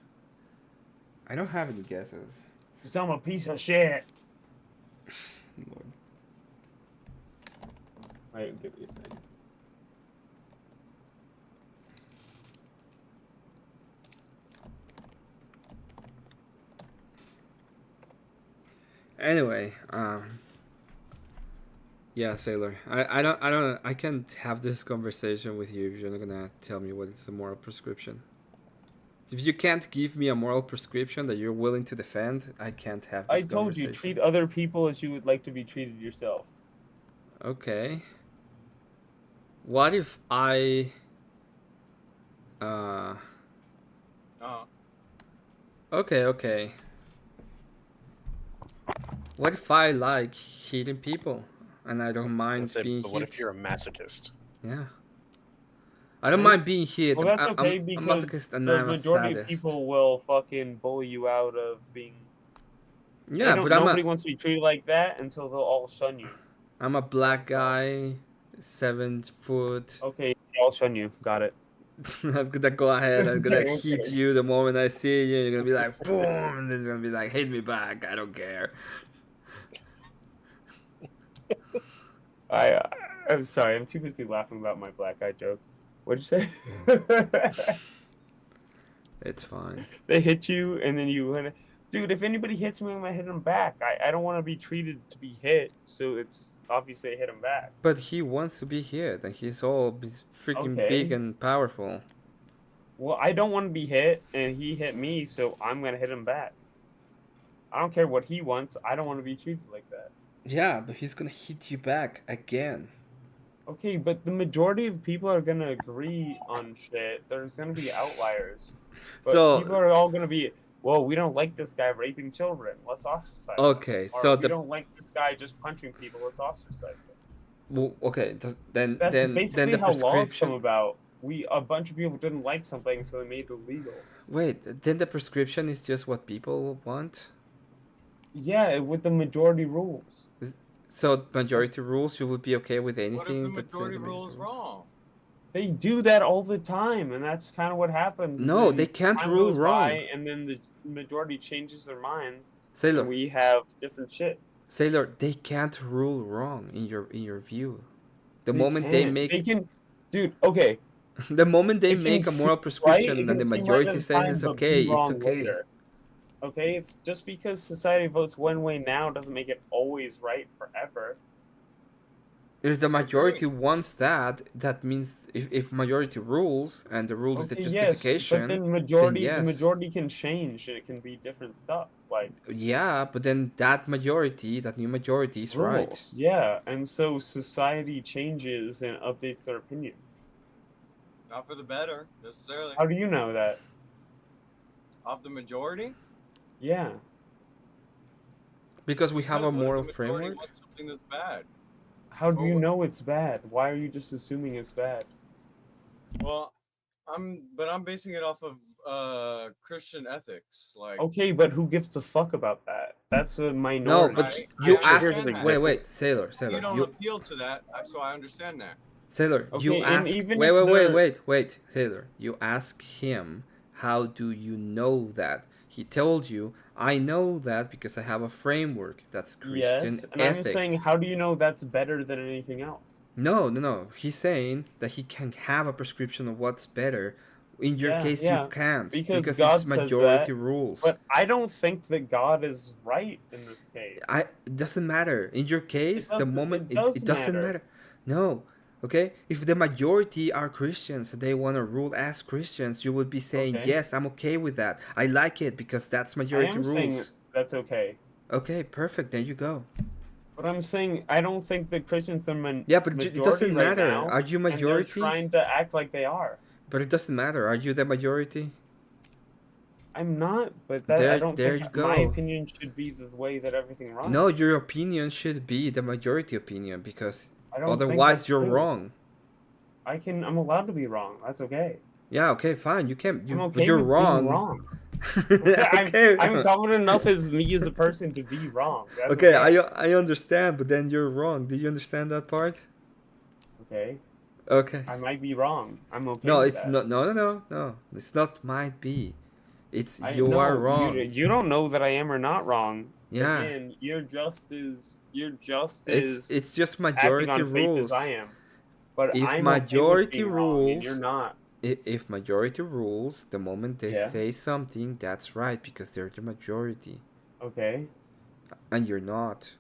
I don't have any guesses. Cause I'm a piece of shit. Lord. Wait, give me a second. Anyway, yeah, Sailor. I can't have this conversation with you if you're not gonna tell me what is the moral prescription. If you can't give me a moral prescription that you're willing to defend, I can't have this I told you, conversation. treat other people as you would like to be treated yourself. Okay. What if I... Okay. What if I like hitting people and I don't mind being But hit? what if you're a masochist? Yeah. I don't mind being hit. Well, that's I'm okay a because masochist and the I'm a majority of sadist. people will fucking bully you out of being. Yeah, but nobody wants to be treated like that until they'll all shun you. I'm a black guy, 7 foot. Okay, I'll shun you. Got it. I'm gonna go ahead. I'm gonna hit you the moment I see you. You're gonna be like, boom, and then it's gonna be like, hit me back. I don't care. I'm sorry. I'm too busy laughing about my black guy joke. What'd you say? It's fine. They hit you, and then you. Dude, if anybody hits me, I'm gonna hit them back. I don't want to be treated to be hit, so it's obviously I hit him back. But he wants to be hit, and he's freaking Okay. big and powerful. Well, I don't want to be hit, and he hit me, so I'm gonna hit him back. I don't care what he wants. I don't want to be treated like that. Yeah, but he's gonna hit you back again. Okay, but the majority of people are gonna agree on shit. There's gonna be outliers. But So- people are all gonna be, well, we don't like this guy raping children. Let's ostracize him. Okay, Or so we don't like this guy just punching people. Let's ostracize him. Well, okay, then That's basically the how laws come prescription. about. A bunch of people didn't like something, so they made it illegal. Wait, then the prescription is just what people want. Yeah, with the majority rules. So majority rules, you would be okay with What if anything. the that's majority in the rule is wrong? They do that all the time, and that's kind of what happens. No, Then they can't time rule goes wrong. by, and then the majority changes their minds. Sailor. And we have different shit. Sailor, they can't rule wrong in your view. The They moment they can't. make They can, dude. Okay. the moment they It can make a moral seem prescription right, it and can the seem right majority at the says time, it's but okay, be it's wrong okay. later. Okay, it's just because society votes one way now doesn't make it always right forever. If the majority wants that, that means if majority rules and the rules is the Okay, justification, yes, but then majority, yes. the majority can change, and it can be different stuff. Like Yeah, but then that majority, that new majority is right. rules. Yeah, and so society changes and updates their opinions. Not for the better, necessarily. How do you know that? Of the majority? Yeah. Because we have a What if the moral majority framework. wants something that's bad? How do you know it's bad? Why are you just assuming it's bad? Well, I'm basing it off of Christian ethics. Like, Okay, but who gives a fuck about that? That's a No, minority. but I you understand ask. that. Wait, Sailor, You don't you appeal to that, so I understand that. Sailor, you Okay, and ask. even Wait, if they're- wait, Sailor. You ask him, how do you know that? He told you, I know that because I have a framework. That's Christian Yes, and ethics. I'm saying, how do you know that's better than anything else? No. He's saying that he can have a prescription of what's better. In your case, you can't because it's God says majority that, rules. But I don't think that God is right in this case. It doesn't matter. In your case, the moment it it doesn't matter. No. Okay? If the majority are Christians and they want to rule as Christians, you would be saying, Okay. yes, I'm okay with that. I like it because that's majority I am rules. saying that's okay. Okay, perfect. There you go. But I'm saying I don't think that Christians are Yeah, but it doesn't right matter. now, Are you and they're majority? trying to act like they are. But it doesn't matter. Are you the majority? I'm not, but that, I don't there think you my go. opinion should be the way that everything runs. No, your opinion should be the majority opinion because I don't think otherwise that's you're true. wrong. I'm allowed to be wrong. That's okay. Yeah, okay, fine. You can. I'm okay but you're with wrong. being wrong. Okay. I'm confident enough as me as a person to be wrong. That's Okay, okay. I understand, but then you're wrong. Do you understand that part? Okay. Okay. I might be wrong. I'm okay. No, with it's that. not. No. It's not. Might be. It's you no, are wrong. You don't know that I am or not wrong. Yeah. Again, you're just as It's just acting majority on faith rules. as I am. But If I'm majority okay with being wrong, rules, and you're not. If majority rules, the moment they Yeah. say something, that's right because they're the majority, Okay. and you're not.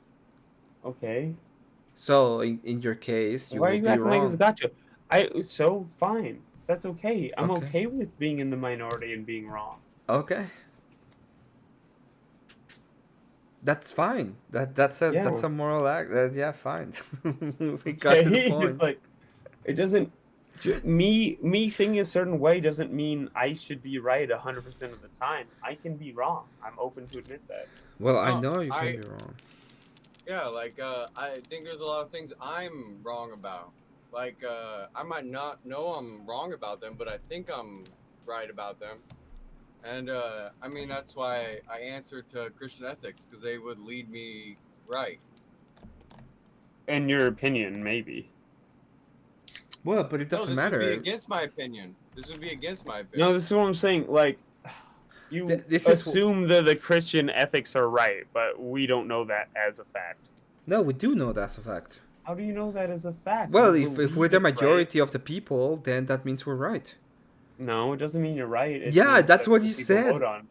Okay. So in your case, you Why are will you be acting like wrong. it's got you? So fine. That's okay. I'm Okay. okay with being in the minority and being wrong. Okay. That's fine. That's a moral act. Yeah, fine. We got to the Okay? point. It's like it doesn't. Me thinking a certain way doesn't mean I should be right 100% of the time. I can be wrong. I'm open to admit that. Well, I know you can be wrong. Yeah, like I think there's a lot of things I'm wrong about. Like I might not know I'm wrong about them, but I think I'm right about them. And I mean that's why I answered to Christian ethics because they would lead me right. In your opinion, maybe. Well, but it doesn't this matter. would be against my opinion. This would be against my opinion. No, this is what I'm saying. Like, you assume that the Christian ethics are right, but we don't know that as a fact. No, we do know that's a fact. How do you know that as a fact? Well, You if we're believe the it's right. majority of the people, then that means we're right. No, it doesn't mean you're right. It Yeah, means that's what you people said. vote on.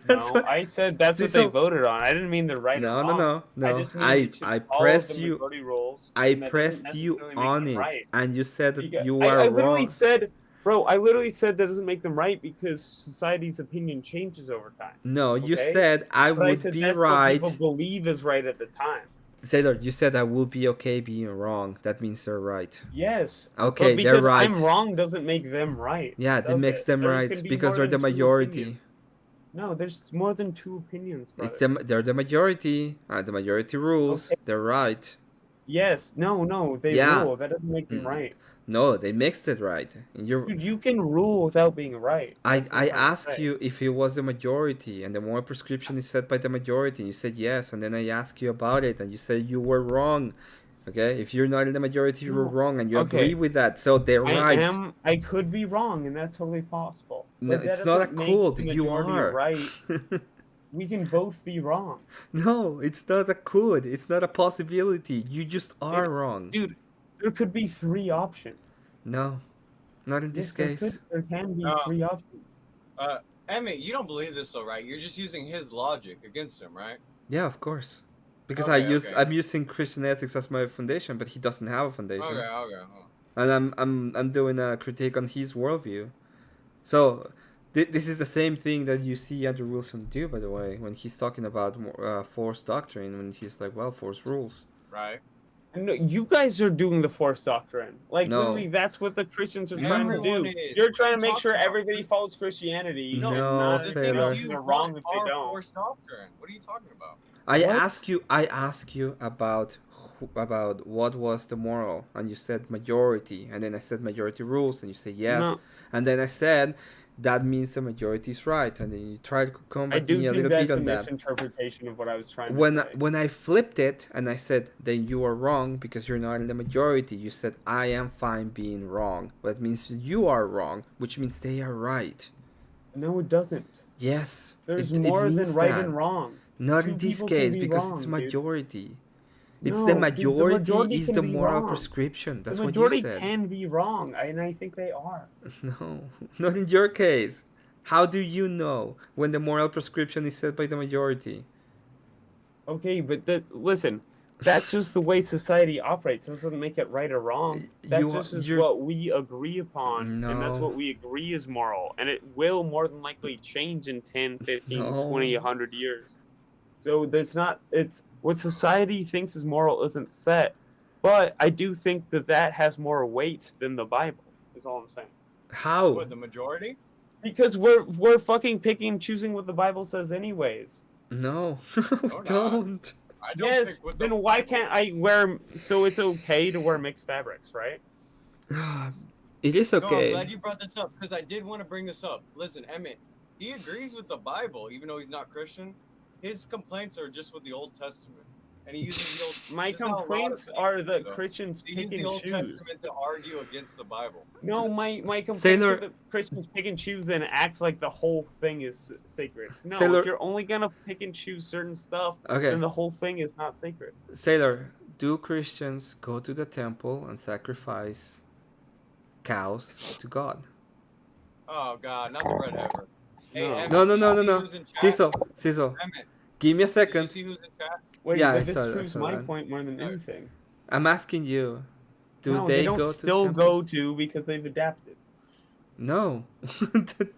That's No, what- I said that's See, what they so- voted on. I didn't mean they're right No, or no, wrong. no. I just mean I you should follow pressed the you. majority rules, I and that doesn't pressed you necessarily make on them it, right. and you said that Because you I are literally wrong. said, bro, I literally said that doesn't make them right because society's opinion changes over time. No, you okay? said I But would said be that's right. What people believe is right at the time. Sailor, you said I will be okay being wrong. That means they're right. Yes. Okay, but because they're right. I'm wrong doesn't make them right. Yeah, that does makes it? them There's right gonna be because more they're the than two majority. opinions. No, there's more than two opinions, brother. They're the majority. The majority rules. Okay. They're right. Yes. No. They Yeah. rule. That doesn't make them right. No, they mixed it right. And you're. Dude, you can rule without being right. I That's what I'm trying to asked say. you if it was the majority, and the moral prescription is set by the majority. And you said yes, and then I asked you about it, and you said you were wrong. Okay, if you're not in the majority, you were No. wrong, and you Okay. agree with that. So they're right. I could be wrong, and that's totally possible. No, But that it's not a doesn't make cult. the You majority are. right. We can both be wrong. No, it's not a could. It's not a possibility. You just are wrong. Dude, there could be three options. No, not in this case. There can be three options. Emmett, you don't believe this though, right? You're just using his logic against him, right? Yeah, of course. Because Okay, I'm using Christian ethics as my foundation, but he doesn't have a foundation. Okay. And I'm doing a critique on his worldview. So this is the same thing that you see Andrew Wilson do, by the way, when he's talking about force doctrine, when he's like, well, force rules. Right. No, you guys are doing the force doctrine. Like, No. literally, that's what the Christians are trying to Everyone do. is. You're trying to What are make you sure talking about? everybody follows Christianity. No, and not, The Sailor. thing you know, is, you they're wrong want if they our don't. force doctrine. What are you talking about? I ask you about what was the moral, and you said majority, and then I said majority rules, and you say yes, No. and then I said that means the majority is right, and then you try to I combat do me a think little bit that's a on that. misinterpretation of what I was trying to When say. when I flipped it and I said, then you are wrong because you're not in the majority, you said I am fine being wrong. That means you are wrong, which means they are right. No, it doesn't. Yes. There's it more than means right that. and wrong. Not Two in this people can case be because wrong, it's dude. majority. It's No, the dude, majority is can the be moral wrong. prescription. That's the what you majority said. can be wrong, and I think they are. No, not in your case. How do you know when the moral prescription is set by the majority? Okay, but listen, that's just the way society operates. It doesn't make it right or wrong. That just is what we agree upon, and that's No. what we agree is moral. And it will more than likely change in 10, 15, No. 20, 100 years. So there's not, it's what society thinks is moral isn't set. But I do think that has more weight than the Bible, is all I'm saying. How? What, the majority? Because we're fucking picking and choosing what the Bible says anyways. No, No, don't. I don't Yes, pick what then the why Bible can't I wear, so it's okay to wear mixed fabrics, right? It is No, I'm okay. glad you brought this up because I did want to bring this up. Listen, Emmett, he agrees with the Bible, even though he's not Christian. His complaints are just with the Old Testament, and he uses the Old. My this is how a lot of complaints people are that do, though. Christians They pick use and the Old choose. Testament to argue against the Bible. No, my complaints Sailor- are that Christians pick and choose and act like the whole thing is sacred. No, Sailor- if you're only gonna pick and choose certain stuff, Okay. then the whole thing is not sacred. Sailor, do Christians go to the temple and sacrifice cows to God? Oh God, not the red heifer. Hey, No. Emmett, No, no, did no, you no, see no. who's in chat? Ciso, Emmett, give me a did you second. see who's in chat? Wait, Yeah, I but this saw that, I proves saw my that. point more than Okay. anything. I'm asking you. Do No, they don't go to still the temple? go to because they've adapted. No.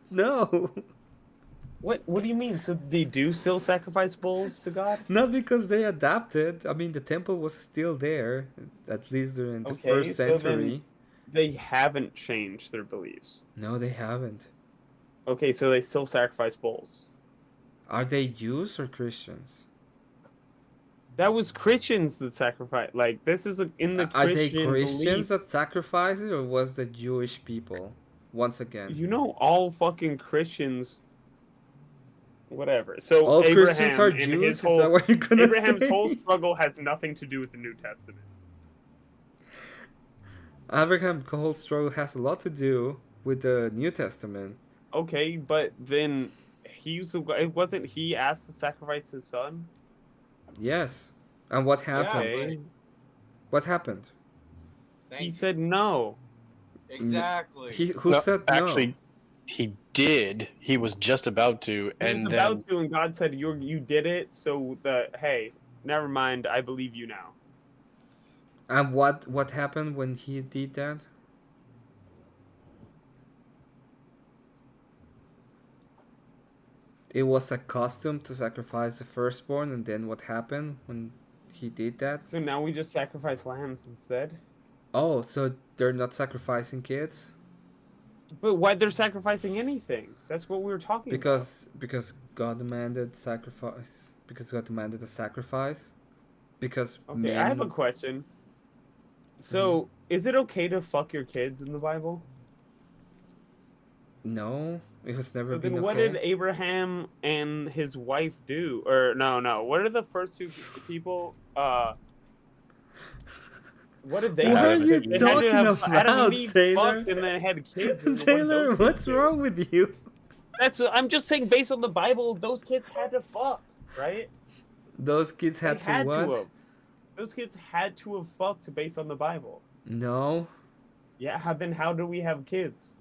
No. What do you mean? So they do still sacrifice bulls to God? Not because they adapted. I mean, the temple was still there, at least during the Okay, first so century. then they haven't changed their beliefs. No, they haven't. Okay, so they still sacrifice bulls. Are they Jews or Christians? That was Christians that sacrifice. Like this is in the Are they Christian Christians belief. that sacrifice it, or was the Jewish people? Once again, You know, all fucking Christians. Whatever. So all Abraham Christians are and Jews. his Is whole that what you're gonna Abraham's say? whole struggle has nothing to do with the New Testament. Abraham's whole struggle has a lot to do with the New Testament. Okay, but then it wasn't he asked to sacrifice his son? Yes. And what happened? Okay. What happened? He said no. Exactly. Who said no? Actually, he did. He was just about to, He and was then about to, and God said, "You did it." So hey, never mind. I believe you now. And what happened when he did that? It was a custom to sacrifice the firstborn, and then what happened when he did that? So now we just sacrifice lambs instead. Oh, so they're not sacrificing kids? But why they're sacrificing anything? That's what we were talking Because God demanded sacrifice. Because God demanded a sacrifice. Because about. Okay, I have a question. So, is it okay to fuck your kids in the Bible? No, it has never So been then, what okay. did Abraham and his wife do? Or no, what are the first two people? What did they? What do? are you Because they had to talking have Adam about, and Eve Sailor? fucked and then had kids. and what did Sailor, those what's kids do? wrong with you? I'm just saying, based on the Bible, those kids had to fuck, right? Those kids They had to what? have. Those kids had to have fucked based on the Bible. No. Yeah, then how do we have kids?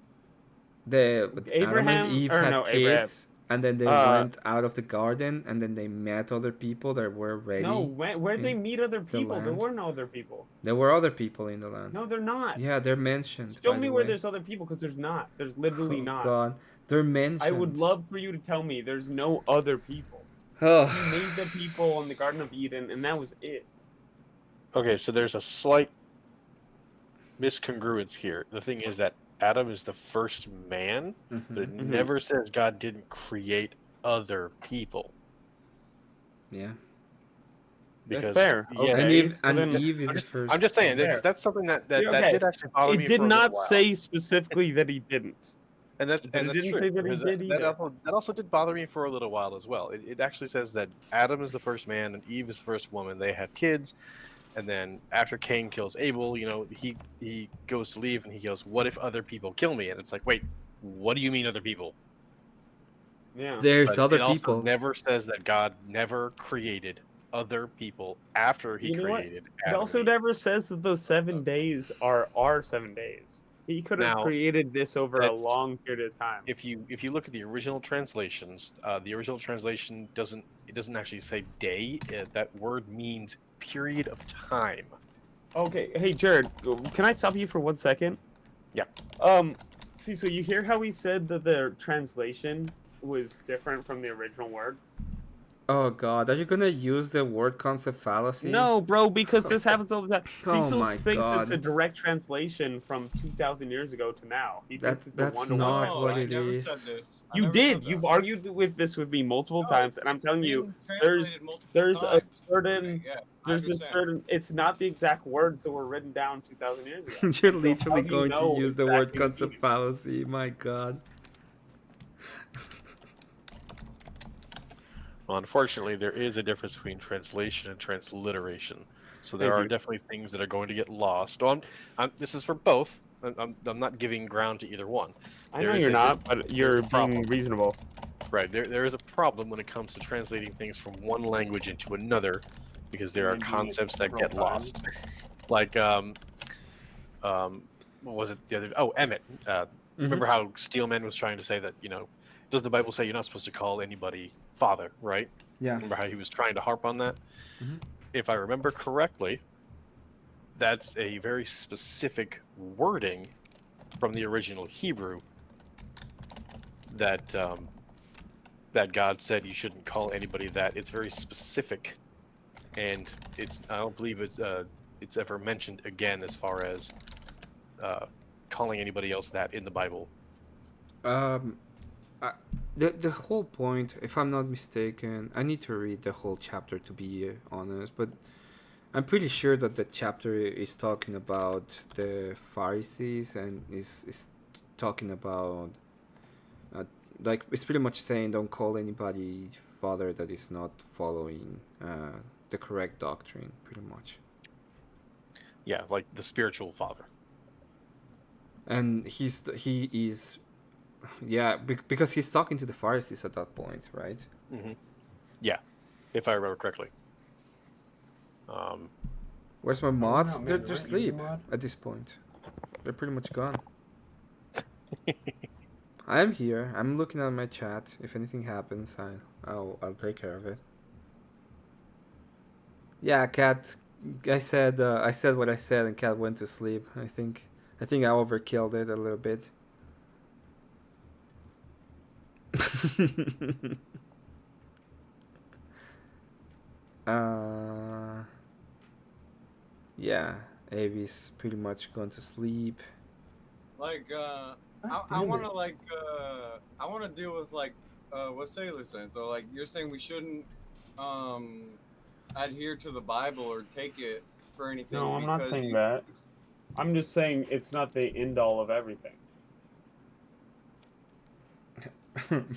Adam Abraham- and Eve or had no, kids, Abraham. and then they Uh, went out of the garden, and then they met other people that were ready. No, where did they in meet other the people? There land. were no other people. There were other people in the land. No, they're not. Yeah, they're mentioned. Show by me the where way. there's other people, because there's not. There's literally Oh, not. God, they're mentioned. I would love for you to tell me there's no other people. Oh. He made the people in the Garden of Eden, and that was it. okay, so there's a slight miscongruence here. The thing is that Adam is the first man, but it Mhm. never says God didn't create other people. Yeah. Because fair. Yeah, Okay, And Eve, so and then- Eve is I'm the just, first. I'm just saying Fair. that's something that Yeah, okay. did actually bother me. It did for a not little while. say specifically that he didn't. And that's But and it that's didn't true. say that he Because did either. that also did bother me for a little while as well. It actually says that Adam is the first man and Eve is the first woman. They have kids, and then after Cain kills Abel, he goes to leave and he goes, "What if other people kill me?" And it's like, wait, what do you mean other people? Yeah. There's But other it also people. never says that God never created other people after he You know what? created It Adam also and Eve. never says that those 7 days are our 7 days. He could have Now, created this over a that's- long period of time. If you look at the original translations, the original translation doesn't actually say day. That word means period of time. Okay, hey Jared, can I stop you for 1 second? Yeah. See, so you hear how he said that the translation was different from the original word? Oh god, are you gonna use the word concept fallacy? No, bro, because this happens all the time. Oh Cecil my thinks it's a God. direct translation from 2,000 years ago to now. He thinks it's a That's one-to-one not No, what I it never is. said this. I You never did. said that. You've argued with this with me multiple No, times, and I'm it's telling you, been there's translated multiple there's a times. certain Okay, yeah, I there's a understand. certain. It's not the exact words that were written down 2,000 years ago. You're So literally how do you going to know use the word exactly the concept meaning? fallacy. My god. Well, unfortunately, there is a difference between translation and transliteration. So there Thank are you. definitely things that are going to get lost. So this is for both. I'm not giving ground to either one. I There know is you're a- not, but there's you're a problem. being reasonable. Right. There is a problem when it comes to translating things from one language into another, because there are And then doing it concepts that several get times. lost. Like what was it the other? Oh, Emmett. Remember how Steelman was trying to say that does the Bible say you're not supposed to call anybody father, right? Yeah. Remember how he was trying to harp on that? Mhm. If I remember correctly, that's a very specific wording from the original Hebrew that that God said you shouldn't call anybody that. It's very specific, and I don't believe it's ever mentioned again as far as calling anybody else that in the Bible. The whole point, if I'm not mistaken, I need to read the whole chapter to be honest, but I'm pretty sure that the chapter is talking about the Pharisees and is talking about like it's pretty much saying don't call anybody father that is not following the correct doctrine, pretty much. Yeah, like the spiritual father. And he is, yeah, because he's talking to the Pharisees at that point, right? Mm-hmm. Yeah, if I remember correctly. Where's my mods? man, They're aren't you the asleep mod? at this point. They're pretty much gone. I'm here. I'm looking at my chat. If anything happens, I'll take care of it. Yeah, Cat. I said what I said, and Cat went to sleep. I think I overkilled it a little bit. Yeah, Avi's pretty much gone to sleep. Like, I want to deal with what Sailor's saying. So like, you're saying we shouldn't adhere to the Bible or take it for anything. No, I'm not because saying that. I'm just saying it's not the end all of everything.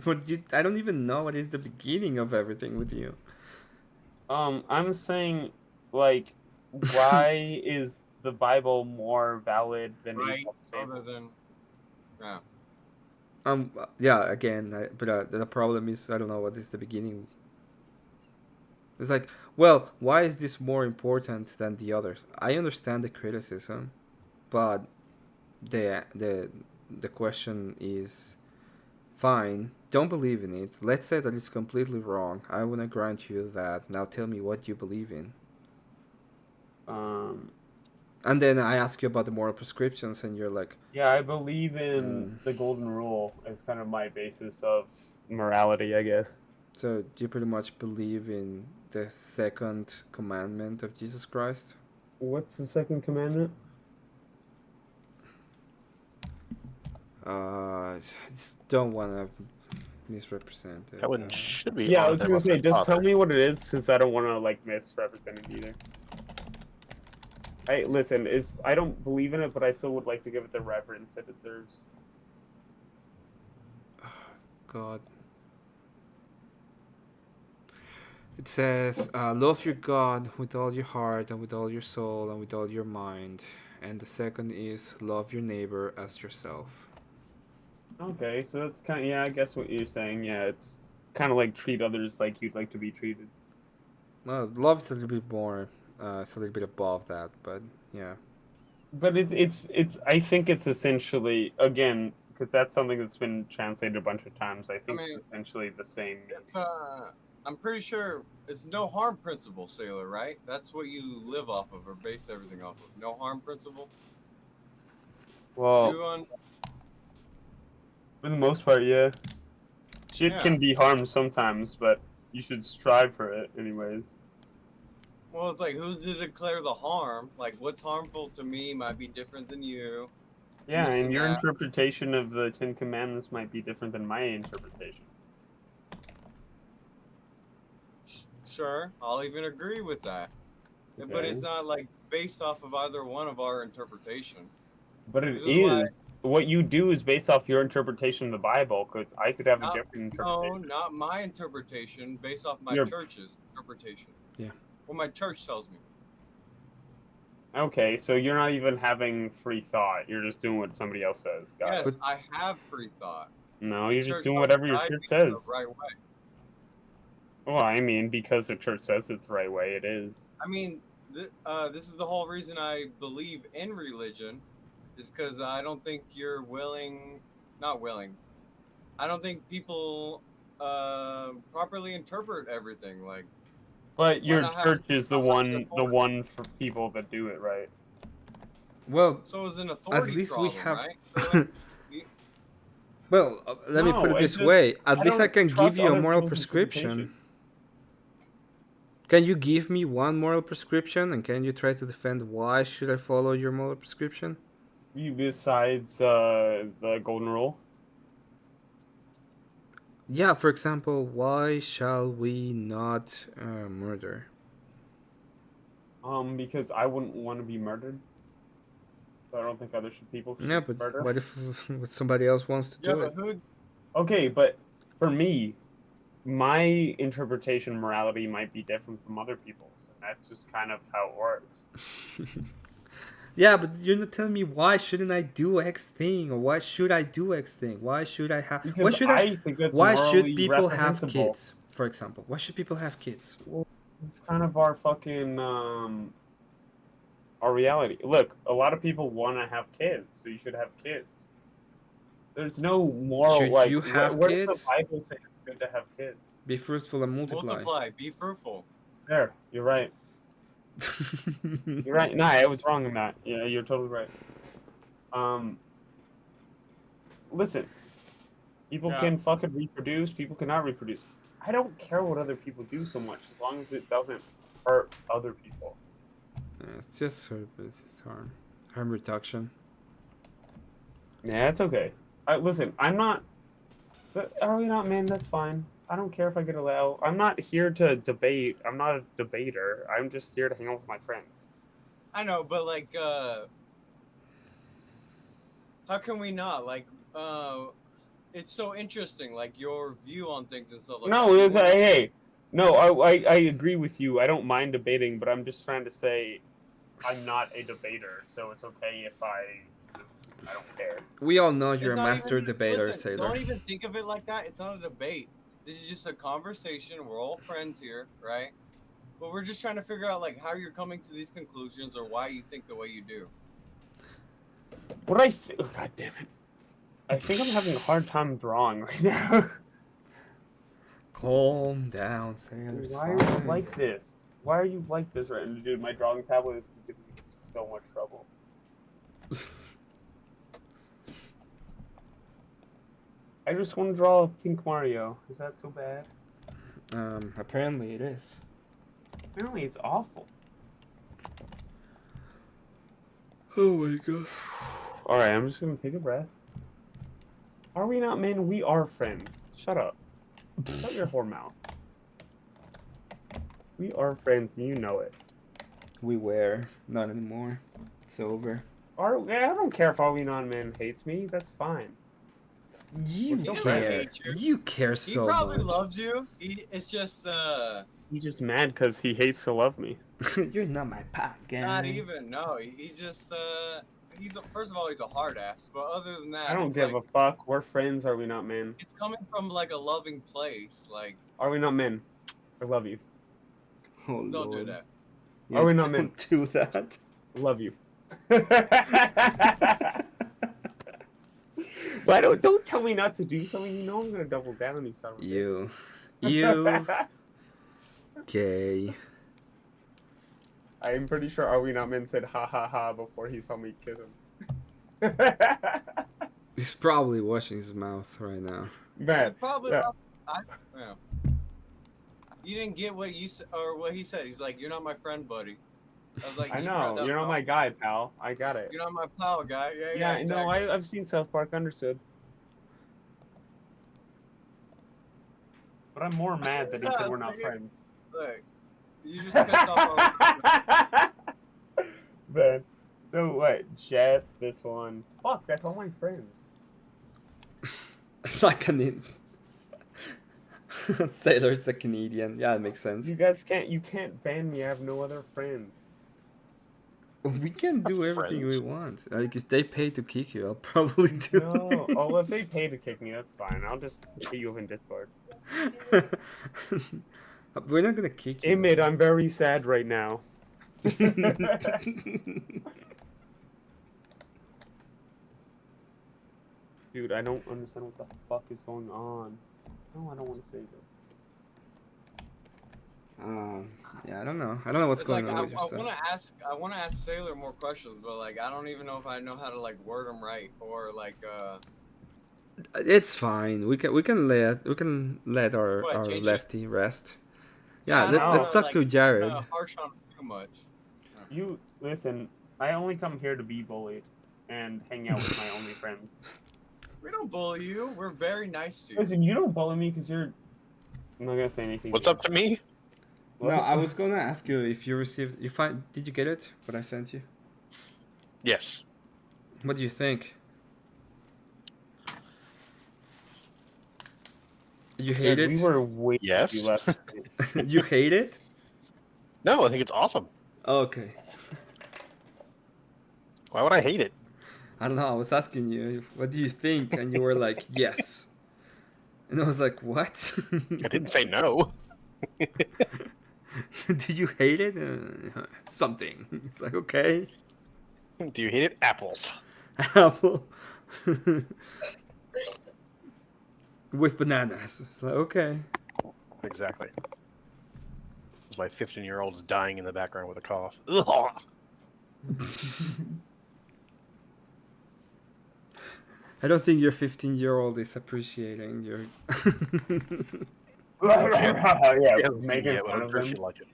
But I don't even know what is the beginning of everything with you. I'm saying, like, why is the Bible more valid than right, Aesop's Fable? other than Yeah, again, but the problem is I don't know what is the beginning. It's like, well, why is this more important than the others? I understand the criticism, but the question is, fine, don't believe in it. Let's say that it's completely wrong. I want to grant you that. Now tell me what you believe in. And then I ask you about the moral prescriptions, and you're like, Yeah, I believe in the golden rule as kind of my basis of morality, I guess. so you pretty much believe in the second commandment of Jesus Christ? What's the second commandment? I just don't want to misrepresent it. That one should be. Yeah, I honor was them gonna of say, their just tell father. me what it is, because I don't want to like misrepresent it either. Hey, listen, I don't believe in it, but I still would like to give it the reverence it deserves. God. It says, love your God with all your heart and with all your soul and with all your mind. And the second is love your neighbor as yourself. Okay, so that's kind of, yeah, I guess what you're saying. Yeah, it's kind of like treat others like you'd like to be treated. Well, love is a little bit more, it's a little bit above that, but yeah. But it's I think it's essentially, again, because that's something that's been translated a bunch of times. I think mean, it's essentially the same. It's I'm pretty sure it's no harm principle, Sailor, right? That's what you live off of or base everything off of. No harm principle. Well, for the most part, yeah. Shit Yeah. can be harmed sometimes, but you should strive for it anyways. Well, it's like who's to declare the harm? Like what's harmful to me might be different than you. Yeah, this and your that. interpretation of the Ten Commandments might be different than my interpretation. Sure, I'll even agree with that. But Okay. it's not like based off of either one of our interpretation. But it This is. why- What you do is based off your interpretation of the Bible, because I could have a different interpretation. No, not my interpretation, based off my Your- church's interpretation. Yeah. What my church tells me. Okay, so you're not even having free thought. You're just doing what somebody else says. Got Yes, it. I have free thought. No, The you're just church doing must whatever your guide church me in says. the right way. Well, I mean, because the church says it's the right way, it is. I mean, this is the whole reason I believe in religion, is because I don't think you're not willing. I don't think people properly interpret everything. Like, But your not have- church is the one for people that do it right. Well, so it's an at authority least problem, we have. right? So, like, Well, let me put it No, this it's just- way. At I least I don't can trust give you a other moral people's prescription. interpretations. Can you give me one moral prescription, and can you try to defend why should I follow your moral prescription? Besides the golden rule. Yeah, for example, why shall we not murder? Because I wouldn't want to be murdered. So I don't think other people should Yeah, be but murdered. what if what somebody else wants to yeah, do but it? who? Okay, but for me, my interpretation of morality might be different from other people's, and that's just kind of how it works. Yeah, but you're not telling me why shouldn't I do X thing, or why should I do X thing? Why should I have? Because Why should I think that's Why should morally people have reprehensible. kids? For example, why should people have kids? Well, it's kind of our fucking our reality. Look, a lot of people want to have kids, so you should have kids. There's no moral Should like. you have where does kids? the Bible say it's good to have kids? Be fruitful and multiply. Multiply, be fruitful. There, you're right. You're right. Nah, I was wrong on that. Yeah, you're totally right. Listen, people Yeah. can fucking reproduce. People cannot reproduce. I don't care what other people do so much, as long as it doesn't hurt other people. Yeah, it's just it's harm reduction. Yeah, it's okay. Listen, I'm not. Are we not, man? That's fine. I don't care if I get allowed. I'm not here to debate. I'm not a debater. I'm just here to hang out with my friends. I know, but like, how can we not? Like, it's so interesting, like your view on things and stuff like No, that. it's hey. No, I agree with you. I don't mind debating, but I'm just trying to say I'm not a debater, so it's okay if I don't care. We all know It's you're a not master even- debater, listen, Sailor. Don't even think of it like that. It's not a debate. This is just a conversation. We're all friends here, right? But we're just trying to figure out like how you're coming to these conclusions or why you think the way you do. What I think? Oh, God damn it! I think I'm having a hard time drawing right now. Calm down, Sailor. it's Why are you fine. like this? Why are you like this right now, dude? My drawing tablet is giving me so much trouble. I just want to draw a pink Mario. Is that so bad? Apparently it is. Apparently, it's awful. Oh my god. All right, I'm just gonna take a breath. Are we not, man? We are friends. Shut up. Shut your whore mouth. We are friends, and you know it. We were. Not anymore. It's over. I don't care if Are We Not Man hates me. That's fine. You He doesn't care. hate you. You care He so probably much. loves you. It's just He's just mad because he hates to love me. You're not my pot guy. not even. No, he's just first of all he's a hard ass, but other than that, I don't it's give like, a fuck. We're friends, are we not, men? it's coming from like a loving place. Like, Are we not men? I love you. Oh, don't do Lord. that. Are we not men? Don't do that. Love you. But don't tell me not to do something. You know I'm gonna double down. You son of a bitch. You. Gay. I'm pretty sure Are We Not Men said ha ha ha before he saw me kiss him. He's probably washing his mouth right now. Man, Probably. yeah. Yeah. You didn't get what you said or what he said. He's like, "You're not my friend, buddy." I was like, I "You know. forgot that You're not song. my guy, pal. I got it. You're not my pal, guy." Yeah, Yeah, exactly. no, I've seen South Park. Understood. But I'm more mad that he said we're not friends. Look, you just pissed off. Man. So what? Jess, this one. Fuck, that's all my friends. Like Sailor's a Canadian. Yeah, it makes sense. You guys can't ban me. I have no other friends. We can do everything we want. Like, if they pay to kick you, I'll probably do No, oh, if they pay to kick me, that's fine. I'll just hit you up in Discord. We're not gonna kick you. Emmett, I'm very sad right now. Dude, I don't understand what the fuck is going on. No, I don't want to say that. Yeah, I don't know. I don't know what's It's going like on I with your stuff. want to ask Sailor more questions, but like I don't even know if I know how to like word them right or like It's fine. We can let our What, change it? lefty rest. Yeah, I don't let's wanna, talk like, to Jared. harsh on him too much. You listen. I only come here to be bullied and hang out with my only friends. We don't bully you. We're very nice to you. Listen, you don't bully me because you're. I'm not gonna say anything. What's up to me? No, I was gonna ask you if you received. Did you get it? What I sent you? Yes. What do you think? You hate it? We were way Yes. left. You hate it? No, I think it's awesome. Okay. Why would I hate it? I don't know. I was asking you, what do you think? And you were like, yes. And I was like, what? I didn't say no. Do you hate it? Something. It's like, okay. Do you hate it? Apples. Apple. With bananas. It's like, okay. Exactly. My 15-year-old's dying in the background with a cough. Ugh. I don't think your 15-year-old is appreciating your... Yeah, making yeah, fun but I'm of sure them. she liked it.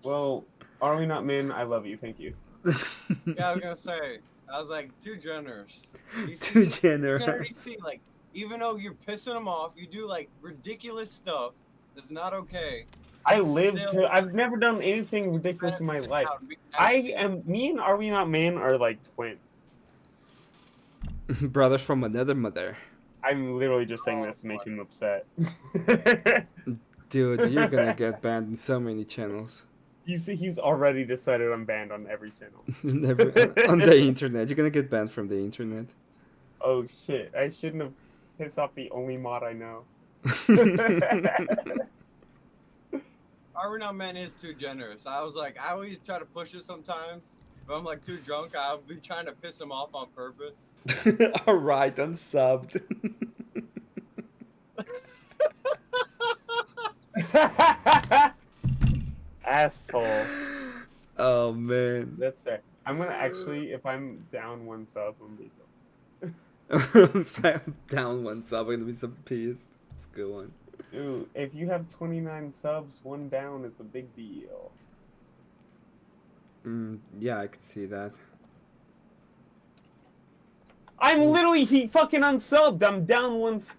Well, are we not men? I love you. Thank you. Yeah, I was gonna say. I was like too generous. You Too see, You can already generous. see, like, even though you're pissing him off, you do like ridiculous stuff. That's not okay. I live to. I've never done anything ridiculous in my life. Me and Are We Not Men are like twins. Brothers from another mother. I'm literally just saying this to make him upset. Dude, you're gonna get banned in so many channels. He's already decided I'm banned on every channel. On the internet. You're gonna get banned from the internet. Oh shit! I shouldn't have pissed off the only mod I know. Are We Not Men is too generous. I was like, I always try to push it sometimes. If I'm like too drunk, I'll be trying to piss him off on purpose. Alright, unsubbed. Asshole. Oh man. That's fair. I'm gonna actually, if I'm down one sub, I'm gonna be so. If I'm down one sub, I'm gonna be so pissed. It's a good one. Dude, if you have 29 subs, one down is a big deal. Yeah, I can see that. I'm literally, he fucking unsubbed. I'm down one sub.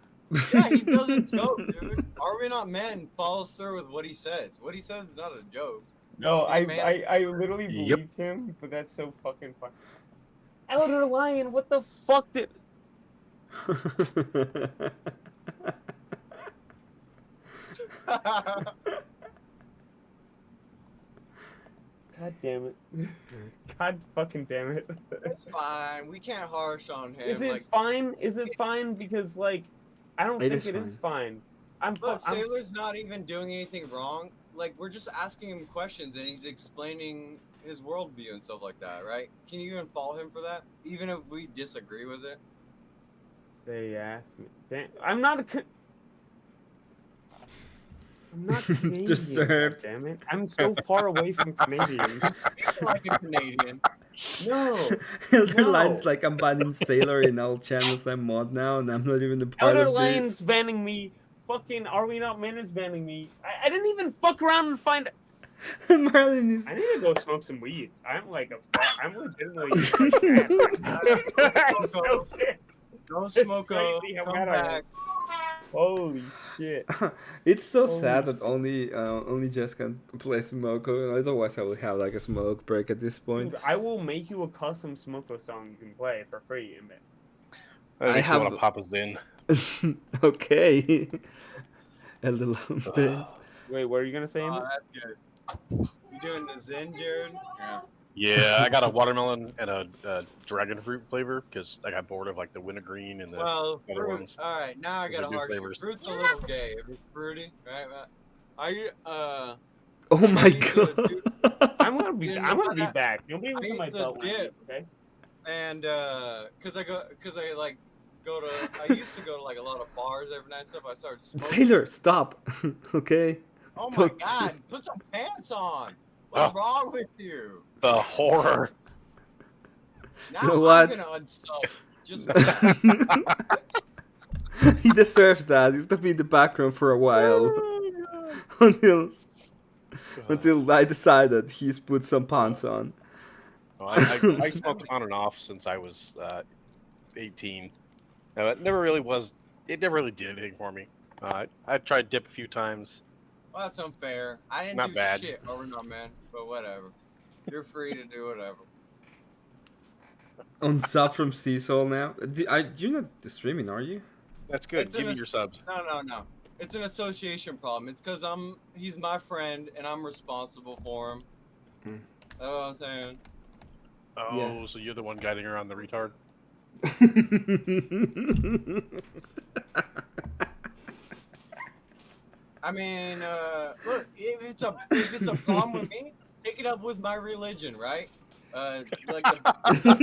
Yeah, he doesn't joke, dude. Are We Not Men follows through with what he says. What he says is not a joke. No, He's a man. I literally believed him, but that's so fucking fun. Elder Lion, what the fuck did... God damn it. God fucking damn it. It's fine. We can't harsh on him. Is it like, fine? Is it fine? Because, like, I don't It think is it is fine. fine. look, Sailor's not even doing anything wrong. Like, we're just asking him questions and he's explaining his worldview and stuff like that, right? Can you even follow him for that? Even if we disagree with it? They asked me. I'm not Canadian. Deserved. Damn it! I'm so far away from Canadian. Like a Canadian. No. Elder No. Line's like I'm banning Sailor in all channels I'm mod now, and I'm not even a part Elder of Lane's this. banning me. Fucking Are We Not Men is banning me. I didn't even fuck around and find. Marlon is. I need to go smoke some weed. I'm like upset. I'm legitimately like mad. I'm so pissed. Go It's smoke crazy how come mad I am. back. Holy shit. It's so Holy sad that only Jess can play Smoko. Otherwise, I would have like a smoke break at this point. Dude, I will make you a custom Smoko song you can play for free, Emmett. I have- want to pop us in. Okay. Elder Lopez. Wait, what are you gonna say, Oh, Emmett? that's good. You doing the Zen, Jared? Yeah. Yeah, I got a watermelon and a dragon fruit flavor because I got bored of like the wintergreen and the Well, other fruit. ones. All right, now I Those got are a new harsh. flavors. Fruit's a little gay. If it's fruity, right? Are you Oh my I used to god. do- I'm gonna be You I'm know gonna be what? back. You'll be I able to used my to belt when I dip. leave, okay? and cause I like go to. I used to go to like a lot of bars every night and stuff. I started smoking. Sailor, stop. Okay. Oh my Don't- god! Put some pants on. What's wrong with you? The horror. Now You know I'm what? gonna unsub. Just He deserves that. He's gonna be in the background for a while until I decided he's put some pants on. Well, I smoked on and off since I was 18. Now, it never really did anything for me. I tried dip a few times. well, that's unfair. I didn't Not do bad. shit over no man, but whatever. You're free to do whatever. On sub from Seasol now. You're not streaming, are you? That's good. It's Give me an- your subs. No. It's an association problem. It's because he's my friend and I'm responsible for him. Mm. That's what I'm saying. Oh, Yeah. so you're the one guiding around the retard? I mean, look, if it's a problem with me, take it up with my religion, right? Like tenets of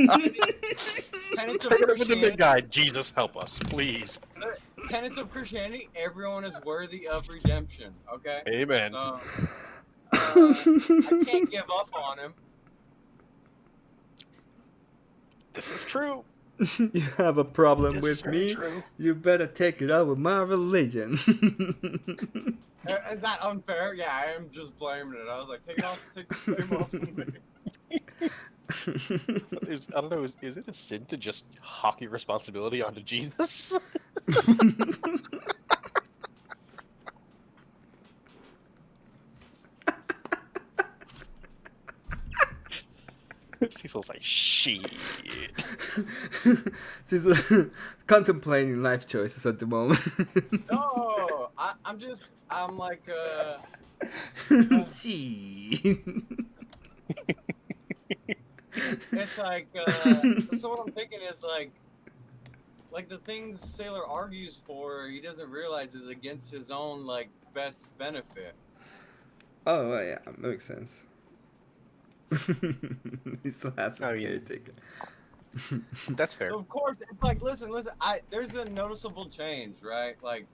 Take it up with the Christianity. big guy. Jesus, help us, please. Tenets of Christianity. Everyone is worthy of redemption. Okay. Amen. So, I can't give up on him. This is true. You have a problem This is with very me? true. You better take it up with my religion. Is that unfair? Yeah, I am just blaming it. I was like, take the blame off of me. I don't know. Is it a sin to just hockey responsibility onto Jesus? Cecil's like, shit. She's contemplating life choices at the moment. No, I'm like, Gee. it's like, so what I'm thinking is like the things Sailor argues for, he doesn't realize is against his own like best benefit. Oh well, yeah, makes sense. He still has a I mean- caretaker. That's fair. So of course, it's like, listen, there's a noticeable change, right? Like,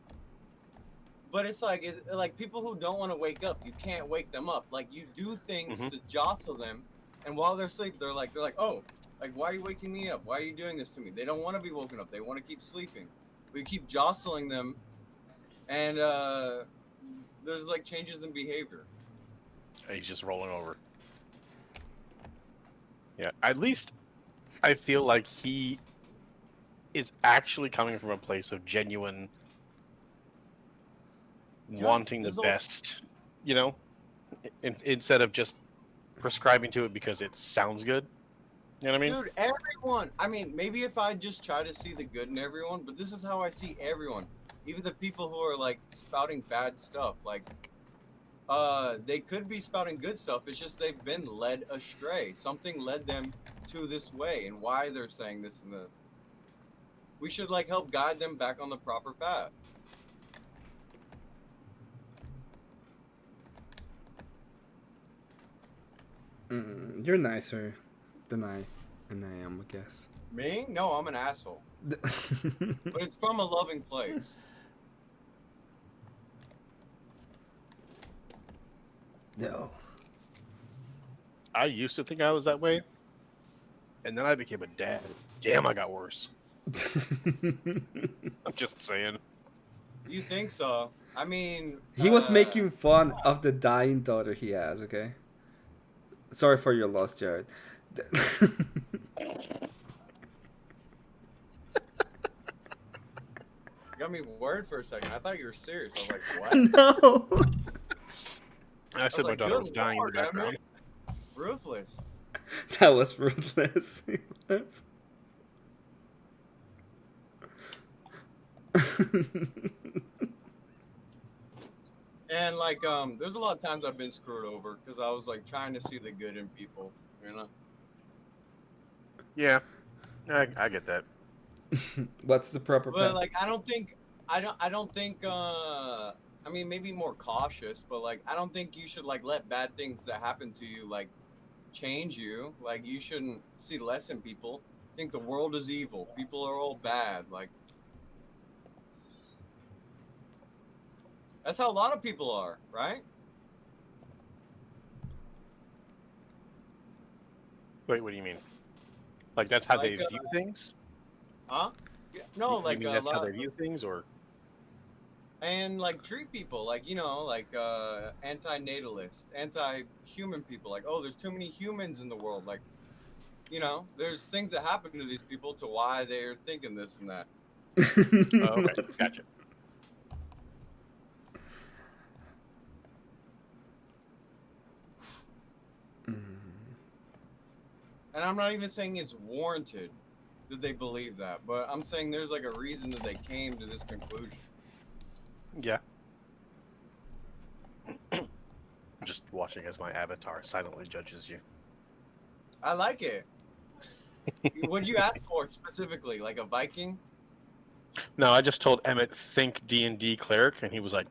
but it's like people who don't want to wake up, you can't wake them up. Like you do things Mhm. to jostle them, and while they're asleep, they're like, oh, like why are you waking me up? Why are you doing this to me? They don't want to be woken up. They want to keep sleeping. We keep jostling them, and there's like changes in behavior. He's just rolling over. Yeah, at least I feel like he is actually coming from a place of genuine Yeah, wanting the this all- best, you know, instead of just prescribing to it because it sounds good. You know what I mean? Dude, everyone. I mean, maybe if I just try to see the good in everyone, but this is how I see everyone. Even the people who are like spouting bad stuff, like they could be spouting good stuff. It's just they've been led astray. Something led them to this way, and why they're saying this and that. We should like help guide them back on the proper path. You're nicer than I am, I guess. Me? No, I'm an asshole. But it's from a loving place. No. I used to think I was that way, and then I became a dad. Damn, I got worse. I'm just saying. You think so? I mean, He was making fun of the dying daughter he has, okay? Sorry for your loss, Jared. Got me worried for a second. I thought you were serious. I was like, what? No. I said my daughter was dying in the background. Ruthless. That was ruthless. And like, there's a lot of times I've been screwed over because I was like trying to see the good in people, you know? Yeah, I get that. What's the proper But path? like, I don't think, I mean, maybe more cautious, but like, I don't think you should like let bad things that happen to you like change you. Like, you shouldn't see less in people. Think the world is evil. People are all bad. Like, that's how a lot of people are, right? Wait, what do you mean? Like that's how Like, they view things? Huh? Yeah, no, You like mean a that's how lot. they view things, or? And like treat people like, you know, like anti-natalist, anti-human people, like, oh, there's too many humans in the world, like, you know, there's things that happen to these people to why they're thinking this and that. Oh, okay, gotcha. And I'm not even saying it's warranted that they believe that, but I'm saying there's like a reason that they came to this conclusion. Yeah. I'm just watching as my avatar silently judges you. I like it. What'd you ask for specifically? Like a Viking? No, I just told Emmett, think D&D cleric, and he was like,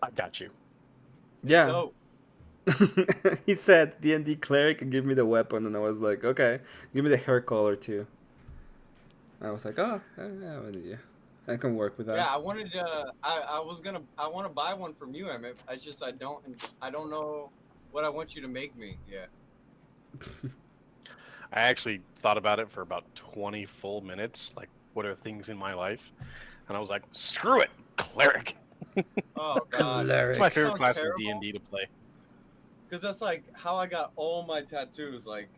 I got you. Yeah. No. He said D&D cleric and give me the weapon, and I was like, okay, give me the hair color too. I was like, oh, yeah, I can work with that. Yeah, I wanted to. I want to buy one from you, Emmett. I just I don't know what I want you to make me yet. I actually thought about it for about 20 full minutes, like what are things in my life, and I was like, screw it, cleric. Oh God, It's my favorite Sounds class terrible. in D&D to play. Because that's like how I got all my tattoos. Like,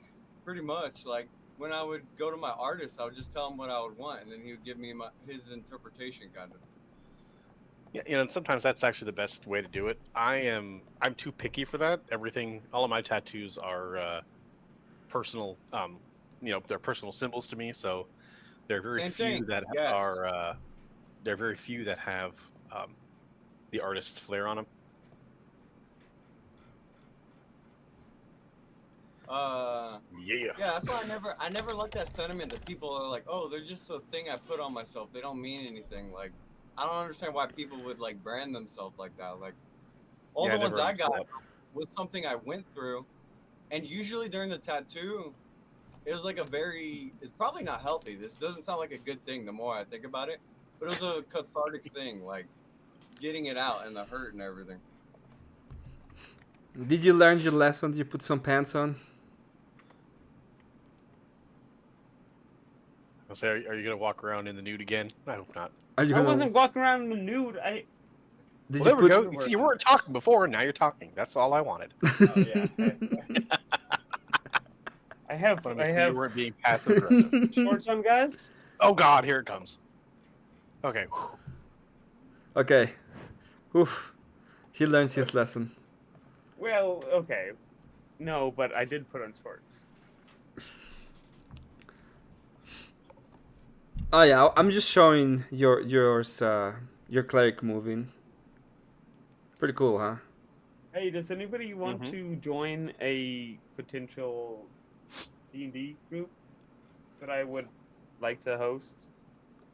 pretty much. Like when I would go to my artist, I would just tell him what I would want, and then he would give me his interpretation, kind of. Yeah, you know, and sometimes that's actually the best way to do it. I'm too picky for that. All of my tattoos are personal. You know, they're personal symbols to me. So there are very Same few thing. that Yes. are. There are very few that have the artist's flair on them. Yeah, that's why I never like that sentiment that people are like, oh, they're just a thing I put on myself. They don't mean anything. Like, I don't understand why people would like brand themselves like that. Like, all the ones I got was something I went through, and usually during the tattoo, it was like it's probably not healthy. This doesn't sound like a good thing the more I think about it, but it was a cathartic thing, like getting it out and the hurt and everything. Did you learn your lesson? Did you put some pants on? I'll say, are you gonna walk around in the nude again? I hope not. Are you I gonna... wasn't walking around in the nude. Did Well, you there we put... go. See, you weren't talking before, and now you're talking. That's all I wanted. Oh, yeah. I have. You weren't being passive aggressive. Shorts on, guys. Oh God, here it comes. Okay. Okay. Oof. He learns his lesson. Well, okay. No, but I did put on shorts. Oh yeah, I'm just showing your cleric moving. Pretty cool, huh? Hey, does anybody want Mhm. to join a potential D&D group that I would like to host?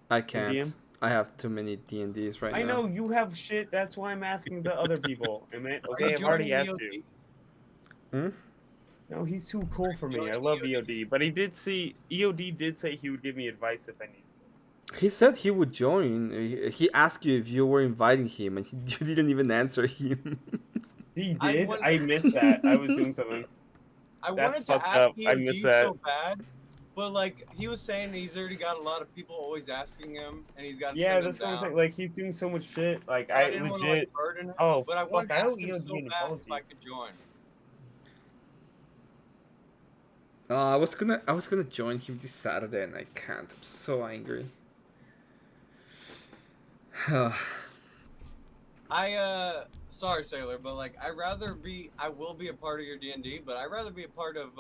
I And can't. DM? I have too many D&Ds right I now. know you have shit. That's why I'm asking the other people. Emmett, Are okay, you I've already joining asked EOD? you. Hmm? No, he's too cool for me. I Joining love EOD? EOD, but EOD did say he would give me advice if I need. He said he would join. He asked you if you were inviting him, and you didn't even answer him. He I did. want- I missed that. I was doing something. I That's wanted to fucked ask up. I missed EOD that. so bad, but like he was saying, he's already got a lot of people always asking him, and he's got to Yeah, turn that's them what I'm down. saying. Like he's doing so much shit. Like So I I didn't want to legit. like burden him, Oh, but I fuck! wanted to I owe ask him EOD so an bad apology. if I could join. I was gonna join him this Saturday, and I can't. I'm so angry. Sorry Sailor, but like I will be a part of your D&D, but I'd rather be a part of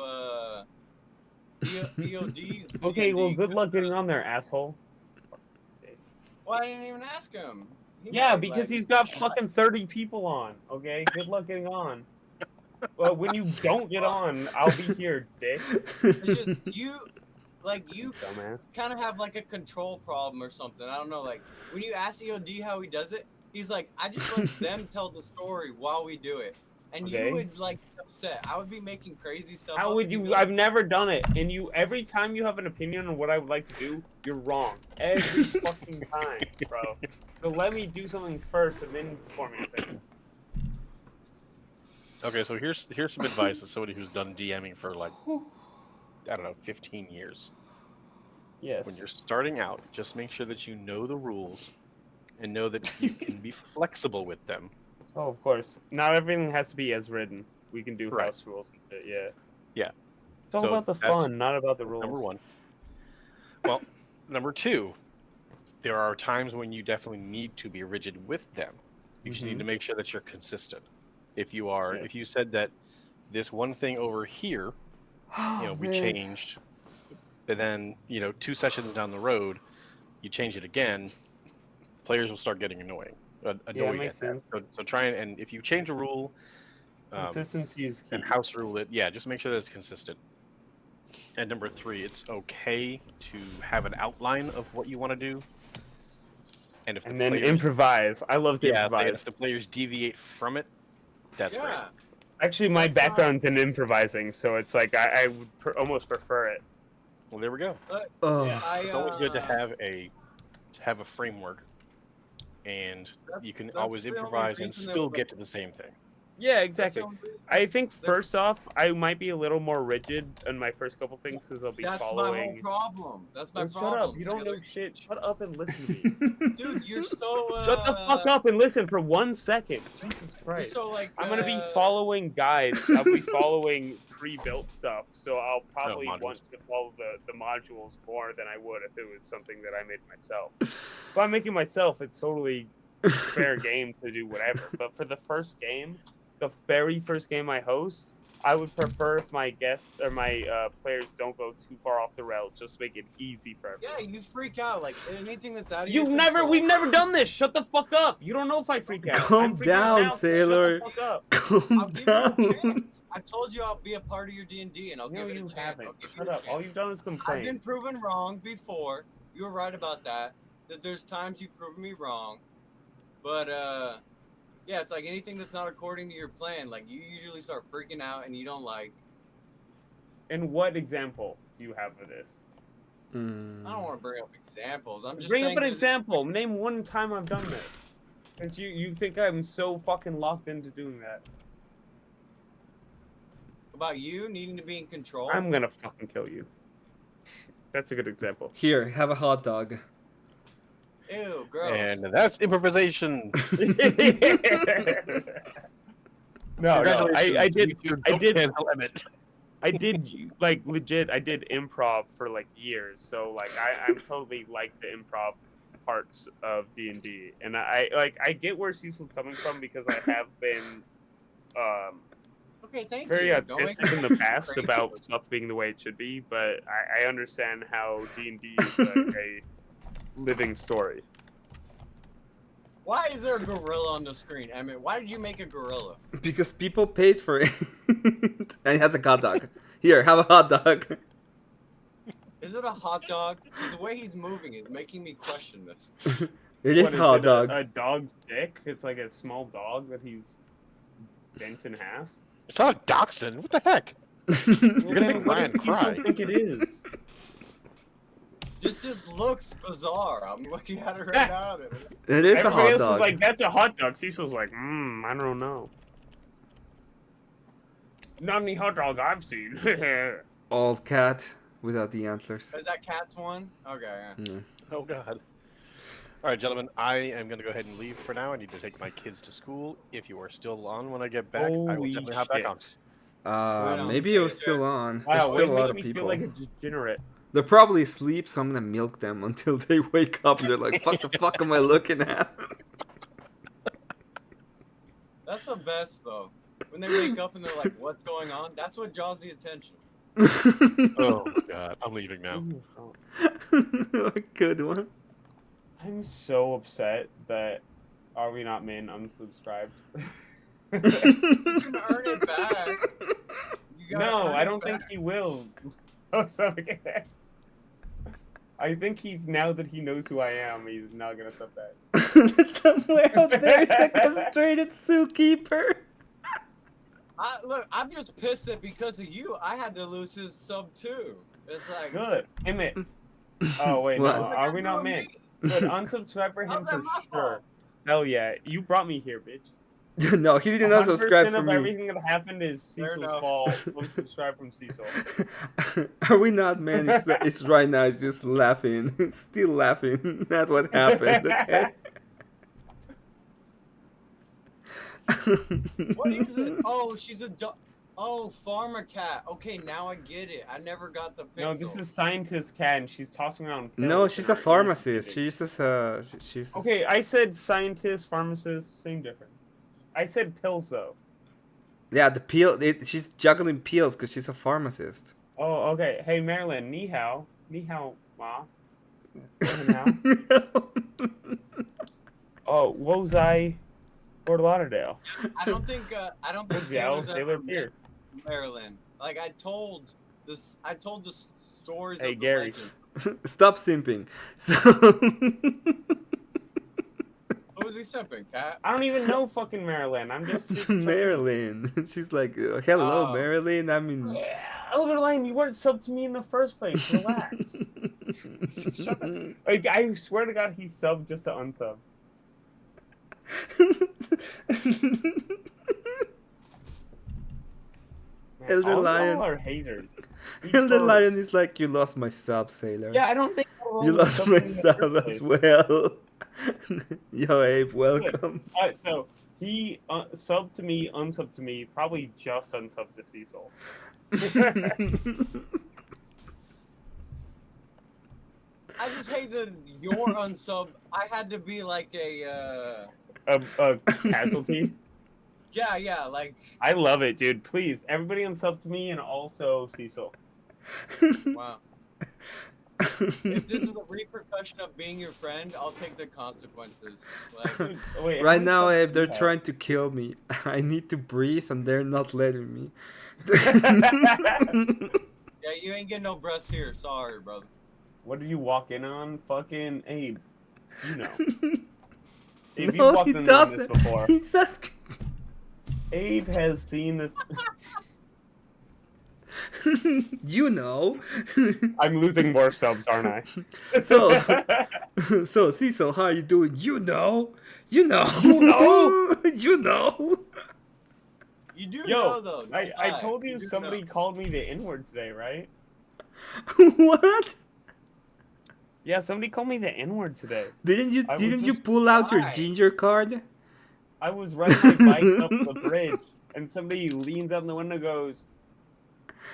EOD's Okay, D&D. well, good luck getting on there, asshole. Well, I didn't even ask him. Yeah, because he's got fucking 30 people on. Okay, good luck getting on. Well, when you don't get on, I'll be here, dick. It's just you Dumbass. kind of have like a control problem or something. I don't know. Like when you ask EOD how he does it, he's like, I just let them tell the story while we do it, and Okay. you would like be upset. I would be making crazy stuff. How up, would and you'd be you? like, I've never done it, and you. Every time you have an opinion on what I would like to do, you're wrong. Every fucking time, bro. So let me do something first, and then form your opinion. Okay, so here's some advice as somebody who's done DMing for like, I don't know, 15 years. Yes. When you're starting out, just make sure that you know the rules and know that you can be flexible with them. Oh, of course. Not everything has to be as written. We can do Right. house rules and shit, yeah. Yeah. It's all So about the that's fun, not about the rules. Number one. Well, number two, there are times when you definitely need to be rigid with them. You just need to make sure that you're consistent. If you are, if you said that this one thing over here, we changed, but then 2 sessions down the road, you change it again, players will start getting annoyed makes at that. So try and if you change a rule, consistency is key. and house rule it, just make sure that it's consistent. And number three, it's okay to have an outline of what you want to do. And if And then improvise. I love to improvise. if the players deviate from it, that's great. Actually, my background's in improvising, so it's like I would almost prefer it. Well, there we go. Oh. It's always good to have a framework, and you can always the only improvise and reason that, still like- get to the same thing. Yeah, exactly. I think first off, I might be a little more rigid in my first couple things because I'll be That's following. my whole problem. That's my Shut problem. up! You don't know shit. Shut up and listen to me. Dude, you're so. Shut the fuck up and listen for 1 second. Jesus Christ. so, like, I'm gonna be following guides. I'll be following pre-built stuff, so I'll probably modules. want to follow the modules more than I would if it was something that I made myself. If I'm making myself, it's totally fair game to do whatever. But for the first game, the very first game I host, I would prefer if my guests or my players don't go too far off the rails. Just make it easy for everyone. Yeah, you freak out like anything that's out of We've never done this. Shut the fuck up. You don't know if I freak out. Calm I'm freaking out down, now, so Sailor. Shut the fuck up. Calm down. I told you I'll be a part of your D&D, and I'll give it a chance. Haven't. I'll give Shut you a up. All chance. you've done is I've complain. been proven wrong before. You were right about that. That there's times you prove me wrong, but yeah, it's like anything that's not according to your plan. Like you usually start freaking out, and you don't like. And what example do you have for this? I don't want to bring up examples. I'm just Bring saying up an there's- example. Name one time I've done this. And you think I'm so fucking locked into doing that? about you needing to be in control. I'm gonna fucking kill you. That's a good example. Here, have a hot dog. Ew, gross. And that's improvisation. No, I did. I did. Emmett. I did like legit. I did improv for like years, so like I'm totally like the improv parts of D&D, and I get where Cecil's coming from because I have been okay, thank very you. Don't autistic make in me the past crazy. about stuff being the way it should be, but I understand how D&D is like living story. Why is there a gorilla on the screen, Emmett? Why did you make a gorilla? Because people paid for it. And it has a hot dog. Here, have a hot dog. Is it a hot dog? Because the way he's moving is making me question this. It is What, a hot it dog. A dog's dick? It's like a small dog that he's bent in half. It's not a dachshund. What the heck? You're gonna make Ryan You cry. don't think it is? This just looks bizarre. I'm looking at it right now. It is a Everybody hot else dog. is like, that's a hot dog. Cecil's like, I don't know. Not any hot dog I've seen. Old cat without the antlers. Is that cat's one? Okay. Yeah. Yeah. Oh god. All right, gentlemen, I am going to go ahead and leave for now. I need to take my kids to school. If you are still on when I get back, I will Holy definitely hop back on. Maybe it was still on. There's Wow, still a it lot makes of me people. feel like a degenerate. They're probably asleep, so I'm gonna milk them until they wake up and they're like, "Fuck the fuck am I looking at?" That's the best though. When they wake up and they're like, "What's going on?" That's what draws the attention. Oh my god, I'm leaving now. A good one. I'm so upset that Are We Not Men unsubscribed. You can earn it back. No, I don't think he will. Oh, sorry. I think he's, now that he knows who I am, he's not gonna sub that. Somewhere out there's a castrated zookeeper. Look, I'm just pissed that because of you, I had to lose his sub too. It's like Good. Emmett. Oh wait, What? no. Are We Not Men? Good. Unsubscribe for him How's that for my sure. fault? Hell yeah. You brought me here, bitch. No, he did not subscribe 100% for of me. everything that happened is Fair Cecil's enough. fault. Unsubscribe from Cecil. Are we not, man? It's right now. It's just laughing. It's still laughing at what happened. Okay. what is it? Oh, she's a oh, farmer cat. Okay, now I get it. I never got the pixel. No, this is scientist cat, and she's tossing around. No, pills she's in a her ears. pharmacist. She uses she uses. Okay, I said scientist, pharmacist, same difference. I said pills though. Yeah, the peel. She's juggling pills because she's a pharmacist. Oh, okay. Hey, Marilyn, ni hao. Ni hao, ma. Now. Oh, what was I? Fort Lauderdale. I don't think Seattle, Sailor's Sailor ever Pierce. met Maryland. Like I told the stories Hey, of the Gary. legend. Stop simping. So. What was he simping, cat? I don't even know fucking Marilyn. I'm just Marilyn. She's like, hello, Oh. Marilyn. I mean. Elder Lane, you weren't subbed to me in the first place. Relax. Shut up. Like, I swear to God, he subbed just to unsub. Man, Elder all Lion. y'all are haters. Elder First. Lion is like, you lost my sub, Sailor. Yeah, I don't think all You of them lost subbed my me in the sub first as place. well. Yo, Abe, welcome. Alright, so he subbed to me, unsubbed to me, probably just unsubbed to Cecil. I just hate that your unsub. I had to be like a. A casualty. Yeah, like. I love it, dude. Please, everybody unsub to me and also Cecil. Wow. If this is a repercussion of being your friend, I'll take the consequences. Like, Dude, wait, how Right many now, subs Abe, do they're you have? trying to kill me. I need to breathe and they're not letting me. yeah, you ain't getting no breasts here. Sorry, brother. What did you walk in on? Fucking Abe. You know. Abe, No, you walked he in on this doesn't. before. He's asking. Abe has seen this. You know. I'm losing more subs, aren't I? So Cecil, how are you doing? You know. You know. You know? You know. You do Yo, know, though. I don't lie. told you do somebody know. called me the N-word today, right? What? Yeah, somebody called me the N-word today. Didn't you I was didn't you just- pull out your Why? ginger card? I was riding my bike up the bridge, and somebody leans out the window and goes,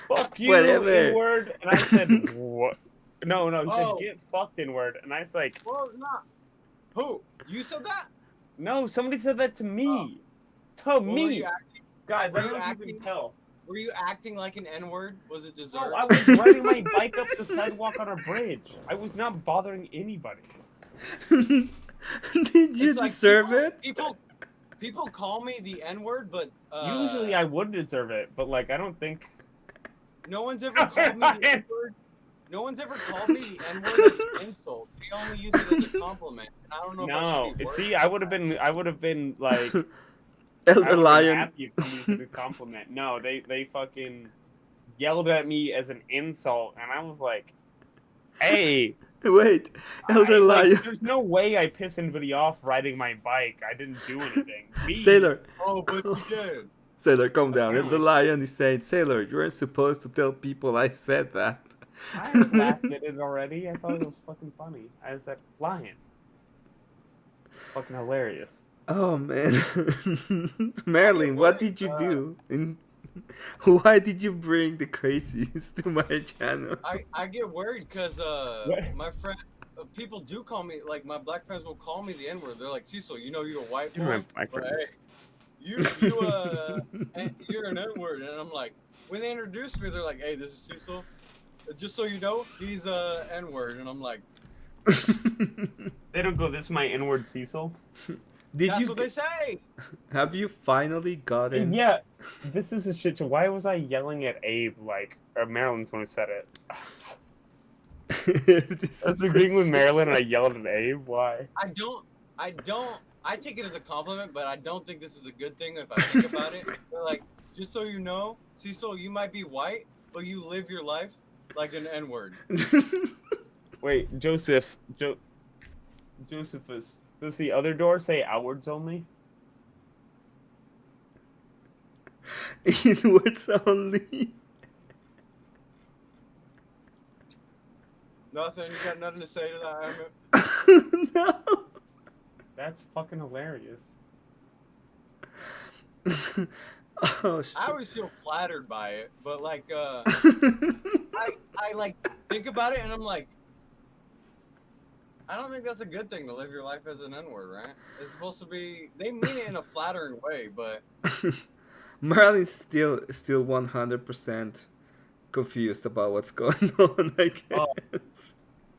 "Fuck you, Whatever. N-word," and I said, "What?" No, he Oh. said, "Get fucked, N-word," and I was like, Well, not. Who? You said that? "No, somebody said that to me, to Well, were me, you acting, guys. were I you don't know if you acting- can tell." were you acting like an N-word? Was it deserved? No, I was riding my bike up the sidewalk on a bridge. I was not bothering anybody. Did you It's like deserve it? People call me the N word, but Usually I would deserve it, but like I don't think. no one's ever called me the N word. No one's ever called me the N word as an insult. They only use it as a compliment. And I don't know if I No, should be worried. see, I would have been like. Elder Lion. Happy if you used it as a compliment. No, they fucking yelled at me as an insult, and I was like, "Hey, Wait, Elder Lion. there's no way I piss anybody off riding my bike. I didn't do anything." Sailor. Oh, but you did. Sailor, calm down. Elder Lion is saying, Sailor, you weren't supposed to tell people I said that. I laughed at it already. I thought it was fucking funny. I was like, "Lion, fucking hilarious." Oh man, Marilyn, what did you do? Why did you bring the crazies to my channel? I get worried because my friend, people do call me, like my black friends will call me the N word. They're like, Cecil, you know you're a white You're my boy, black but friends. hey, you're an N word, and I'm like, when they introduce me, they're like, hey, this is Cecil. Just so you know, he's a N word, and I'm like, They don't go, "This is my N-word Cecil." That's what they say. Have you finally gotten? Yeah, this is a shit show. Why was I yelling at Abe like Marilyn's one who said it? I was agreeing with Marilyn and I yelled at Abe. Why? I take it as a compliment, but I don't think this is a good thing if I think about it. They're like, just so you know, Cecil, you might be white, but you live your life like an N-word. Wait, Josephus, does the other door say outwards only? Inwards only. Nothing. You got nothing to say to that, Emmett? No. That's fucking hilarious. Oh shit. I always feel flattered by it, but like, I like think about it and I'm like, I don't think that's a good thing to live your life as an N-word, right? It's supposed to be, they mean it in a flattering way, but Marilyn's still 100% confused about what's going on, I guess. Oh,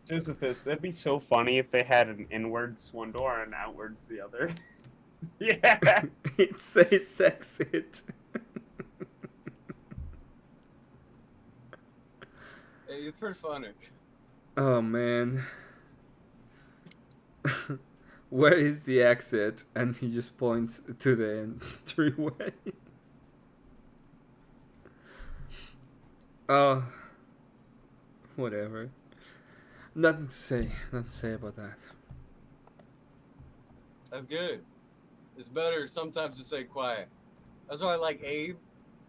Josephus, that'd be so funny if they had an inwards one door and outwards the other. Yeah. It says exit. hey, it's pretty funny. Oh man. Where is the exit? And he just points to the entryway. Oh, whatever. Nothing to say about that. That's good. It's better sometimes to stay quiet. That's why I like Abe.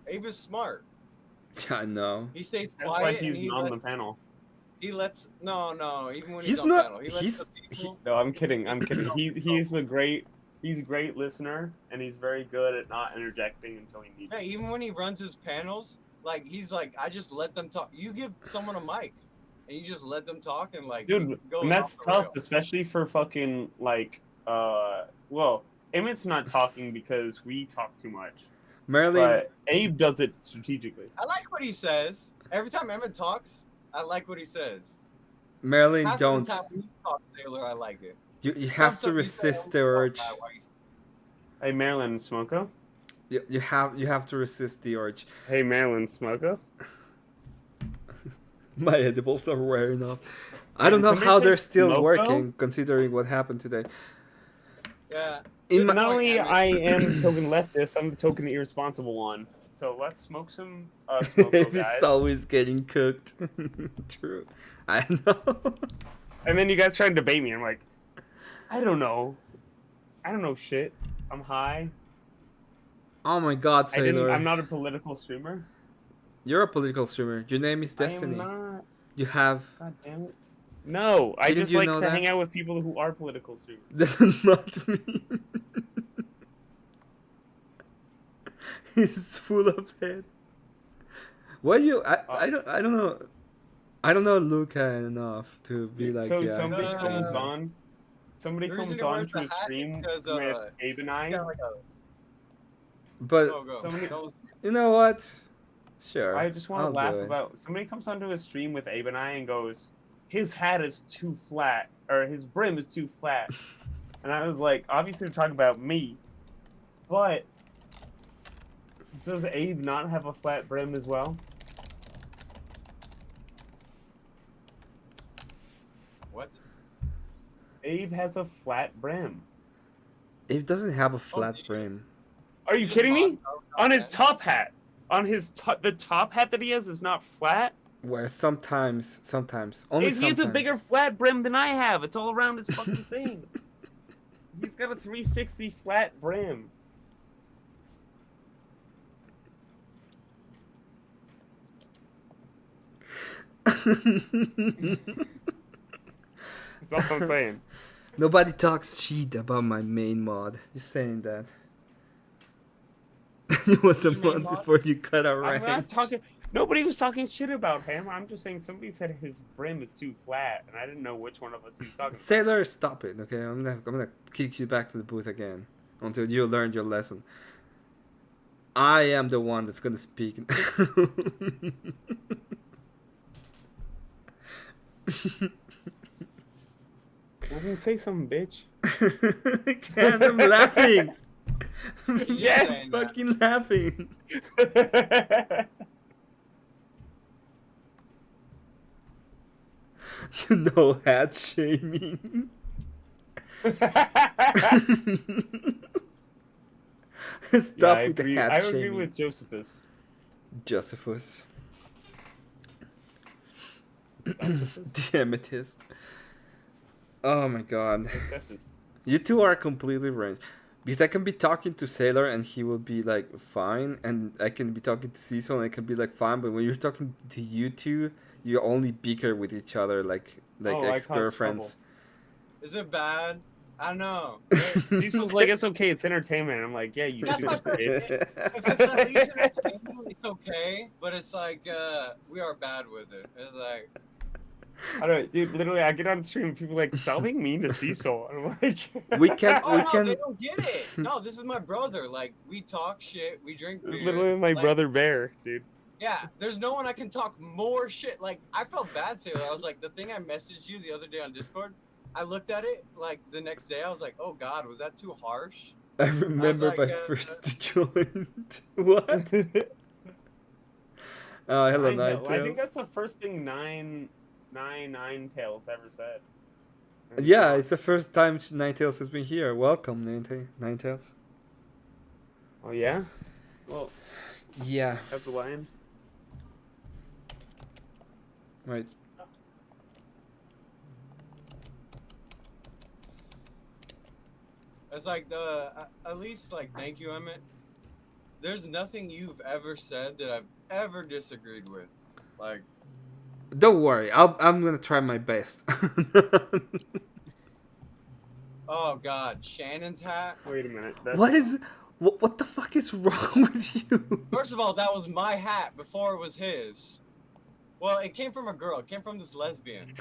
Abe is smart. Yeah, I know. He stays That's quiet why and he's he on lets, the panel. he lets even when He's he's on not- panel, he he's- lets the people. No, I'm kidding. He's a great listener and he's very good at not interjecting until he needs. Hey, even when he runs his panels, like he's like, I just let them talk. You give someone a mic, and you just let them talk, and like, Dude, it goes and that's off the tough, rails. especially for fucking like well, Emmett's not talking because we talk too much. Marilyn, But Abe does it strategically. I like what he says. Every time Emmett talks, I like what he says. Marilyn, Half don't. of the time when you talk, Sailor, I like it. You have to resist the urge. Hey, Marilyn Smoko. You have to resist the urge. Hey, Marilyn Smoko. My edibles are wearing off. I don't know Somebody how say they're still Smoko? working, considering what happened today. Yeah. In my- Not only I am the token leftist, I'm the token irresponsible one. So let's smoke some Smoko, guys. It's always getting cooked. True. I know. And then you guys try and debate me. I'm like, I don't know shit. I'm high. Oh my God, Sailor. I'm not a political streamer. You're a political streamer. Your name is Destiny. I am not. You have. God damn it. No, I Didn't just you like know to that? hang out with people who are political streamers. That's not me. He's full of head. What you? I don't know. I don't know Luca enough to be like, So yeah. somebody No. comes on. Somebody The comes reason he on wears to the a hat is stream 'cause, with Abe and I. He's got like a But go. Somebody- Don't listen. you know what? Sure. I just want I'll to laugh do it. about. Somebody comes onto a stream with Abe and I and goes, his hat is too flat, or his brim is too flat. And I was like, obviously they're talking about me, but does Abe not have a flat brim as well? What? Abe has a flat brim. It doesn't have a flat brim. Are you kidding me? On his top hat. On his the top hat that he has is not flat? Where sometimes, only He has a sometimes. bigger flat brim than I have. It's all around his fucking thing. He's got a 360 flat brim. That's all I'm saying. Nobody talks shit about my main mod. Just saying that. It was a month before you cut a I'm rank. not talking. Nobody was talking shit about him. I'm just saying somebody said his brim is too flat, and I didn't know which one of us he was talking about. Sailor, stop it, okay? I'm gonna kick you back to the booth again until you learn your lesson. I am the one that's gonna speak. Well, then say something, bitch. I can't. I'm laughing. Yes, I'm fucking laughing. No hat shaming. Stop I with agree. the hat I shaming. agree with Josephus. Josephus. Josephus? The amethyst. Oh my god. Josephus. You two are completely ranged. Because I can be talking to Sailor and he will be like fine, and I can be talking to Cecil and I can be like fine, but when you're talking to you two, you only bicker with each other like Oh, I ex girlfriends. Is it bad? I don't know. Cecil's like, it's okay, it's entertainment. And I'm like, yeah, you That's stupid what bitch. If it's at least entertainment, it's okay. But it's like we are bad with it. It's like I don't, dude. Literally, I get on stream and people are like, stop being mean to Cecil. And I'm like, We can oh we no, can they don't get it. No, this is my brother. Like we talk shit, we drink beer. literally my like, brother Bear, dude. Yeah, there's no one I can talk more shit. Like I felt bad, Sailor. I was like, the thing I messaged you the other day on Discord. I looked at it like the next day. I was like, oh god, was that too harsh? I remember like, my first joint. What? Oh, hello, Ninetales. I Ninetales. think that's the first thing Ninetales ever said. Yeah, it's the first time Ninetales has been here. Welcome, Ninetales. Oh yeah. Well. Yeah. Have the lion. Right. It's like at least like thank you, Emmett. There's nothing you've ever said that I've ever disagreed with. Like, Don't worry, I'm gonna try my best. oh god, Shannon's hat. Wait a minute. What the fuck is wrong with you? First of all, that was my hat before it was his. Well, it came from a girl. It came from this lesbian.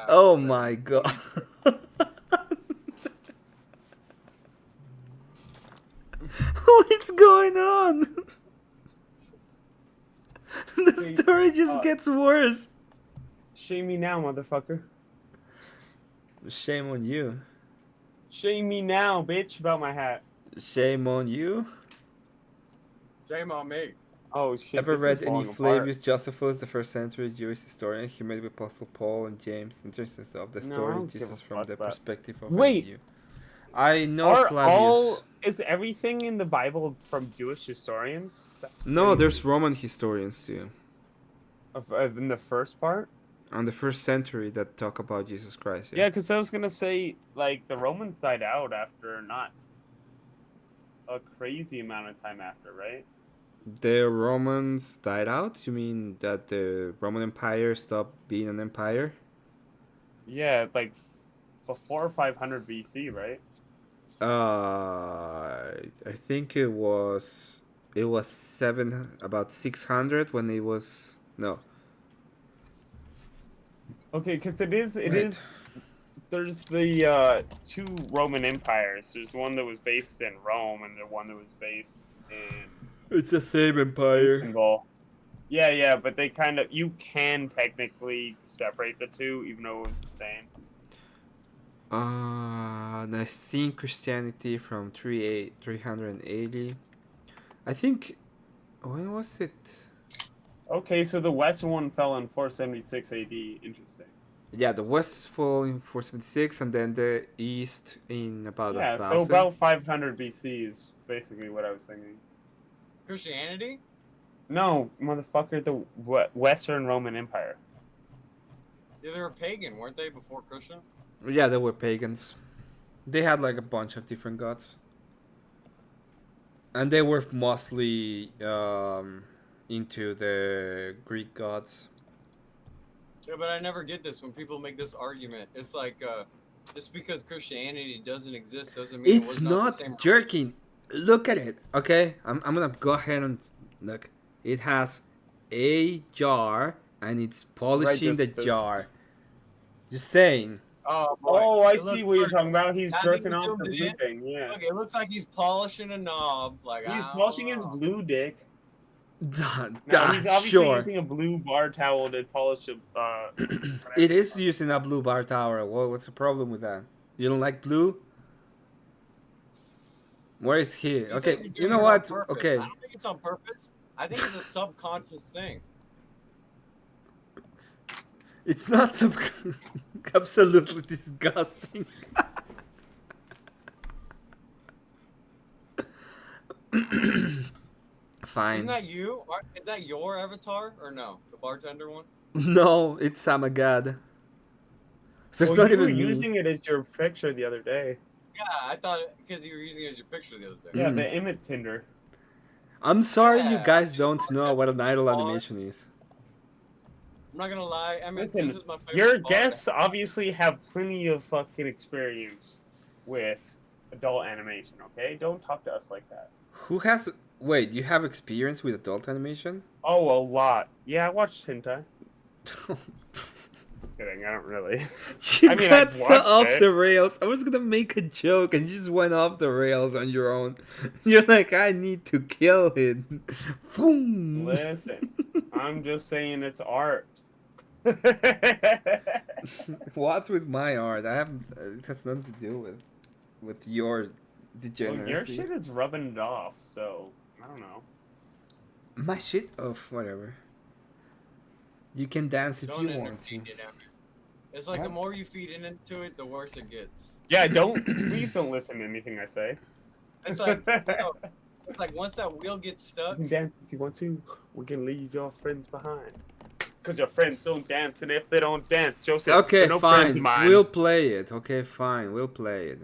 Oh my god. What is going on? The story just gets worse. Shame me now, motherfucker. Shame on you. Shame me now, bitch, about my hat. Shame on you. Shame on me. Oh shit. Ever this read is any falling apart. Flavius Josephus, the first century Jewish historian? He made with Apostle Paul and James, interests of the No, I story don't of give a Jesus from fuck the about- perspective of Wait! you. I know Are Flavius. is everything in the Bible from Jewish historians? That's No, crazy. there's Roman historians too. In the first part? On the first century that talk about Jesus Christ. Yeah, because I was gonna say like the Romans died out after not a crazy amount of time after, right? The Romans died out? You mean that the Roman Empire stopped being an empire? Yeah, like before 500 BC, right? I think it was about 600 when it was no. Okay, because it is Right. there's the two Roman empires. There's one that was based in Rome and the one that was based in It's the same empire. Istanbul. Yeah, but they kind of you can technically separate the two, even though it was the same. I think Christianity from 380. I think when was it? Okay, so the Western one fell in 476 AD. Interesting. Yeah, the West fall in 476, and then the East in about Yeah, 1,000. so about 500 BC is basically what I was thinking. Christianity? No, motherfucker, the Western Roman Empire. Yeah, they were pagan, weren't they, before Christian? Yeah, they were pagans. They had like a bunch of different gods, and they were mostly into the Greek gods. Yeah, but I never get this when people make this argument. It's like, just because Christianity doesn't exist doesn't mean It's it was not not the same. jerking. Look at it, okay? I'm gonna go ahead and look. It has a jar, and it's polishing the jar. Just saying. Oh, boy. Oh, I It see looks what you're perfect. talking about. He's Now that jerking you off zoomed the it blue in, thing. Yeah. Look, it looks like he's polishing a knob. Like He's I polishing don't his know. blue dick. Duh, No, he's obviously sure. using a blue bar towel to polish a. It is using a blue bar tower. What's the problem with that? You don't like blue? Where is he? He said Okay, you're you doing know it on what? purpose. Okay. I don't think it's on purpose. I think it's a subconscious thing. It's not some absolutely disgusting. Fine. Isn't that you? Is that your avatar or no? The bartender one? No, it's Samagad. So it's Well, not you were even me. using it as your picture the other day. Yeah, I thought because you were using it as your picture the other day. Yeah, the Emmett Tinder. I'm sorry you Yeah, guys don't know what an idle bar. animation is. I'm not gonna lie. I mean, Listen, this is my favorite your bar. guests obviously have plenty of fucking experience with adult animation, okay? Don't talk to us like that. Who has... Wait, you have experience with adult animation? Oh, a lot. Yeah, I watched hentai. Kidding, I don't really. You I mean, got I've so watched off it. the rails. I was gonna make a joke and you just went off the rails on your own. You're like, I need to kill it. Boom. Listen, I'm just saying it's art. What's with my art? I haven't. It has nothing to do with your Well, degeneracy. your shit is rubbing it off, so I don't know. My shit? Oh, whatever. You can dance if Don't you want to. entertain it, Emmett. It's like the more you feed into it, the worse it gets. Yeah, please don't listen to anything I say. It's like, it's like once that wheel gets stuck. You can dance if you want to. We can leave your friends behind. Because your friends don't dance, and if they don't dance, Joseph, Okay, they're no friends fine. of mine. We'll play it. Okay, fine. We'll play it.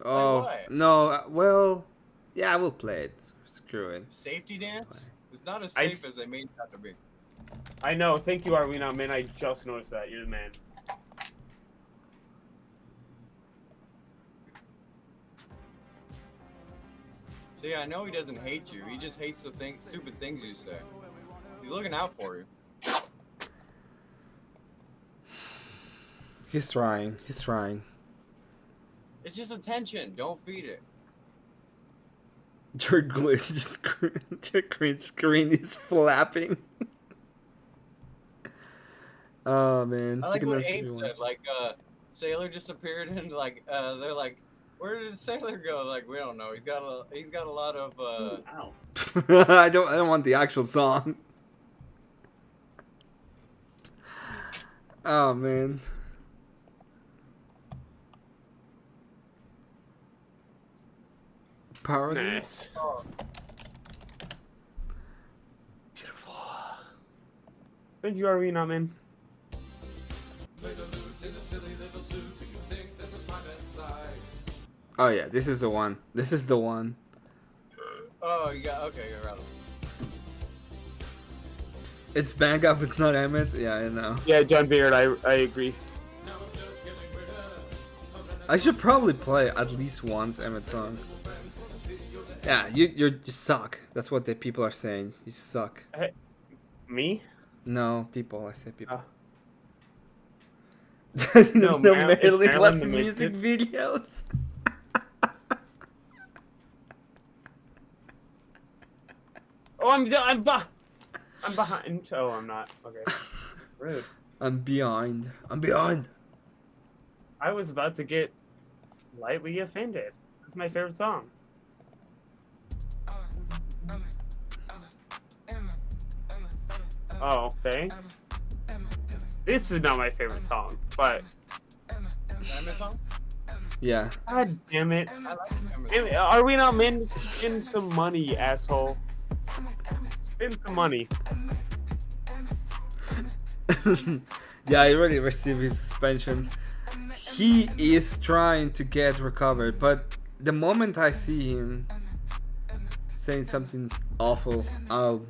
Oh, what? no. Well, yeah, we'll play it. Screw it. Safety dance? It's not as safe as they made it out to be. I know. Thank you, Arwina, man. I just noticed that. You're the man. See, I know he doesn't hate you. He just hates the stupid things you say. He's looking out for you. He's trying. He's trying. It's just attention. Don't feed it. Your green screen is flapping. Oh man. I like You can what listen if Abe you said. Like, Sailor just appeared and like, they're like, where did Sailor go? Like, we don't know. He's got a lot of Ow. want. I don't want the actual song. Oh man. Parody? Nice. Beautiful. Thank you, Arwina, man. Oh yeah, this is the one. This is the one. Oh, you got okay. You're right. It's Bang Up, it's not Emmett. Yeah, I know. Yeah, John Beard, I agree. I should probably play at least once Emmett's song. Yeah, you suck. That's what the people are saying. You suck. Me? No, people. I say people. No, no, Marilyn- Marilyn Marilyn was the in music Misfit. videos. Oh, I'm I'm behind. Oh, I'm not. Okay. Rude. I'm behind. I'm behind. I was about to get slightly offended. It's my favorite song. Oh, okay. This is not my favorite song, but. Emmett song? Yeah. God damn it. I like Emmett song. Are we not meant to spend some money, asshole? Spend some money. Yeah, he already received his suspension. He is trying to get recovered, but the moment I see him saying something awful, I'll.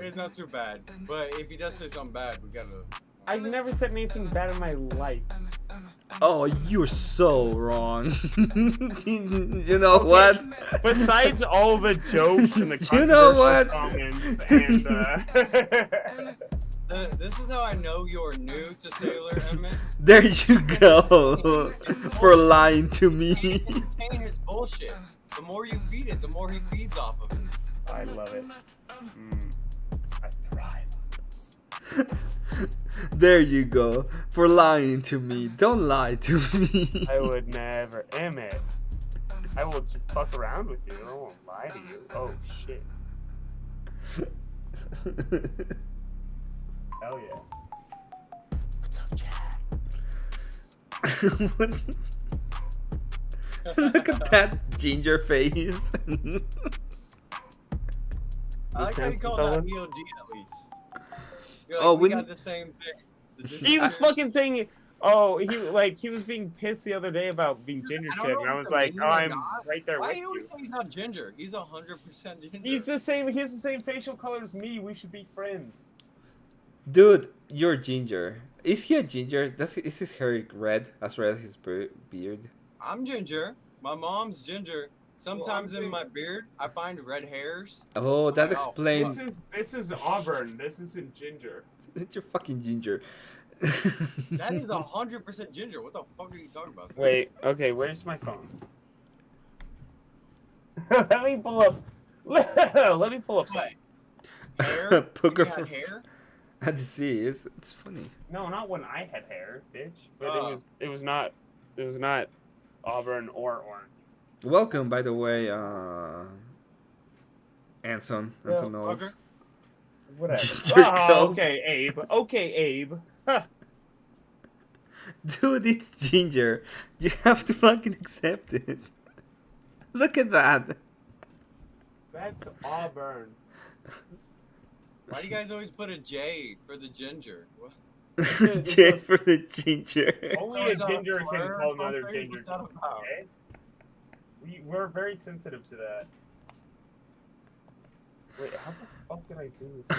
It's not too bad, but if he does say something bad, we gotta. I've never said anything bad in my life. Oh, you're so wrong. You know Okay, what? Besides all the jokes and the You know what? comments and This is how I know you're new to Sailor, Emmett. There you go. For lying to me. Pain is bullshit. The more you feed it, the more he feeds off of it. I love it. I thrive. There you go. For lying to me. Don't lie to me. I would never, Emmett. I will just fuck around with you. I won't lie to you. Oh shit. Hell yeah. What's up, Jack? Look at that ginger face. I like how you call that EOD at least. You're like, Oh, we when- got the same thing. He was fucking saying, oh, he was being pissed the other day about being ginger I don't shit, know and I if was it's like, mean oh, or I'm not. right there Why with do you you. always say he's not ginger? He's 100% ginger. He's the same. He has the same facial color as me. We should be friends. Dude, you're ginger. Is he a ginger? Is his hair red as red as his beard? I'm ginger. My mom's ginger. Sometimes in my beard, I find red hairs. Oh, that Like, oh, explains. This is Auburn. This isn't ginger. You're fucking ginger. That is 100% ginger. What the fuck are you talking about? Wait. Okay. Where's my phone? Let me pull up. Let me pull up. What? Hair? Poker You got for hair? I had to see. It's funny. No, not when I had hair, bitch. But Oh. it was not Auburn or orange. Welcome, by the way, Anson. Anson knows. fucker. Whatever. Ginger Oh, Coke. okay, Abe. Okay, Abe. Huh. Dude, it's ginger. You have to fucking accept it. Look at that. That's Auburn. Why do you guys always put a J for the ginger? What? J for the ginger. Only So a is that a ginger can slur or call another something? ginger. What's that about? Okay? We're very sensitive to that. Wait, how the fuck did I do this?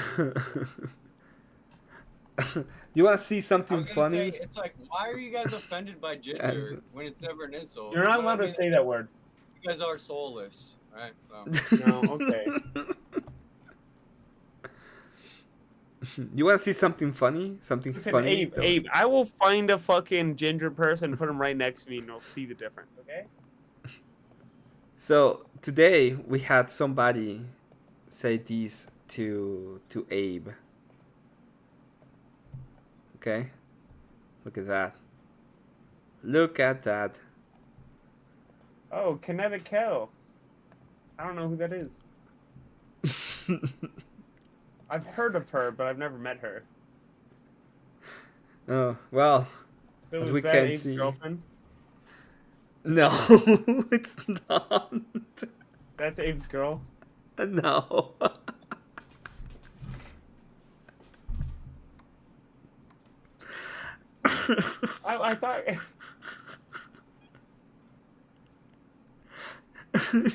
You want to see I something was gonna funny? say, it's like, why are you guys offended by ginger Anson. when it's never an insult? You're not You know allowed what I to mean? say that word. You guys are soulless, right? So. No, okay. You want to see something funny? Something Listen, funny? Abe, Abe, I will find a fucking ginger person, put him right next to me, and you'll see the difference, okay? So today we had somebody say these to Abe. Okay, look at that. Look at that. Oh, Kinetic Kel. I don't know who that is. I've heard of her, but I've never met her. Oh well, So as is we that can Abe's see. girlfriend? No, it's not. That's Abe's girl? No. I thought...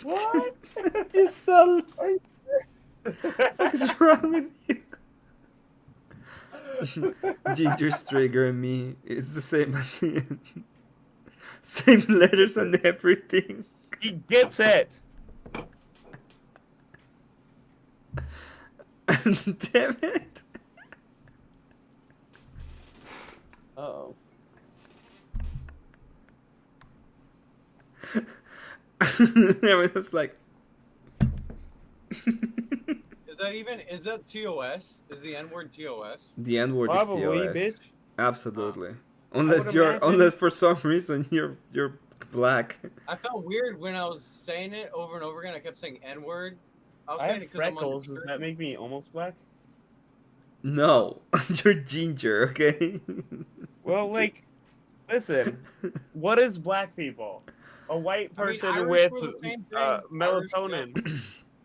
What? You so. What's wrong with you? Ginger's triggering me. It's the same as him. Same letters and everything. He gets it! Damn it. Uh-oh. Everyone's like. Is is that TOS? Is the N word TOS? The N word is Probably, TOS. bitch. Absolutely. would imagine- Unless for some reason you're black. I felt weird when I was saying it over and over again. I kept saying N word. I was I saying have it because I'm freckles. Does undershirt. that make me almost black? No, you're ginger, okay? Well, like, listen, what is black people? A white I mean, person Irish with were the same thing. melatonin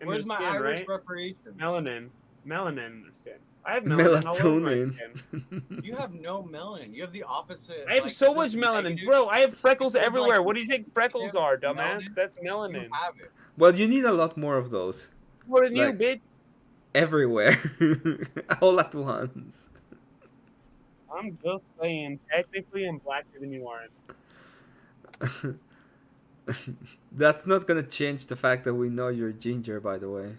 in Where's their my skin, Irish right? reparations? Melanin in their skin. I have melanin all over my Melatonin. skin. You have no melanin. You have the opposite. I have like, so if much it's melanin, negative, bro. I have freckles if it's, everywhere. like, What do you think freckles negative are, dumbass? melanin, That's You melanin. have it. Well, you need a lot more of those. More than you, Like- bitch. Everywhere. All at once. I'm just saying. Technically, I'm blacker than you are. That's not gonna change the fact that we know you're ginger, by the way.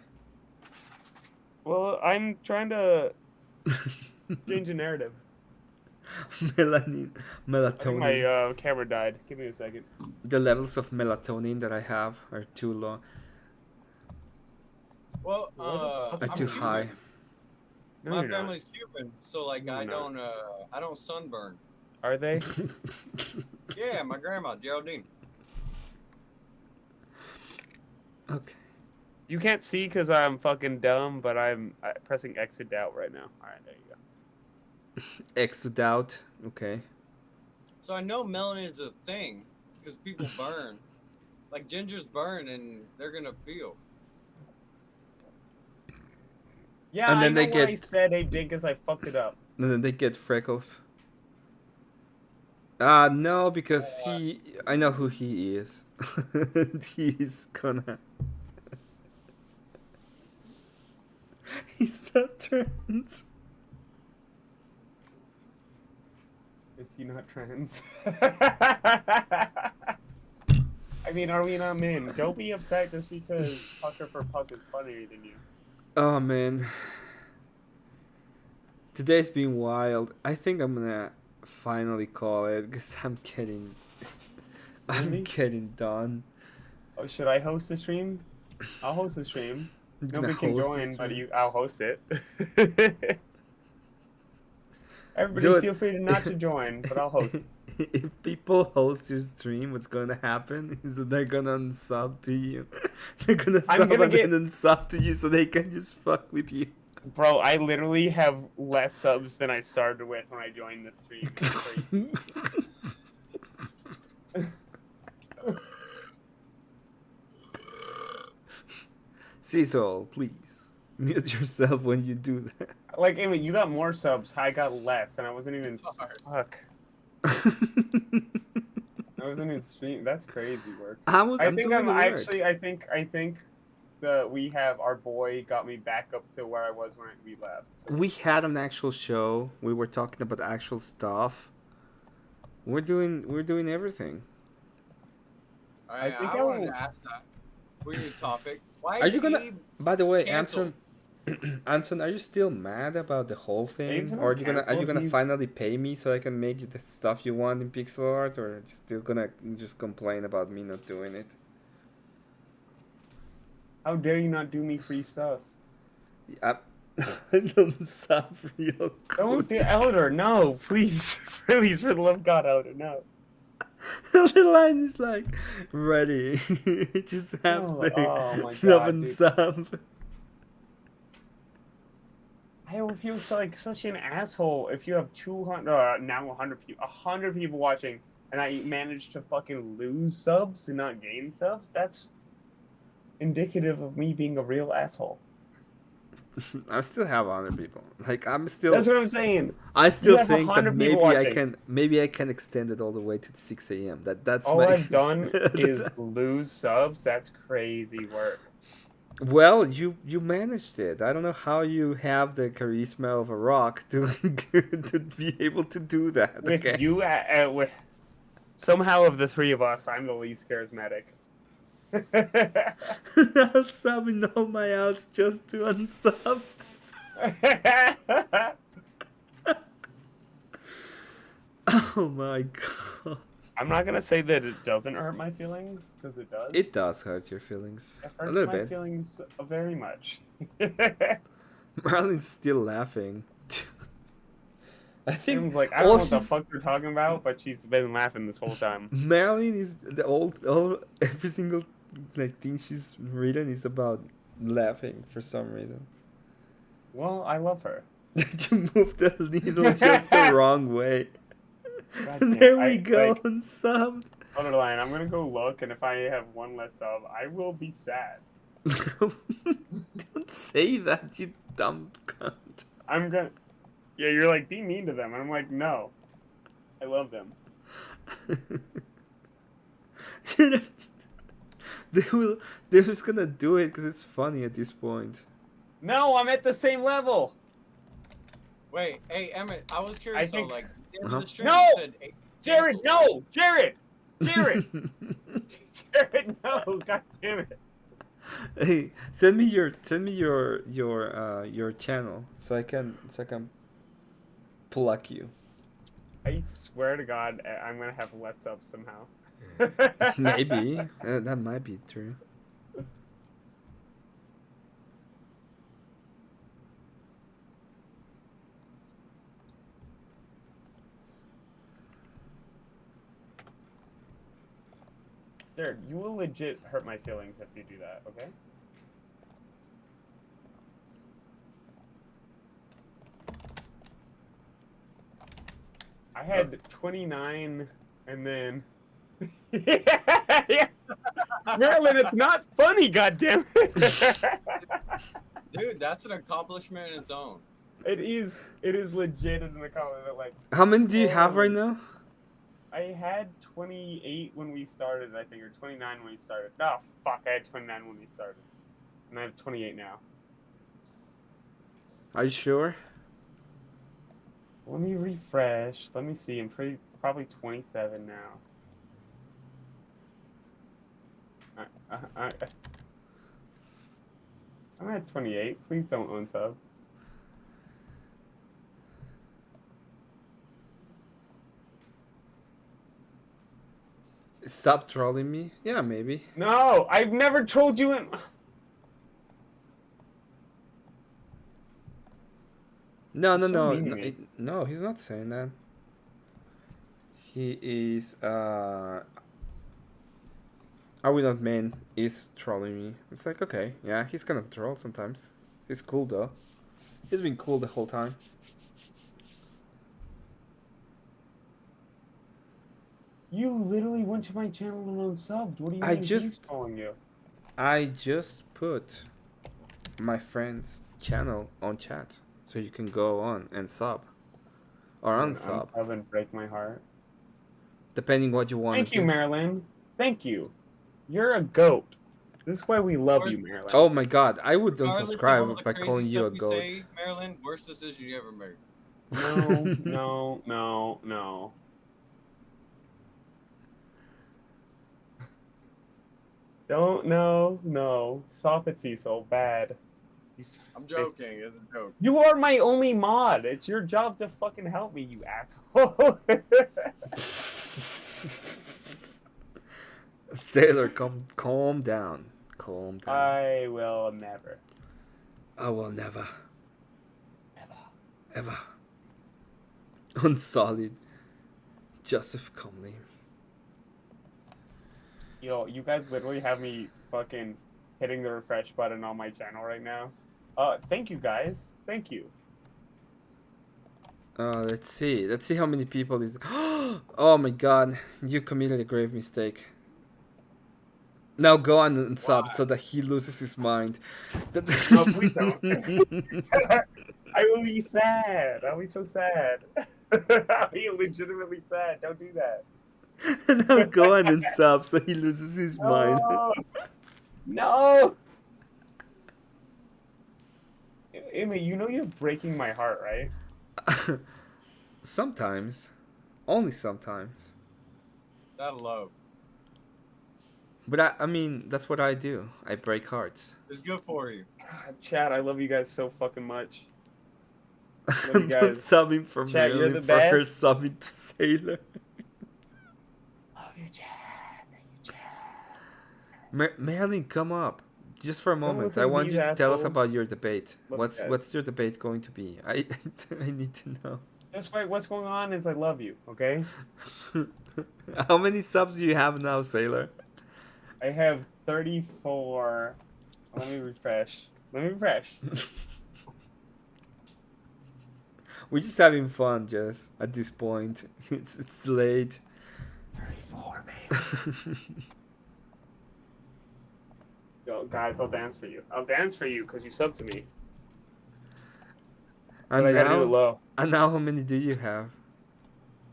Well, I'm trying to change the narrative. Melanin, I think my melatonin. camera died. Give me a second. The levels of melatonin that I have are too low. Well, Are I'm too Cuban. high. No, My you're not. family's Cuban, so like No, I you're don't I don't sunburn. Are they? Yeah, my grandma Geraldine. Okay. You can't see because I'm fucking dumb, but I'm pressing exit out right now. All right, there you go. Exit out. Okay. So I know melanin is a thing because people burn. Like gingers burn and they're gonna feel. Yeah, And then I they know what I get- said, hey, because I fucked it up. And then they get freckles. No, because I know who he is. He's gonna. He's not trans. Is he not trans? I mean, are we not men? Don't be upset just because Pucker for Puck is funnier than you. Oh man. Today's been wild. I think I'm gonna finally call it because I'm getting. I'm Really? getting done. Oh, should I host the stream? I'll host the stream. I'm gonna Nobody can host the join, but stream. I'll host it. Everybody Do it. feel free to not to join, but I'll host it. If people host your stream, what's gonna happen is that they're gonna unsub to you. They're gonna I'm sub gonna and get- then unsub to you so they can just fuck with you. Bro, I literally have less subs than I started with when I joined the stream. It's crazy. Cecil, please mute yourself when you do that. Like, Amy, you got more subs. I got less, and I wasn't even. It's hard. Fuck. I wasn't even stream. That's crazy work. I'm I think doing I'm the work. actually. I think that we have our boy got me back up to where I was when we left. So. We had an actual show. We were talking about actual stuff. We're doing everything. I think I I wanted will- to ask that weird topic. Why Are is you gonna? Eve By the way, canceled? Anson, are you still mad about the whole thing, Abe's not or are you gonna canceled, finally pay me so I can make you the stuff you want in pixel art, or are you still gonna just complain about me not doing it? How dare you not do me free stuff? I don't sound real Don't good. do Elder. No, please, please, for the love of God, Elder, no. The line is like ready. It just has Oh, the oh my sub God, and dude. sub. I would feel like such an asshole if you have 200, now 100 people, 100 people watching, and I managed to fucking lose subs and not gain subs. That's indicative of me being a real asshole. I still have 100 people. Like I'm still. That's what I'm saying. I still have think that 100 people maybe I can extend it all the way to 6 a.m. That's All my. I've done is lose subs. That's crazy work. Well, you managed it. I don't know how you have the charisma of a rock to to be able to do that. With Okay. you, with somehow of the three of us, I'm the least charismatic. I'll sub in all my outs just to unsub. Oh my god. I'm not gonna say that it doesn't hurt my feelings, because it does. It does hurt your feelings. It A hurts little my bit. feelings very much. Marlene's still laughing. I think Tim's like, I don't all know what the she's- fuck you're talking about, but she's been laughing this whole time. Marilyn is every single thing she's reading is about laughing for some reason. Well, I love her. You moved the needle just the wrong way. God And damn, there we I- go, like- unsubbed. Borderline, I'm gonna go look, and if I have one less sub, I will be sad. Don't say that, you dumb cunt. I'm gonna. Yeah, you're like, be mean to them. And I'm like, no. I love them. They're just gonna do it because it's funny at this point. No, I'm at the same level. Wait, hey Emmett, I was curious think- though, like, at the end Uh-huh. of the stream, No! you said eight Jared, canceled. no! Jared! Jared! Jared, no! God damn it. Hey, send me your channel so I can pluck you. I swear to God, I'm gonna have less subs somehow. Maybe that might be true. Jared, you will legit hurt my feelings if you do that, okay? I had 29 and then Marilyn, it's not funny, goddammit. Dude, that's an accomplishment in its own. It is legit in the comment, like How many do you have right now? I had 28 when we started, I think, or 29 when we started. No, fuck, I had 29 when we started. And I have 28 now. Are you sure? Let me refresh. Let me see. I'm probably 27 now. I'm at 28. Please don't unsub. Stop trolling me? Yeah, maybe. No, I've never told you in. No, You're so mean to no, me. no, he's not saying that. He is, are we not men? Is trolling me. It's like, okay, yeah, he's kind of a troll sometimes. He's cool though. He's been cool the whole time. You literally went to my channel and unsubbed. What do you I mean he's just- calling you? I just put my friend's channel on chat, so you can go on and sub. Or unsub, Unsub and break my heart. depending what you want Thank to you, do. Marilyn. Thank you. You're a goat. This is why we love you, Marilyn. Oh my god, I would Regardless of all unsubscribe the by crazy calling you a stuff goat. Say, Marilyn, worst decision you ever made. No, no, no, no. Don't, no. Stop it, Cecil. Bad. I'm joking, it's a joke. You are my only mod. It's your job to fucking help me, you asshole. Sailor, calm down. Calm down. I will never. I will never. Ever. On solid. Joseph Comley. Yo, you guys literally have me fucking hitting the refresh button on my channel right now. Thank you guys. Thank you. Let's see. Let's see how many people is. Oh my god, you committed a grave mistake. Now go on and sub so that he loses his mind. No, please don't. I will be sad. I'll be so sad. I'll be legitimately sad. Don't do that. Now go on and sub so he loses his mind. No. Amy, you know you're breaking my heart, right? Sometimes. Only sometimes. That love. But I mean, that's what I do. I break hearts. It's good for you. God, Chad, I love you guys so fucking much. Love I'm you not guys. subbing for Chad, you're Marilyn the for her best. subbing to Sailor. Marilyn, come up. Just for a moment. listen I to want these you to tell us about assholes. your debate. Look, What's guys. your debate going to be? I need to know. Just wait. What's going on is I love you. Okay. How many subs do you have now, Sailor? I have 34. Let me refresh. We're just having fun, Jess. At this point, it's late. 34, baby. Yo, guys, I'll dance for you. I'll dance for you because you subbed to me. And But I gotta do it now, low. and now, how many do you have?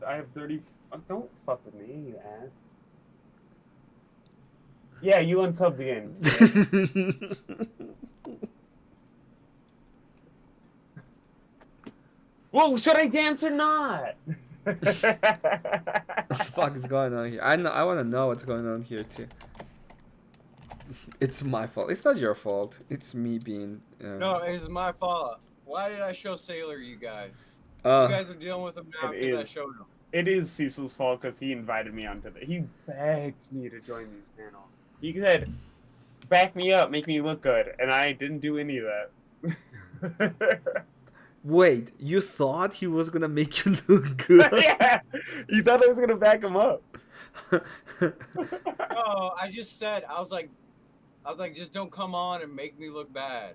I have 30. Oh, don't fuck with me, you ass. Yeah, you unsubbed again. Well, should I dance or not? What the fuck is going on here? I want to know what's going on here too. It's my fault. It's not your fault. It's me being. No, it's my fault. Why did I show Sailor you guys? You Uh, guys are dealing with him now It because I is. showed him. It is Cecil's fault because he invited me onto the. He begged me to join these panels. He said, "Back me up, make me look good," and I didn't do any of that. Wait, you thought he was gonna make you look good? Yeah, you thought I was gonna back him up. No, I just said I was like, just don't come on and make me look bad.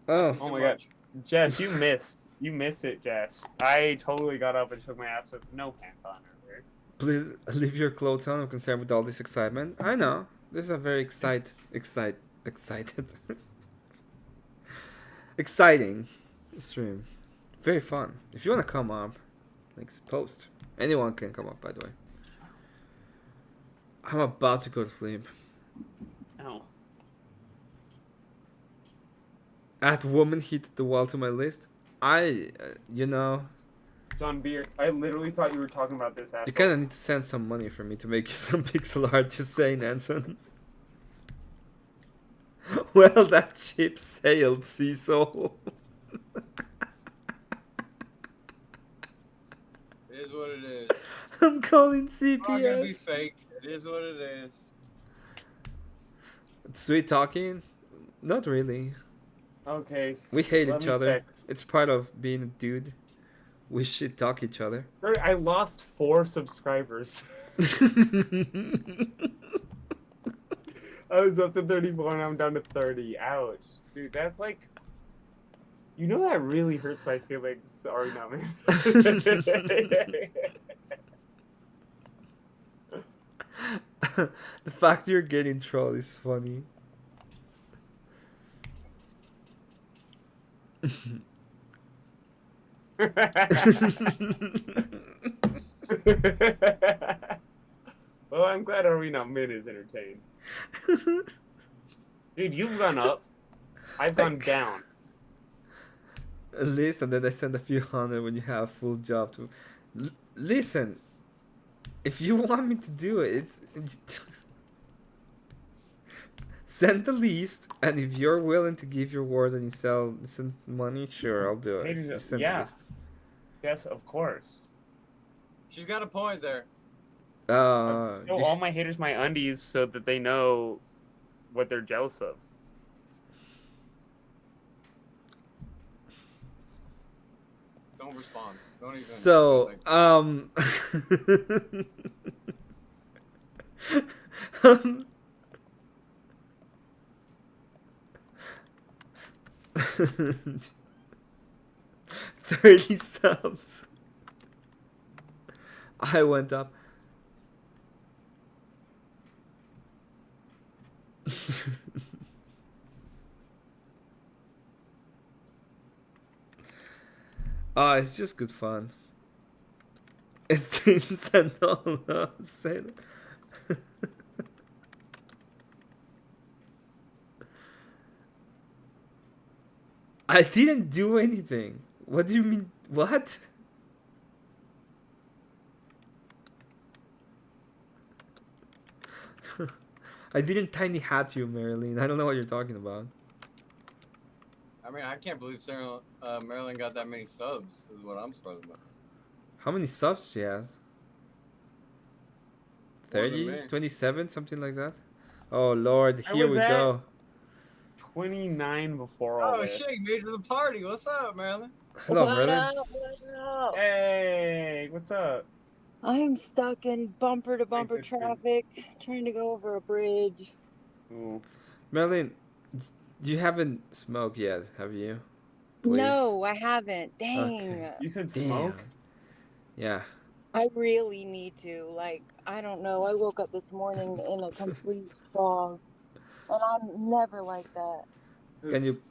Oh. Oh my god, Jess, you missed. You missed it, Jess. I totally got up and shook my ass with no pants on earlier. Please leave your clothes on. I'm concerned with all this excitement. I know. This is a very excited, exciting stream. Very fun. If you want to come up, like post. Anyone can come up, by the way. I'm about to go to sleep. Ow. Add woman hit the wall to my list. You know, John Beer, I literally thought you were talking about this asshole. you kind of need to send some money for me to make you some pixel art. Just saying, Anson. Well, that ship sailed, Cecil. It is what it is. I'm calling It's not gonna be CPS. fake. It is what it is. Sweet talking? Not really. Okay. We hate let each me other. check. It's part of being a dude. We shit talk each other. Sorry, I lost 4 subscribers. I was up to 34 and I'm down to 30. Ouch. Dude, that's like... You know that really hurts my feelings. Sorry, no, man. The fact you're getting trolled is funny. Well, I'm glad Arena Min is entertained. Dude, you've gone up. I've gone down. At least, and then I send a few hundred when you have a full job to. Listen, if you want me to do it, send the least, and if you're willing to give your word and you send money, sure, I'll do it. Maybe You send the yeah. least. Yes, of course. She's got a point there. Show you all my haters my undies so that they know what they're jealous of. Don't respond. Don't even. So, like, $30 subs. I went up. Oh, it's just good fun. It's instant all say that. I didn't do anything. What do you mean? What? I didn't tiny hat you, Marilyn. I don't know what you're talking about. I mean, I can't believe Sarah, Marilyn got that many subs. Is what I'm surprised about. How many subs she has? More than 30, me. 27, something like that. Oh Lord, I here was we at go. 29 before all Oh this. shit, you made it to the party. What's up, Marilyn? Hello, What Merlin. up? What up? Hey, what's up? I'm stuck in bumper to bumper Good, good. traffic, trying to go over a bridge. Ooh. Merlin, you haven't smoked yet, have you? Please. No, I haven't. Dang. Okay. You said Damn. smoke? Yeah. I really need to. Like, I don't know. I woke up this morning in a complete fog, and I'm never like that. Can you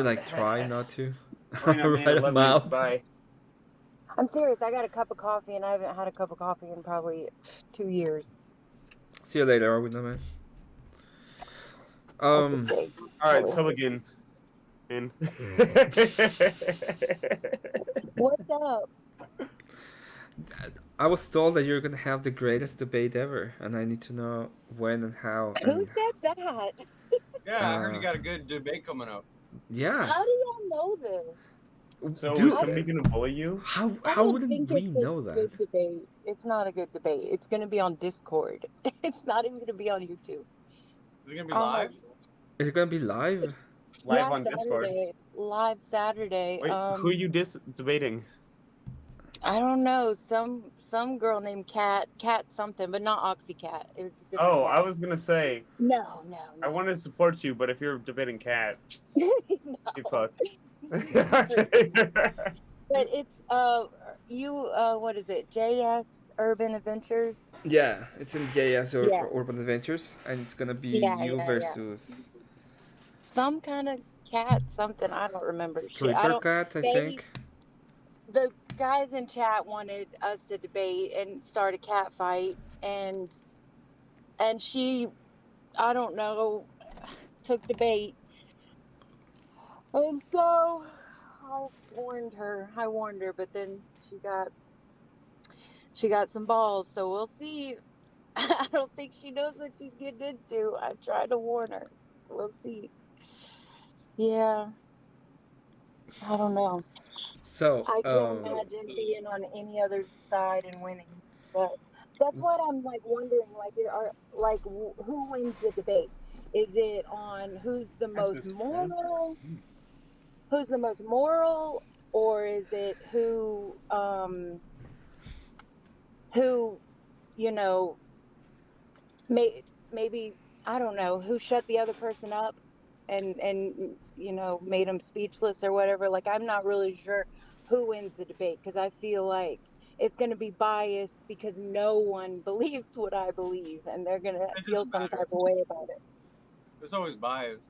like try not to? Fine, man, I Write love them you. out. Bye. I'm serious. I got a cup of coffee, and I haven't had a cup of coffee in probably 2 years. See you later, are we not, man? All right, sub again. In. What's up? I was told that you're gonna have the greatest debate ever, and I need to know when and how. Who And, said that? Yeah, I heard you got a good debate coming up. yeah. How do y'all know this? So Dude, is somebody gonna bully you? How I don't wouldn't think we it's know a that? good debate. It's not a good debate. It's going to be on Discord. It's not even going to be on YouTube. Is it gonna be live? Is it gonna be live? Live Yeah, on Discord. Saturday. Live Saturday. Wait, who are you debating? I don't know. Some girl named Cat something, but not Oxycat. It was a different Oh, cat. I was gonna say. No. I want to support you, but if you're debating cat, you fucked. But it's what is it? JS Urban Adventures. Yeah, it's in JS or Yeah. Urban Adventures, and it's gonna be Yeah, you yeah. versus Some kind of cat, something I don't remember. Shit, I Stripper don't. Cat, I They, think. the guys in chat wanted us to debate and start a cat fight, and she, I don't know, took the bait, and so I warned her, but then she got some balls, so we'll see. I don't think she knows what she's getting into. I tried to warn her. We'll see. Yeah, I don't know. So, I can't imagine being on any other side and winning. But that's what I'm like wondering. Who wins the debate? Is it on who's the most moral? Who's the most moral, or is it who you know, maybe I don't know, who shut the other person up and you know, made them speechless or whatever. Like, I'm not really sure who wins the debate, because I feel like it's going to be biased because no one believes what I believe, and they're going to feel some type of way about it. There's always bias.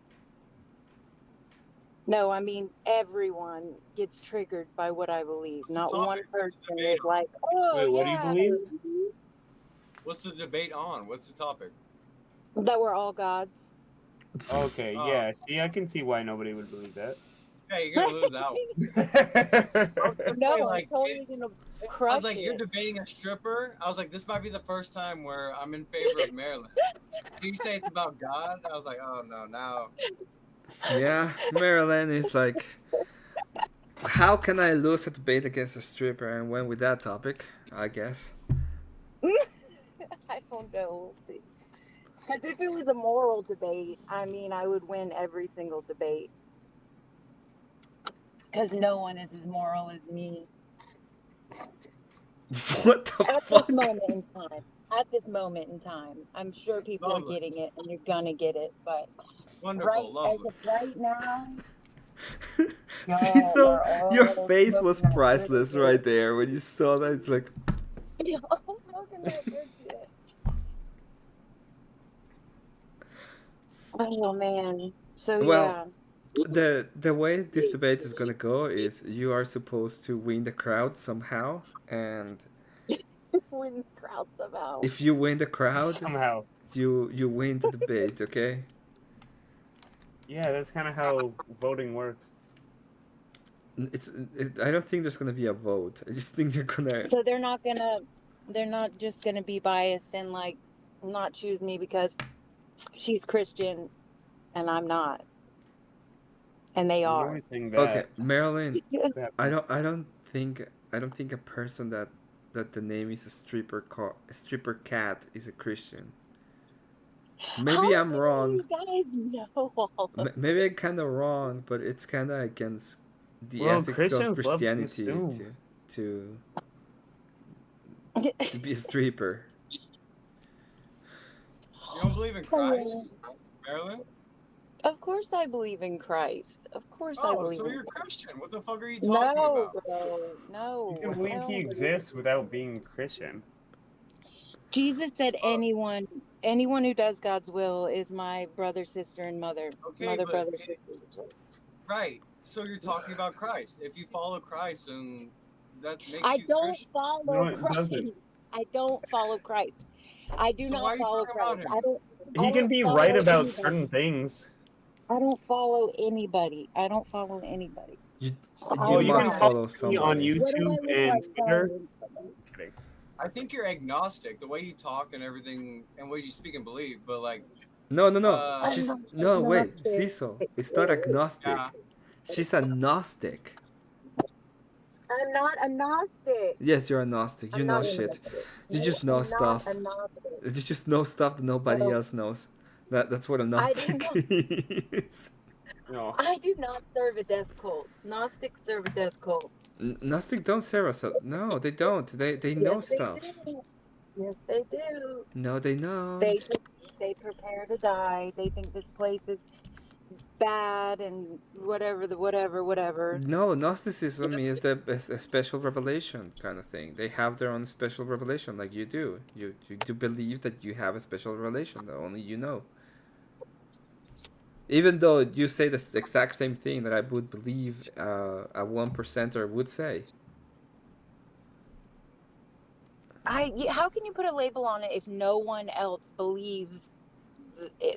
No, I mean, everyone gets triggered by what I believe. Not one person is like, oh, Wait, what do you yeah, believe? What's the debate on? What's the topic? that we're all gods. Okay, Oh. yeah. See, I can see why nobody would believe that. Hey, you're gonna lose that one. No, like, I'm totally going to I crush was like, it. you're debating a stripper. I was like, this might be the first time where I'm in favor of Maryland. You say it's about God. I was like, oh no, now. yeah, Marilyn is like, how can I lose a debate against a stripper? And went with that topic, I guess. I don't know. We'll see. Because if it was a moral debate, I mean, I would win every single debate. Because no one is as moral as me. What the At fuck? this moment in time. At this moment in time. I'm sure people are getting it, and you're gonna get it. But Wonderful, as of right now, See, so we're your all face was smoking that priceless good right there when you saw that. It's like, shit. All smoking that good shit. Oh man. So well, the way this debate is gonna go is you are supposed to win the crowd somehow, and win the crowd somehow. if you win the crowd, Somehow. you win the debate. Okay. Yeah, that's kind of how voting works. I don't think there's gonna be a vote. I just think they're gonna. So they're not just gonna be biased and like not choose me because she's Christian and I'm not, and they are. Okay, Marilyn. I don't think a person that that the name is a stripper cat is a Christian. Maybe I'm wrong. You guys know all of Maybe I'm kind of wrong, but it's kind of against the Well, ethics of Christians love to Christianity assume. to this. to be a stripper. You don't believe in Christ, Marilyn? Of course I believe in Christ. Of course I Oh, believe so in you're Christ. Christian. What the fuck are you talking No, about? bro. No. You can I believe don't he believe. exists without being Christian. Jesus said anyone who does God's will is my brother, sister, and mother. Okay, Mother, but brother, sister. right. So you're talking about Christ. If you follow Christ, then that makes I you don't Christian. follow No, it Christ. doesn't. I don't follow Christ. I do So why not are you follow talking about Christ. him? He can be right about certain things. I don't follow anybody. I don't follow anybody. You Well, you can must follow follow me on somebody. What do YouTube I look and like Twitter. following somebody? Kidding. I think you're agnostic, the way you talk and everything, and what you speak and believe. But like, No. I'm She's not wait, agnostic. Cecil. It's not agnostic. yeah, She's a Gnostic. I'm not a Gnostic. Yes, you're a Gnostic. You I'm know not a shit. Gnostic. You just know I'm stuff. not a Gnostic. You just know stuff that nobody No, else knows. That's what a I do Gnostic not. is. No. I do not serve a death cult. Gnostics serve a death cult. Gnostic don't serve us. No, they don't. They know Yes, they stuff. do. Yes, they do. No, they don't. They prepare to die. They think this place is bad and whatever. No, Gnosticism is a special revelation kind of thing. They have their own special revelation, like you do. You do believe that you have a special revelation that only you know. Even though you say the exact same thing that I would believe a 1%er would say. How can you put a label on it if no one else believes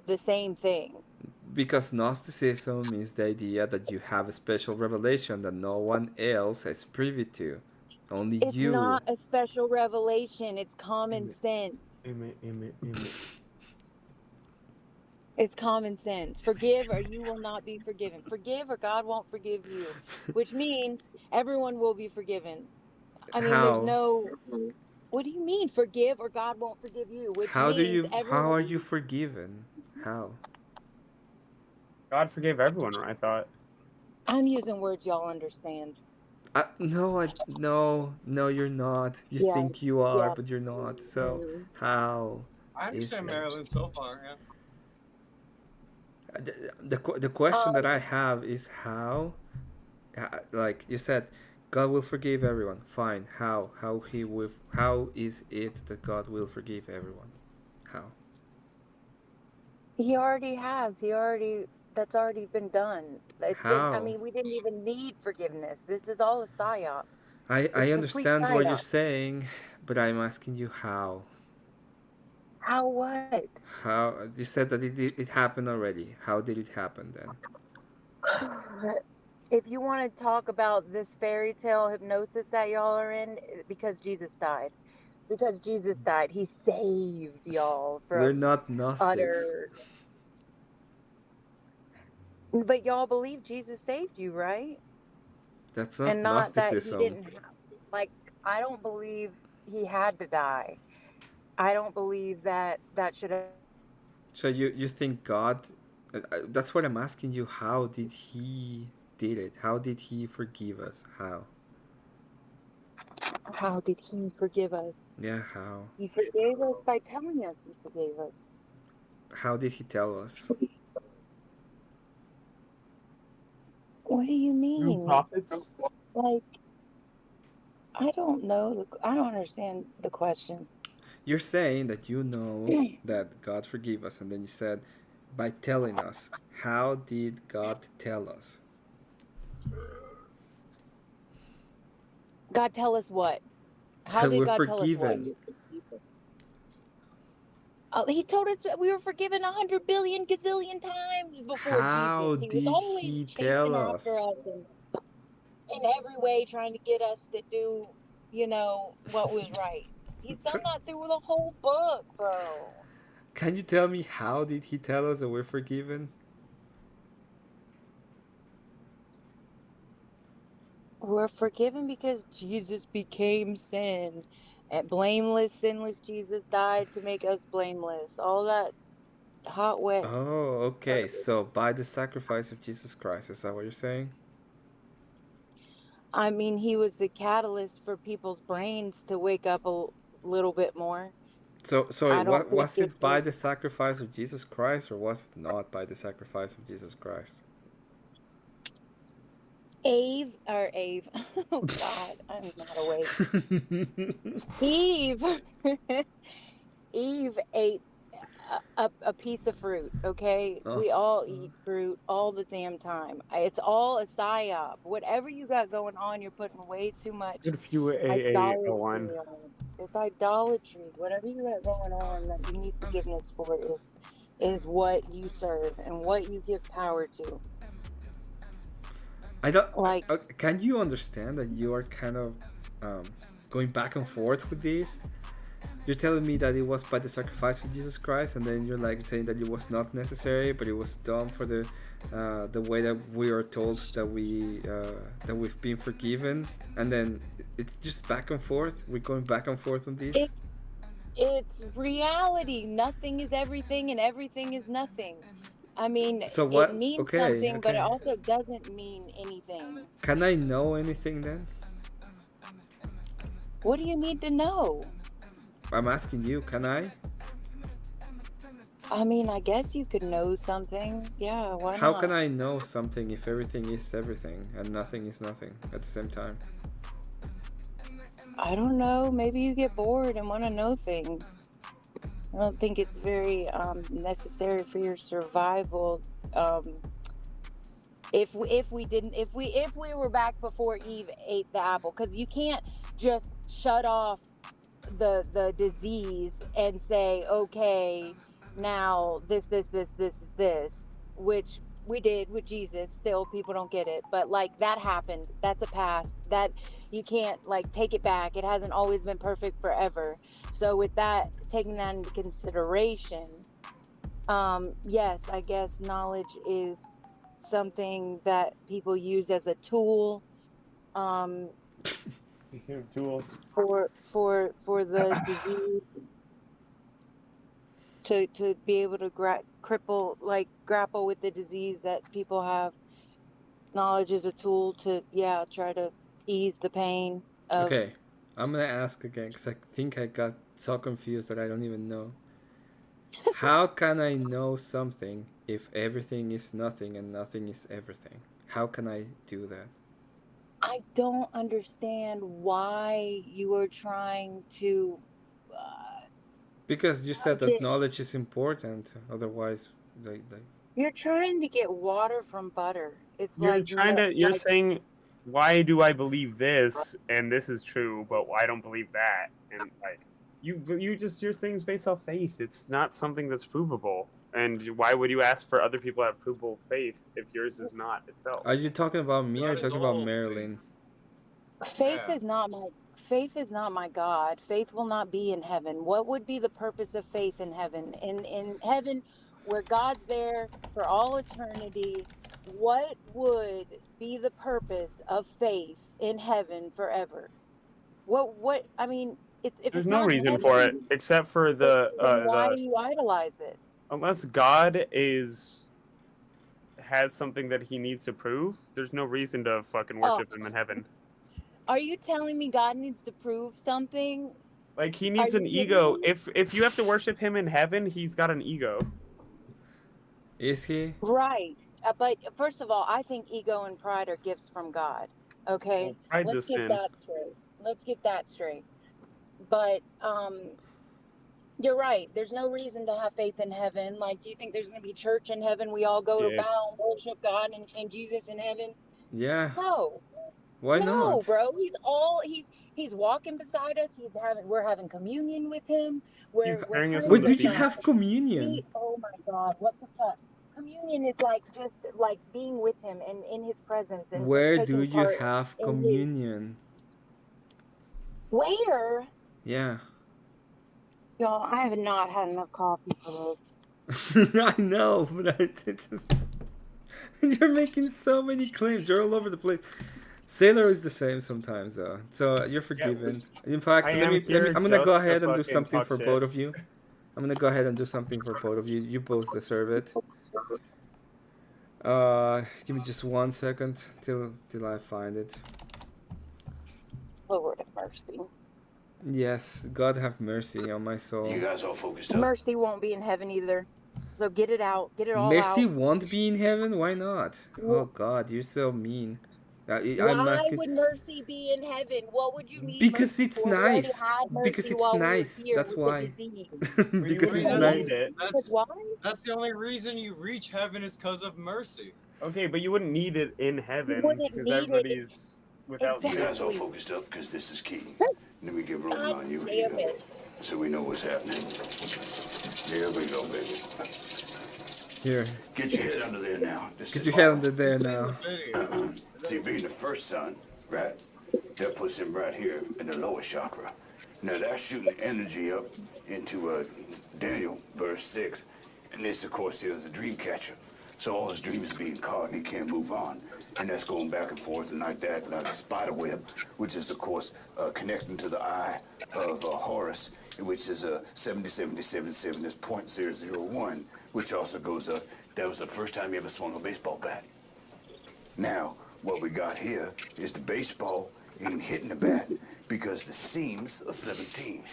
the same thing? Because Gnosticism is the idea that you have a special revelation that no one else is privy to. Only It's you. not a special revelation. It's common sense. It's common sense. Forgive or you will not be forgiven. Forgive or God won't forgive you, which means everyone will be forgiven. I mean, there's How? no. What do you mean, forgive or God won't forgive you? Which How means how are everyone. you forgiven? How? God forgave everyone, I thought. I'm using words y'all understand. No, you're not. You Yeah, think you are, yeah. but you're not. So Mhm. how I is understand it? Marilyn so far. Yeah. The question that I have is how, like you said, God will forgive everyone. Fine. How? How is it that God will forgive everyone? How? He already has. That's already been done. It's been. I How? mean, we didn't even need forgiveness. This is all a psyop. I It's complete understand what you're psyop. saying, but I'm asking you how. How what? How you said that it happened already. How did it happen then? If you want to talk about this fairy tale hypnosis that y'all are in, because Jesus died. Because Jesus died, he saved y'all We're from not Gnostics. utter. But y'all believe Jesus saved you, right? That's not And not that he Gnosticism. didn't. Like, I don't believe he had to die. I don't believe that should have. So you think God? That's what I'm asking you. How did he did it? How did he forgive us? How? How did he forgive us? Yeah, how? He forgave us by telling us he forgave us. How did he tell us? What do you Through mean? prophets? Like, I don't know. I don't understand the question. You're saying that you know that God forgive us, and then you said by telling us. How did God tell us? God tell us what? How That did we're God tell us what? forgiven. He told us that we were forgiven 100 billion gazillion times before How Jesus. He was did always he chasing tell after us? us and in every way trying to get us to do, what was right. He's done that through the whole book, bro. Can you tell me how did he tell us that we're forgiven? We're forgiven because Jesus became sin. And blameless, sinless Jesus died to make us blameless. All that hot, wet. Oh, okay. So by the sacrifice of Jesus Christ, is that what you're saying? I mean, he was the catalyst for people's brains to wake up a little bit more. So, sorry, I don't what think was it it by was the sacrifice of Jesus Christ, or was it not by the sacrifice of Jesus Christ? Eve. Oh God, I'm not awake. Eve. Eve ate a piece of fruit, okay? Oh. We all eat fruit all the damn time. It's all a psyop. Whatever you got going on, you're putting way too much Good for you, idolatry AA01. on it. It's idolatry. Whatever you got going on that you need forgiveness for is what you serve and what you give power to. I don't like. Can you understand that you are kind of going back and forth with this? You're telling me that it was by the sacrifice of Jesus Christ, and then you're like saying that it was not necessary, but it was done for the way that we are told that we've been forgiven, and then it's just back and forth. We're going back and forth on this. It's reality. Nothing is everything, and everything is nothing. I mean, So what? it means Okay, something, but it okay. also doesn't mean anything. Can I know anything then? What do you need to know? I'm asking you, can I? I mean, I guess you could know something. Yeah, why How not? can I know something if everything is everything and nothing is nothing at the same time? I don't know. Maybe you get bored and want to know things. I don't think it's very necessary for your survival. If we were back before Eve ate the apple, because you can't just shut off the disease and say, okay, now this, which we did with Jesus. Still, people don't get it, but like that happened. That's a past. That you can't like take it back. It hasn't always been perfect forever. So with that, taking that into consideration, yes, I guess knowledge is something that people use as a tool. Tools. For the disease to be able to grapple with the disease that people have. Knowledge is a tool to try to ease the pain of. Okay, I'm gonna ask again because I think I got so confused that I don't even know. How can I know something if everything is nothing and nothing is everything? How can I do that? I don't understand why you are trying to. Because you said that knowledge is important. Otherwise, You're trying to get water from butter. It's You're saying, why do I believe this and this is true, but I don't believe that? And like, your thing's based off faith. It's not something that's provable. And why would you ask for other people to have provable faith if yours is not itself? Are you talking about me or are you talking about Marilyn? Faith is not my God. Faith will not be in heaven. What would be the purpose of faith in heaven? In heaven, where God's there for all eternity, what would be the purpose of faith in heaven forever? What I mean, There's no reason for it except for why do you idolize it? Unless God has something that he needs to prove, there's no reason to fucking worship him in heaven. Are you telling me God needs to prove something? Like he needs an ego. If you have to worship him in heaven, he's got an ego. Is he? Right. But first of all, I think ego and pride are gifts from God. Okay? Well, Let's get that straight. But you're right. There's no reason to have faith in heaven. Like, do you think there's going to be church in heaven? We all go to bow and worship God and Jesus in heaven? Yeah. No. Why not? No, bro. He's walking beside us. We're having communion with him. Wait, did you have communion? Oh my God! What the fuck? Communion is like just like being with him and in his presence. And where do you have communion? Where? Yeah. Y'all, I have not had enough coffee for this. I know, but it's just, you're making so many claims. You're all over the place. Sailor is the same sometimes, though. So you're forgiven. In fact, I let am me. here I'm gonna go just to ahead and do fucking something talk for shit. both of you. I'm gonna go ahead and do something for both of you. You both deserve it. Give me just 1 second till I find it. Lord have mercy. Yes, God have mercy on my soul. You guys all focused up? Mercy won't be in heaven either. So get it out. Get it all Mercy out. won't be in heaven? Why not? Oh God, you're so mean. I'm Why asking would mercy be in heaven? What would you need because mercy it's for? We already nice. had Because mercy it's while we were nice. here That's with the why. disease. Because I mean, it's wouldn't nice. need it. Because why? That's the only reason you reach heaven is because of mercy. Okay, but you wouldn't need it in You heaven wouldn't because need it. everybody's without You guys all Exactly. focused up because this is key. Let me get rolling God on you damn here it. so we know what's happening. There we go, baby. Here. Get your head under there now. This Get is your head vital. under there now. See, being the first son, right? That puts him right here in the lower chakra. Now that's shooting energy up into Daniel, verse 6. And this, of course, here is a dream catcher. So all his dreams are being caught and he can't move on. And that's going back and forth and like that, like a spider web, which is, of course, connecting to the eye of Horus, which is 70777, that's .001, which also goes up. That was the first time he ever swung a baseball bat. Now, what we got here is the baseball ain't hitting the bat because the seams are 17.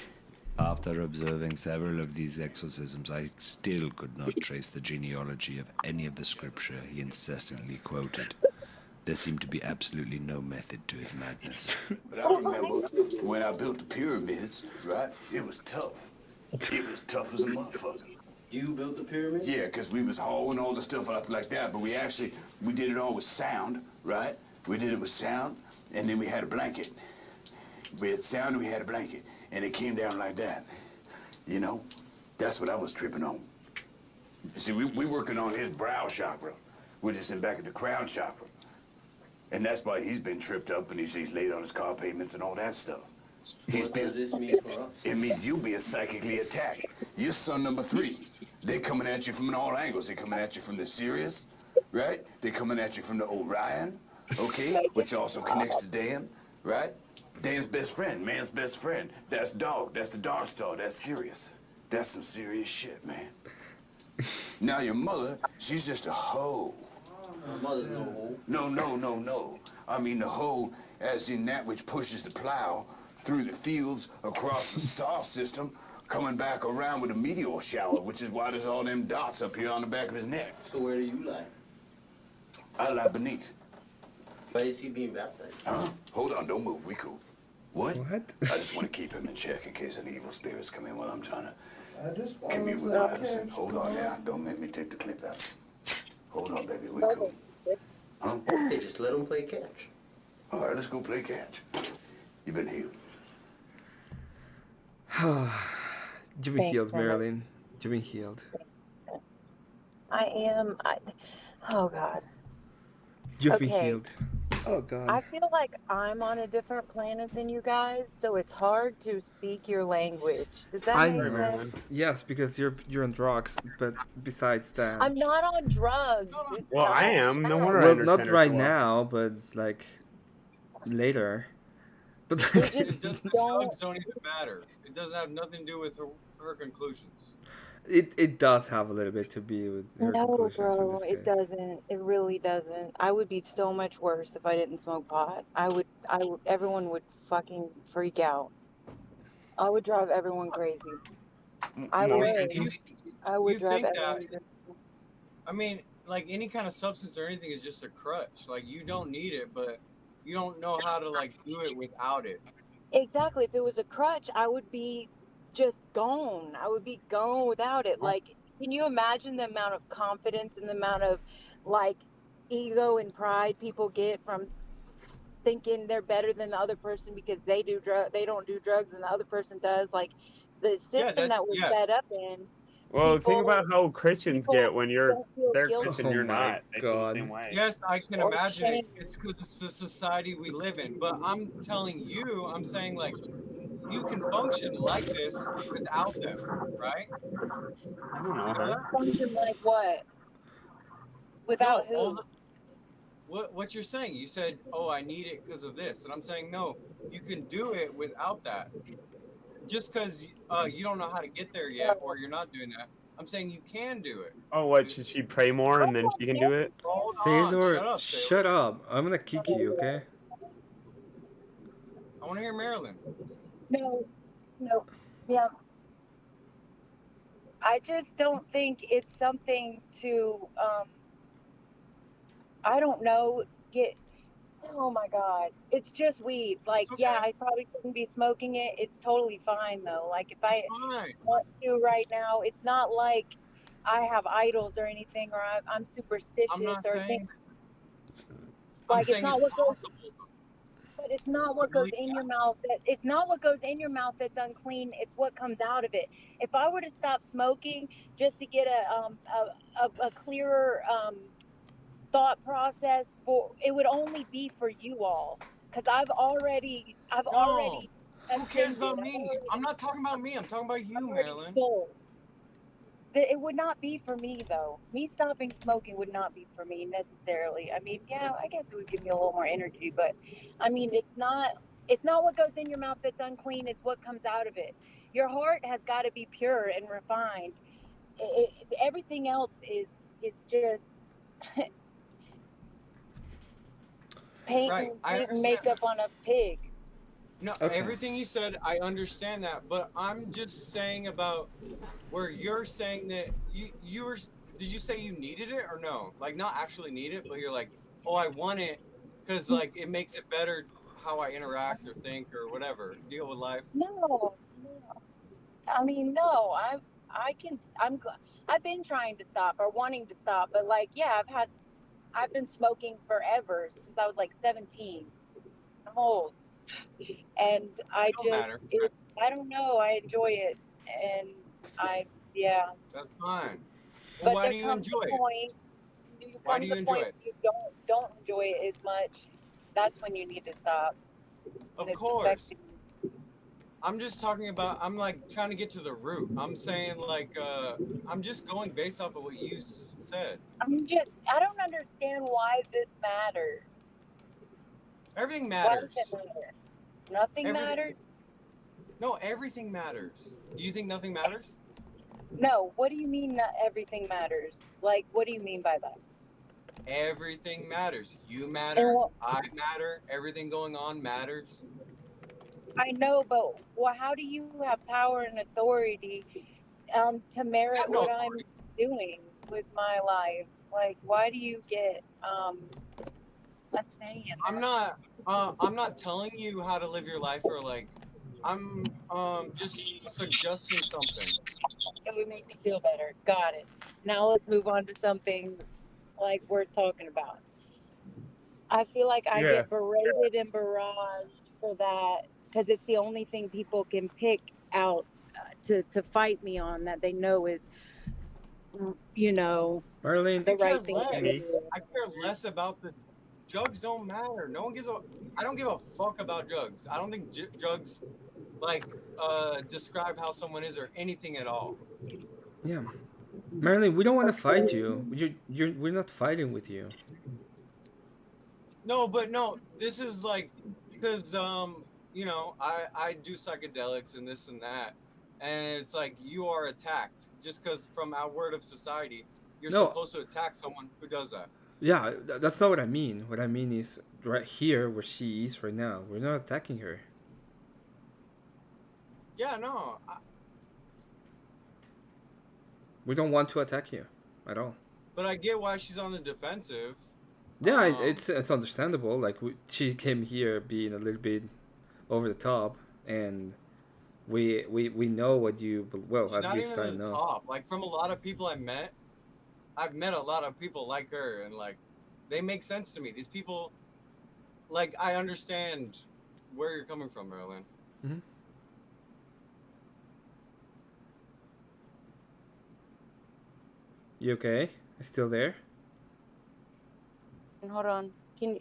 After observing several of these exorcisms, I still could not trace the genealogy of any of the scripture he incessantly quoted. There seemed to be absolutely no method to his madness. But I remember when I built the pyramids, right? It was tough. It was tough as a motherfucker. You built the pyramid? Yeah, because we was hauling all the stuff up like that, but we did it all with sound, right? We did it with sound, and then we had a blanket. We had sound and we had a blanket, and it came down like that. You know, that's what I was tripping on. You see, we working on his brow chakra, which is in back of the crown chakra. And that's why he's been tripped up and he's laid on his car payments and all that stuff. What does this mean for us? It means you'll be psychically attacked. You're son number 3. They're coming at you from all angles. They're coming at you from the Sirius, right? They're coming at you from the Orion, okay? Which also connects to Dan, right? Dan's best friend, man's best friend. That's Dog. That's the Dark Star. That's Sirius. That's some serious shit, man. Now your mother, she's just a hoe. My mother's no hoe. No. I mean the hoe as in that which pushes the plow through the fields across the star system, coming back around with a meteor shower, which is why there's all them dots up here on the back of his neck. So where do you lie? I lie beneath. Why is he being baptized? Huh? Hold on, don't move. We cool. What? What? I just want to keep him in check in case any evil spirits come in while I'm trying to commune with Madison. Hold on now. Don't make me take the clip out. Hold on, baby. We cool. Huh? They just let him play catch. All right, let's go play catch. You've been healed. You've been healed, Marilyn. You've been healed. I am. Oh God. You've been Okay. healed. Oh God. I feel like I'm on a different planet than you guys, so it's hard to speak your language. Does that I make know. sense? Yes, because you're on drugs. But besides that, I'm not on drugs. Well, I am. No wonder I well, understand not her right so well. now, but like later. But Drugs don't even matter. It doesn't have nothing to do with her conclusions. it does have a little bit to be with her No, conclusions in bro, this it case. doesn't. It really doesn't. I would be so much worse if I didn't smoke pot. I would, everyone would fucking freak out. I would drive everyone crazy. I No, would. you- I would you drive think everyone that- crazy. I mean, like any kind of substance or anything is just a crutch. Like you don't need it, but you don't know how to like do it without it. Exactly. If it was a crutch, I would be just gone. I would be gone without it. Like, can you imagine the amount of confidence and the amount of like ego and pride people get from thinking they're better than the other person because they don't do drugs and the other person does? Like the system that we're set up in. Well, people- think about how Christians get when don't feel they're guilty. Christian, Oh you're my not. They feel the God. same way. Yes, I can Or imagine it. shame. It's because it's the society we live in. But I'm telling you, I'm saying like you can function like this without them, right? I don't know her. Function like what? Without No, all who? the, what you're saying. You said, "Oh, I need it because of this," and I'm saying, no, you can do it without that. Just because you don't know how to get there yet, or you're not doing that, I'm saying you can do it. Oh, what? Should she pray more and then she can do it? Hold on, Sailor, shut up, shut up. I'm gonna kick you, okay? I want to hear Marilyn. No, no, yeah. I just don't think it's something to, I don't know, get, oh my God. It's just weed. Like, yeah, I probably shouldn't be smoking it. It's totally fine though. Like, if I want to right now, it's not like I have idols or anything, or I'm superstitious I'm not or saying. think, I'm like, it's saying not it's what goes, possible. but it's not what goes in your mouth. It's not what goes in your mouth that's unclean. It's what comes out of it. If I were to stop smoking just to get a clearer thought process, for it would only be for you all, because I've already Who cares ascended. about me? I'm not talking about me. I'm talking about you, Marilyn. It would not be for me though. Me stopping smoking would not be for me necessarily. I mean, yeah, I guess it would give me a little more energy, but I mean, it's not what goes in your mouth that's unclean, it's what comes out of it. Your heart has got to be pure and refined. Everything else is just painting makeup on a pig. No, everything you said, I understand that, but I'm just saying about where you're saying that you were. Did you say you needed it or no? Like, not actually need it, but you're like, oh, I want it because like it makes it better how I interact or think or whatever, deal with life. No. I mean, no. I've been trying to stop or wanting to stop, but like, yeah, I've been smoking forever since I was like 17. I'm old. And I don't know, I enjoy it. And yeah. That's fine. Well, But why there do you comes enjoy a it? point, Why do you enjoy it? you don't enjoy it as much. That's when you need to stop. Of course. I'm just talking about, I'm like trying to get to the root. I'm saying like, I'm just going based off of what you said. I don't understand why this matters. Everything matters. Why does it matter? Nothing matters? No, everything matters. Do you think nothing matters? No, what do you mean not everything matters? Like, what do you mean by that? Everything matters. You matter, I matter, everything going on matters. I know, but how do you have power and authority to merit what I'm doing with my life? Like, why do you get a say in that? I'm not telling you how to live your life, or like, I'm just suggesting something. It would make me feel better. Got it. Now let's move on to something like worth talking about. I feel like I get berated and barraged for that because it's the only thing people can pick out to fight me on, that they know is, Marlene, the right thing to do. I care less about the drugs. Don't matter. No one gives a. I don't give a fuck about drugs. I don't think drugs like describe how someone is or anything at all. Yeah, Marlene, we don't want to fight you. We're not fighting with you. No, but no, this is like, because I do psychedelics and this and that, and it's like you are attacked just because from our word of society, you're supposed to attack someone who does that. Yeah, that's not what I mean. What I mean is right here where she is right now. We're not attacking her. Yeah, no. We don't want to attack you at all. But I get why she's on the defensive. Yeah, it's understandable. Like she came here being a little bit over the top, and we know what you. Well, she's at not least even I the know. top. Like from a lot of people I've met a lot of people like her, and like they make sense to me. These people, like, I understand where you're coming from, Marilyn. Mm-hmm. You okay? You still there? Hold on. Can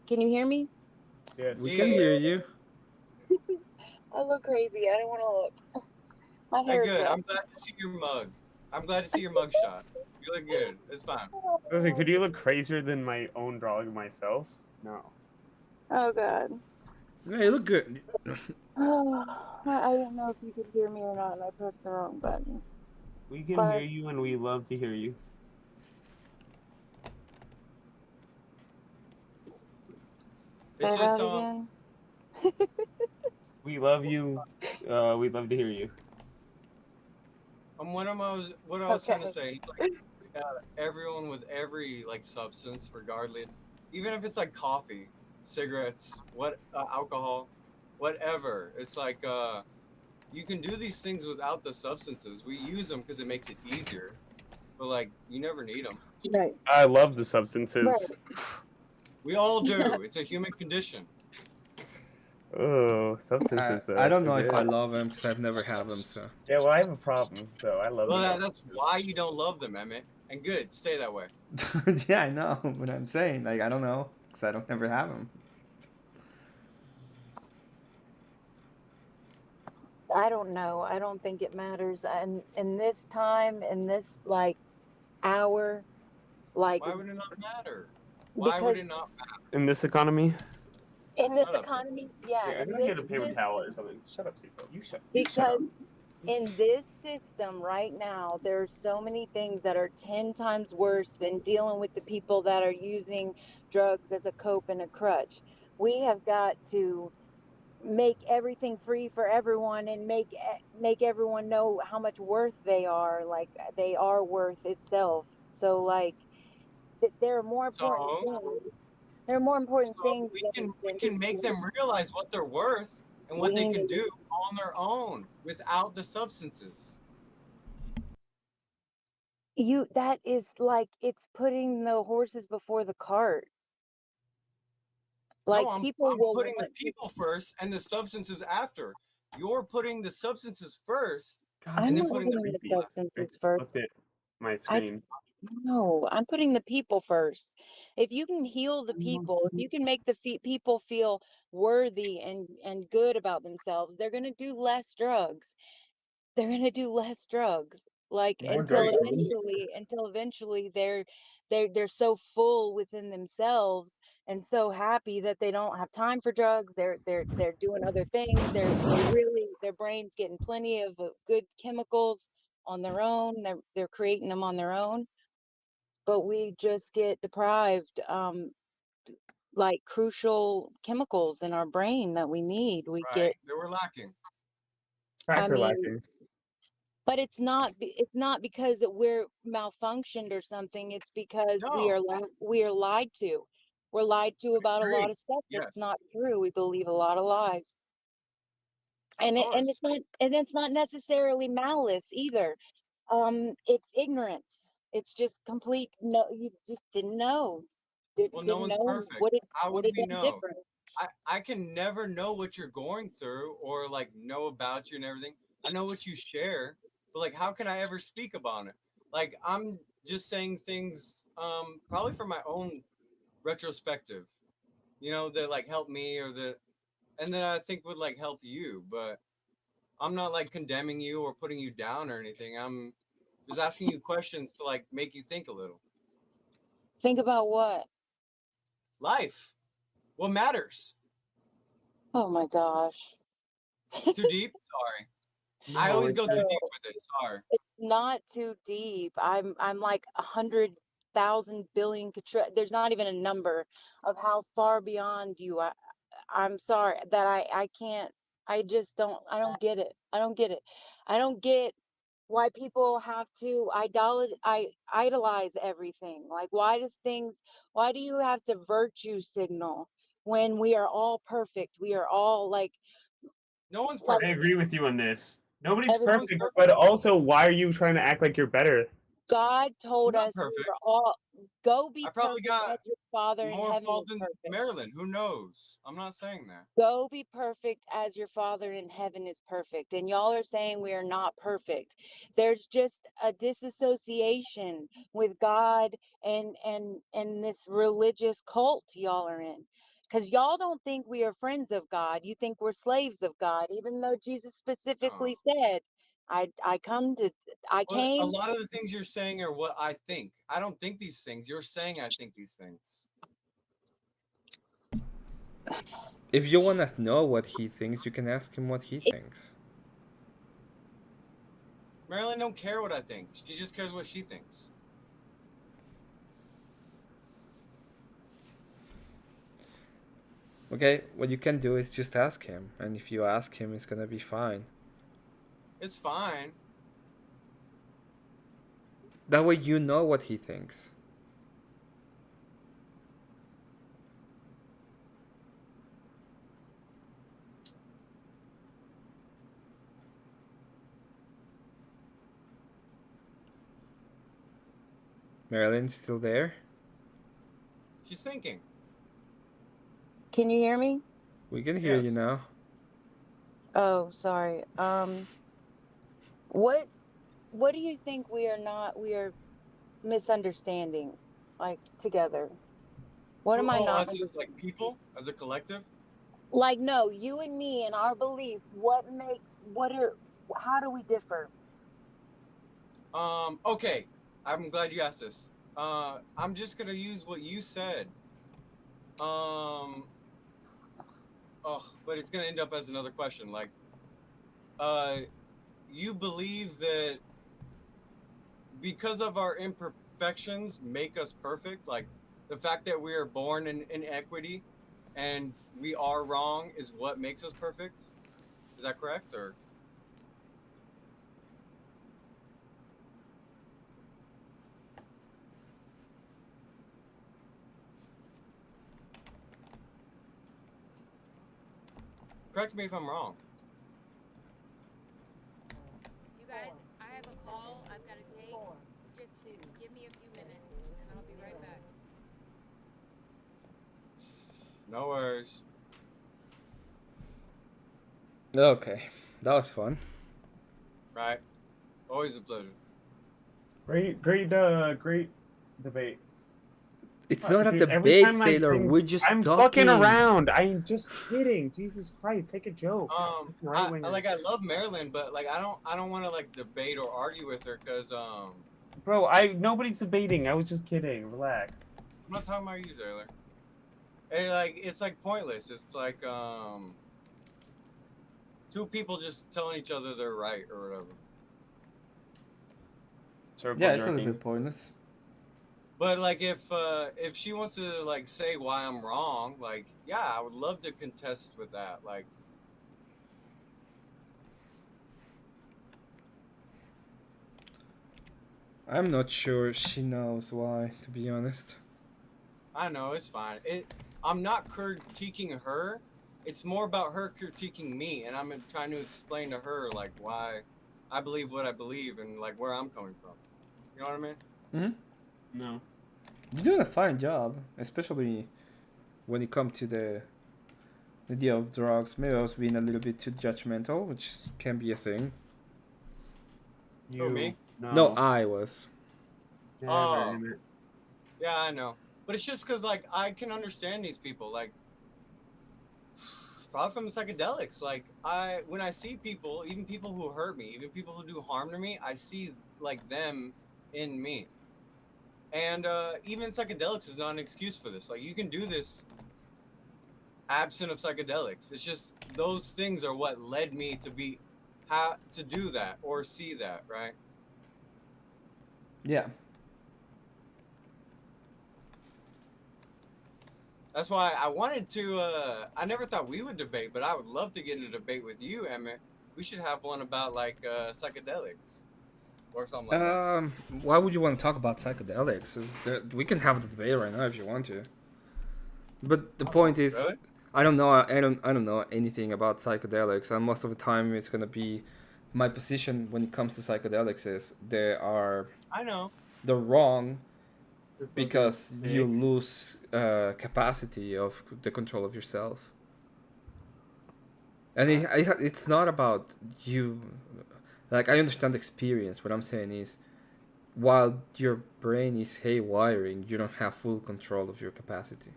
you hear me? Yes. We can hear you. I look crazy. I don't want to look. My hair is good. wet. I'm glad to see your mug. I'm glad to see your mug shot. You look good. It's fine. Listen, could you look crazier than my own drawing of myself? No. Oh God. Yeah, you look good. I didn't know if you could hear me or not, and I pressed the wrong button. We can But hear you, and we love to hear you. say It's that just again. We love you. We love to hear you. what I was trying to Okay. say. It's like everyone with every like substance, regardless, even if it's like coffee, cigarettes, alcohol, whatever. It's like you can do these things without the substances. We use them because it makes it easier, but like you never need them. Right. I love the substances. Right. We all do. It's a human condition. Oh, substances. I don't so know if I good. love them because I've never had them. So Yeah, well, I have a problem, so I love Well, them. that's why you don't love them, Emmett. And good, stay that way. yeah, I know what I'm saying. Like I don't know because I don't never have them. I don't know. I don't think it matters. And in this time, in this like hour, like Why would it not matter? Why would because it not matter? In this economy? in this Shut up, economy, yeah, Yeah, I'm in gonna this get a paper system, towel or something. Shut up, Cecil. You shut because up. in this system right now, there are so many things that are 10 times worse than dealing with the people that are using drugs as a cope and a crutch. We have got to make everything free for everyone and make everyone know how much worth they are, like they are worth itself. So like there are more important So, things. There are more important things we than can make them realize what they're worth and what they we can need. do on their own without the substances. You that is like it's putting the horses before the cart. No, Like people I'm will putting the want to. people first and the substances after. You're putting the substances first God, I'm and this then is not so putting the putting the creepy. people I substances just first. looked at my I screen. No, I'm putting the people first. If you can heal the people, if you can make the people feel worthy and good about themselves, they're going to do less drugs. They're going to do less drugs. Like More drugs for me. until eventually they're so full within themselves and so happy that they don't have time for drugs. They're doing other things. They're really their brain's getting plenty of good chemicals on their own. They're creating them on their own, but we just get deprived like crucial chemicals in our brain that we need. We right. get, They were lacking. I Cracker mean, lacking. but it's not because we're malfunctioned or something. It's because No, we are lied to. We're lied to about a lot agree. of stuff that's Yes, not true. We believe a lot of lies. of And course. it's not necessarily malice either. It's ignorance. It's just complete no, you just didn't know. Well, no Didn't one's know perfect. How what would it we done know? different. I can never know what you're going through or like know about you and everything. I know what you share, but like how can I ever speak about it? Like I'm just saying things probably from my own retrospective, that like help me or that and then I think would like help you, but I'm not like condemning you or putting you down or anything. I'm just asking you questions to like make you think a little. Think about what? Life. What matters? Oh my gosh. Too deep? Sorry. I No, always it's go too deep with it. Sorry. It's not too deep. I'm like 100,000 billion. There's not even a number of how far beyond you. I'm sorry that I can't. I just don't. I don't get it. I don't get it. I don't get why people have to idolize everything. Like why do you have to virtue signal when we are all perfect? We are all No one's like I perfect. agree with you on this. Nobody's No one's everyone's perfect, perfect. but also, why are you trying to act like you're better? God I'm told not us we perfect. were all go be I probably perfect got as your Father in more heaven fault is than perfect. Marilyn. Who knows? I'm not saying that. Go be perfect as your Father in heaven is perfect. And y'all are saying we are not perfect. There's just a disassociation with God and this religious cult y'all are in. Because y'all don't think we are friends of God. You think we're slaves of God, even though Jesus Oh, specifically said I come to I But a came. lot of the things you're saying are what I think. I don't think these things. You're saying I think these things. If you want to know what he thinks, you can ask him what he thinks. Marilyn don't care what I think. She just cares what she thinks. Okay, what you can do is just ask him, and if you ask him, it's gonna be fine. It's fine. That way you know what he thinks. Marilyn's still there? She's thinking. Can you hear me? We can hear you Yes. now. Oh, sorry. What do you think we are misunderstanding, like, together? What am I Oh, not us as like people, as a collective. like? No, you and me and our beliefs. How do we differ? Okay. I'm glad you asked this. I'm just gonna use what you said. But it's gonna end up as another question. Like, you believe that because of our imperfections make us perfect, like the fact that we are born in inequity and we are wrong is what makes us perfect? Is that correct? Or correct me if I'm wrong. You guys, I have a call I've got to take. Just give me a few minutes and I'll be right back. No worries. Okay, that was fun. Right. Always a pleasure. Great debate. It's not a Dude, every debate, time I Sailor. think- We're just I'm talking. fucking around. I'm just kidding. Jesus Christ, take a joke. I Right-wingers. love Marilyn, but like I don't want to like debate or argue with her because Bro, nobody's debating. I was just kidding. Relax. I'm not talking about you, Taylor. And like it's like pointless. It's like two people just telling each other they're right or whatever. Yeah, it's a little bit pointless. But like if she wants to like say why I'm wrong, like yeah, I would love to contest with that. Like I'm not sure she knows why, to be honest. I know it's fine. I'm not critiquing her. It's more about her critiquing me, and I'm trying to explain to her like why I believe what I believe and like where I'm coming from. You know what I mean? Hmm? No. You're doing a fine job, especially when it comes to the idea of drugs. Maybe I was being a little bit too judgmental, which can be a thing. Who, me? No, I was. Oh. Yeah, I know. But it's just because, like, I can understand these people. Like, probably from the psychedelics. Like, when I see people, even people who hurt me, even people who do harm to me, I see, like, them in me. And even psychedelics is not an excuse for this. Like, you can do this absent of psychedelics. It's just those things are what led me to do that or see that, right? Yeah. That's why I wanted to, I never thought we would debate, but I would love to get in a debate with you, Emmett. We should have one about, like, psychedelics or something like that. Why would you want to talk about psychedelics? We can have the debate right now if you want to. But the point is, really? I don't know anything about psychedelics, and most of the time it's gonna be my position when it comes to psychedelics is they're wrong because you lose capacity of the control of yourself. And it's not about you. Like, I understand the experience. What I'm saying is, while your brain is haywiring, you don't have full control of your capacity.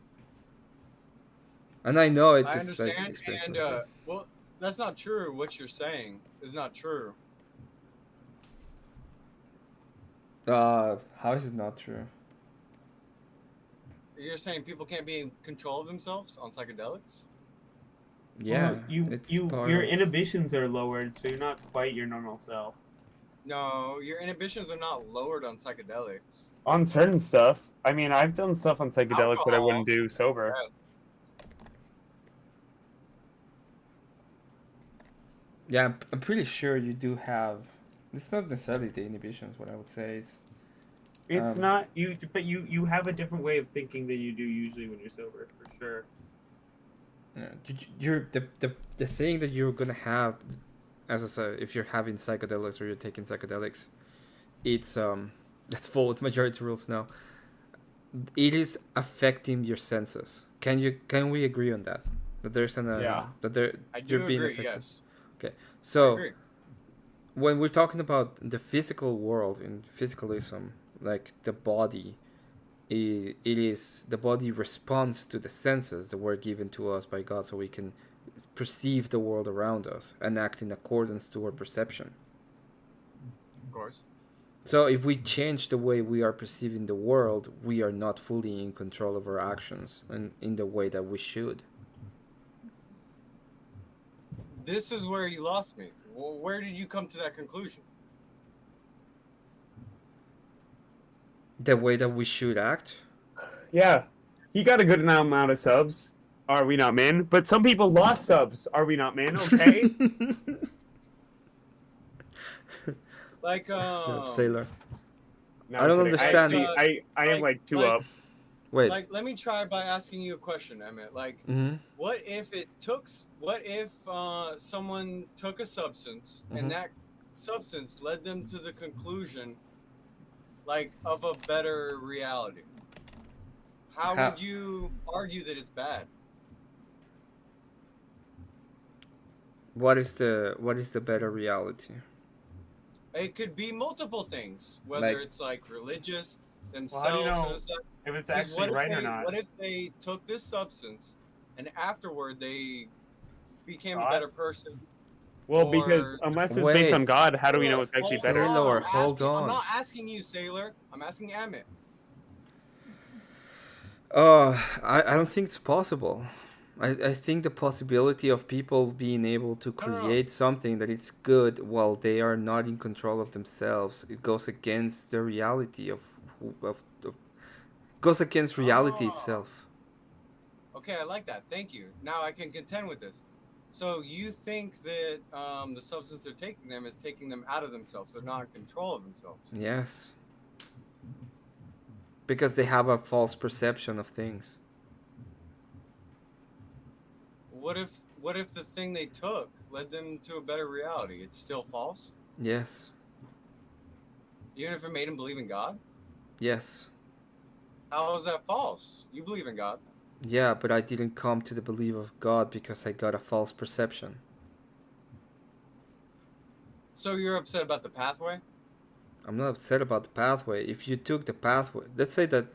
And I know it I is like understand, experience. and well, that's not true. What you're saying is not true. How is it not true? You're saying people can't be in control of themselves on psychedelics? Yeah, Well, it's part your of. inhibitions are lowered, so you're not quite your normal self. No, your inhibitions are not lowered on psychedelics. On certain stuff. I mean, I've done stuff on psychedelics that I Alcohol, wouldn't do sober. yes. Yeah, I'm pretty sure you do have. It's not necessarily the inhibitions. What I would say is. It's not you, but you have a different way of thinking than you do usually when you're sober, for sure. You're the thing that you're gonna have, as I said, if you're having psychedelics or you're taking psychedelics, it's that's full with majority rules now. It is affecting your senses. Can we agree on that? That there's an Yeah. that there I do you're being agree, affected. yes. Okay, I so agree. when we're talking about the physical world in physicalism, like the body, it is the body responds to the senses that were given to us by God, so we can perceive the world around us and act in accordance to our perception. Of course. So if we change the way we are perceiving the world, we are not fully in control of our actions and in the way that we should. This is where you lost me. Well, where did you come to that conclusion? The way that we should act? Yeah, he got a good amount of subs. Are we not men? But some people lost subs. Are we not men? Okay. Like, Shut up, Sailor. No, I I'm don't kidding. understand. I am like two up. Wait. Like, let me try by asking you a question, Emmett. Like, Mhm. what if someone took a substance Mhm. and that substance led them to the conclusion, like, of a better reality? How would you argue that it's bad? What is the better reality? It could be multiple things, whether Like- it's like religious, Well, how do you themselves, know and stuff. if it's Just actually right or not? What if they took this substance and afterward they became a God? better person? Well, because or- unless it's based on Wait. God, how do we know it's actually better? Sailor, I'm hold asking- I'm on. not asking you, Sailor. I'm asking Emmett. I don't think it's possible. I think the possibility of people being able to create something that is good while they are not in control of themselves, it goes against the reality of goes against reality itself. Okay, I like that. Thank you. Now I can contend with this. So you think that the substance they're taking them is taking them out of themselves? They're not in control of themselves. Yes. Because they have a false perception of things. What if the thing they took led them to a better reality? It's still false? Yes. Even if it made them believe in God? Yes. How is that false? You believe in God. Yeah, but I didn't come to the belief of God because I got a false perception. So you're upset about the pathway? I'm not upset about the pathway. If you took the pathway, let's say that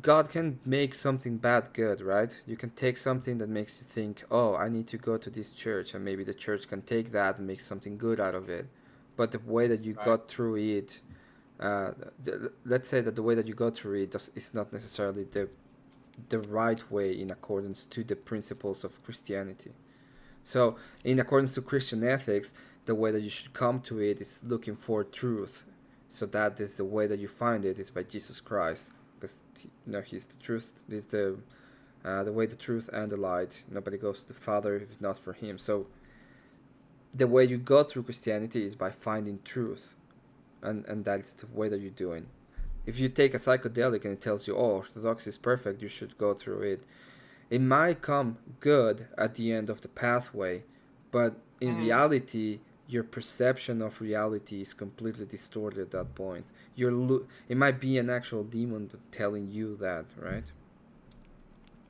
God can make something bad good, right? You can take something that makes you think, oh, I need to go to this church, and maybe the church can take that and make something good out of it. But the way that you got through it, let's say that the way that you got through it is not necessarily the right way in accordance to the principles of Christianity. So, in accordance to Christian ethics, the way that you should come to it is looking for truth. So that is the way that you find it is by Jesus Christ, because He's the truth. He's the way, the truth, and the light. Nobody goes to the Father if it's not for Him. So the way you go through Christianity is by finding truth, and that's the way that you're doing. If you take a psychedelic and it tells you, oh, orthodoxy is perfect, you should go through it. It might come good at the end of the pathway, but in reality, your perception of reality is completely distorted at that point. It might be an actual demon telling you that, right?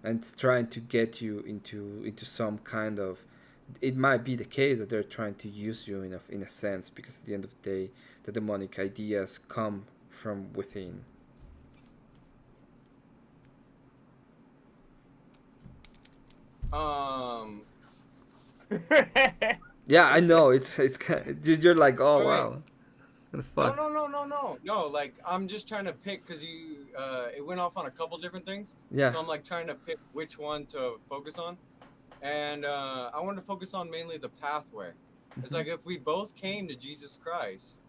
And it's trying to get you into some kind of. It might be the case that they're trying to use you in a sense, because at the end of the day, the demonic ideas come from within. Yeah, I know. It's kind of, dude, you're like, oh Wait. wow. the No, fuck? no. Like I'm just trying to pick because you it went off on a couple different things. Yeah. So I'm like trying to pick which one to focus on, and I want to focus on mainly the pathway. It's like if we both came to Jesus Christ,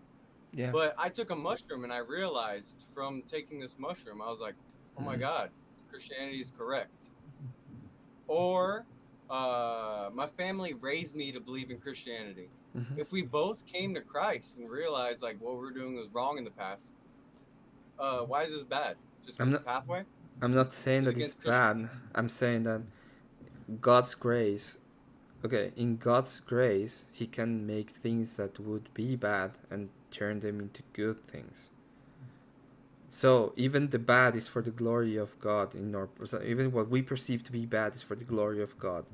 Yeah. but I took a mushroom and I realized from taking this mushroom, I was like, oh my God, Christianity is correct. Or my family raised me to believe in Christianity. If we both came to Christ and realized like what we're doing was wrong in the past, why is this bad? Just because the pathway? I'm not saying Is that it's against Christian- bad. I'm saying that God's grace, okay, in God's grace, He can make things that would be bad and turn them into good things. So even the bad is for the glory of God. Even what we perceive to be bad is for the glory of God.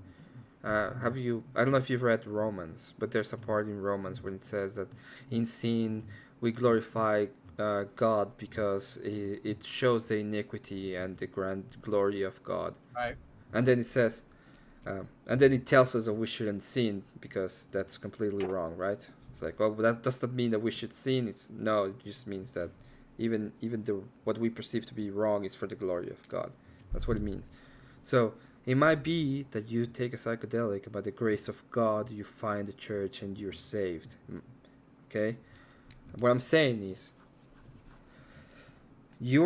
I don't know if you've read Romans, but there's a part in Romans when it says that in sin we glorify God because it shows the iniquity and the grand glory of God. Right. And then it says, and then it tells us that we shouldn't sin because that's completely wrong, right? It's like, well, that does not mean that we should sin. No, it just means that even what we perceive to be wrong is for the glory of God. That's what it means. So it might be that you take a psychedelic, and by the grace of God, you find the church and you're saved. Okay? What I'm saying is, you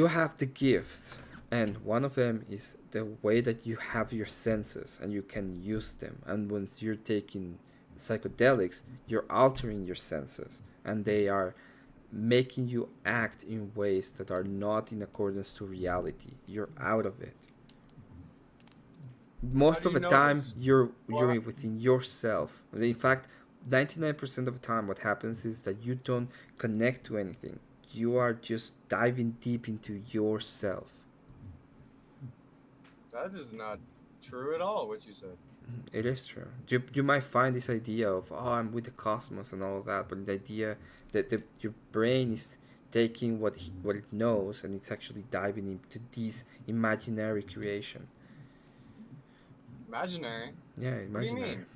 have the gifts, and one of them is the way that you have your senses and you can use them. And once you're taking psychedelics, you're altering your senses, and they are making you act in ways that are not in accordance to reality. You're out of it. Most of the time, you're within yourself. In fact, 99% of the time, what happens is that you don't connect to anything. You are just diving deep into yourself. That is not true at all, what you said. It is true. You might find this idea of, oh, I'm with the cosmos and all of that, but the idea that your brain is taking what it knows and it's actually diving into this imaginary creation. Imaginary? Yeah, imaginary. What do you mean?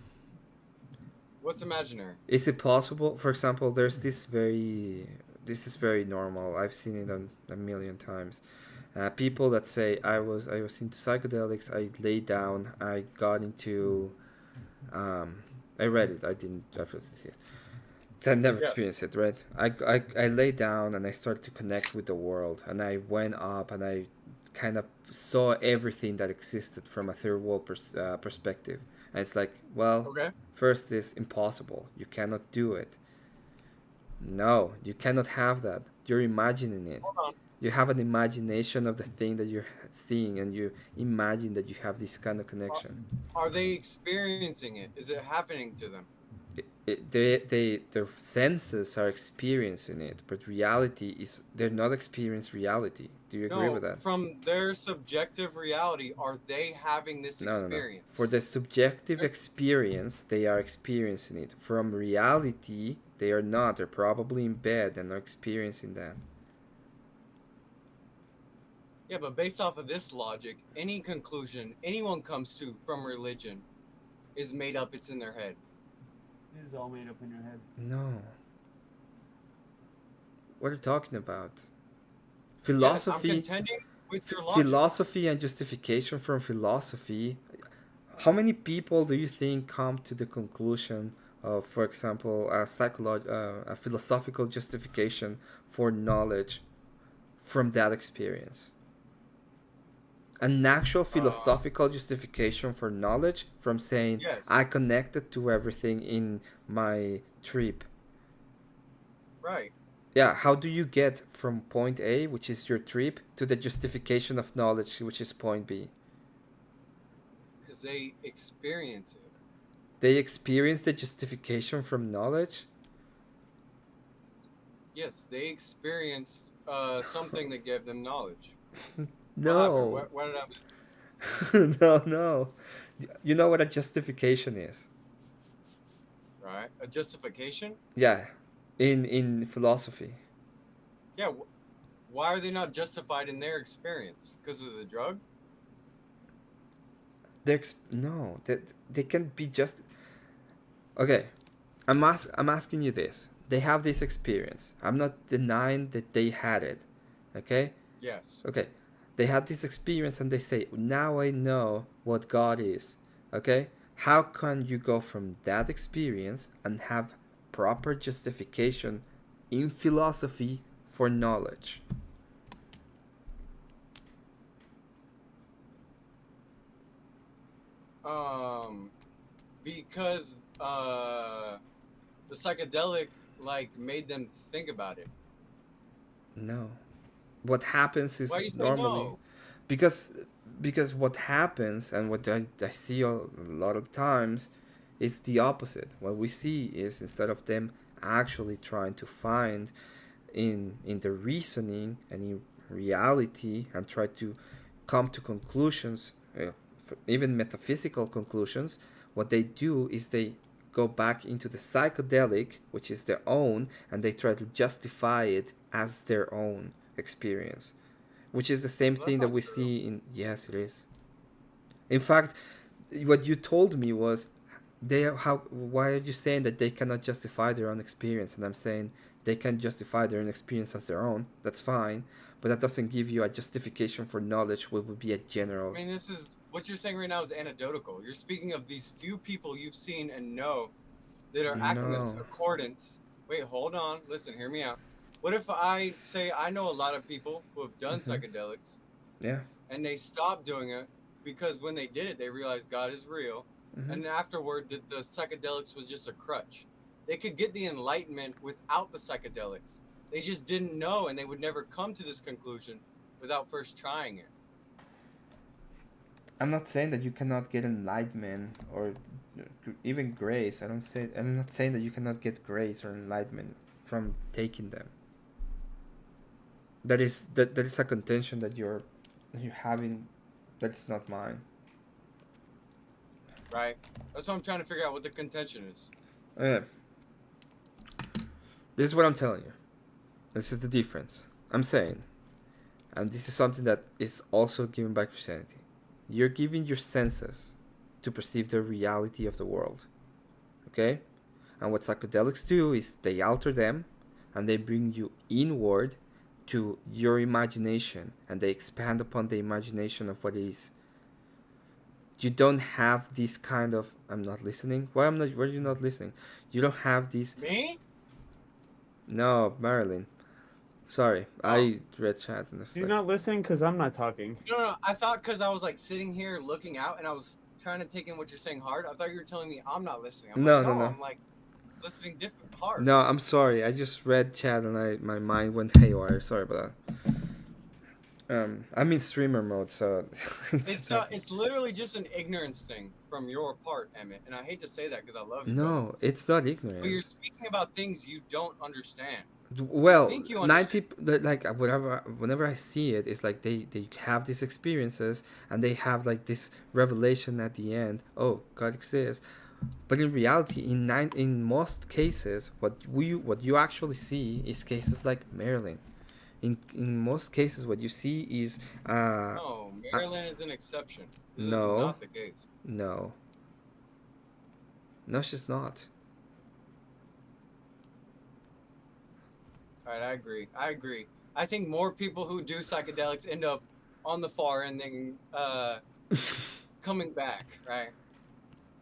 What's imaginary? Is it possible? For example, there's this is very normal. I've seen it a million times. People that say I was into psychedelics. I laid down. I got into. I read it. I didn't reference it yet. I never experienced it, right? I laid down and I started to connect with the world, and I went up and I kind of saw everything that existed from a third world perspective. And it's like, well, first is impossible. You cannot do it. No, you cannot have that. You're imagining it. You have an imagination of the thing that you're seeing, and you imagine that you have this kind of connection. Are they experiencing it? Is it happening to them? Their senses are experiencing it, but reality is they're not experiencing reality. Do you agree with that? From their subjective reality, are they having this experience? No. For the subjective experience, they are experiencing it. From reality, they are not. They're probably in bed and are experiencing that. Yeah, but based off of this logic, any conclusion anyone comes to from religion is made up. It's in their head. It is all made up in your head. No. What are you talking about? Philosophy. Yes, I'm contending with your logic. Philosophy and justification from philosophy. How many people do you think come to the conclusion of, for example, a philosophical justification for knowledge from that experience? An actual philosophical justification for knowledge from saying, I connected to everything in my trip. Right. Yeah, how do you get from point A, which is your trip, to the justification of knowledge, which is point B? Because they experience it. They experience the justification from knowledge? Yes, they experienced something that gave them knowledge. No. What did I do? No. You know what a justification is? Right. A justification? Yeah. In philosophy. Yeah. Why are they not justified in their experience? Because of the drug? No. They can be just... Okay. I'm asking you this. they have this experience. I'm not denying that they had it. Okay? Yes. Okay. They had this experience and they say, now I know what God is. Okay? How can you go from that experience and have proper justification in philosophy for knowledge? Because the psychedelic like made them think about it. No. What happens is Why do you say normally no? because what happens and what I see a lot of times is the opposite. What we see is instead of them actually trying to find in the reasoning and in reality and try to come to conclusions, even metaphysical conclusions, what they do is they go back into the psychedelic, which is their own, and they try to justify it as their own experience, which is the same thing that we see in. Yes, it is. In fact, what you told me was why are you saying that they cannot justify their own experience? And I'm saying they can justify their own experience as their own. That's fine, but that doesn't give you a justification for knowledge, what would be a general. I mean, this is what you're saying right now is anecdotal. You're speaking of these few people you've seen and know that are acting this No. accordance. Wait, hold on. Listen, hear me out. What if I say I know a lot of people who have done psychedelics Yeah. and they stopped doing it because when they did it, they realized God is real. And afterward, that the psychedelics was just a crutch. They could get the enlightenment without the psychedelics. They just didn't know, and they would never come to this conclusion without first trying it. I'm not saying that you cannot get enlightenment or even grace. I'm not saying that you cannot get grace or enlightenment from taking them. That is a contention that you're having. That's not mine. Right? That's what I'm trying to figure out what the contention is. This is what I'm telling you. This is the difference. I'm saying, and this is something that is also given by Christianity. You're giving your senses to perceive the reality of the world. Okay? And what psychedelics do is they alter them and they bring you inward to your imagination and they expand upon the imagination of what is. You don't have this kind of I'm not listening. Why are you not listening? You don't have this. Me? No, Marilyn. Sorry, I read chat and You're not listening because I'm not talking. No. I thought because I was like sitting here looking out and I was trying to take in what you're saying hard. I thought you were telling me I'm not listening. I'm No, like, no. I'm like listening different hard. No, I'm sorry. I just read chat and my mind went haywire. Sorry about that. I'm in streamer mode, so It's literally just an ignorance thing from your part, Emmett. And I hate to say that because I love you. No, it's not But you're ignorance. speaking about things you don't understand. Well, think you 90 like whenever I see it, it's like they have these experiences and they have like this revelation at the end. Oh, God exists. But in reality, in most cases, what you actually see is cases like Maryland. In most cases, what you see is No, Maryland is an exception. This is no, not the case. no, she's not. All right, I agree. I think more people who do psychedelics end up on the far end than coming back, right?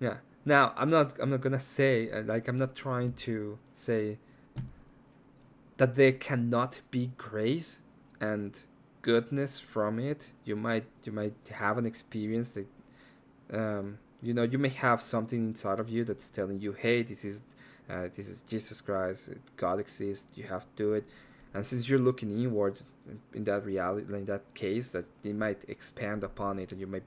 Yeah. Now, I'm not gonna say I'm not trying to say that there cannot be grace and goodness from it. You might have an experience that you may have something inside of you that's telling you, hey, this is Jesus Christ, God exists, you have to do it. And since you're looking inward in that reality, in that case, that it might expand upon it, and you might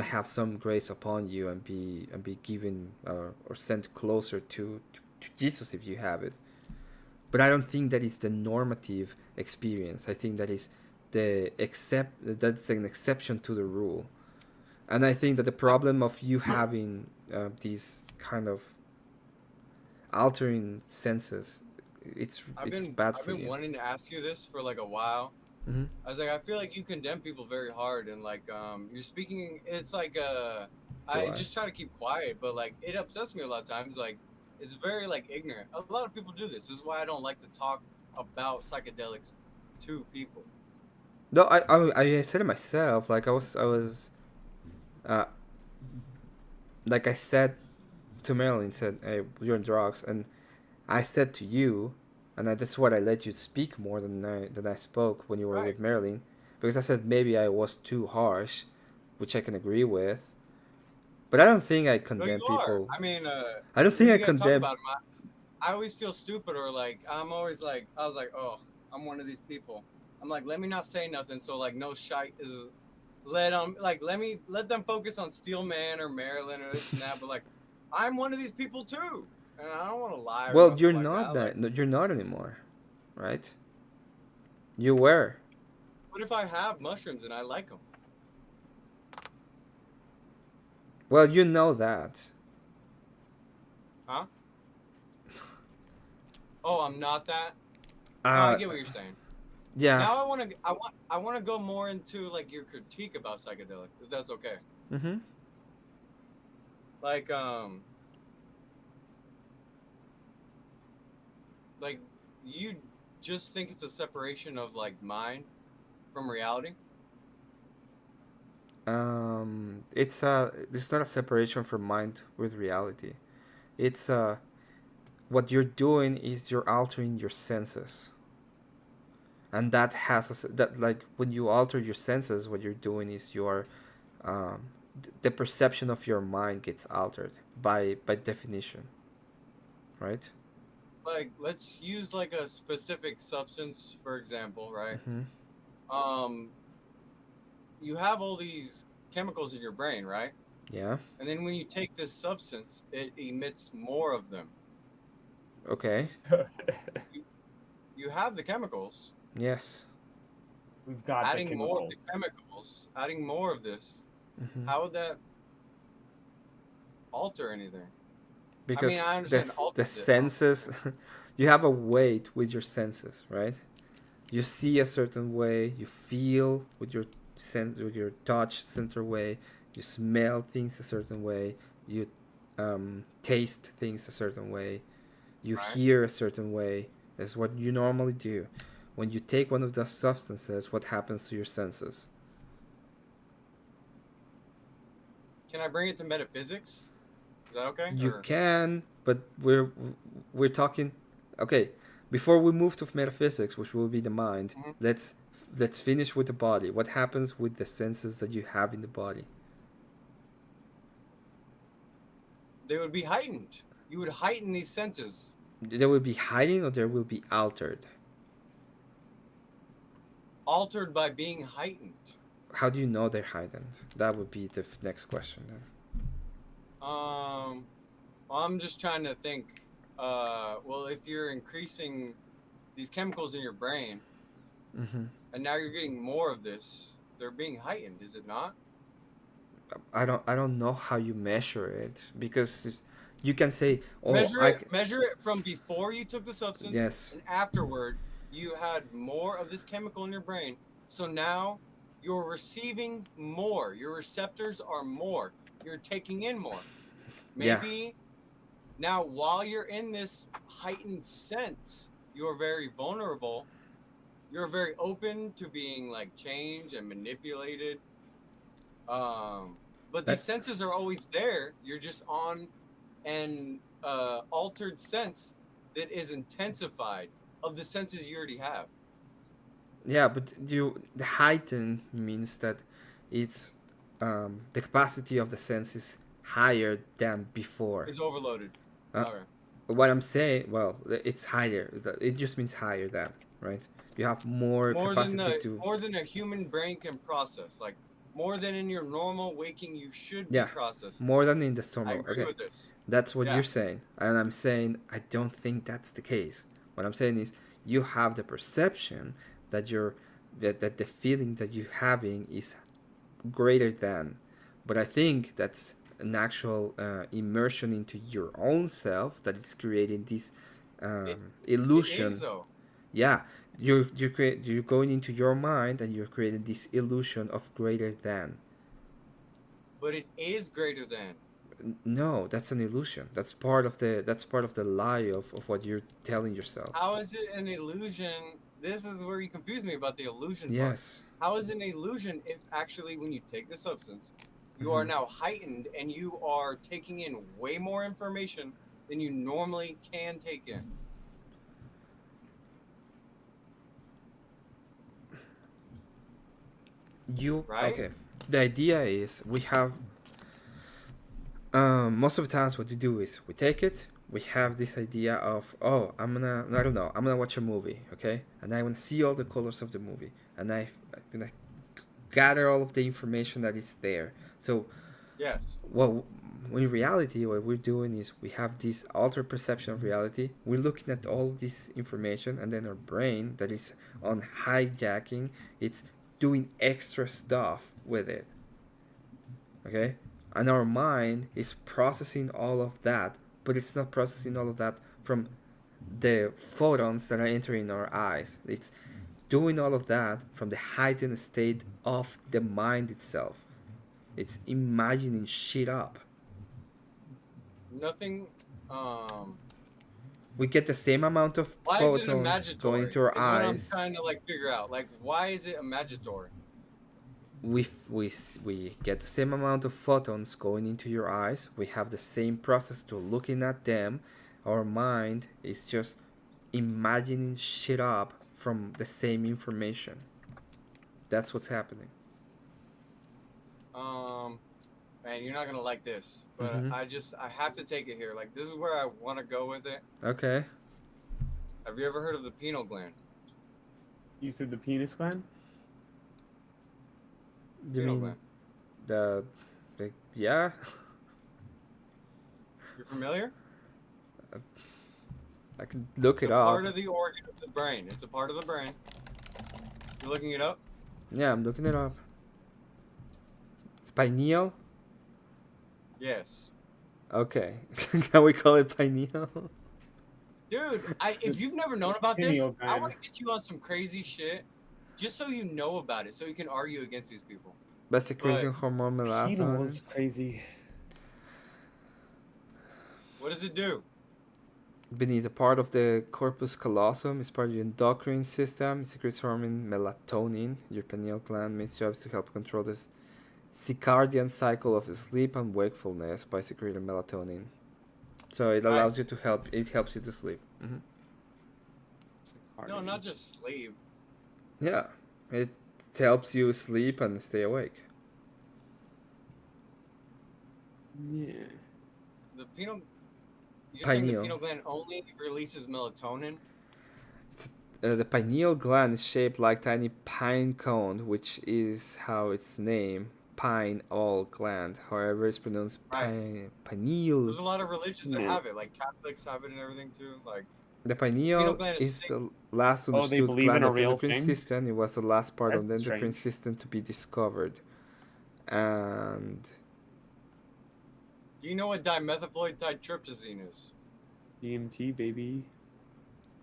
have some grace upon you and be given or sent closer to Jesus if you have it. But I don't think that is the normative experience. I think that is that's an exception to the rule. And I think that the problem of you having these kind of altering senses, it's bad for you. I've been wanting to ask you this for like a while. Mm-hmm. I was like, I feel like you condemn people very hard, and like you're speaking. It's like I just try to keep quiet, but like it upsets me a lot of times. Like is very like ignorant. A lot of people do this. This is why I don't like to talk about psychedelics to people. No, I said it myself. Like I was, uh, like I said to Marilyn, said, "Hey, you're on drugs," and I said to you, and that's what I let you speak more than I spoke when you were with Marilyn, because I said maybe I was too harsh, which I can agree with. But I don't think I No, condemn you are. people. I mean, I don't think when I you guys talk condemn. about them, I always feel stupid, or like I'm always like, I was like, oh, I'm one of these people. I'm like, let me not say nothing, so like no shite is let them focus on Steel Man or Maryland or this and that. But like, I'm one of these people too, and I don't want to lie or Well, nothing you're like not that. Like, that. No, you're not anymore, right? You were. what if I have mushrooms and I like them? Well, you know that. Huh? Oh, I'm not that. No, I get what you're saying. Yeah. Now I want to go more into like your critique about psychedelics, if that's okay. Mm-hmm. Like you just think it's a separation of like mind from reality? It's not a separation from mind with reality. It's what you're doing is you're altering your senses, and that that, like, when you alter your senses, what you're doing is um, the perception of your mind gets altered by definition, right? Like let's use like a specific substance for example, right? Mm-hmm. Um, you have all these chemicals in your brain, right? Yeah. And then when you take this substance, it emits more of them. Okay. You have the chemicals. Yes. We've got adding more of the chemicals, adding more of this. Mm-hmm. How would that alter anything? Because I mean, I understand the senses, you have a weight with your senses, right? You see a certain way, you feel with your sense, with your touch center way, you smell things a certain way, you taste things a certain way, you hear a certain way. That's what you normally do. When you take one of those substances, what happens to your senses? Can I bring it to metaphysics? Is that okay? You can, but we're talking. Okay, before we move to metaphysics, which will be the mind, let's finish with the body. What happens with the senses that you have in the body? They would be heightened. You would heighten these senses. They will be heightened, or they will be altered. Altered by being heightened. How do you know they're heightened? That would be the next question then. Well, I'm just trying to think. Well, if you're increasing these chemicals in your brain, and now you're getting more of this, they're being heightened, is it not? I don't know how you measure it, because you can say, oh, measure it from before you took the substance, yes, and afterward you had more of this chemical in your brain. So now you're receiving more. Your receptors are more. You're taking in more. Maybe now while you're in this heightened sense, you're very vulnerable. You're very open to being like changed and manipulated. But these senses are always there. You're just on an altered sense that is intensified of the senses you already have. Yeah, but the heighten means that it's the capacity of the sense is higher than before. It's overloaded. What I'm saying, well, it's higher. It just means higher than, right? You have more capacity more than a human brain can process. Like more than in your normal waking you should be processing. More than in the normal. I agree with this. That's what you're saying, and I'm saying I don't think that's the case. What I'm saying is you have the perception that that the feeling that you're having is greater than, but I think that's an actual immersion into your own self that is creating this illusion. It is, though. Yeah, you're going into your mind and you're creating this illusion of greater than. But it is greater than. No, that's an illusion. That's part of the lie of what you're telling yourself. How is it an illusion? This is where you confuse me about the illusion part. Yes. How is it an illusion if actually when you take the substance, you are now heightened and you are taking in way more information than you normally can take in? Right? Okay. The idea is we have most of the times what we do is we take it, we have this idea of, oh, I don't know, I'm gonna watch a movie, okay, and I want to see all the colors of the movie, and I'm gonna gather all of the information that is there. So yes, well, in reality what we're doing is we have this altered perception of reality. We're looking at all this information, and then our brain that is on hijacking, it's doing extra stuff with it, okay, and our mind is processing all of that, but it's not processing all of that from the photons that are entering our eyes. It's doing all of that from the heightened state of the mind itself. It's imagining shit up. nothing. We get the same amount of Why is it photons imaginatory? going to our Is what I'm eyes. trying to like figure out. Like, why is it imaginatory? We get the same amount of photons going into your eyes. We have the same process to looking at them. Our mind is just imagining shit up from the same information. That's what's happening. Man, you're not gonna like this, but I have to take it here. Like, this is where I want to go with it. Okay. Have you ever heard of the pineal gland? You said the penis gland? Do you Pineal mean gland. the yeah? You're familiar? I can look it It's a up. part of the organ of the brain. It's a part of the brain. You're looking it up? Yeah, I'm looking it up. Pineal? Yes. Okay. Can we call it pineal? Dude, if you've never known about this, Pineal I gland. want to get you on some crazy shit, just so you know about it, so you can argue against these people. By secreting hormone Penal melatonin. is crazy. What does it do? Beneath a part of the corpus callosum, it's part of your endocrine system. It secretes hormone melatonin. Your pineal gland makes jobs to help control this circadian cycle of sleep and wakefulness by secreting melatonin. So it allows you to help. It helps you to sleep. No, not just sleep. Yeah, it helps you sleep and stay awake. Yeah. The pineal. You're saying the Pineal. pineal gland only releases melatonin? The pineal gland is shaped like tiny pine cone, which is how it's named, pineal gland. However, it's pronounced pineal. There's a lot of religions that have it, like Catholics have it and everything too. Like, The pineal pineal gland is is the last Oh, they understood believe in gland a of the real endocrine thing? system. It was the last part That's of the endocrine strange. system to be discovered. And do you know what dimethylphosphatidyltryptamine is? DMT, baby.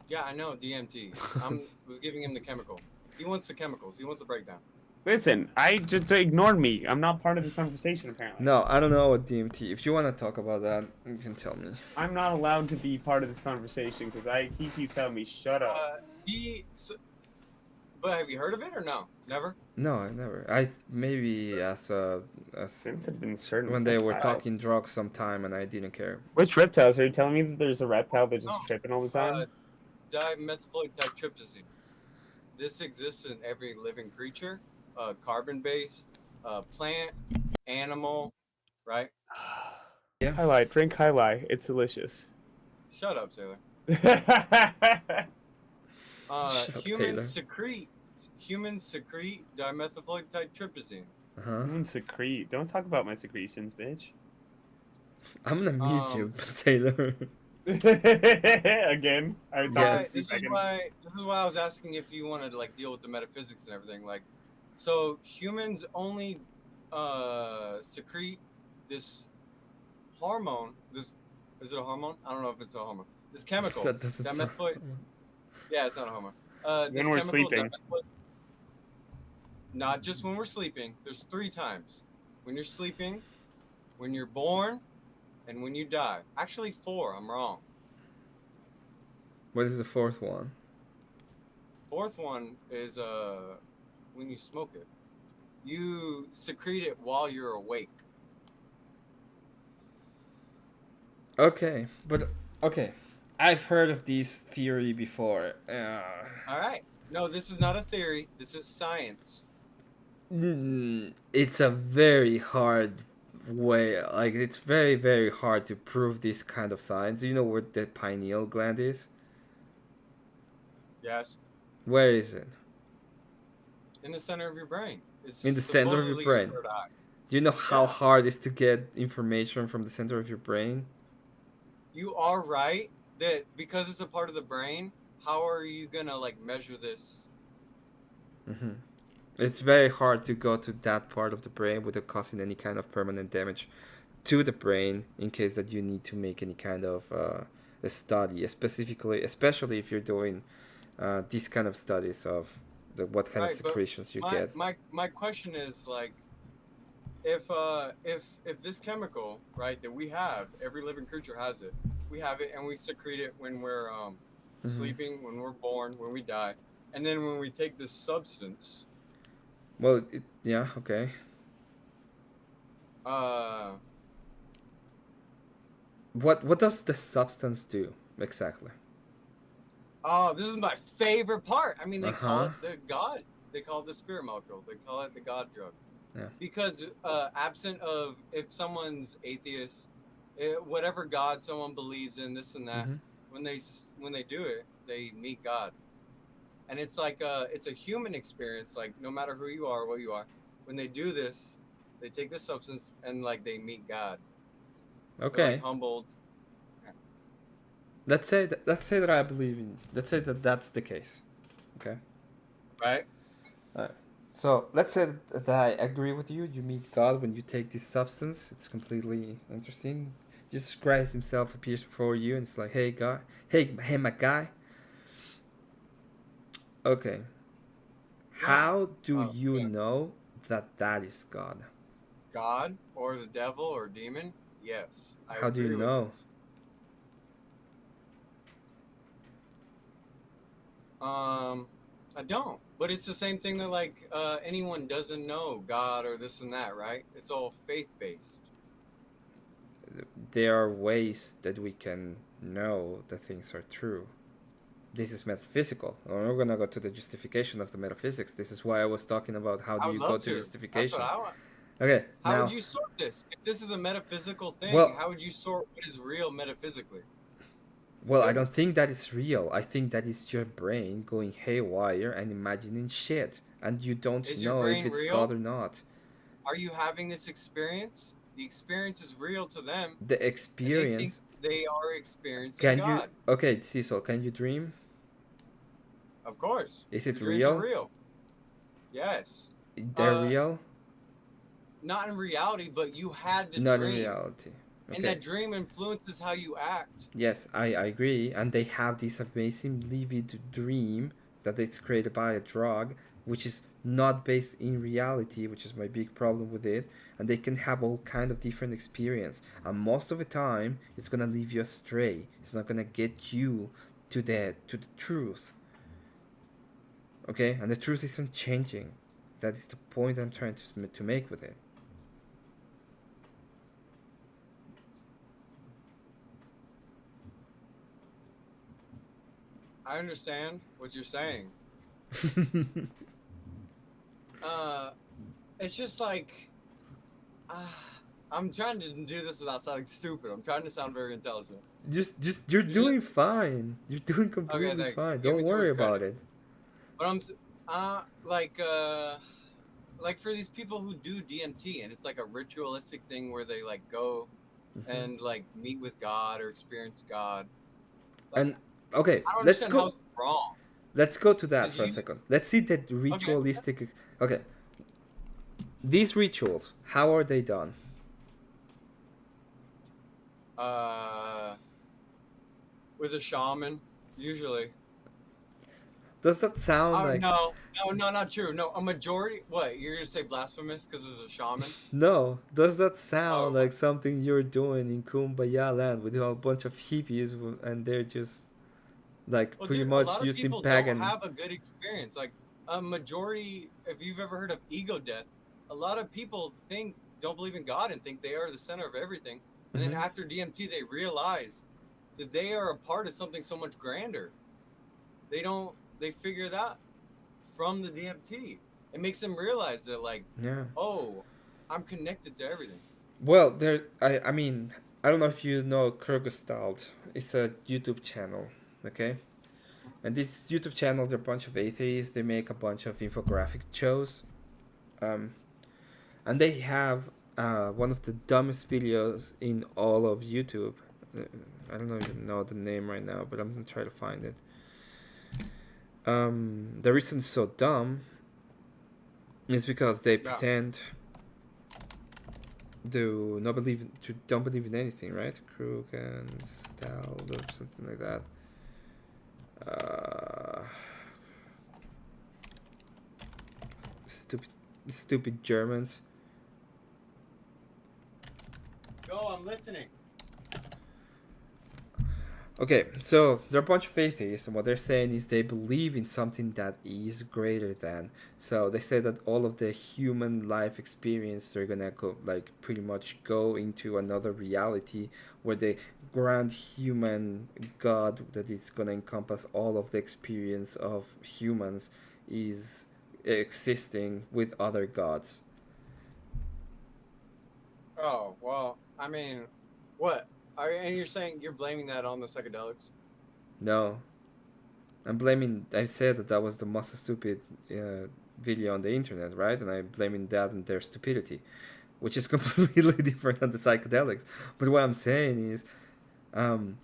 Yeah, I know DMT. I was giving him the chemical. He wants the chemicals. He wants the breakdown. Listen, I just ignored me. I'm not part of this conversation, apparently. no, I don't know what DMT. If you want to talk about that, you can tell me. I'm not allowed to be part of this conversation because he keeps telling me, shut up. But have you heard of it or no? Never? No, I never. I maybe as Since it's been certain when they were reptile. talking drugs sometime and I didn't care. Which reptiles? Are you telling me that there's a reptile that's just tripping all the time? Dimethylphosphatidyltryptamine. This exists in every living creature, carbon-based, plant, animal, right? Yeah. Highlight, drink highlight. It's delicious. Shut up, Sailor. Shut up, Taylor. Humans secrete dimethylphosphatidyltryptamine. Humans secrete. Don't talk about my secretions, bitch. I'm gonna mute you, Taylor. Again. This is why I was asking if you wanted to like deal with the metaphysics and everything. Like, so humans only secrete this hormone. Is it a hormone? I don't know if it's a hormone. This chemical. That doesn't sound- Yeah, it's not a hormone. This When we're chemical, sleeping. not just when we're sleeping. There's 3 times. When you're sleeping, when you're born, and when you die, actually 4, I'm wrong. What is the fourth one? Fourth one is when you smoke it, you secrete it while you're awake. Okay, but okay, I've heard of this theory before. All right. No, this is not a theory. This is science. It's a very hard way. Like it's very very hard to prove this kind of science. Do you know where the pineal gland is? Yes. Where is it? In the center of your brain. It's In the center of your supposedly brain. third eye. Do you know how hard it is to get information from the center of your brain? You are right that because it's a part of the brain, how are you gonna like measure this? Mm-hmm. It's very hard to go to that part of the brain without causing any kind of permanent damage to the brain in case that you need to make any kind of a study, specifically, especially if you're doing these kind of studies of what kind of secretions you get. My question is like, if this chemical, right, that we have, every living creature has it. We have it and we secrete it when we're sleeping, when we're born, when we die, and then when we take this substance. Well, yeah, okay. What does the substance do exactly? Oh, this is my favorite part. I mean, they call Uh-huh. it the God. They call it the spirit molecule. They call it the God drug. Yeah. Because absent of, if someone's atheist, whatever God someone believes in, this and that, Mhm. when they do it, they meet God. And it's like it's a human experience. Like no matter who you are, what you are, when they do this, they take this substance and like they meet God. They're, Okay. like, humbled. Let's say that I believe in. Let's say that that's the case. Okay. Right. So let's say that I agree with you. You meet God when you take this substance. It's completely interesting. Jesus Christ Himself appears before you, and it's like, "Hey God, hey my guy." Okay. How do you know that that is God? God or the devil or demon? Yes. I How do you agree with know? this. I don't. But it's the same thing that like anyone doesn't know God or this and that, right? It's all faith based. There are ways that we can know that things are true. This is metaphysical. We're not gonna go to the justification of the metaphysics. This is why I was talking about how I do would you love go to to. justification. That's what I want. Okay. How now, would you sort this? If this is a metaphysical thing, Well- how would you sort what is real metaphysically? Well, I don't think that is real. I think that is your brain going haywire and imagining shit, and you don't Is your know if brain it's real? God or not. Are you having this experience? The experience is real to them. The And they think experience. they are experiencing Can God. you? Okay, Cecil, can you dream? Of course. Is The it dreams are real? real. Yes. They're real? Not in reality, but you had the Not dream. in reality. And Okay. that dream influences how you act. Yes, I agree. And they have this amazing vivid dream that it's created by a drug, which is not based in reality, which is my big problem with it. And they can have all kind of different experience. And most of the time, it's gonna leave you astray. It's not gonna get you to the truth. Okay, and the truth isn't changing. That is the point I'm trying to make with it. I understand what you're saying. It's just like I'm trying to do this without sounding stupid. I'm trying to sound very intelligent. Just you're doing fine. You're doing completely thank you. fine. Give me Don't too worry much about credit. it. But I'm like for these people who do DMT and it's like a ritualistic thing where they like go and like meet with God or experience God. And okay, I don't let's understand go. how it's wrong. Let's go to that Is for a you- second. Let's see that ritualistic. Okay. These rituals, how are they done? With a shaman, usually. Does that sound Oh like no, not true. No, a majority. What you're gonna say blasphemous because it's a shaman? no? Does that Oh, sound like something you're doing in Kumbaya land with a bunch of hippies and they're just like well, pretty dude, a much lot of using people don't pagan? have a good experience. Like a majority, if you've ever heard of ego death, a lot of people don't believe in God and think they are the center of everything. And then Mhm. after DMT, they realize that they are a part of something so much grander. They figure that from the DMT. It makes them realize that, like, Yeah. oh, I'm connected to everything. Well, I mean, I don't know if you know Kyrgyzstan. It's a YouTube channel, okay? And this YouTube channel, they're a bunch of atheists. They make a bunch of infographic shows. And they have one of the dumbest videos in all of YouTube. I don't even know the name right now, but I'm gonna try to find it. The reason it's so dumb is because they pretend don't believe in anything, right? Crook and Stal or something like that. Stupid Germans. Go, I'm listening. Okay, so they're a bunch of atheists, and what they're saying is they believe in something that is greater than. So they say that all of the human life experience, they're gonna go, like, pretty much go into another reality where the grand human God that is gonna encompass all of the experience of humans is existing with other gods. Oh well, I mean, what? And you're saying you're blaming that on the psychedelics? No. I said that was the most stupid video on the internet, right? And I'm blaming that on their stupidity, which is completely different than the psychedelics. But what I'm saying is, when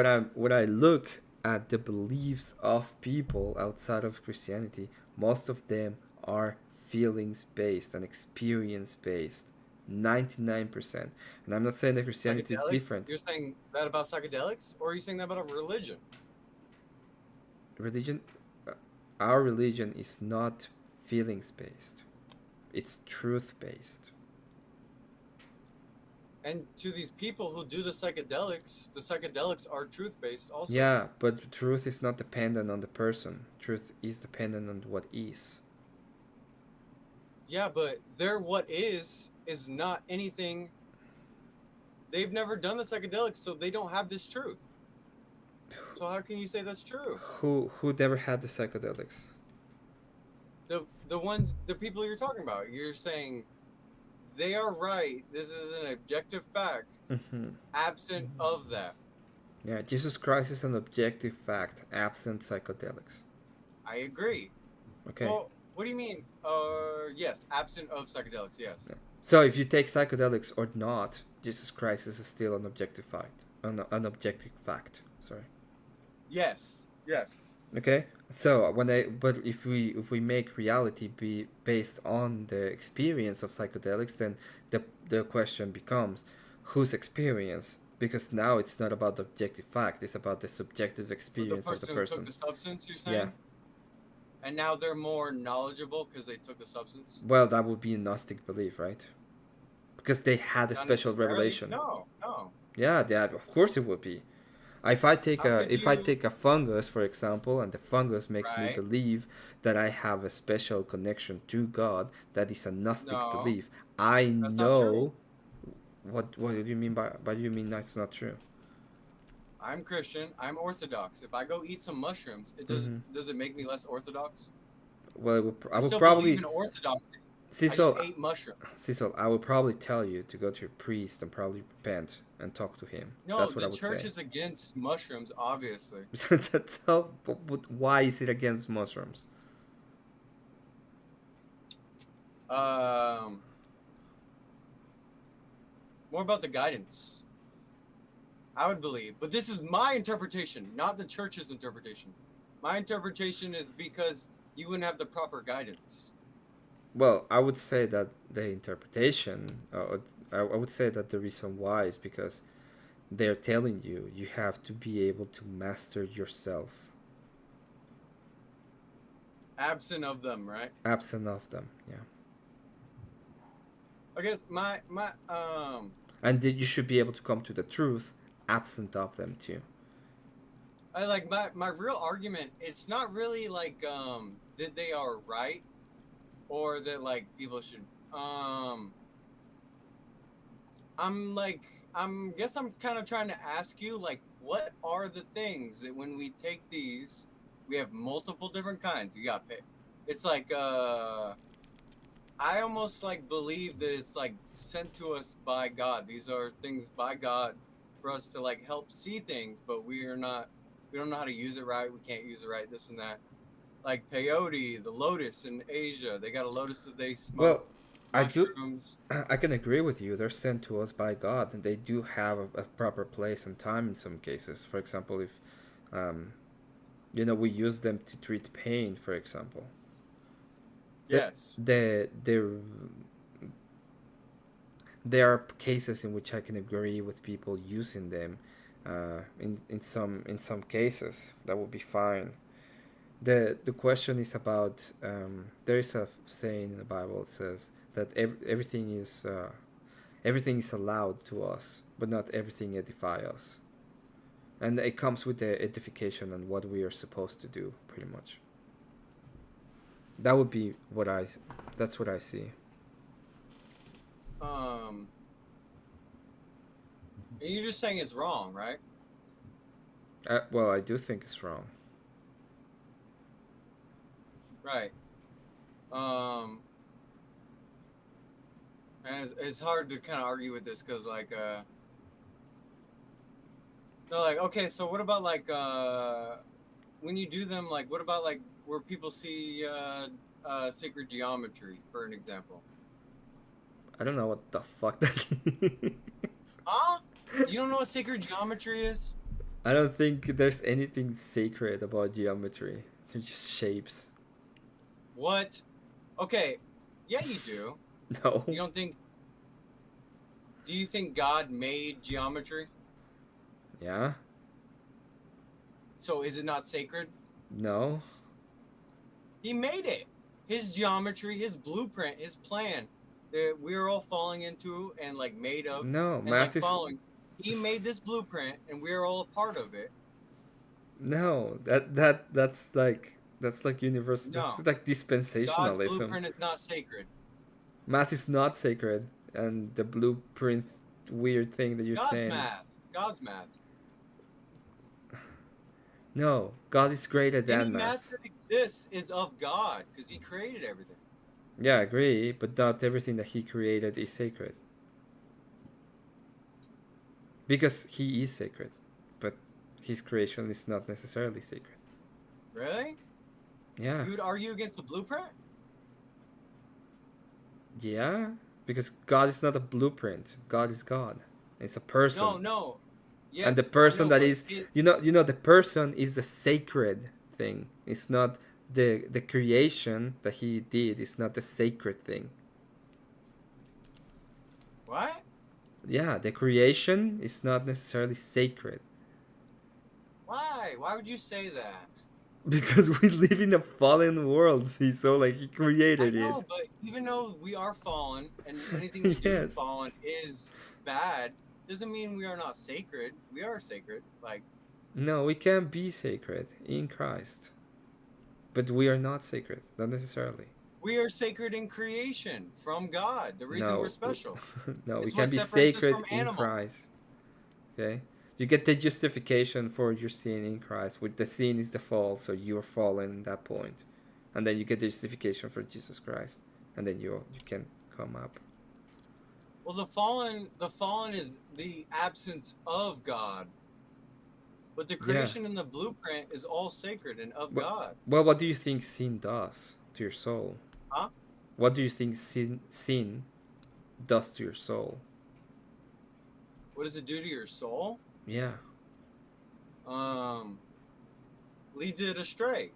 I look at the beliefs of people outside of Christianity, most of them are feelings based and experience based. 99%. And I'm not saying that Christianity is different. You're saying that about psychedelics, or are you saying that about a religion? Our religion is not feelings based. It's truth based. And to these people who do the psychedelics are truth based also. Yeah, but truth is not dependent on the person. Truth is dependent on what is. Yeah, but their what is not anything. They've never done the psychedelics, so they don't have this truth. So how can you say that's true? Who never had the psychedelics? The people you're talking about. You're saying they are right. This is an objective fact. Absent of that. Yeah, Jesus Christ is an objective fact, absent psychedelics. I agree. Okay. Well, what do you mean? Yes, absent of psychedelics. Yes. Yeah. So if you take psychedelics or not, Jesus Christ is still an objective fact. An objective fact. Sorry. Yes. Yes. Okay. So but if we make reality be based on the experience of psychedelics, then the question becomes whose experience? Because now it's not about the objective fact; it's about the subjective experience of the person. Who took the substance, you're saying? Yeah. And now they're more knowledgeable because they took the substance? Well, that would be a Gnostic belief, right? Because they had a Not special necessarily. revelation. No. Yeah, of course it would be. If I take a fungus, for example, and the fungus makes me believe that I have a special connection to God, that is a Gnostic belief. I know. What do you mean by? What do you mean that's not true? I'm Christian. I'm Orthodox. If I go eat some mushrooms, does it make me less Orthodox? Well, I would still probably. believe in Orthodoxy. Cecil, I just ate mushrooms. Cecil, I would probably tell you to go to your priest and probably repent and talk to him. No, that's what I the would church say. is against mushrooms, obviously. Why is it against mushrooms? More about the guidance. I would believe, but this is my interpretation, not the church's interpretation. My interpretation is because you wouldn't have the proper guidance. Well, I would say that the interpretation, I would say that the reason why is because they're telling you have to be able to master yourself. Absent of them, right? Absent of them, yeah. I guess my And you should be able to come to the truth absent of them too. I like my real argument, it's not really like that they are right or that like people should I'm kind of trying to ask you, like, what are the things that when we take these, we have multiple different kinds. You got pick. It's like I almost like believe that it's like sent to us by God. These are things by God for us to like help see things, but we don't know how to use it right. We can't use it right. This and that. Like peyote, the lotus in Asia, they got a lotus that they smoke. Well, mushrooms. I can agree with you. They're sent to us by God, and they do have a proper place and time in some cases. For example, if we use them to treat pain, for example. Yes. There are cases in which I can agree with people using them. In some cases, that would be fine. The question is about there is a saying in the Bible that says that everything is allowed to us, but not everything edifies us, and it comes with the edification and what we are supposed to do, pretty much. That would be that's what I see. You're just saying it's wrong, right? Well, I do think it's wrong. Right. And it's hard to kind of argue with this because, like, they're like, okay, so what about, like, when you do them, like, what about, like, where people see sacred geometry, for an example? I don't know what the fuck that is. Huh? You don't know what sacred geometry is? I don't think there's anything sacred about geometry. They're just shapes. What? Okay. Yeah, you do. No. You don't think... Do you think God made geometry? Yeah. So is it not sacred? No. He made it. His geometry, his blueprint, his plan that we're all falling into and like made of. No, and, math like, is... following. He made this blueprint and we're all a part of it. No, that's like universal. No. That's like dispensationalism. God's blueprint is not sacred. Math is not sacred, and the blueprint weird thing that you're saying. God's math. No, God is greater than Any math. math that exists is of God because He created everything. Yeah, I agree, but not everything that He created is sacred. Because He is sacred, but His creation is not necessarily sacred. Really? Yeah. You would argue against the blueprint? Yeah, because God is not a blueprint. God is God. It's a person. No. Yes, and the person that is, it, the person is the sacred thing. It's not the creation that He did. It's not the sacred thing. What? Yeah, the creation is not necessarily sacred. Why? Why would you say that? Because we live in a fallen world, see, so like He created I know, it. but even though we are fallen and anything we do fallen is bad, doesn't mean we are not sacred. We are sacred. Like, no, we can be sacred in Christ, but we are not sacred, not necessarily. We are sacred in creation from God. The reason we're special. No, it's we can be sacred in Christ. Okay? You get the justification for your sin in Christ. With the sin is the fall, so you're fallen at that point. And then you get the justification for Jesus Christ. And then you can come up. Well, the fallen is the absence of God. But the creation and the blueprint is all sacred and of God. Well, what do you think sin does to your soul? Huh? What do you think sin does to your soul? What does it do to your soul? Yeah. Leads it astray.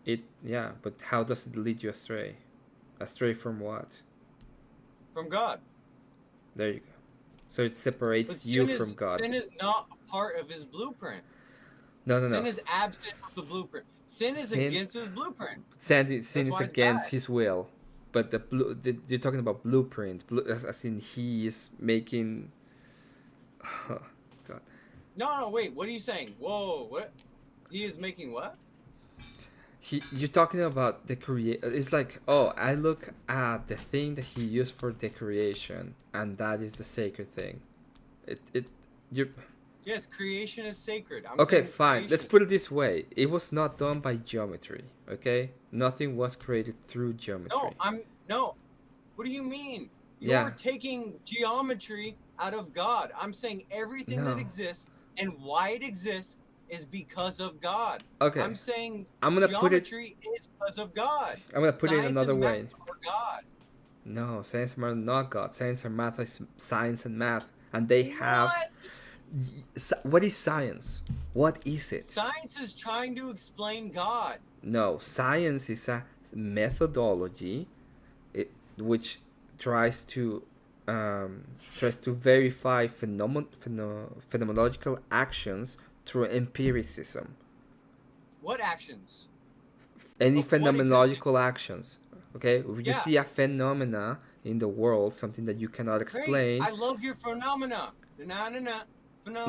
But how does it lead you astray? Astray from what? From God. There you go. So it separates you from God. Sin is not a part of His blueprint. No. Sin is absent of the blueprint. Sin is Sin- against his blueprint. sin That's is why it's against bad. his will, but you're talking about blueprint, as in he is making. Oh, God. No, wait. What are you saying? Whoa, what? He is making what? You're talking about the it's like, oh, I look at the thing that he used for decoration, and that is the sacred thing. You Yes, creation is sacred. I'm okay, saying fine. Let's creation. put it this way: it was not done by geometry. Okay, nothing was created through geometry. No. What do you mean? You're Yeah. taking geometry out of God. I'm saying everything that No. exists and why it exists is because of God. Okay. I'm saying I'm gonna put it. geometry is because of God. I'm gonna put it Science another and way. math are God. No, science and math are not God. Science and math is science and math, and they have. What is science? What is it? Science is trying to explain God. No, science is a methodology, which tries to verify phenomenological actions through empiricism. What actions? Any Of what phenomenological actions. Okay, if you Yeah. see a phenomena in the world, something that you cannot explain. Great. I love your phenomena. Phenomena. No.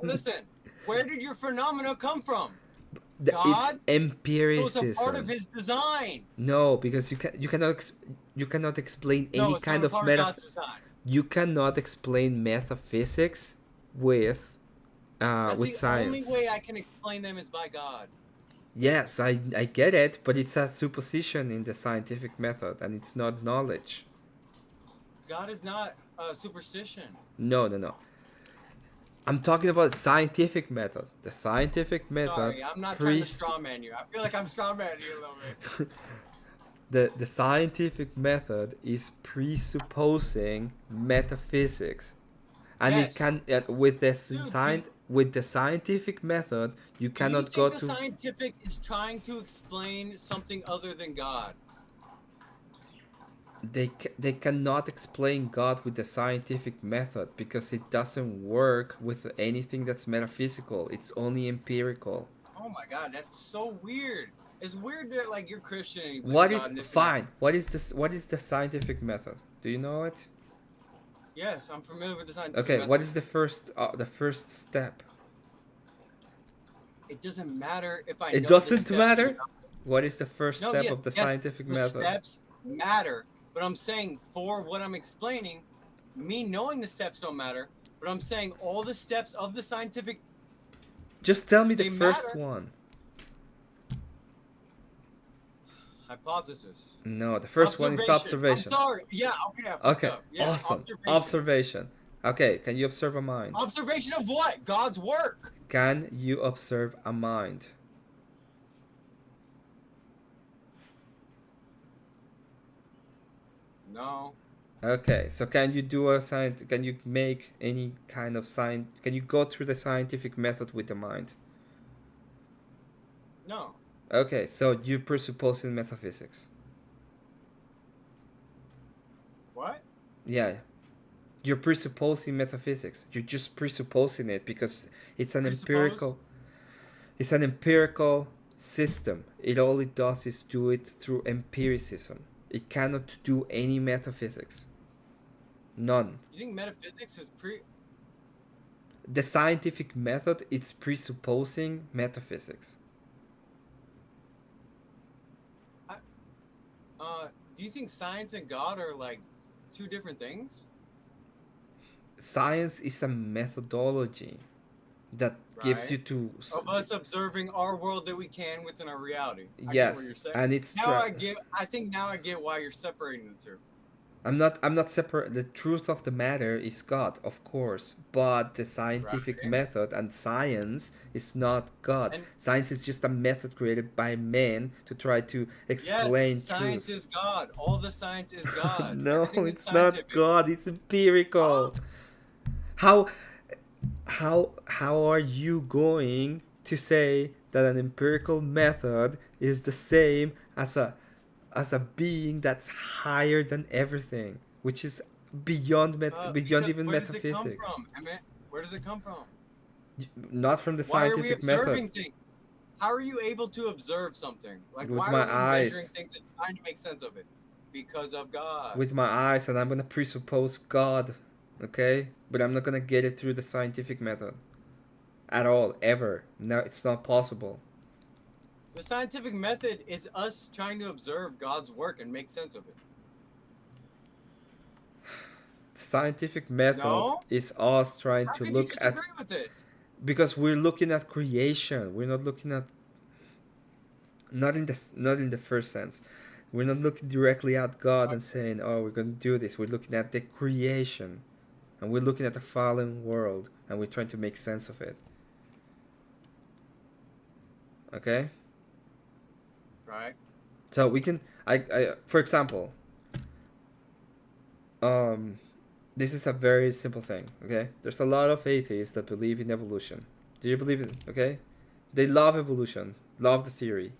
Listen, where did your phenomena come from? It's God? empiricism. So it's a part of his design. No, because you cannot explain No, any it's kind not a of part of God's design. You cannot explain metaphysics with That's with the science. only way I can explain them is by God. Yes, I get it, but it's a supposition in the scientific method, and it's not knowledge. God is not a superstition. No. I'm talking about scientific method. The scientific method. Sorry, I'm not trying to strawman you. I feel like I'm strawmanning you a little bit. The scientific method is presupposing metaphysics, and Yes. it can with the with the scientific method you cannot Do you go think to. the scientific is trying to explain something other than God? They cannot explain God with the scientific method because it doesn't work with anything that's metaphysical. It's only empirical. Oh my God, that's so weird. It's weird that like you're Christian and you believe What in is God and this and fine? What is this? What is the scientific method? Do you know it? that. Yes, I'm familiar with the scientific Okay. method. What is the first step? It doesn't matter if I It know the doesn't steps or matter. not. What is the first No, step yes, of the yes, scientific the method? steps matter, but I'm saying for what I'm explaining, me knowing the steps don't matter, but I'm saying all the steps of the scientific. Just tell me the They first matter. one. Hypothesis. No, the first one is observation. I'm sorry. Yeah, okay. I fucked Okay, up. Yeah, awesome. Observation. Okay, can you observe a mind? Observation of what? God's work. Can you observe a mind? No. Okay, so can you do a science? Can you make any kind of science? Can you go through the scientific method with the mind? No. Okay, so you presuppose in metaphysics. What? Yeah, you're presupposing metaphysics. You're just presupposing it because it's an empirical. It's an empirical system. All it does is do it through empiricism. It cannot do any metaphysics. None. You think metaphysics is The scientific method is presupposing metaphysics. Do you think science and God are like two different things? Science is a methodology that gives Right. you to. Of us observing our world that we can within our reality. I get Yes, what you're saying. and it's now I think now I get why you're separating the two. I'm not separate. The truth of the matter is God, of course, but the scientific Right. method and science is not God. And- Science is just a method created by men to try to explain Yes, science truth. is God. All the science is God. No, Everything is it's not scientific. God. It's empirical. How are you going to say that an empirical method is the same as a being that's higher than everything, which is beyond beyond Because even where does it come metaphysics? from, Emmett? Where does it come from? Not from the Why are we scientific observing method. things? How are you able to observe something? Like, With why my are we measuring eyes. things and trying to make sense of it? Because of God. With my eyes, and I'm gonna presuppose God, okay? But I'm not gonna get it through the scientific method. At all, ever. No, it's not possible. The scientific method is us trying to observe God's work and make sense of it. The scientific method No? is us trying How to could you look at... disagree with this? Because we're looking at creation. We're not looking at... Not in the first sense. We're not looking directly at God and saying, oh, we're going to do this. We're looking at the creation. And we're looking at the fallen world. And we're trying to make sense of it. Okay? Right. So we can... for example... this is a very simple thing, okay? There's a lot of atheists that believe in evolution. Do you believe it? Okay? They love evolution. Love the theory.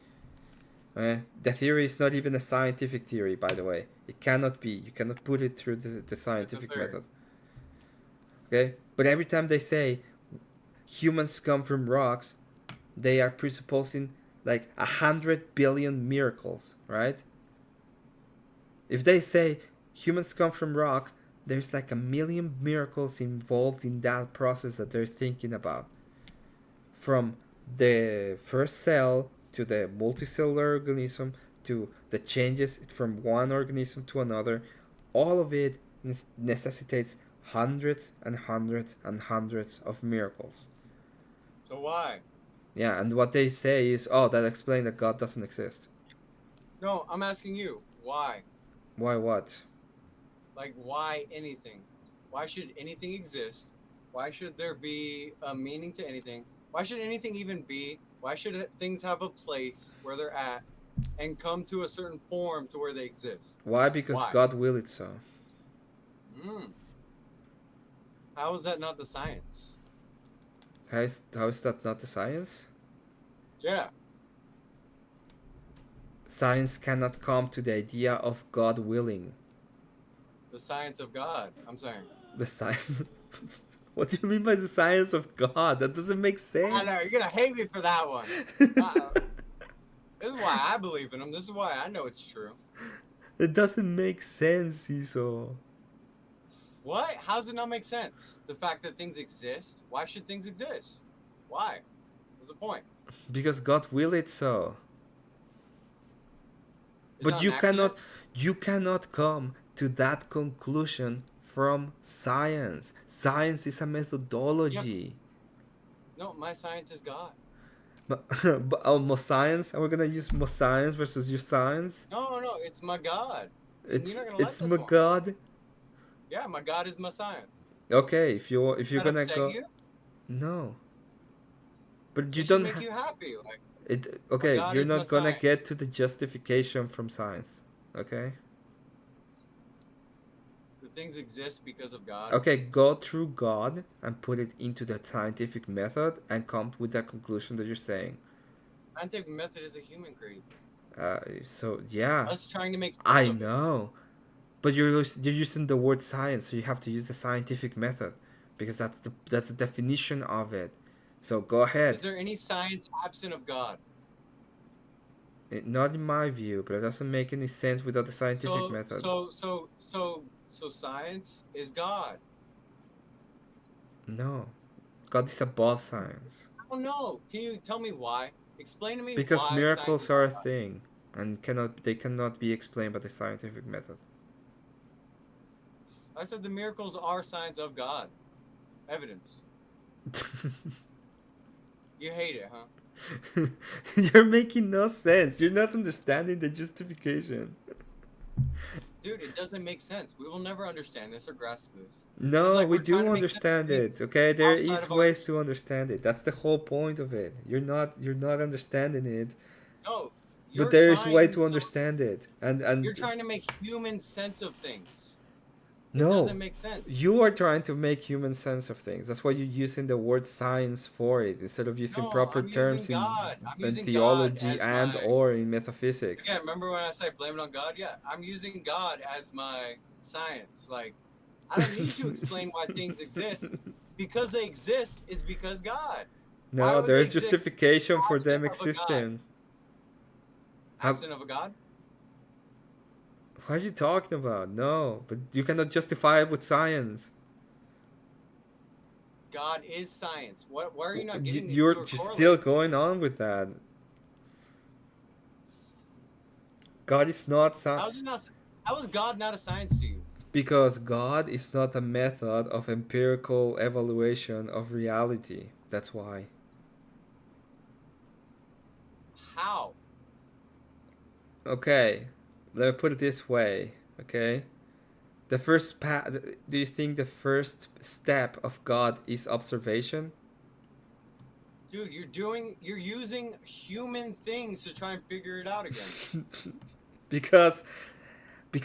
Okay? The theory is not even a scientific theory, by the way. It cannot be. You cannot put it through the scientific method. Okay? But every time they say humans come from rocks, they are presupposing like 100 billion miracles, right? If they say humans come from rock, there's like 1 million miracles involved in that process that they're thinking about. From the first cell to the multicellular organism to the changes from one organism to another, all of it necessitates hundreds and hundreds and hundreds of miracles. So why? Yeah, and what they say is, oh, that explains that God doesn't exist. No, I'm asking you, why? Why what? Like, why anything? Why should anything exist? Why should there be a meaning to anything? Why should anything even be? Why should things have a place where they're at and come to a certain form to where they exist? Why? Because Why? God will it so. How is that not the science? How is that not the science? Yeah. Science cannot come to the idea of God willing. The science of God, I'm saying. The science? What do you mean by the science of God? That doesn't make sense. I know, you're going to hate me for that one. This is why I believe in him. This is why I know it's true. It doesn't make sense, Cecil. What? How does it not make sense? The fact that things exist? Why should things exist? Why? What's the point? Because God will it so. It's But not you an accident? cannot come to that conclusion from science. Science is a methodology. No, my science is God. But more science? Are we gonna use more science versus your science? No, it's my God. It's You're not gonna like it's this my one. God. Yeah, my God is my science. Okay, if you're Does that gonna upset go, you? no. But you It should don't. make you happy. Like, It okay. God You're is my not gonna science. get to the justification from science. Okay. the things exist because of God. Okay, go through God and put it into the scientific method and come with that conclusion that you're saying. Scientific method is a human creed. So yeah. Us trying to make sense I of it. know, but you're using the word science, so you have to use the scientific method because that's the definition of it. So go ahead. Is there any science absent of God? Not in my view, but it doesn't make any sense without the scientific method. So science is God. No, God is above science. I don't know. Can you tell me why? Explain to me Because why miracles science is are a God. thing, and they cannot be explained by the scientific method. I said the miracles are signs of God. Evidence. You hate it, huh? You're making no sense. You're not understanding the justification. Dude, it doesn't make sense. We will never understand this or grasp this. No, It's like we we're do trying to make sense of understand things it. Okay, there outside is of ways to understand it. That's the whole point of it. You're not understanding it. No, you're But there is way trying to understand it. And You're trying to make human sense of things. It no, doesn't make sense. you are trying to make human sense of things. That's why you're using the word science for it instead of using No, proper I'm using terms God. I'm in using God theology as and my- or in metaphysics. Yeah, remember when I said blame it on God? Yeah, I'm using God as my science. Like, I don't need to explain why things exist. Because they exist is because God. Why No, would there they is exist justification for them absent of a God? existing. How, Absent of a God? what are you talking about? No, but you cannot justify it with science. God is science. What? Why are you not getting these You're two are just correlated? still going on with that. God is not How is it not? How is God not a science to you? because God is not a method of empirical evaluation of reality. That's why. How? Okay, let me put it this way. Okay, the first do you think the first step of God is observation? Dude, you're using human things to try and figure it out again. because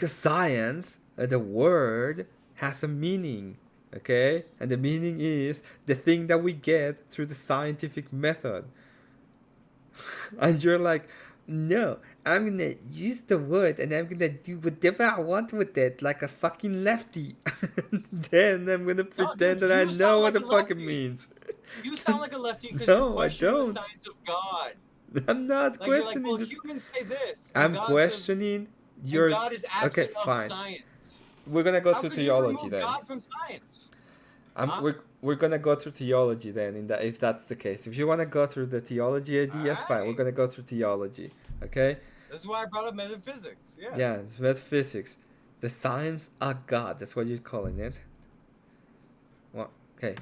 science, the word has a meaning, okay, and the meaning is the thing that we get through the scientific method. And you're like, no, I'm gonna use the word and I'm gonna do whatever I want with it like a fucking lefty. Then I'm gonna pretend that I know what the fuck it means. You sound like a lefty because No, you're I questioning the don't. science of God. I'm not Like you're like, questioning well, this. humans say this, I'm and God says, questioning and your. God is Okay, absent of fine. science. We're gonna go How through could you theology remove then. God from science? Huh? We're gonna go through theology then. In that, if that's the case, if you wanna go through the theology ideas, fine. We're gonna go through theology. Okay. This is why I brought up metaphysics. Yeah. Yeah, it's metaphysics, the science of God. That's what you're calling it. Well, okay.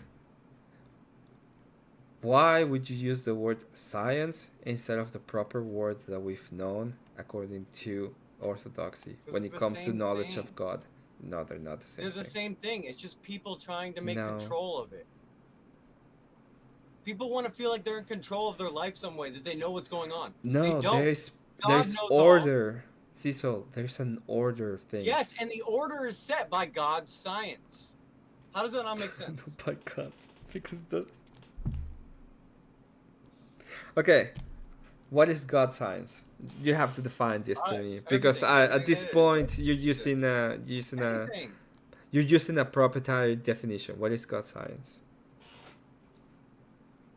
Why would you use the word science instead of the proper word that we've known according to orthodoxy when it comes to knowledge of God? No, they're not the same They're thing. the same thing. It's just people trying to make No. control of it. People want to feel like they're in control of their life some way, that they know what's going on. No, they don't. there's God knows all. order. Cecil, there's an order of things. Yes, and the order is set by God's science. How does that not make sense? By God, because the. Okay, what is God science? You have to define this to me because at this point you're using you're using a proprietary definition. What is God science?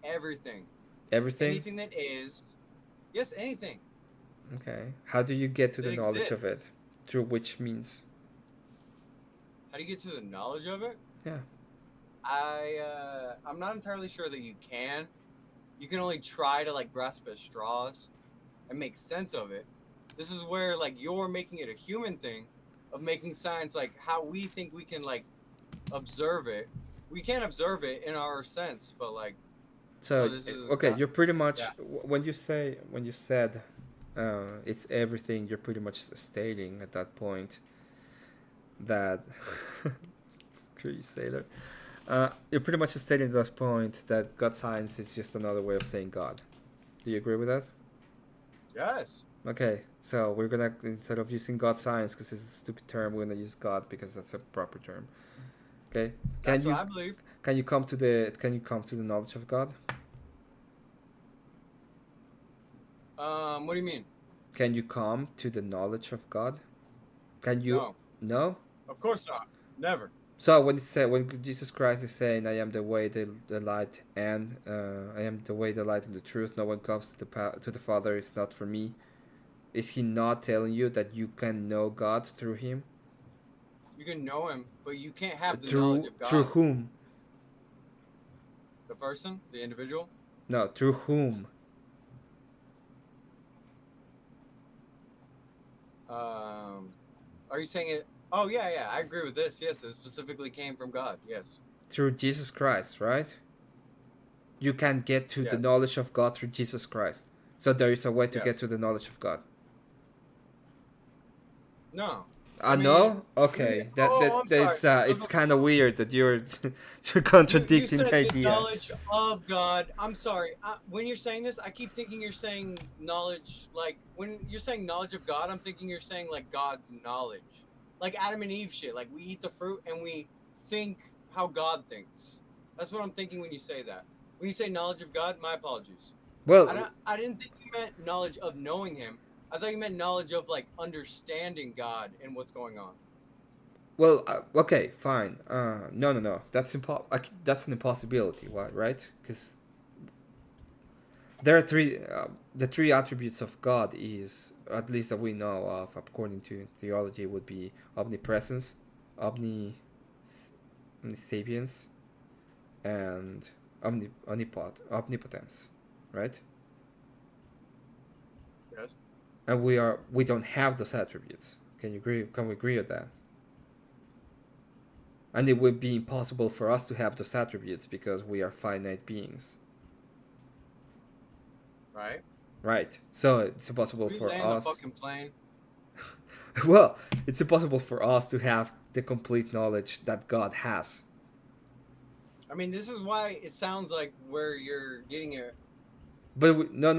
Everything. Everything. Anything that is. Yes, anything. Okay. How do you get to the That knowledge of exists. it? Through which means? How do you get to the knowledge of it? Yeah. I'm not entirely sure that you can. You can only try to like grasp at straws and make sense of it. This is where like you're making it a human thing of making science like how we think we can like observe it. We can't observe it in our sense, but like So this is okay, you're pretty much yeah. when you said it's everything. You're pretty much stating at that point that screw you, sailor. You're pretty much stating at that point that God science is just another way of saying God. Do you agree with that? Yes. Okay, so we're gonna, instead of using God science because it's a stupid term, we're gonna use God because that's a proper term. Okay. That's what I believe. Can you come to the knowledge of God? What do you mean? Can you come to the knowledge of God? Can you? No. No? Of course not. Never. So when Jesus Christ is saying, "I am the way, the light, and I am the way, the light, and the truth. No one comes to the Father. It's not for me." Is he not telling you that you can know God through him? You can know him, but you can't have the Through knowledge of God. through whom? The person, the individual. No, through whom? Are you saying it? Oh yeah, I agree with this. Yes, it specifically came from God. Yes. Through Jesus Christ, right? You can get to the Yes. knowledge of God through Jesus Christ. So there is a way to Yes. get to the knowledge of God. No. No? Okay. I'm sorry. It's kind of weird that you're you're contradicting you the said idea. the knowledge of God. I'm sorry. When you're saying this, I keep thinking you're saying knowledge. Like when you're saying knowledge of God, I'm thinking you're saying like God's knowledge, like Adam and Eve shit. Like we eat the fruit and we think how God thinks. That's what I'm thinking when you say that. When you say knowledge of God, my apologies. Well, I didn't think you meant knowledge of knowing Him. I thought you meant knowledge of like understanding God and what's going on. well, okay, fine. No. That's an impossibility, right? Because there are the three attributes of God is, at least that we know of, according to theology, would be omnipresence, omnisapience, and omnipotence, right? Yes. And we don't have those attributes. Can we agree with that? And it would be impossible for us to have those attributes because we are finite beings. Right. Right. So it's impossible We for land us. the fucking plane. Well, it's impossible for us to have the complete knowledge that God has. I mean, this is why it sounds like where you're getting it. But no.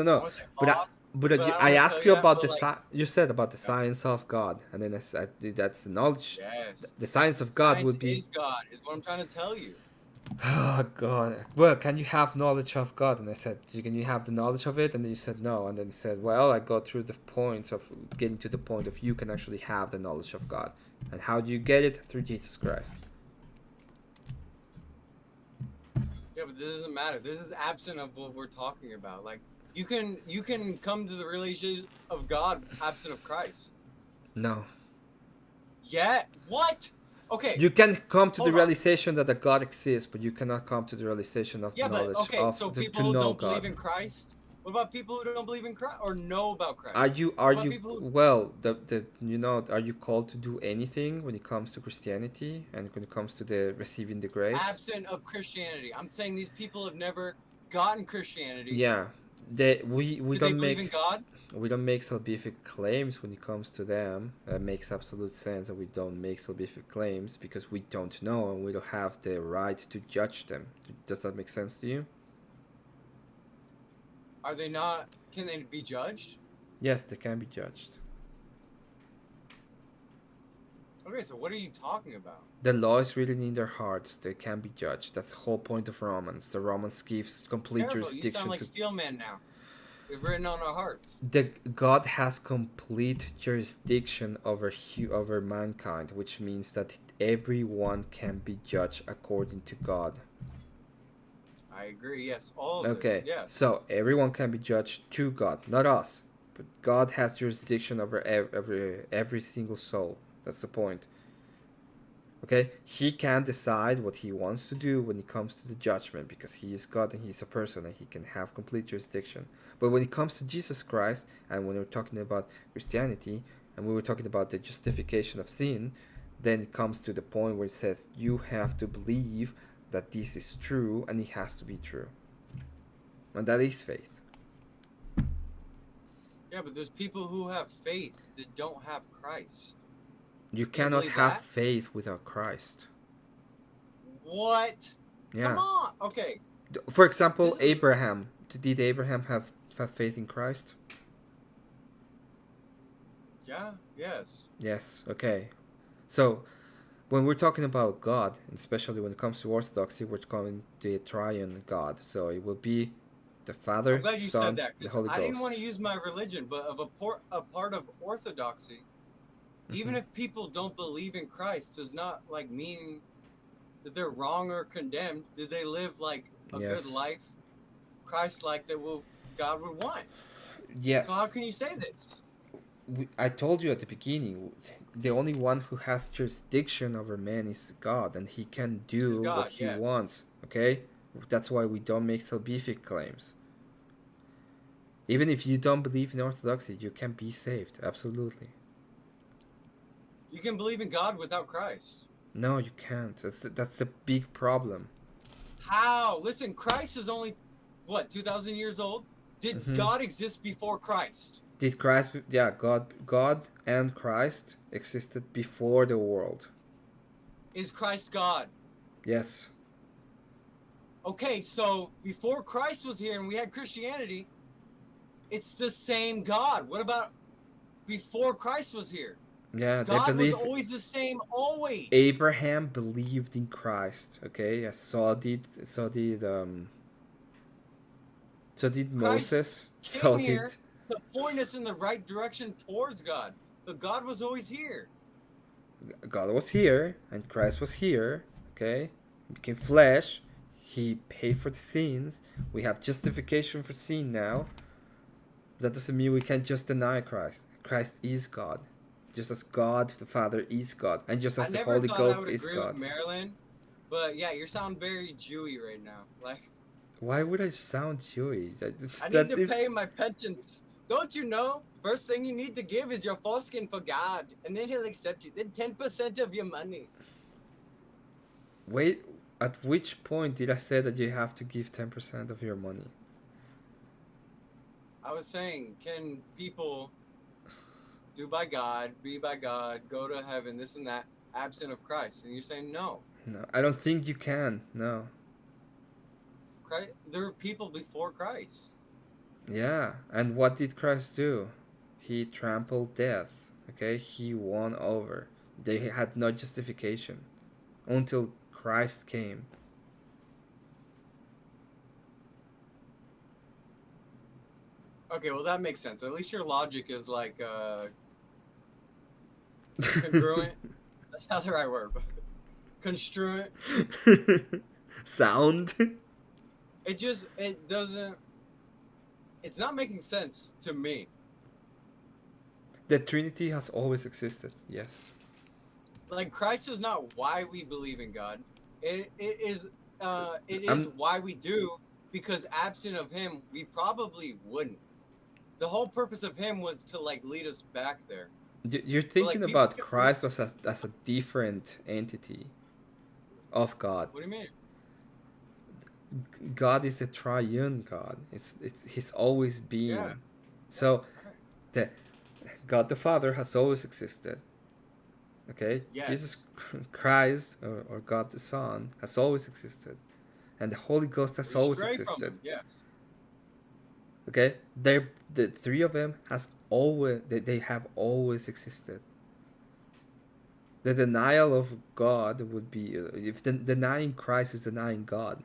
But I asked you about you said about the science of God, and then I said that's the knowledge. Yes. The science of God Science would be. is God, is what I'm trying to tell you. Oh God. Well, can you have knowledge of God? And I said, can you have the knowledge of it? And then you said no. And then you said, well, I go through the points of getting to the point of you can actually have the knowledge of God. And how do you get it? Through Jesus Christ. Yeah, but this doesn't matter. This is absent of what we're talking about. Like, you can come to the realization of God absent of Christ. No. Yeah. What? Okay. You can come to the realization that a God exists, but you cannot come to the realization of the knowledge of so to people who know don't God. believe in Christ. What about people who don't believe in Christ or know about Christ? Are you well? Are you called to do anything when it comes to Christianity and when it comes to the receiving the grace? Absent of Christianity. I'm saying these people have never gotten Christianity. Yeah, we Do don't they believe in God? We don't make salvific claims when it comes to them. It makes absolute sense that we don't make salvific claims because we don't know and we don't have the right to judge them. Does that make sense to you? Are they not? Can they be judged? Yes, they can be judged. Okay, so what are you talking about? The law is written in their hearts. They can be judged. That's the whole point of Romans. The Romans gives complete jurisdiction. You sound like Steelman now. It's written on our hearts. God has complete jurisdiction over mankind, which means that everyone can be judged according to God. I agree. Yes, all of Okay. this, yes. So everyone can be judged to God, not us, but God has jurisdiction over every single soul. That's the point. Okay, he can decide what he wants to do when it comes to the judgment because he is God and he's a person and he can have complete jurisdiction. But when it comes to Jesus Christ, and when we're talking about Christianity, and we were talking about the justification of sin, then it comes to the point where it says you have to believe that this is true and it has to be true. And that is faith. Yeah, but there's people who have faith that don't have Christ. You cannot have faith without Christ. What? Yeah. Come on. Okay. For example, Abraham. Did Abraham have faith in Christ? Yeah. Yes. Yes. Okay. So, when we're talking about God, especially when it comes to Orthodoxy, we're calling the triune God. So it will be the Father, I'm glad you Son, said that the Holy because Ghost. I didn't want to use my religion, but of a part of Orthodoxy, even if people don't believe in Christ, does not like mean that they're wrong or condemned. Did they live like a good life, Christ-like that God would want? Yes. So how can you say this? I told you at the beginning, the only one who has jurisdiction over man is God, and he can do what he wants. Okay, that's why we don't make salvific claims. Even if you don't believe in Orthodoxy, you can be saved. Absolutely. You can believe in God without Christ. No, you can't. That's the big problem. How? Listen, Christ is only, what, 2,000 years old? Did God exist before Christ? Did Christ? Yeah, God and Christ existed before the world. Is Christ God? Yes. Okay, so before Christ was here and we had Christianity, it's the same God. What about before Christ was here? Yeah, God was always the same, always. Abraham believed in Christ. Okay, so did Moses. So did to point us in the right direction towards God. But God was always here. God was here and Christ was here. Okay, he became flesh. He paid for the sins. We have justification for sin now. That doesn't mean we can just deny Christ. Christ is God. Just as God the Father is God. And just I as the never Holy thought Ghost I would is agree God. with Marilyn, but yeah, you sound very Jewy right now. Like, Why would I sound Jewish? I need to pay my penance. Don't you know? First thing you need to give is your foreskin for God, and then He'll accept you. Then 10% of your money. Wait, at which point did I say that you have to give 10% of your money? I was saying, can people do by God, be by God, go to heaven, this and that, absent of Christ? And you're saying no. No, I don't think you can. No. Christ, there were people before Christ. Yeah, and what did Christ do? He trampled death. Okay, he won over. They had no justification until Christ came. Okay, well that makes sense. At least your logic is like congruent. That's not the right word, but construent. Sound. It doesn't. It's not making sense to me. The Trinity has always existed. Yes. Like Christ is not why we believe in God. It is why we do, because absent of Him we probably wouldn't. The whole purpose of Him was to like lead us back there. You're thinking about Christ as a different entity of God. What do you mean? God is a triune God. He's always been. Yeah. So, the God the Father has always existed. Okay. Yes. Jesus Christ or God the Son has always existed, and the Holy Ghost has We always stray from existed. Him, yes. Okay. The three of them they have always existed. The denial of God would be if denying Christ is denying God.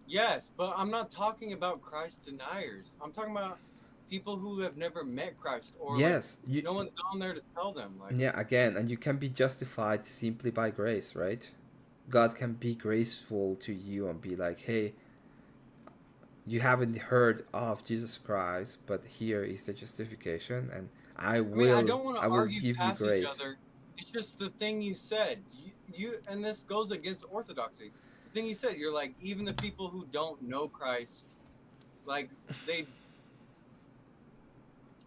Yes, but I'm not talking about Christ deniers. I'm talking about people who have never met Christ, or Yes, like, no one's gone there to tell them. Like, yeah, again, and you can be justified simply by grace, right? God can be graceful to you and be like, hey, you haven't heard of Jesus Christ, but here is the justification, and I don't want I to will argue give you past grace. each other. It's just the thing you said. You and this goes against orthodoxy. The thing you said, you're like, even the people who don't know Christ, like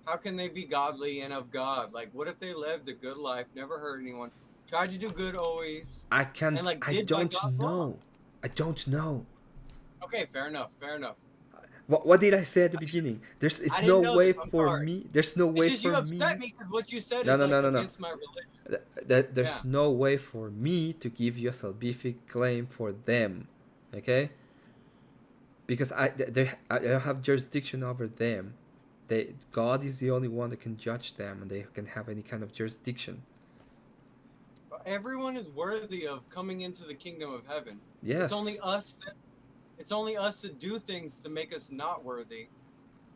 how can they be godly and of God? Like, what if they lived a good life, never hurt anyone, tried to do good always? I can't. And, like, I did by don't God's law? know. I don't know. Okay, fair enough. Fair enough. What did I say at the beginning? It's I no didn't know way this, I'm for sorry. me. There's no way It's just for you me. upset me because what you said No, is no, like no, no, no. against my religion. There's Yeah. no way for me to give you a salvific claim for them, okay? Because I don't have jurisdiction over them. God is the only one that can judge them, and they can have any kind of jurisdiction. Everyone is worthy of coming into the kingdom of heaven. Yes. It's only us that do things to make us not worthy,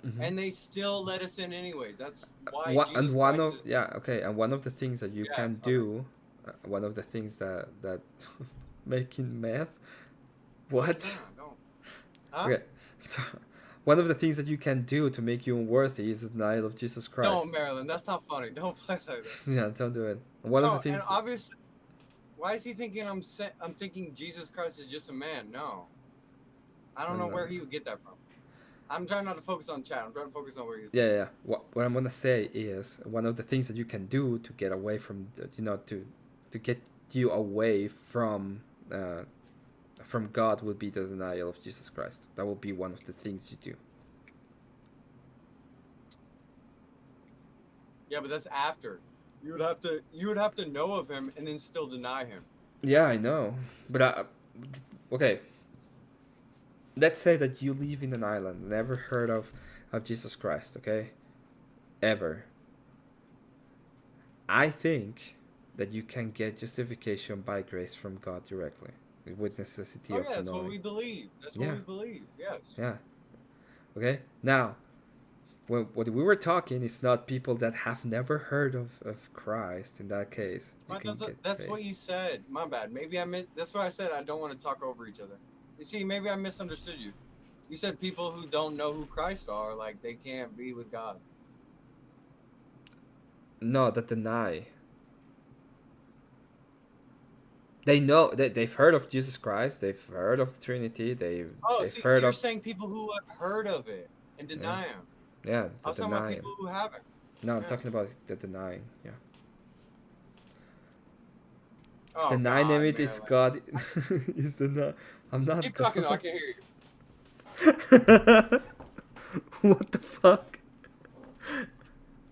Mhm. and they still let us in anyways. That's why And Jesus one Christ of is. yeah, okay, and one of the things that you Yeah, can sorry. do, one of the things that making meth, what? Yeah, no. Huh? Okay, so one of the things that you can do to make you unworthy is the denial of Jesus Christ. Don't, Marilyn. That's not funny. Don't flex like that. Yeah, don't do it. One of the No, things. and obviously, why is he thinking I'm thinking Jesus Christ is just a man? No, I don't know where he would get that from. I'm trying not to focus on chat. I'm trying to focus on where he's. Yeah. What I'm gonna say is one of the things that you can do to get away from to get you away from God would be the denial of Jesus Christ. That will be one of the things you do. Yeah, but that's after. You would have to know of him and then still deny him. Yeah, I know, but okay. Let's say that you live in an island, never heard of Jesus Christ, okay? Ever. I think that you can get justification by grace from God directly, with necessity of Oh yeah, that's knowing. what we believe. That's what we believe. Yes. Yeah. Okay. Now, what we were talking is not people that have never heard of Christ. In that case, you But can that's, get that's what raised. you said. My bad. Maybe I missed. That's why I said I don't want to talk over each other. You see, maybe I misunderstood you. You said people who don't know who Christ are, like they can't be with God. No, that deny. They know that they've heard of Jesus Christ. They've heard of the Trinity. They've Oh, they've see, heard you're of saying people who have heard of it and deny him. yeah, I the was talking about denying. people who haven't. No, I'm Yeah. talking about the denying. Yeah. Oh, Denying God, it is Marilyn. God. Is the not. I'm not. Keep talking though, I can't hear you. What the fuck?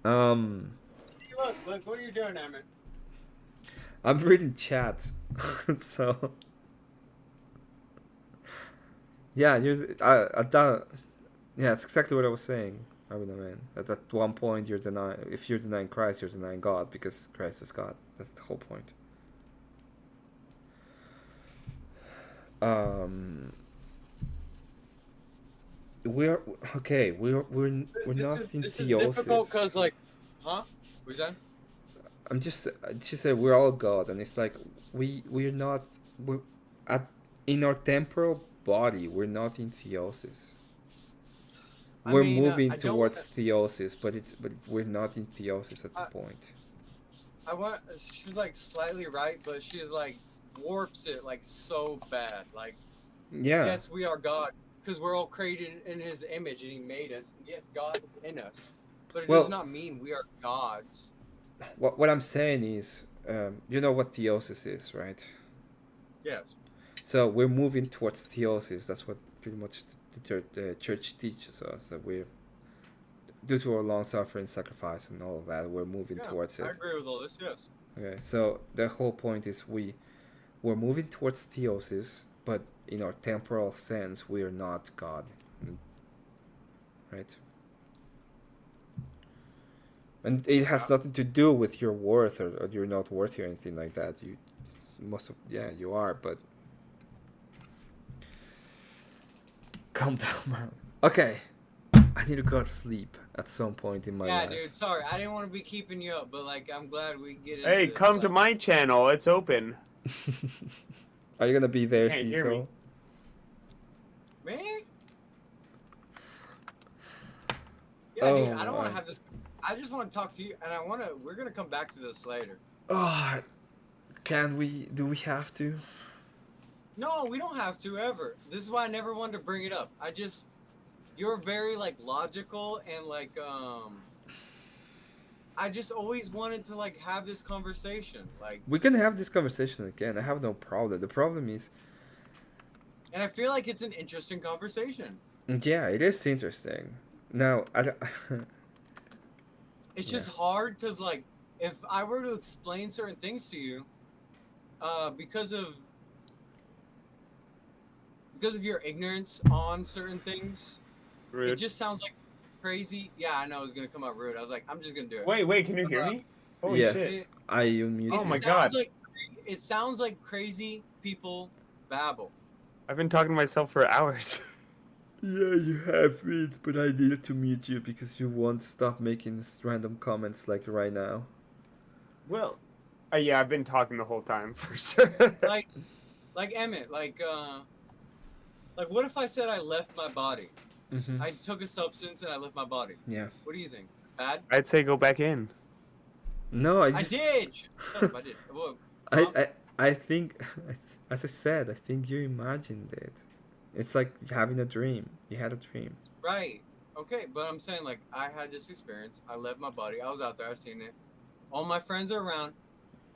Hey, look, what are you doing, Emmett? I'm reading chat, so yeah, I thought, yeah, it's exactly what I was saying. I mean, at one point you're denying, if you're denying Christ, you're denying God because Christ is God. That's the whole point. We're okay. We're not in This is difficult theosis. because, like, huh? What's that? I'm just say we're all God, and it's like we're not we're at in our temporal body. We're not in theosis. We're moving I don't towards wanna- theosis, but we're not in theosis at the point. I want. She's like slightly right, but she like warps it like so bad. Like, Yeah. yes, we are God because we're all created in His image and He made us. Yes, God is in us, but it Well- does not mean we are gods. What I'm saying is, you know what theosis is, right? Yes. So we're moving towards theosis. That's what pretty much the church teaches us, that we're, due to our long suffering, sacrifice, and all of that, we're moving towards it. I agree with all this. Yes. Okay, so the whole point is we're moving towards theosis, but in our temporal sense, we are not God, right? And it has nothing to do with your worth or you're not worthy or anything like that. You must have, yeah, you are, but calm down, man. Okay, I need to go to sleep at some point in my Yeah, life. dude. Sorry, I didn't want to be keeping you up, but like, I'm glad we get. Hey, into this, come to like- my channel. It's open. Are you gonna be there, Can't hear me. Cecil? Man. Yeah, dude. Oh I don't want my. to have this. I just want to talk to you, and I want to. We're gonna come back to this later. Oh, can we? Do we have to? No, we don't have to ever. This is why I never wanted to bring it up. You're very like logical and like I just always wanted to like have this conversation, like, We can have this conversation again. I have no problem. The problem is, and I feel like it's an interesting conversation. yeah, it is interesting. Now, I don't, It's just hard because like if I were to explain certain things to you, because of your ignorance on certain things, Rude. it just sounds like crazy. Yeah, I know it was gonna come out rude. I was like, I'm just gonna do it. Wait, can you hear me? Holy yes, shit. I unmuted. Oh my It sounds God. Like, it sounds like crazy people babble. I've been talking to myself for hours. Yeah, you have it, but I needed to mute you because you won't stop making random comments like right now. Well, yeah, I've been talking the whole time for sure. Like Emmett, like what if I said I left my body? Mhm. I took a substance and I left my body. Yeah. What do you think? Bad? I'd say go back in. No, I I just. did. Shut up, I did. Well, I think, as I said, I think you imagined it. It's like having a dream. You had a dream. right. Okay, but I'm saying like I had this experience. I left my body. I was out there. I've seen it. All my friends are around,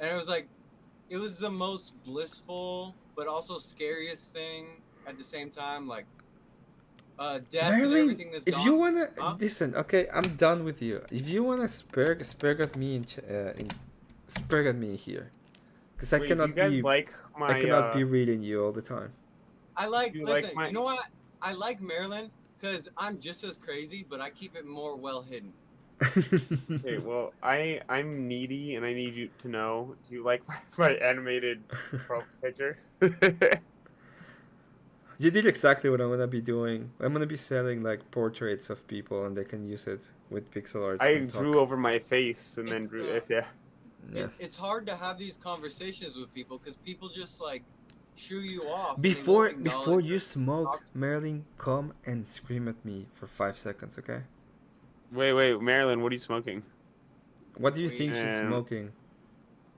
and it was the most blissful but also scariest thing at the same time. Like death and Marilyn, everything that's if gone. you wanna Huh? listen, okay, I'm done with you. If you wanna spurg at me spurg at me here, because I Wait, cannot you guys be like my, I cannot be reading you all the time. I like, You like listen, my- you know what? I like Maryland because I'm just as crazy, but I keep it more well hidden. Okay, well, I'm needy, and I need you to know. Do you like my animated profile picture? You did exactly what I'm gonna be doing. I'm gonna be selling like portraits of people, and they can use it with pixel art. I and drew talk. over my face and then drew if yeah. Yeah. It's hard to have these conversations with people because people just like shoo you off. and Before they won't acknowledge you smoke, Marilyn, come and scream at me for 5 seconds, okay? Wait, Marilyn, what are you smoking? What do you think she's smoking?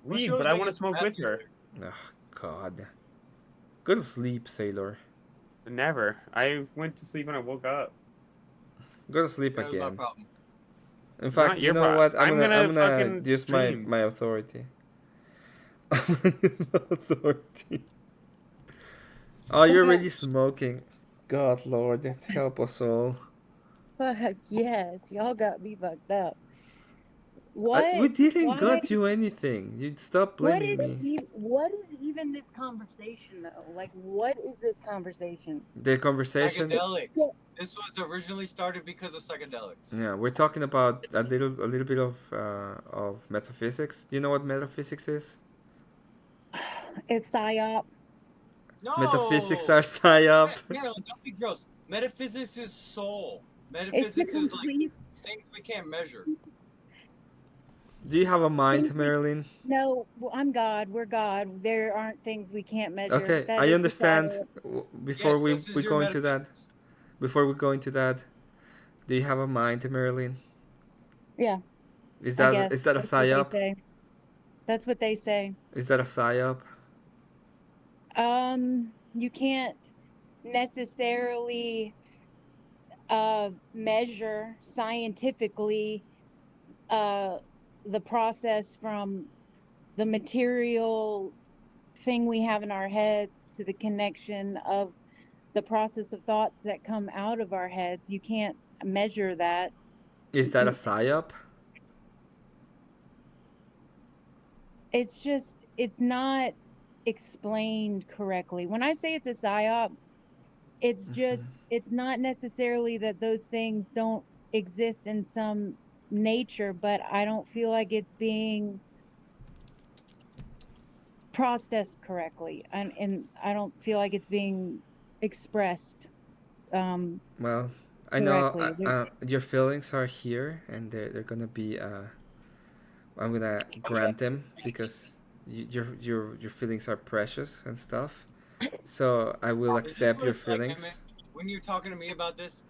Weed, but I want to smoke with her. Oh, God. Go to sleep, sailor. Never. I went to sleep when I woke up. Go to sleep That was my again. problem. In fact, Not you your know problem. what? I'm gonna use my stream. authority. I'm gonna use my authority. Oh, you're already smoking. God, Lord, help us all. Fuck yes, y'all got me fucked up. What? We didn't Why? got you anything. You'd stop blaming me. What is even this conversation though? Like, what is this conversation? The conversation. Psychedelics. This was originally started because of psychedelics. Yeah, we're talking about a little bit of metaphysics. You know what metaphysics is? It's psyop. No. Metaphysics are psyop. Marilyn, don't be gross. Metaphysics is soul. Metaphysics is like things we can't measure. Do you have a mind, Marilyn? No, well, I'm God. We're God. There aren't things we can't measure. Okay, That I is understand. psyop. Before Yes, this we is go your into that, do you have a mind, Marilyn? Yeah. Is I that guess. a That's what they psyop? say. That's what they say. Is that a psyop? You can't necessarily measure scientifically the process from the material thing we have in our heads to the connection of the process of thoughts that come out of our heads. You can't measure that. Is that a psyop? It's just, it's not explained correctly. When I say it's a psyop, it's just, it's not necessarily that those things don't exist in some nature, but I don't feel like it's being processed correctly, and I don't feel like it's being expressed Well, I know correctly. your feelings are here, and they're gonna be. I'm gonna grant them because your feelings are precious and stuff. So I will Is this accept what your it's like, feelings. Emmett? When you're talking to me about this,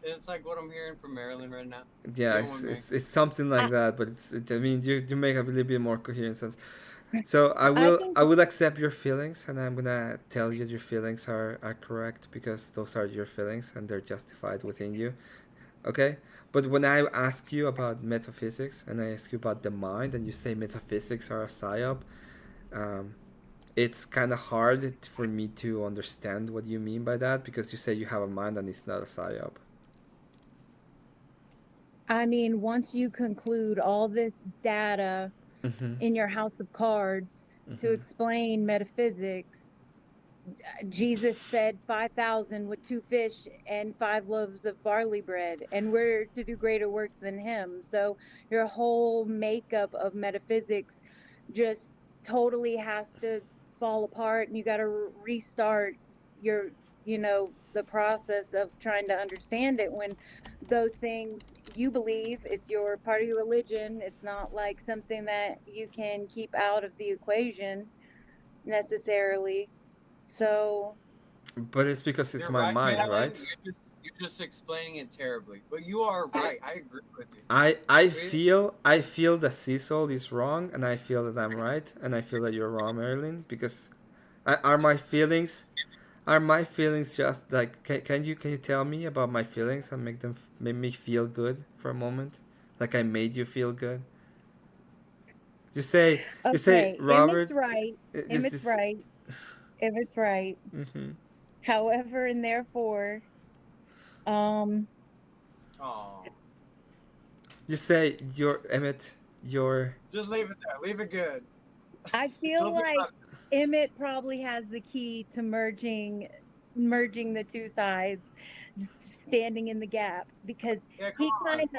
it's like what I'm hearing from Marilyn right now? Yeah, Deal with me. it's something like that, but I mean, you make a little bit more coherent sense. So I will accept your feelings, and I'm gonna tell you your feelings are correct because those are your feelings and they're justified within you. Okay? But when I ask you about metaphysics and I ask you about the mind and you say metaphysics are a psyop, it's kind of hard for me to understand what you mean by that because you say you have a mind and it's not a psyop. I mean, once you conclude all this data in your house of cards to explain metaphysics, Jesus fed 5,000 with 2 fish and 5 loaves of barley bread, and we're to do greater works than him. So your whole makeup of metaphysics just totally has to fall apart, and you got to restart your, the process of trying to understand it when those things you believe, it's your part of your religion. It's not like something that you can keep out of the equation necessarily. So, But it's because it's You're my right, mind, Marilyn. right? You're just explaining it terribly. But you are right. I agree with you. I feel that Cecil is wrong, and I feel that I'm right, and I feel that you're wrong, Marilyn. Because are my feelings just like can you tell me about my feelings and make me feel good for a moment, like I made you feel good? You say Robert. Emmett's right. Emmett's right. Emmett's right. However, and therefore, Oh. You say Emmett. Just leave it there. Leave it good. I feel like Emmett probably has the key to merging the two sides, standing in the gap, because he kind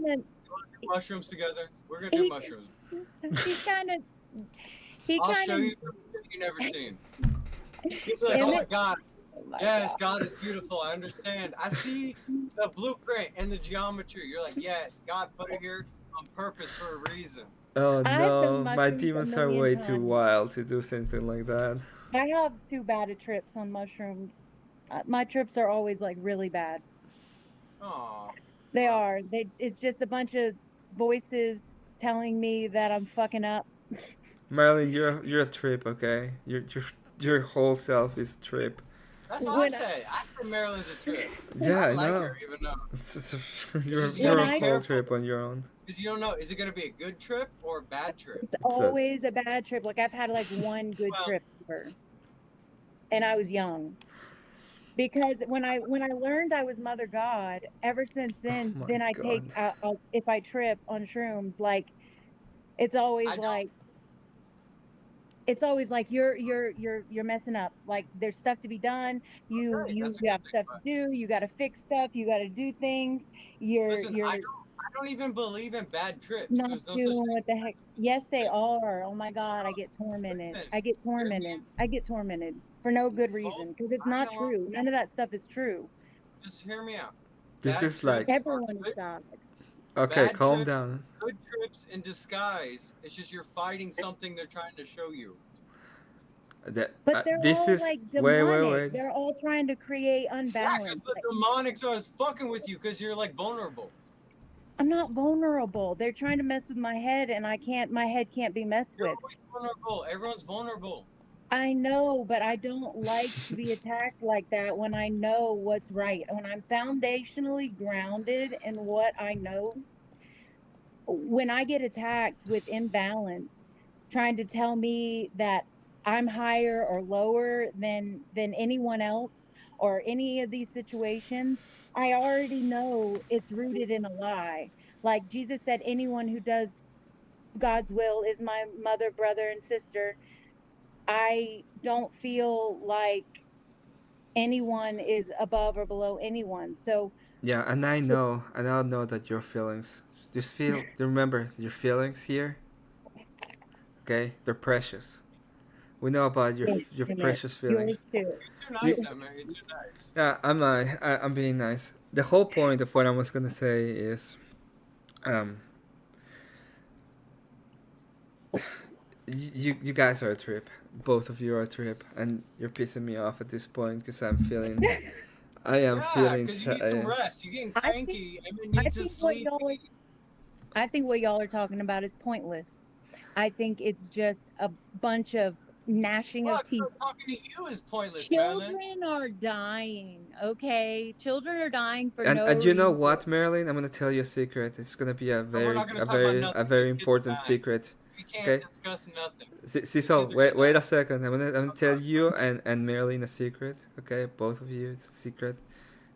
of mushrooms together. We're gonna do mushrooms. He I'll kind show of you something you never seen. You'll be like, oh my god, Yes, God is beautiful. I understand. I see the blueprint and the geometry. You're like, yes, God put it here on purpose for a reason. Oh I've done no, my mushrooms a demons are million way too times. wild to do something like that. I have too bad of trips on mushrooms. My trips are always like really bad. Aw. They are. It's just a bunch of voices telling me that I'm fucking up. Marilyn, you're a trip, okay? Your whole self is a trip. That's what I say. I think Maryland's a trip. Yeah, I I like know. her, even though. You're Just you gotta a be whole careful. trip on your own. Because you don't know, is it going to be a good trip or a bad trip? It's always a bad trip. Like I've had like one good trip ever, and I was young. Because when I learned I was Mother God, ever since then, Oh my then I take God. if I trip on shrooms, like it's always like you're messing up. Like there's stuff to be done. You have stuff to do. You got to fix stuff. You got to do things. Listen, You're I don't even believe in bad trips. not There's no such doing thing. what the heck. Yes, they are. Oh my God, I get tormented. Listen, I get tormented. I get tormented for no good reason because it's not true. None of that stuff is true. Just hear me out. This Bad is like trips are Everyone good. stop. okay, Bad calm trips, down. good trips in disguise. It's just you're fighting something they're trying to show you. But they're This all is like wait, demonic. They're all trying to create Yeah, unbalance. because the demonics are fucking with you because you're like vulnerable. I'm not vulnerable. They're trying to mess with my head, and I can't. My head can't be messed You're with. always vulnerable. Everyone's vulnerable. I know, but I don't like to be attacked like that when I know what's right. When I'm foundationally grounded in what I know, when I get attacked with imbalance, trying to tell me that I'm higher or lower than anyone else or any of these situations, I already know it's rooted in a lie. Like Jesus said, anyone who does God's will is my mother, brother, and sister. I don't feel like anyone is above or below anyone. So Yeah, and I know that your feelings. Just feel. Remember your feelings here. Okay, they're precious. We know about your precious feelings. You're too nice, Emma. You're too nice. Yeah, I'm being nice. The whole point of what I was gonna say is, you guys are a trip. Both of you are a trip, and you're pissing me off at this point because I am feeling because you need some rest. You're getting cranky. Emma needs to sleep. I think what y'all are talking about is pointless. I think it's just a bunch of gnashing of teeth. Talking to you is pointless, Children Marilyn. are dying, okay? Children are dying for and no and you know reason. what, Marilyn? I'm gonna tell you a secret. It's gonna be a we're not gonna talk about very nothing. very These kids important are dying. secret. We can't Okay. discuss nothing. So wait a second. I'm gonna tell you and Marilyn a secret. Okay, both of you, it's a secret.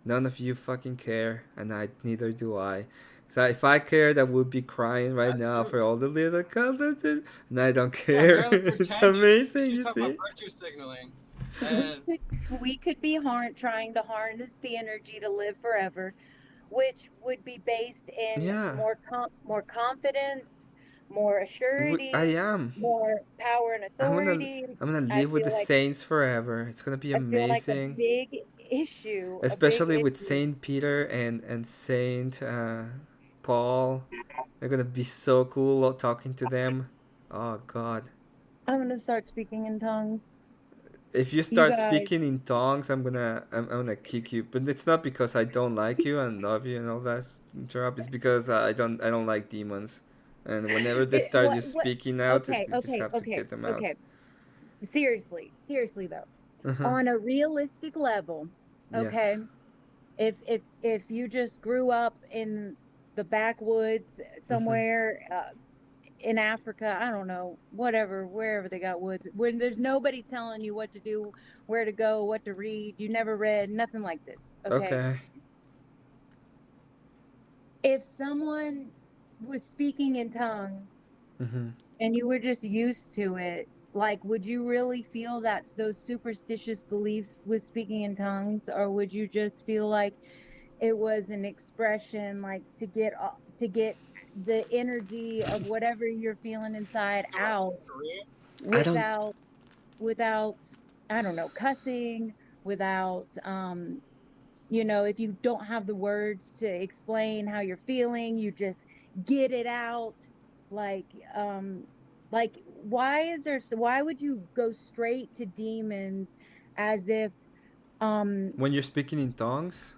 None of you fucking care, and neither do I. So if I cared, I would be crying right now for all the little content, and I don't care. It's amazing, you see. Virtue signaling. We could be trying to harness the energy to live forever, which would be based in Yeah. more confidence, more assurity, I am. more power and authority. I'm gonna I live with the feel like saints forever. It's gonna be I feel like a amazing. big issue, Especially with Saint Peter and Saint Paul. They're gonna be so cool talking to them. Oh God. I'm gonna start speaking in tongues. If you start speaking in tongues, I'm gonna kick you. But it's not because I don't like you and love you and all that crap. It's because I don't like demons. And whenever they start just speaking out, you just have to get them out. Okay. Seriously though, Uh-huh. on a realistic level, okay. Yes. If you just grew up in the backwoods somewhere in Africa, I don't know, whatever, wherever they got woods, when there's nobody telling you what to do, where to go, what to read, you never read nothing like this. Okay. If someone was speaking in tongues and you were just used to it, like, would you really feel that's those superstitious beliefs with speaking in tongues, or would you just feel like it was an expression, like to get the energy of whatever you're feeling inside out without I don't know, cussing without if you don't have the words to explain how you're feeling, you just get it out. Like why would you go straight to demons as if When you're speaking in tongues?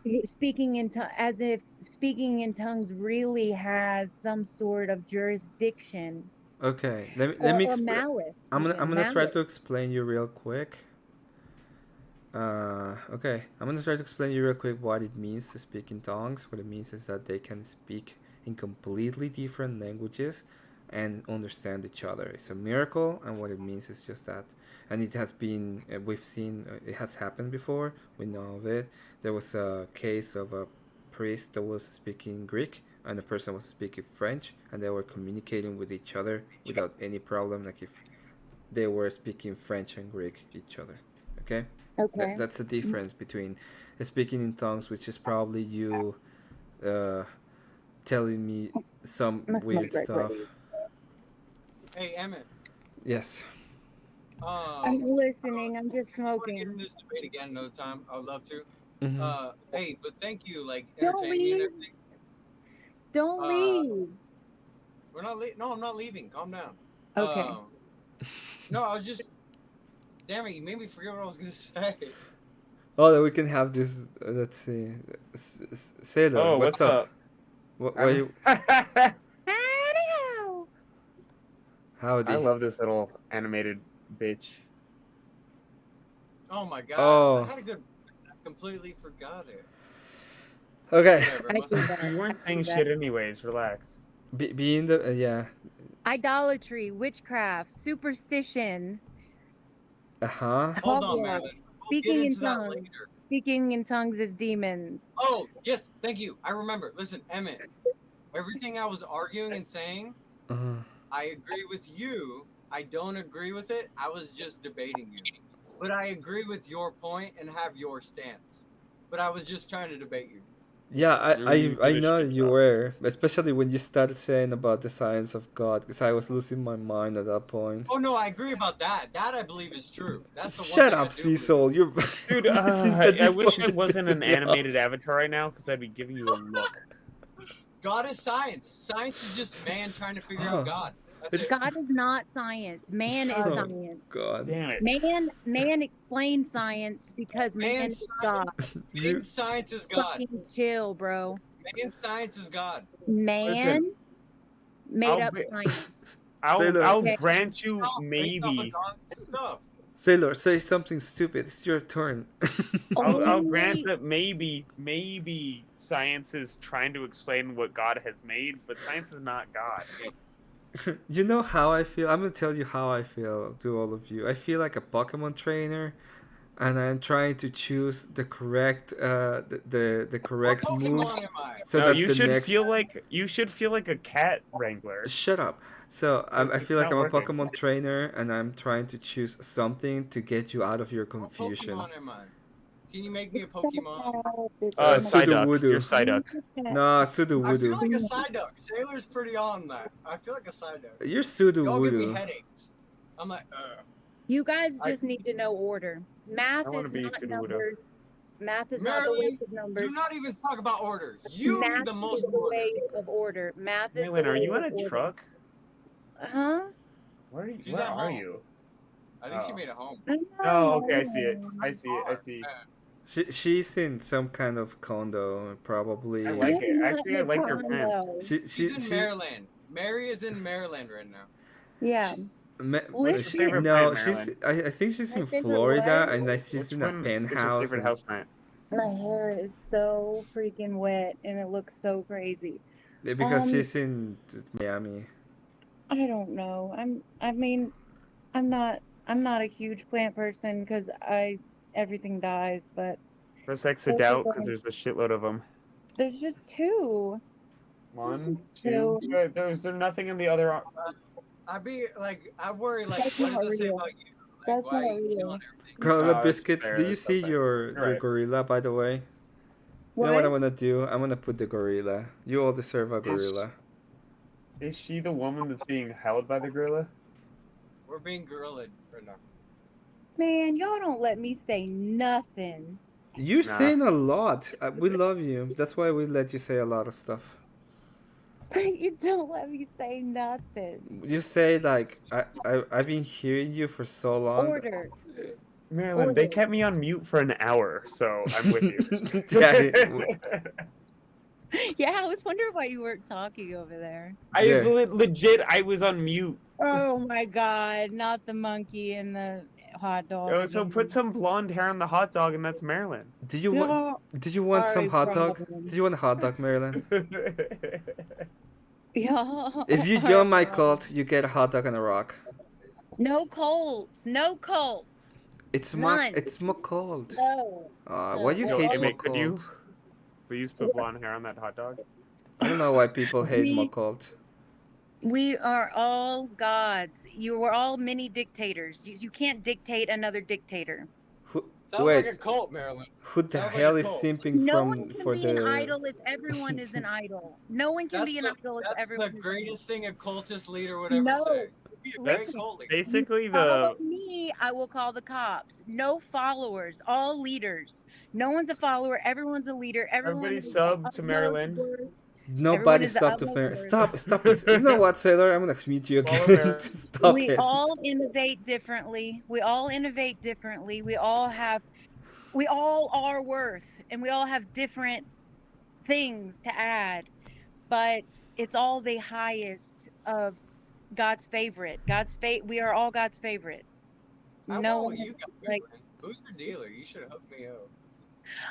as if speaking in tongues really has some sort of jurisdiction Okay, let me or explain. malice. I'm Even gonna try malice. to explain you real quick. Okay, I'm gonna try to explain you real quick what it means to speak in tongues. What it means is that they can speak in completely different languages and understand each other. It's a miracle, and what it means is just that. And it has been, we've seen, it has happened before. We know of it. There was a case of a priest that was speaking Greek, and a person was speaking French, and they were communicating with each other without any problem. Like if they were speaking French and Greek each other. Okay. Okay. That's the difference between speaking in tongues, which is probably you telling me some weird stuff. Hey, Emmett. Yes. I'm listening. I'm just I want to get in smoking. this debate again another time. I would love to. Mhm. Hey, but thank you, like Don't entertaining me and leave. everything. Don't leave. We're not No, I'm not leaving. Calm down. Okay. No, I was just. Damn it! You made me forget what I was gonna say. Oh, that we can have this. Let's see. Sailor, Oh, what's what's up? up? What I'm- you? Howdy. I love this little animated bitch. Oh my god! Oh. I had a good. I completely forgot it. Okay. Whatever, it must- You weren't saying shit anyways. Relax. Being the yeah. Idolatry, witchcraft, superstition. Hold on, Marilyn. We'll get into that later. Speaking in tongues is demons. Oh, yes, thank you. I remember. Listen, Emmett, everything I was arguing and saying, I agree with you. I don't agree with it. I was just debating you. But I agree with your point and have your stance. But I was just trying to debate you. Yeah, You I did a know shit you job. were, especially when you started saying about the science of God, because I was losing my mind at that point. Oh, no, I agree about that. That I believe is true. That's the one Shut thing up, I do believe. Cecil. You're Dude, at I this wish point I wasn't you're an pissing me off. animated avatar right now because I'd be giving you a look. God is science. Science is just man trying to figure out God. That's it. God is not science. Man is Oh, science. God. Damn it. Man explains science because man is God. Man science is God. Fucking chill, bro. Man science is God. Man Listen, made up science. Sailor. I'll Okay. grant you Based off of maybe. God's stuff. Sailor, say something stupid. It's your turn. I'll grant that maybe science is trying to explain what God has made, but science is not God. You know how I feel? I'm gonna tell you how I feel to all of you. I feel like a Pokemon trainer, and I'm trying to choose the correct the correct move. So No, that you the should next feel like a cat wrangler. Shut up. So I It's feel like not I'm a working. Pokemon trainer, and I'm trying to choose something to get you out of your What confusion. Pokemon am I? Can you make me a Pokemon? Psyduck. You're Psyduck. Psyduck. No, I feel Sudowoodo. like a Psyduck. Sailor's pretty on that. I feel like a Psyduck. You're Y'all give me Sudowoodo. headaches. I'm like, You guys just need to know order. Math I wanna is be not Sudowoodo. numbers. Math is not the Marilyn, way of numbers. do not even talk about order. You Math need the most is the order. way of order. Math is Maylin, the are way you on of a order. truck? Huh? Where are you? She's Where at are home. you? I think she Oh. made it home. Oh, okay, I see it. I see it. I see. She's in some kind of condo, probably. I like it. Actually, I like your pants. She's in Maryland. Mary is in Maryland right now. Yeah. What's your favorite no, plant, she's. Marilyn? I think she's My in favorite Florida, what? and like she's in a What's penthouse. your favorite and- house plant? My hair is so freaking wet and it looks so crazy. Because she's in Miami. I don't know. I'm not a huge plant person because everything dies, but Press X to both of doubt because them- there's a shitload of them. there's just two. One, two. There's there nothing in the other. I worry like, That's what not does it say real. about you? That's why not are you real. killing Granola Oh, that's biscuits. fair, Do you that's see not fair. your Right. gorilla, by the way? You know what I'm gonna do? I'm gonna put the gorilla. You all deserve a gorilla. Is she the woman that's being held by the gorilla? We're being gorillaed right now. Man, y'all don't let me say nothing. You're Nah. saying a lot. We love you. That's why we let you say a lot of stuff. You don't let me say nothing. You say like I've been hearing you for so long. Order. Marilyn, they Order. kept me on mute for an hour, so I'm with you. Yeah, I was wondering why you weren't talking over there. Legit, I was on mute. Oh my god, not the monkey and the hot dog. Oh, so put some blonde hair on the hot dog, and that's Marilyn. Did you want? Did you want some hot dog? Did you want a hot dog, Marilyn? Yeah. If you join my cult, you get a hot dog and a rock. No colds. No colds. It's None. my cult. No. Why do you Yo, hate Amy, my could you cult? please put blonde hair on that hot dog? I don't know why people hate my cult. We are all gods. You were all mini dictators. You can't dictate another dictator. Sounds Wait, like a cult, Marilyn. who the Sounds like hell a is cult. simping No from one can for be an the? idol if everyone is an idol. No one can be an idol if That's everyone the is greatest thing a cultist leader would ever No. say. Be a great Listen, cult leader. Basically, follow the me, I will call the cops. No followers, all leaders. No one's a follower, everyone's a leader. Everyone everybody is sub of to low Marilyn. worth. Nobody is stopped of the low fair. worth. Stop it. You know what, Sailor? I'm gonna mute you Follow again. Marilyn. Just stop We it. all innovate differently. We all innovate differently. We all are worth, and we all have different things to add, but it's all the highest of God's favorite. We are all God's favorite. I No want one what you got, like Marilyn. Who's your dealer? You should hook me up.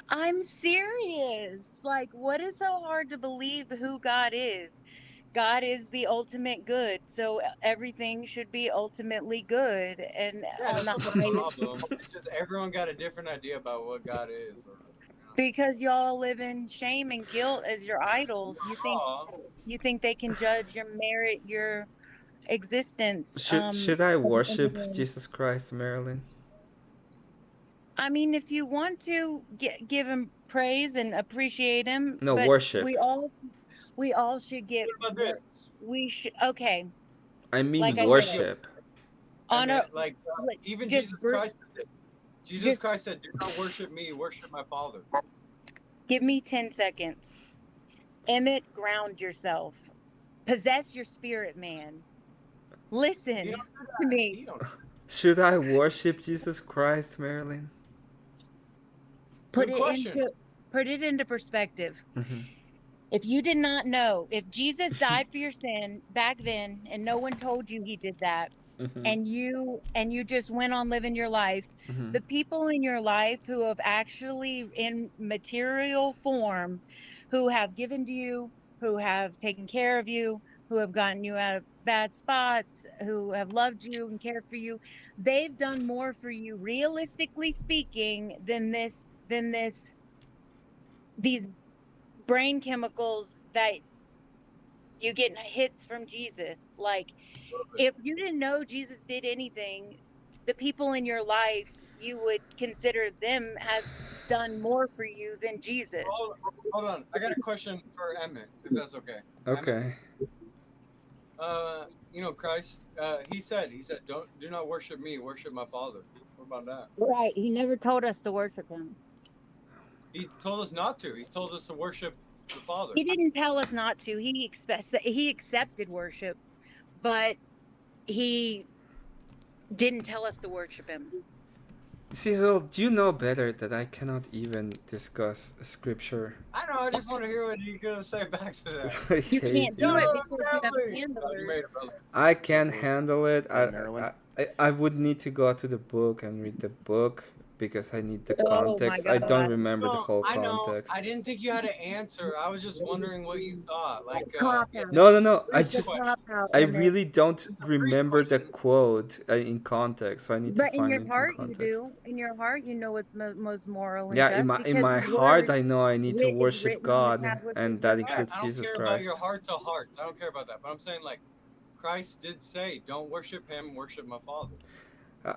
I'm serious. Like, what is so hard to believe who God is? God is the ultimate good, so everything should be ultimately good and Yeah, on that's the not the highest. problem. It's just everyone got a different idea about what God is. Because y'all live in shame and guilt as your idols. You think they can judge your merit, your existence. Should I worship And Jesus Christ, Marilyn? I mean, if you want to give him praise and appreciate him, No, but worship. we all should get What about this? we should okay. I mean Like I said, worship. on a Like even just Jesus Christ said this. Jesus Christ said, "Do not worship me, worship my Father." Give me 10 seconds. Emmett, ground yourself. Possess your spirit, man. Listen to me. Should I worship Jesus Christ, Marilyn? Put it into perspective. Mm-hmm. If you did not know, if Jesus died for your sin back then and no one told you he did that, Mm-hmm. and you just went on living your life, Mm-hmm. the people in your life who have actually in material form, who have given to you, who have taken care of you, who have gotten you out of bad spots, who have loved you and cared for you, they've done more for you, realistically speaking, than these brain chemicals that you get hits from Jesus. Like, if you didn't know Jesus did anything, the people in your life, you would consider them has done more for you than Jesus. Hold on. I got a question for Emmett, if that's okay. Okay. You know, Christ, he said, do not worship me, worship my Father. What about that? Right. He never told us to worship him. He told us not to. He told us to worship the Father. He didn't tell us not to. He accepted worship, but he didn't tell us to worship him. Cecil, do you know better that I cannot even discuss scripture? I know. I just want to hear what you're gonna say back to that. I You hate can't do you. it because you have handlers. I can handle it. I would need to go to the book and read the book because I need the context. I don't remember the whole I know. context. I didn't think you had an answer. I was just wondering what you thought. Like, No. I Emmett. really don't remember the quote in context, so I need to But in find your it in heart, you context. do. In your heart, you know what's most moral and Yeah, just. in my because heart, word I know I need to is worship written on the God, tablets and of that your heart. includes I don't Jesus care about Christ. your hearts of hearts. I don't care about that. But I'm saying, like, Christ did say, "Don't worship him, worship my Father."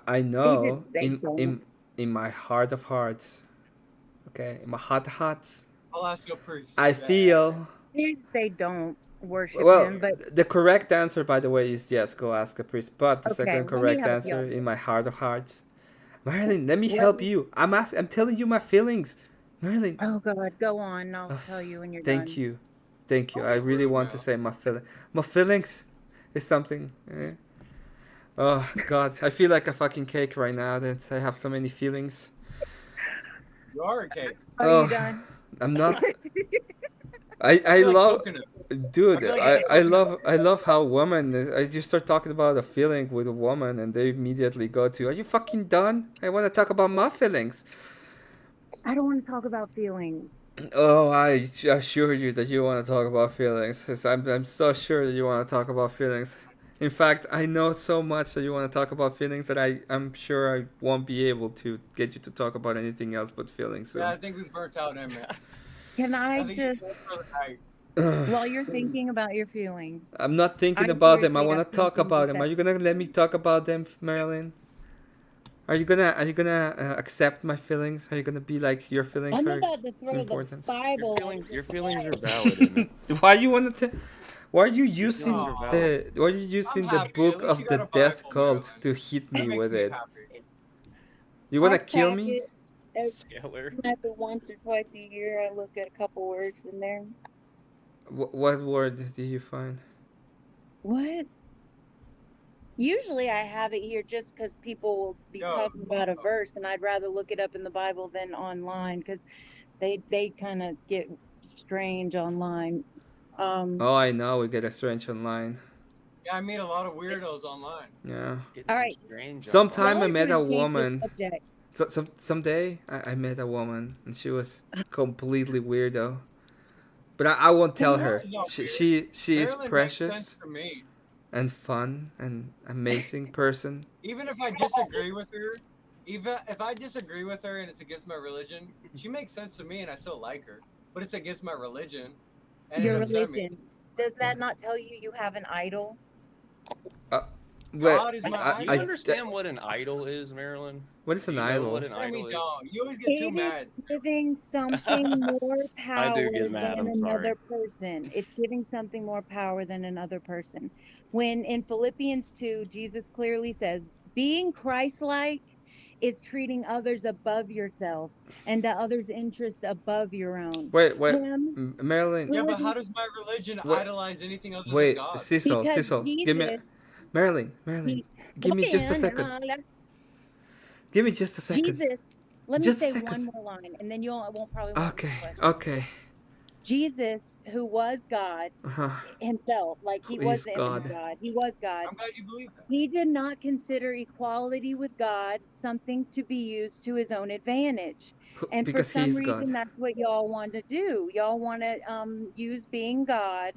I know say in my heart of hearts, okay, in my heart of hearts, I'll ask your priest. I feel. He didn't say don't worship Well, him, but the correct answer, by the way, is yes, go ask a priest. But the okay, second let me correct help you answer, out. in my heart of hearts, Marilyn, let me What? help you. I'm telling you my feelings. Marilyn. Oh God, go on. I'll tell you when you're Thank done. you. Thank you. I really want to say my feelings is something. Oh God, I feel like a fucking cake right now. That I have so many feelings. You are a cake. Are you done? I'm not. I feel like love, coconut. dude. I feel like I love how women. You start talking about a feeling with a woman, and they immediately go to, "Are you fucking done? I want to talk about my feelings." I don't want to talk about feelings. Oh, I assure you that you want to talk about feelings. 'Cause I'm so sure that you want to talk about feelings. In fact, I know so much that you want to talk about feelings that I'm sure I won't be able to get you to talk about anything else but feelings soon. Yeah, I think we burnt out Emmett. Can I think just, he's done for the night. while you're thinking about your feelings, I'm not thinking I about them. I seriously want have to talk something to about them. Are say. you gonna let me talk about them, Marilyn? Are you gonna accept my feelings? Are you gonna be like your feelings I'm are about to throw important? the Bible. Your feelings are valid, Emmett. Why you wanna Why are you using feelings are valid. Why are you using the happy. At book least you of got the a death Bible, cult to hit me That makes with me it? happy. You wanna I kill crack me? it Sailor. maybe once or twice a year. I look at a couple words in there. What word did you find? What? Usually I have it here just because people will be talking about a verse, and I'd rather look it up in the Bible than online because they kind of get strange online. Oh, I know. We get a strange online. Yeah, I meet a lot of weirdos online. Yeah. All right. Sometime I Y'all are met a gonna change the woman. subject. Someday I met a woman and she was completely weirdo. But I won't tell her. Marilyn's not She is Marilyn makes sense precious to me. and fun and amazing person. Even if I disagree with her, even if I disagree with her and it's against my religion, she makes sense to me and I still like her. But it's against my religion, and Your it upset me. religion. Does that not tell you you have an idol? God is my You idol. understand what an idol is, Marilyn? What is Do an you know idol? what an I idol mean, is? don't. You always get too It mad. is giving something more I do power get mad, than I'm sorry. another person. It's giving something more power than another person. When in Philippians 2, Jesus clearly says, being Christ-like is treating others above yourself and the others' interests above your own. Wait, Marilyn. Yeah, but how does my religion Wait, idolize anything other than wait, God? Because Give me, Jesus, Marilyn, he, give me just a second. Give me just a second. Jesus, let me Just a say second. one more line, and then you won't probably won't Okay, question. okay. Jesus, who was God Uh-huh. himself, like he Who was is the image of God? God, he was God. I'm glad you believe that. He did not consider equality with God something to be used to his own advantage. And for Because he some is God. reason, that's what y'all want to do. Y'all want to use being God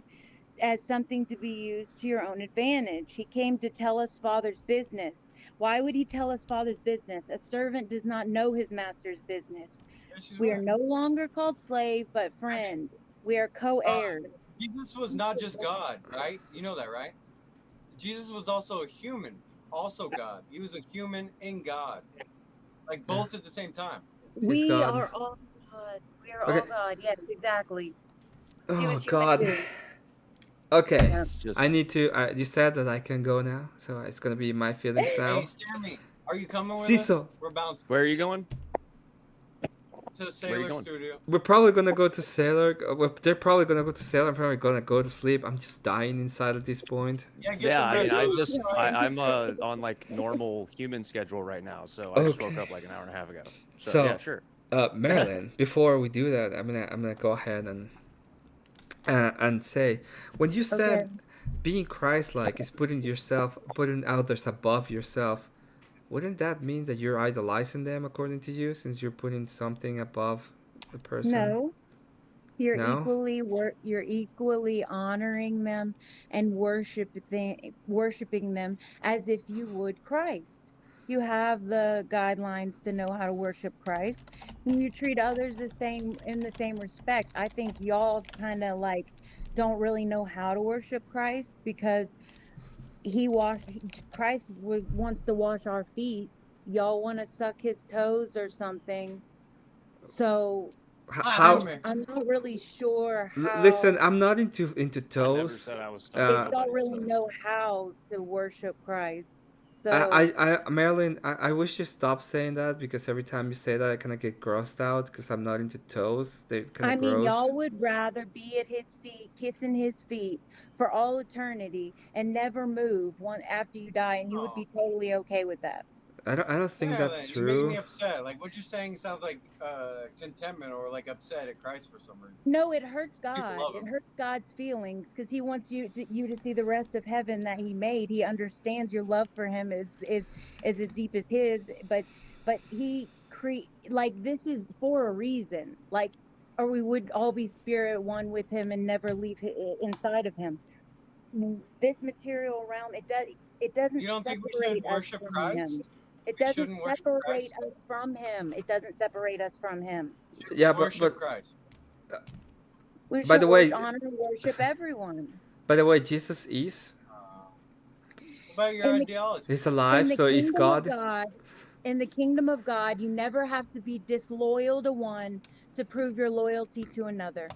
as something to be used to your own advantage. He came to tell us Father's business. Why would he tell us Father's business? A servant does not know his master's business. We are no longer called slave, but friend. We are co-heirs. Jesus was not just God, right? You know that, right? Jesus was also a human, also God. He was a human in God, like both at the same time. We God. are all God. We are Okay. all God. Yes, exactly. He Oh was human God. too. Okay, Yeah. I need to. You said that I can go now, so it's gonna be my feelings now. Hey, Sammy, are you coming with Cecil. us? We're bouncing Where are you going? to the Sailor Studio. We're probably gonna go to Sailor. They're probably gonna go to Sailor. I'm probably gonna go to sleep. I'm just dying inside at this point. Yeah, I mean, I'm on like normal human schedule right now, so I just woke Okay. up like an hour and a half ago. So, So, yeah, sure. Marilyn, before we do that, I'm gonna go ahead and say, when you said being Christ-like is putting others above yourself, wouldn't that mean that you're idolizing them according to you, since you're putting something above the person? No. You're No? equally honoring them and worshiping them as if you would Christ. You have the guidelines to know how to worship Christ, and you treat others the same in the same respect. I think y'all kind of like don't really know how to worship Christ because Christ wants to wash our feet. Y'all want to suck his toes or something. So How? I'm not really sure how. Listen, I'm not into toes. said I was Y'all really know how to worship Christ. So Marilyn, I wish you stopped saying that because every time you say that, I kind of get grossed out because I'm not into toes. They're kind I of mean, gross. y'all would rather be at his feet, kissing his feet for all eternity and never move one after you die, and you would be totally okay with that. I don't think that's Marilyn, you make me true. upset. Like what you're saying sounds like contentment or like upset at Christ for some reason. No, it hurts People God. love It him. hurts God's feelings because He wants you to see the rest of heaven that He made. He understands your love for Him is as deep as His, but He like this is for a reason. Like, or we would all be spirit one with Him and never leave inside of Him. This material realm, it doesn't You don't think we separate should us worship from Christ? Him. It We doesn't shouldn't worship separate Christ? us from Him. It doesn't separate us from Him. Yeah, Worship Christ. We by should the way, honor and worship everyone. by the way, Jesus is. What about your ideology? He's In alive, the so he's kingdom of God. God, in the kingdom of God, you never have to be disloyal to one to prove your loyalty to another.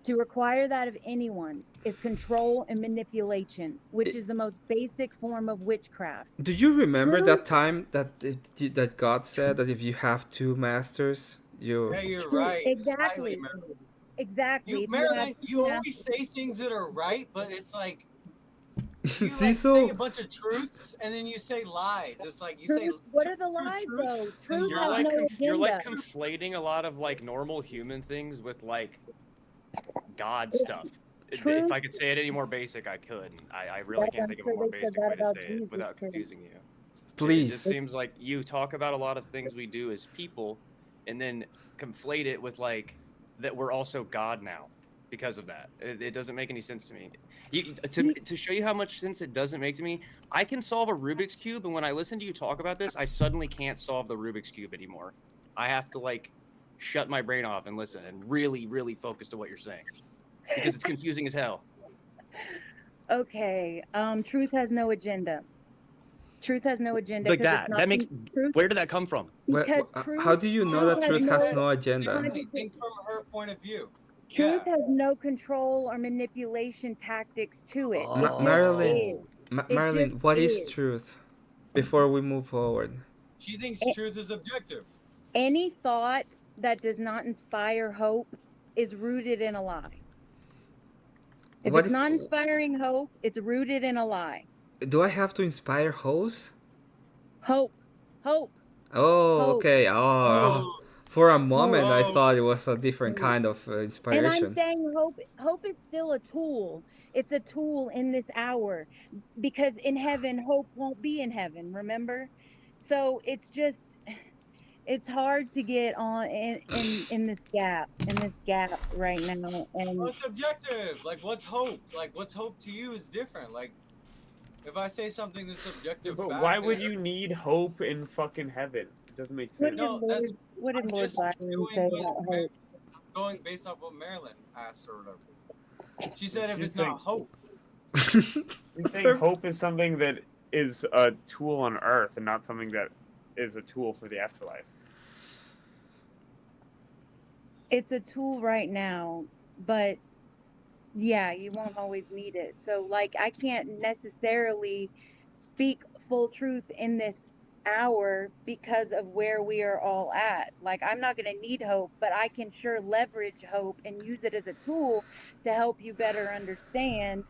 To require that of anyone is control and manipulation, which is the most basic form of witchcraft. Do you remember Truth, that time that God said that if you have two masters, you Yeah, you're truth, right. exactly, Slightly, Marilyn. exactly. You, If you have Marilyn, two you always masters, say things that are right, but it's like you see like say so a bunch of truths and then you say lies. It's like you say truth, what are the two lies truths though? and Truth You're has like no you're like agenda. conflating a lot of like normal human things with like God stuff. If Truth, I could say it any more basic, I could. I really can't I'm think of sure a more they said basic that way to about say it Jesus without too. confusing you. It please. just seems like you talk about a lot of things we do as people, and then conflate it with like that we're also God now because of that. It doesn't make any sense to me. To show you how much sense it doesn't make to me, I can solve a Rubik's Cube, and when I listen to you talk about this, I suddenly can't solve the Rubik's Cube anymore. I have to like shut my brain off and listen and really, really focus to what you're saying because it's confusing as hell. Okay, truth has no agenda. Truth has no agenda Like because it's that. not That makes. truth. Where did that come from? Because How truth, do you know truth that has truth has no no agenda? think from her point of view. truth Yeah. has no control or manipulation tactics to it. It just Marilyn, is. It Marilyn, just what is is. truth? Before we move forward. She thinks A- truth is objective. Any thought that does not inspire hope is rooted in a lie. If What it's if? not inspiring hope, it's rooted in a lie. Do I have to inspire hoes? Hope, hope, Oh, hope. okay. Oh, for a moment I Whoa. thought it was a different Mm. kind of And I'm inspiration. saying hope is still a tool. It's a tool in this hour because in heaven, hope won't be in heaven, remember? So it's just, it's hard to get on in this gap right now. And What's objective? Like what's hope? Like what's hope to you is different. Like if I say something that's objective But fact, why then would you need hope in fucking heaven? It doesn't make sense. No, that's what did I'm Lord just Byron doing say what about hope? going based off what Marilyn asked or whatever. She said if She's it's not saying- hope. You're saying hope is something that is a tool on Earth and not something that is a tool for the afterlife. It's a tool right now, but yeah, you won't always need it. So like I can't necessarily speak full truth in this hour because of where we are all at. Like I'm not going to need hope, but I can sure leverage hope and use it as a tool to help you better understand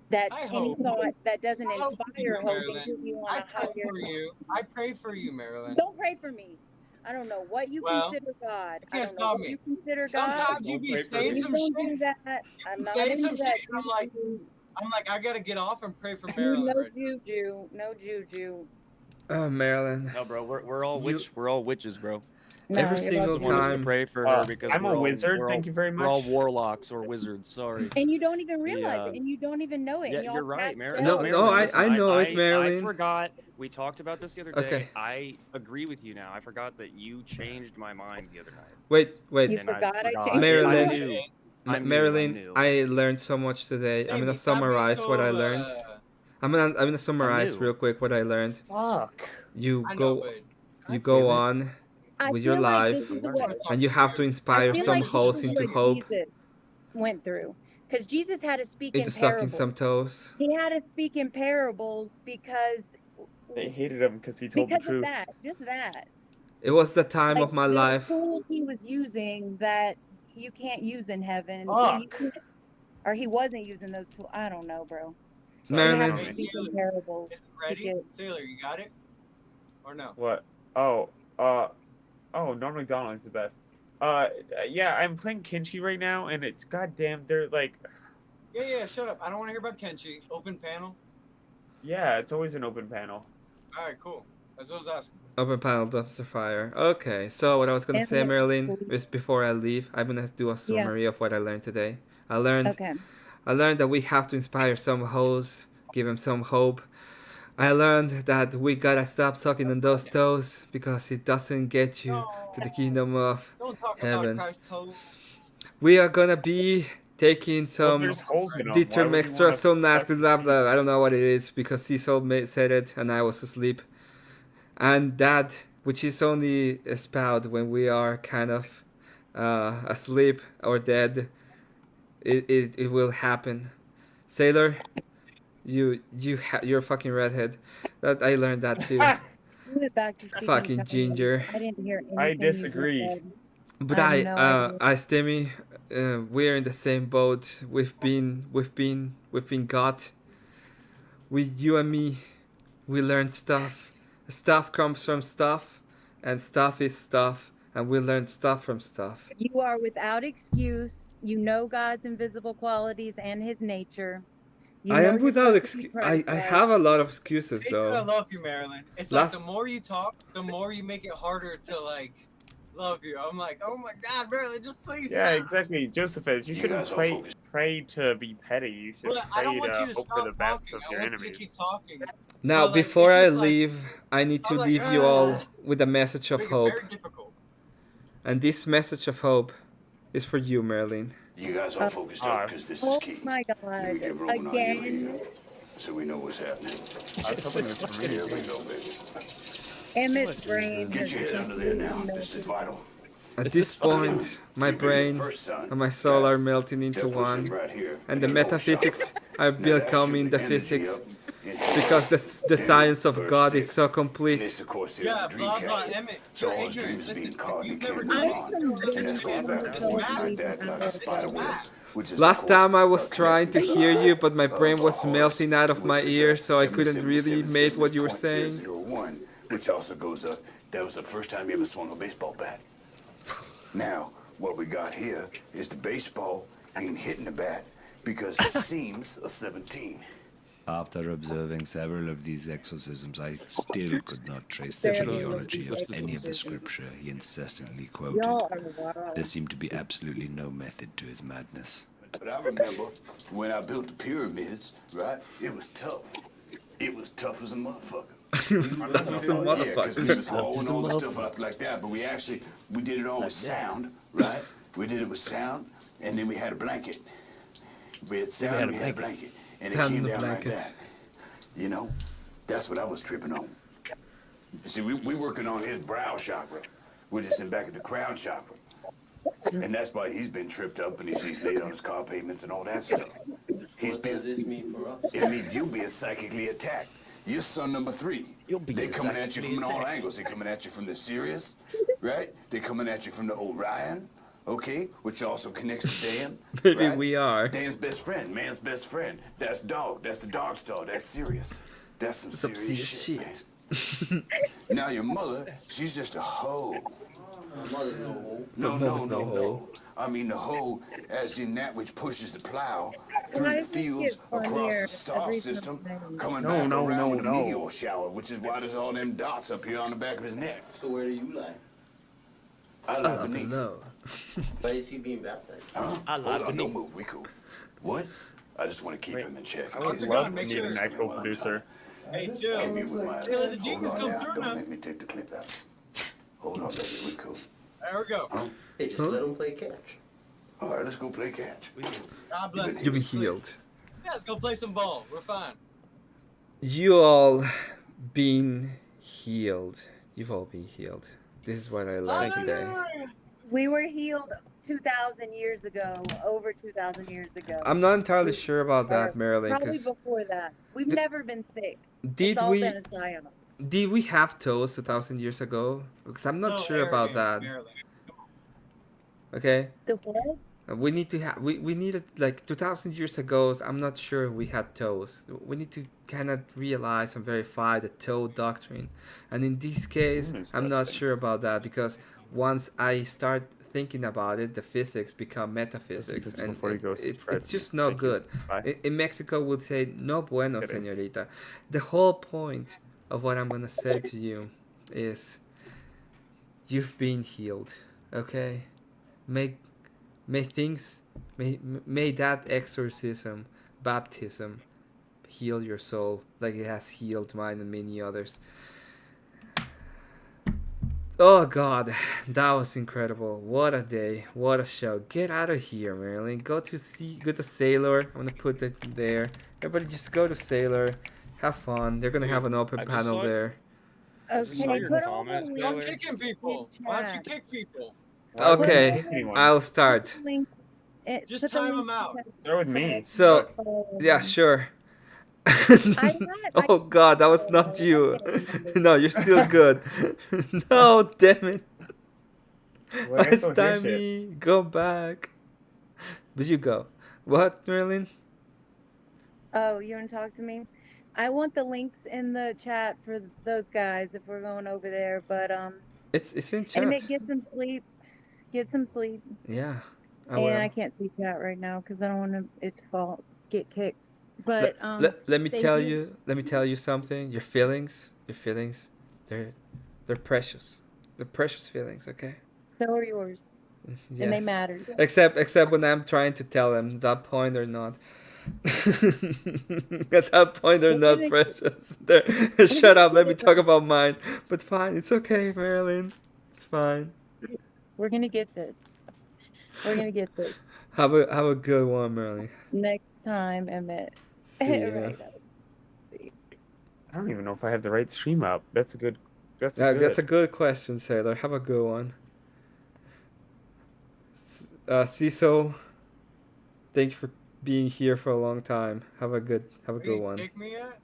that I any hope. thought that doesn't I hope for you, inspire hope and Marilyn. put you on I a pray higher. for you. I pray for you, Marilyn. Don't pray for me. I don't know what you Well, consider God. I can't don't know stop what me. you consider God. Sometimes you be saying You some don't shit. do that. I'm You not say into some that. shit. I'm like, I gotta get off and pray for Dude, Marilyn no right now. juju, no juju. Oh, Marilyn. No, bro, we're all witches, bro. No, Every you're single Just want us to time. pray for her because I'm a we're all, wizard, we're thank all- you very We're all much. warlocks or wizards. Sorry. And you don't even realize it, and you don't even know it. Yeah, and y'all you're right, cast Marilyn. No, spells. no, Listen, I know it, Marilyn. I forgot. We talked about this the other day. Okay. I agree with you now. I forgot that you changed my mind the other night. Wait. You And forgot I forgot. changed Marilyn. I knew. I knew. Marilyn, I learned so much today. I'm gonna summarize what I learned. I'm gonna summarize new. real quick what I learned. Fuck. You I go know, but you God go damn it. on I with your feel like life, this is what and you have to I inspire feel some like this hoes is into what hope, Jesus went through, because Jesus had to speak into in sucking parables. some toes. He had to speak in parables because They hated him because he told the Because of truth. that, just that. It was the time Like of my the life. tool he was using that you can't use in heaven. Fuck. Or he wasn't using those tools. I don't know, bro. Sorry, You have Marilyn, to Hey, see Sailor, comparables is it to ready? get. Sailor, you got it? Or no? What? Oh, Norm Macdonald's the best. Yeah, I'm playing Kenshi right now, and it's goddamn. They're like, Yeah, shut up. I don't want to hear about Kenshi. Open panel. yeah, it's always an open panel. All right, cool. That's what I was asking. open panel dumpster fire. Okay, so what I was gonna say, Marilyn, is before I leave, I'm gonna do a summary of what I learned today. I learned that we have to inspire some hoes, give them some hope. I learned that we gotta stop sucking on those toes because it doesn't get you to the kingdom of Don't talk heaven. about Christ's toes. We are gonna be taking some there's holes in 'em. Why would you extra wanna so not suck to blah blah. I don't know what it is because Cecil said it and I was asleep. And that which is only spout when we are kind of asleep or dead, it will happen. Sailor, you're a fucking redhead. That I learned that too. We went back to speaking Fucking Italian. ginger. I didn't hear anything. I you just disagree. said. But I have no idea. Stimmy, we're in the same boat. We've been got. You and me, we learned stuff. Stuff comes from stuff, and stuff is stuff, and we learned stuff from stuff. You are without excuse. You know God's invisible qualities and His nature. You I know am you're without supposed to be excuse. I Christ-like. have a lot of excuses I though. love you, Marilyn. It's Last- like the more you talk, the more you make it harder to like love you. I'm like, oh my God, Marilyn, just please. Yeah, stop. exactly, Josephus. You shouldn't guys all pray to be petty. You should But I don't pray want to you to hope for stop the best talking. of I your want you to enemies. keep talking. Now, But, like, before it's I just like- leave, I need to I'm like, leave you all with a message of make it hope. very difficult. And this message of hope is for you, Marilyn. You guys all focused up because this is Oh key. my God! Let me get rolling on you Again. here, so we know what's happening. I was hoping it was for me. Here we go, baby. Emmett's brain. Get your head under there now. This is vital. At this point, my brain and my soul are melting into one, and the metaphysics are becoming the physics, because the science of God is so complete. Yeah, blah blah, Emmett. You're ignorant. Listen, you've never Last time I was trying to hear you, but my brain was melting out of my ears, so I couldn't really make what you were saying. Which also goes up. That was the first time you ever swung a baseball bat. Now, what we got here is the baseball ain't hitting the bat because it seems a 17. After observing several of these exorcisms, I still could not trace the genealogy of any of the scripture he incessantly quoted. There seemed to be absolutely no method to his madness. But I remember when I built the pyramids, right? It was tough. It was tough as a motherfucker. Tough as a motherfucker. Yeah, because we was hauling all the stuff up like that, but we did it all with sound, right? We did it with sound, and then we had a blanket. We had sound, we had a blanket. And it came down like that. You know, that's what I was tripping on. You see, we working on his brow chakra. We're just in back of the crown chakra. And that's why he's been tripped up and he's laid on his car pavements and all that stuff. What does this mean for us? It means you'll be psychically attacked. You're son number 3. They're coming at you from all angles. They're coming at you from the Sirius, right? They're coming at you from the Orion, okay? Which also connects to Dan. Maybe right? we are. Dan's best friend, man's best friend. That's dog. That's the dog star. That's Sirius. That's some serious shit. Man. Now your mother, she's just a hoe. My mother's no hoe. No. I mean the hoe as in that which pushes the plow through the fields across the star system, coming back around with a meteor shower, which is why there's all them dots up here on the back of his neck. So where do you lie? I lie beneath. Why is he being baptized? Huh? Hold on, don't move, we cool. What? I just want to keep him in check. I would love to meet an actual producer. Hey, Jill. Jill, the demons come through now. Don't make me take the clip out. Hold on, baby, we cool. There we go. Huh? Hey, just let him play catch. All right, let's go play catch. God bless you. You've been healed. Yeah, let's go play some ball. We're fine. You all been healed. You've all been healed. This is what I learned today. We were healed 2,000 years ago, over 2,000 years ago. I'm not entirely sure about that, Marilyn. Probably 'Cause before that. We've never been sick. did It's all we- been a psyop. Did we have toes 2,000 years ago? Because I'm not Little sure about arrogant, that. Marilyn. Okay. The what? We need to have we needed like 2,000 years ago. I'm not sure we had toes. We need to kind of realize and verify the toe doctrine. And in this case, I'm not Interesting. sure about that because once I start thinking about it, the physics become metaphysics, This is and, before he and goes to it's me. just no Thank you. good. Bye. In Mexico, would say no bueno, Kidding. señorita. The whole point of what I'm gonna say to you is, you've been healed. Okay, make may things may that exorcism, baptism, heal your soul like it has healed mine and many others. Oh God, that was incredible. What a day, what a show. Get out of here, Marilyn. Go to Sailor. I'm gonna put it there. Everybody just go to Sailor. Have fun. They're gonna have an open I just panel saw- there. I just saw Okay, your put all comment, the Stop links Taylor. kicking people. in Why don't you chat. kick people? Why would you Okay, kick anyone? I'll start. Link, Just put the time link them out. Start with me. So, but- yeah, sure. I Oh God, that was not you. No, you're still good. No, damn it. Well, I guess Last that was your time shit. me go back. But you go. What, Marilyn? Oh, you want to talk to me? I want the links in the chat for those guys if we're going over there. But It's in chat. Emmett, get some sleep. Get some sleep. Yeah, I And will. I can't see chat right now because I don't want it to fall, get kicked. But Let me thank tell you. Let me tell you something. Your feelings, they're precious. They're precious feelings. Okay. So are yours, and they Yes. matter. Except when I'm trying to tell them at that point they're not. At that point they're not precious. They're shut up. Let me talk about mine. But fine, it's okay, Marilyn. It's fine. We're gonna get this. We're gonna get this Have a good one, Marilyn. next time, Emmett. See ya. Right. I don't even know if I have the right stream up. That's a good. That's That's a good question, Sailor. Have a good one. Ciso, thank you for being here for a long time. Have a good one. Kick me yet?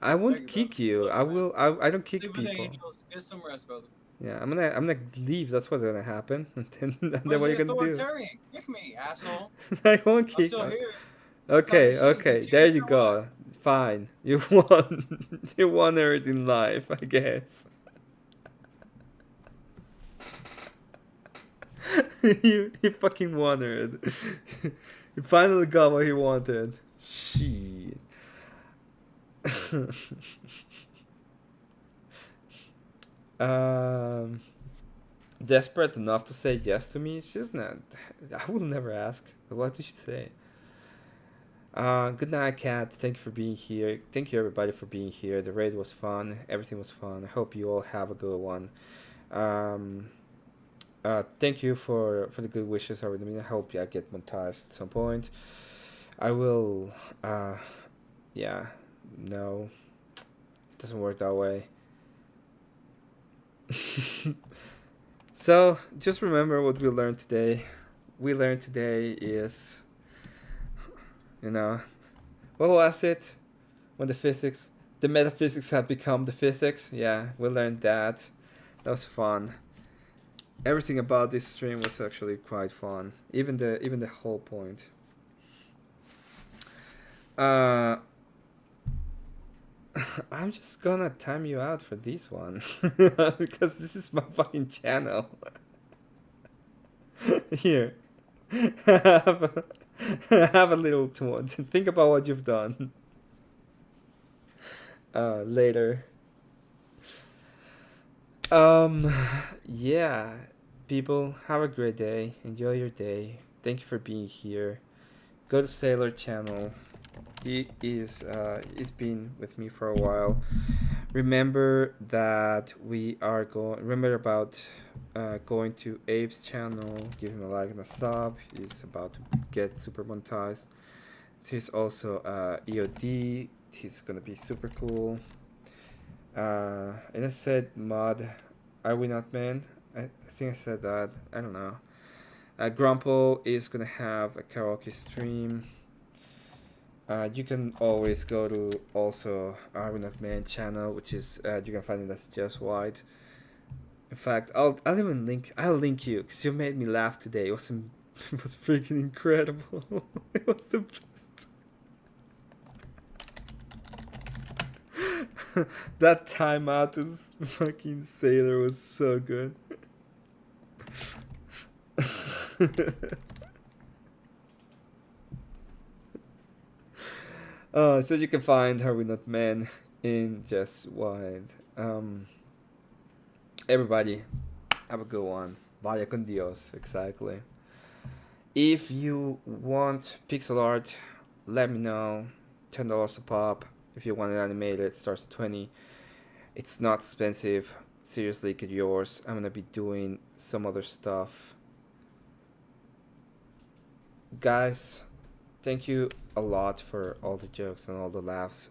I won't kick you. I will. I don't kick Sleep with the people. angels. Get some rest, brother. Yeah, I'm gonna leave. That's what's gonna happen. And then Where's what are the you gonna do? authoritarian? Kick me, asshole. I won't I'm kick. still here. Okay, That's all I'm okay. saying. There you go. Fine. You won. You won everything in life, I guess. he fucking won it. He finally got what he wanted. Shit. Desperate enough to say yes to me. She's not. I will never ask. What did she say? Good night, Kat. Thank you for being here. Thank you, everybody, for being here. The raid was fun. Everything was fun. I hope you all have a good one. Thank you for the good wishes. I hope I get monetized at some point. I will. Yeah. No. It doesn't work that way. So, just remember what we learned today. We learned today is, what was it? When the metaphysics had become the physics. Yeah, we learned that. That was fun. Everything about this stream was actually quite fun. Even the whole point. I'm just gonna time you out for this one because this is my fucking channel. Here, have a little think about what you've done. Later. Yeah, people, have a great day. Enjoy your day. Thank you for being here. Go to Sailor channel. He's been with me for a while. Remember that we are going to Abe's channel. Give him a like and a sub. He's about to get super monetized. He's also EOD. He's gonna be super cool. And I said mod. Are we not men? I think I said that. I don't know. Grumple is gonna have a karaoke stream. You can always go to also Arvin of Man channel, which is you can find it as Just White. In fact, I'll link you because you made me laugh today. It was it was freaking incredible. It was the best. That timeout as fucking sailor was so good. So you can find Her With Not Men in Just White. Everybody, have a good one. Vaya con Dios, exactly. If you want pixel art, let me know. $10 a pop. If you want it animated, it starts at 20. It's not expensive. Seriously, get yours. I'm gonna be doing some other stuff. Guys, thank you a lot for all the jokes and all the laughs,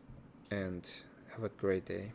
and have a great day.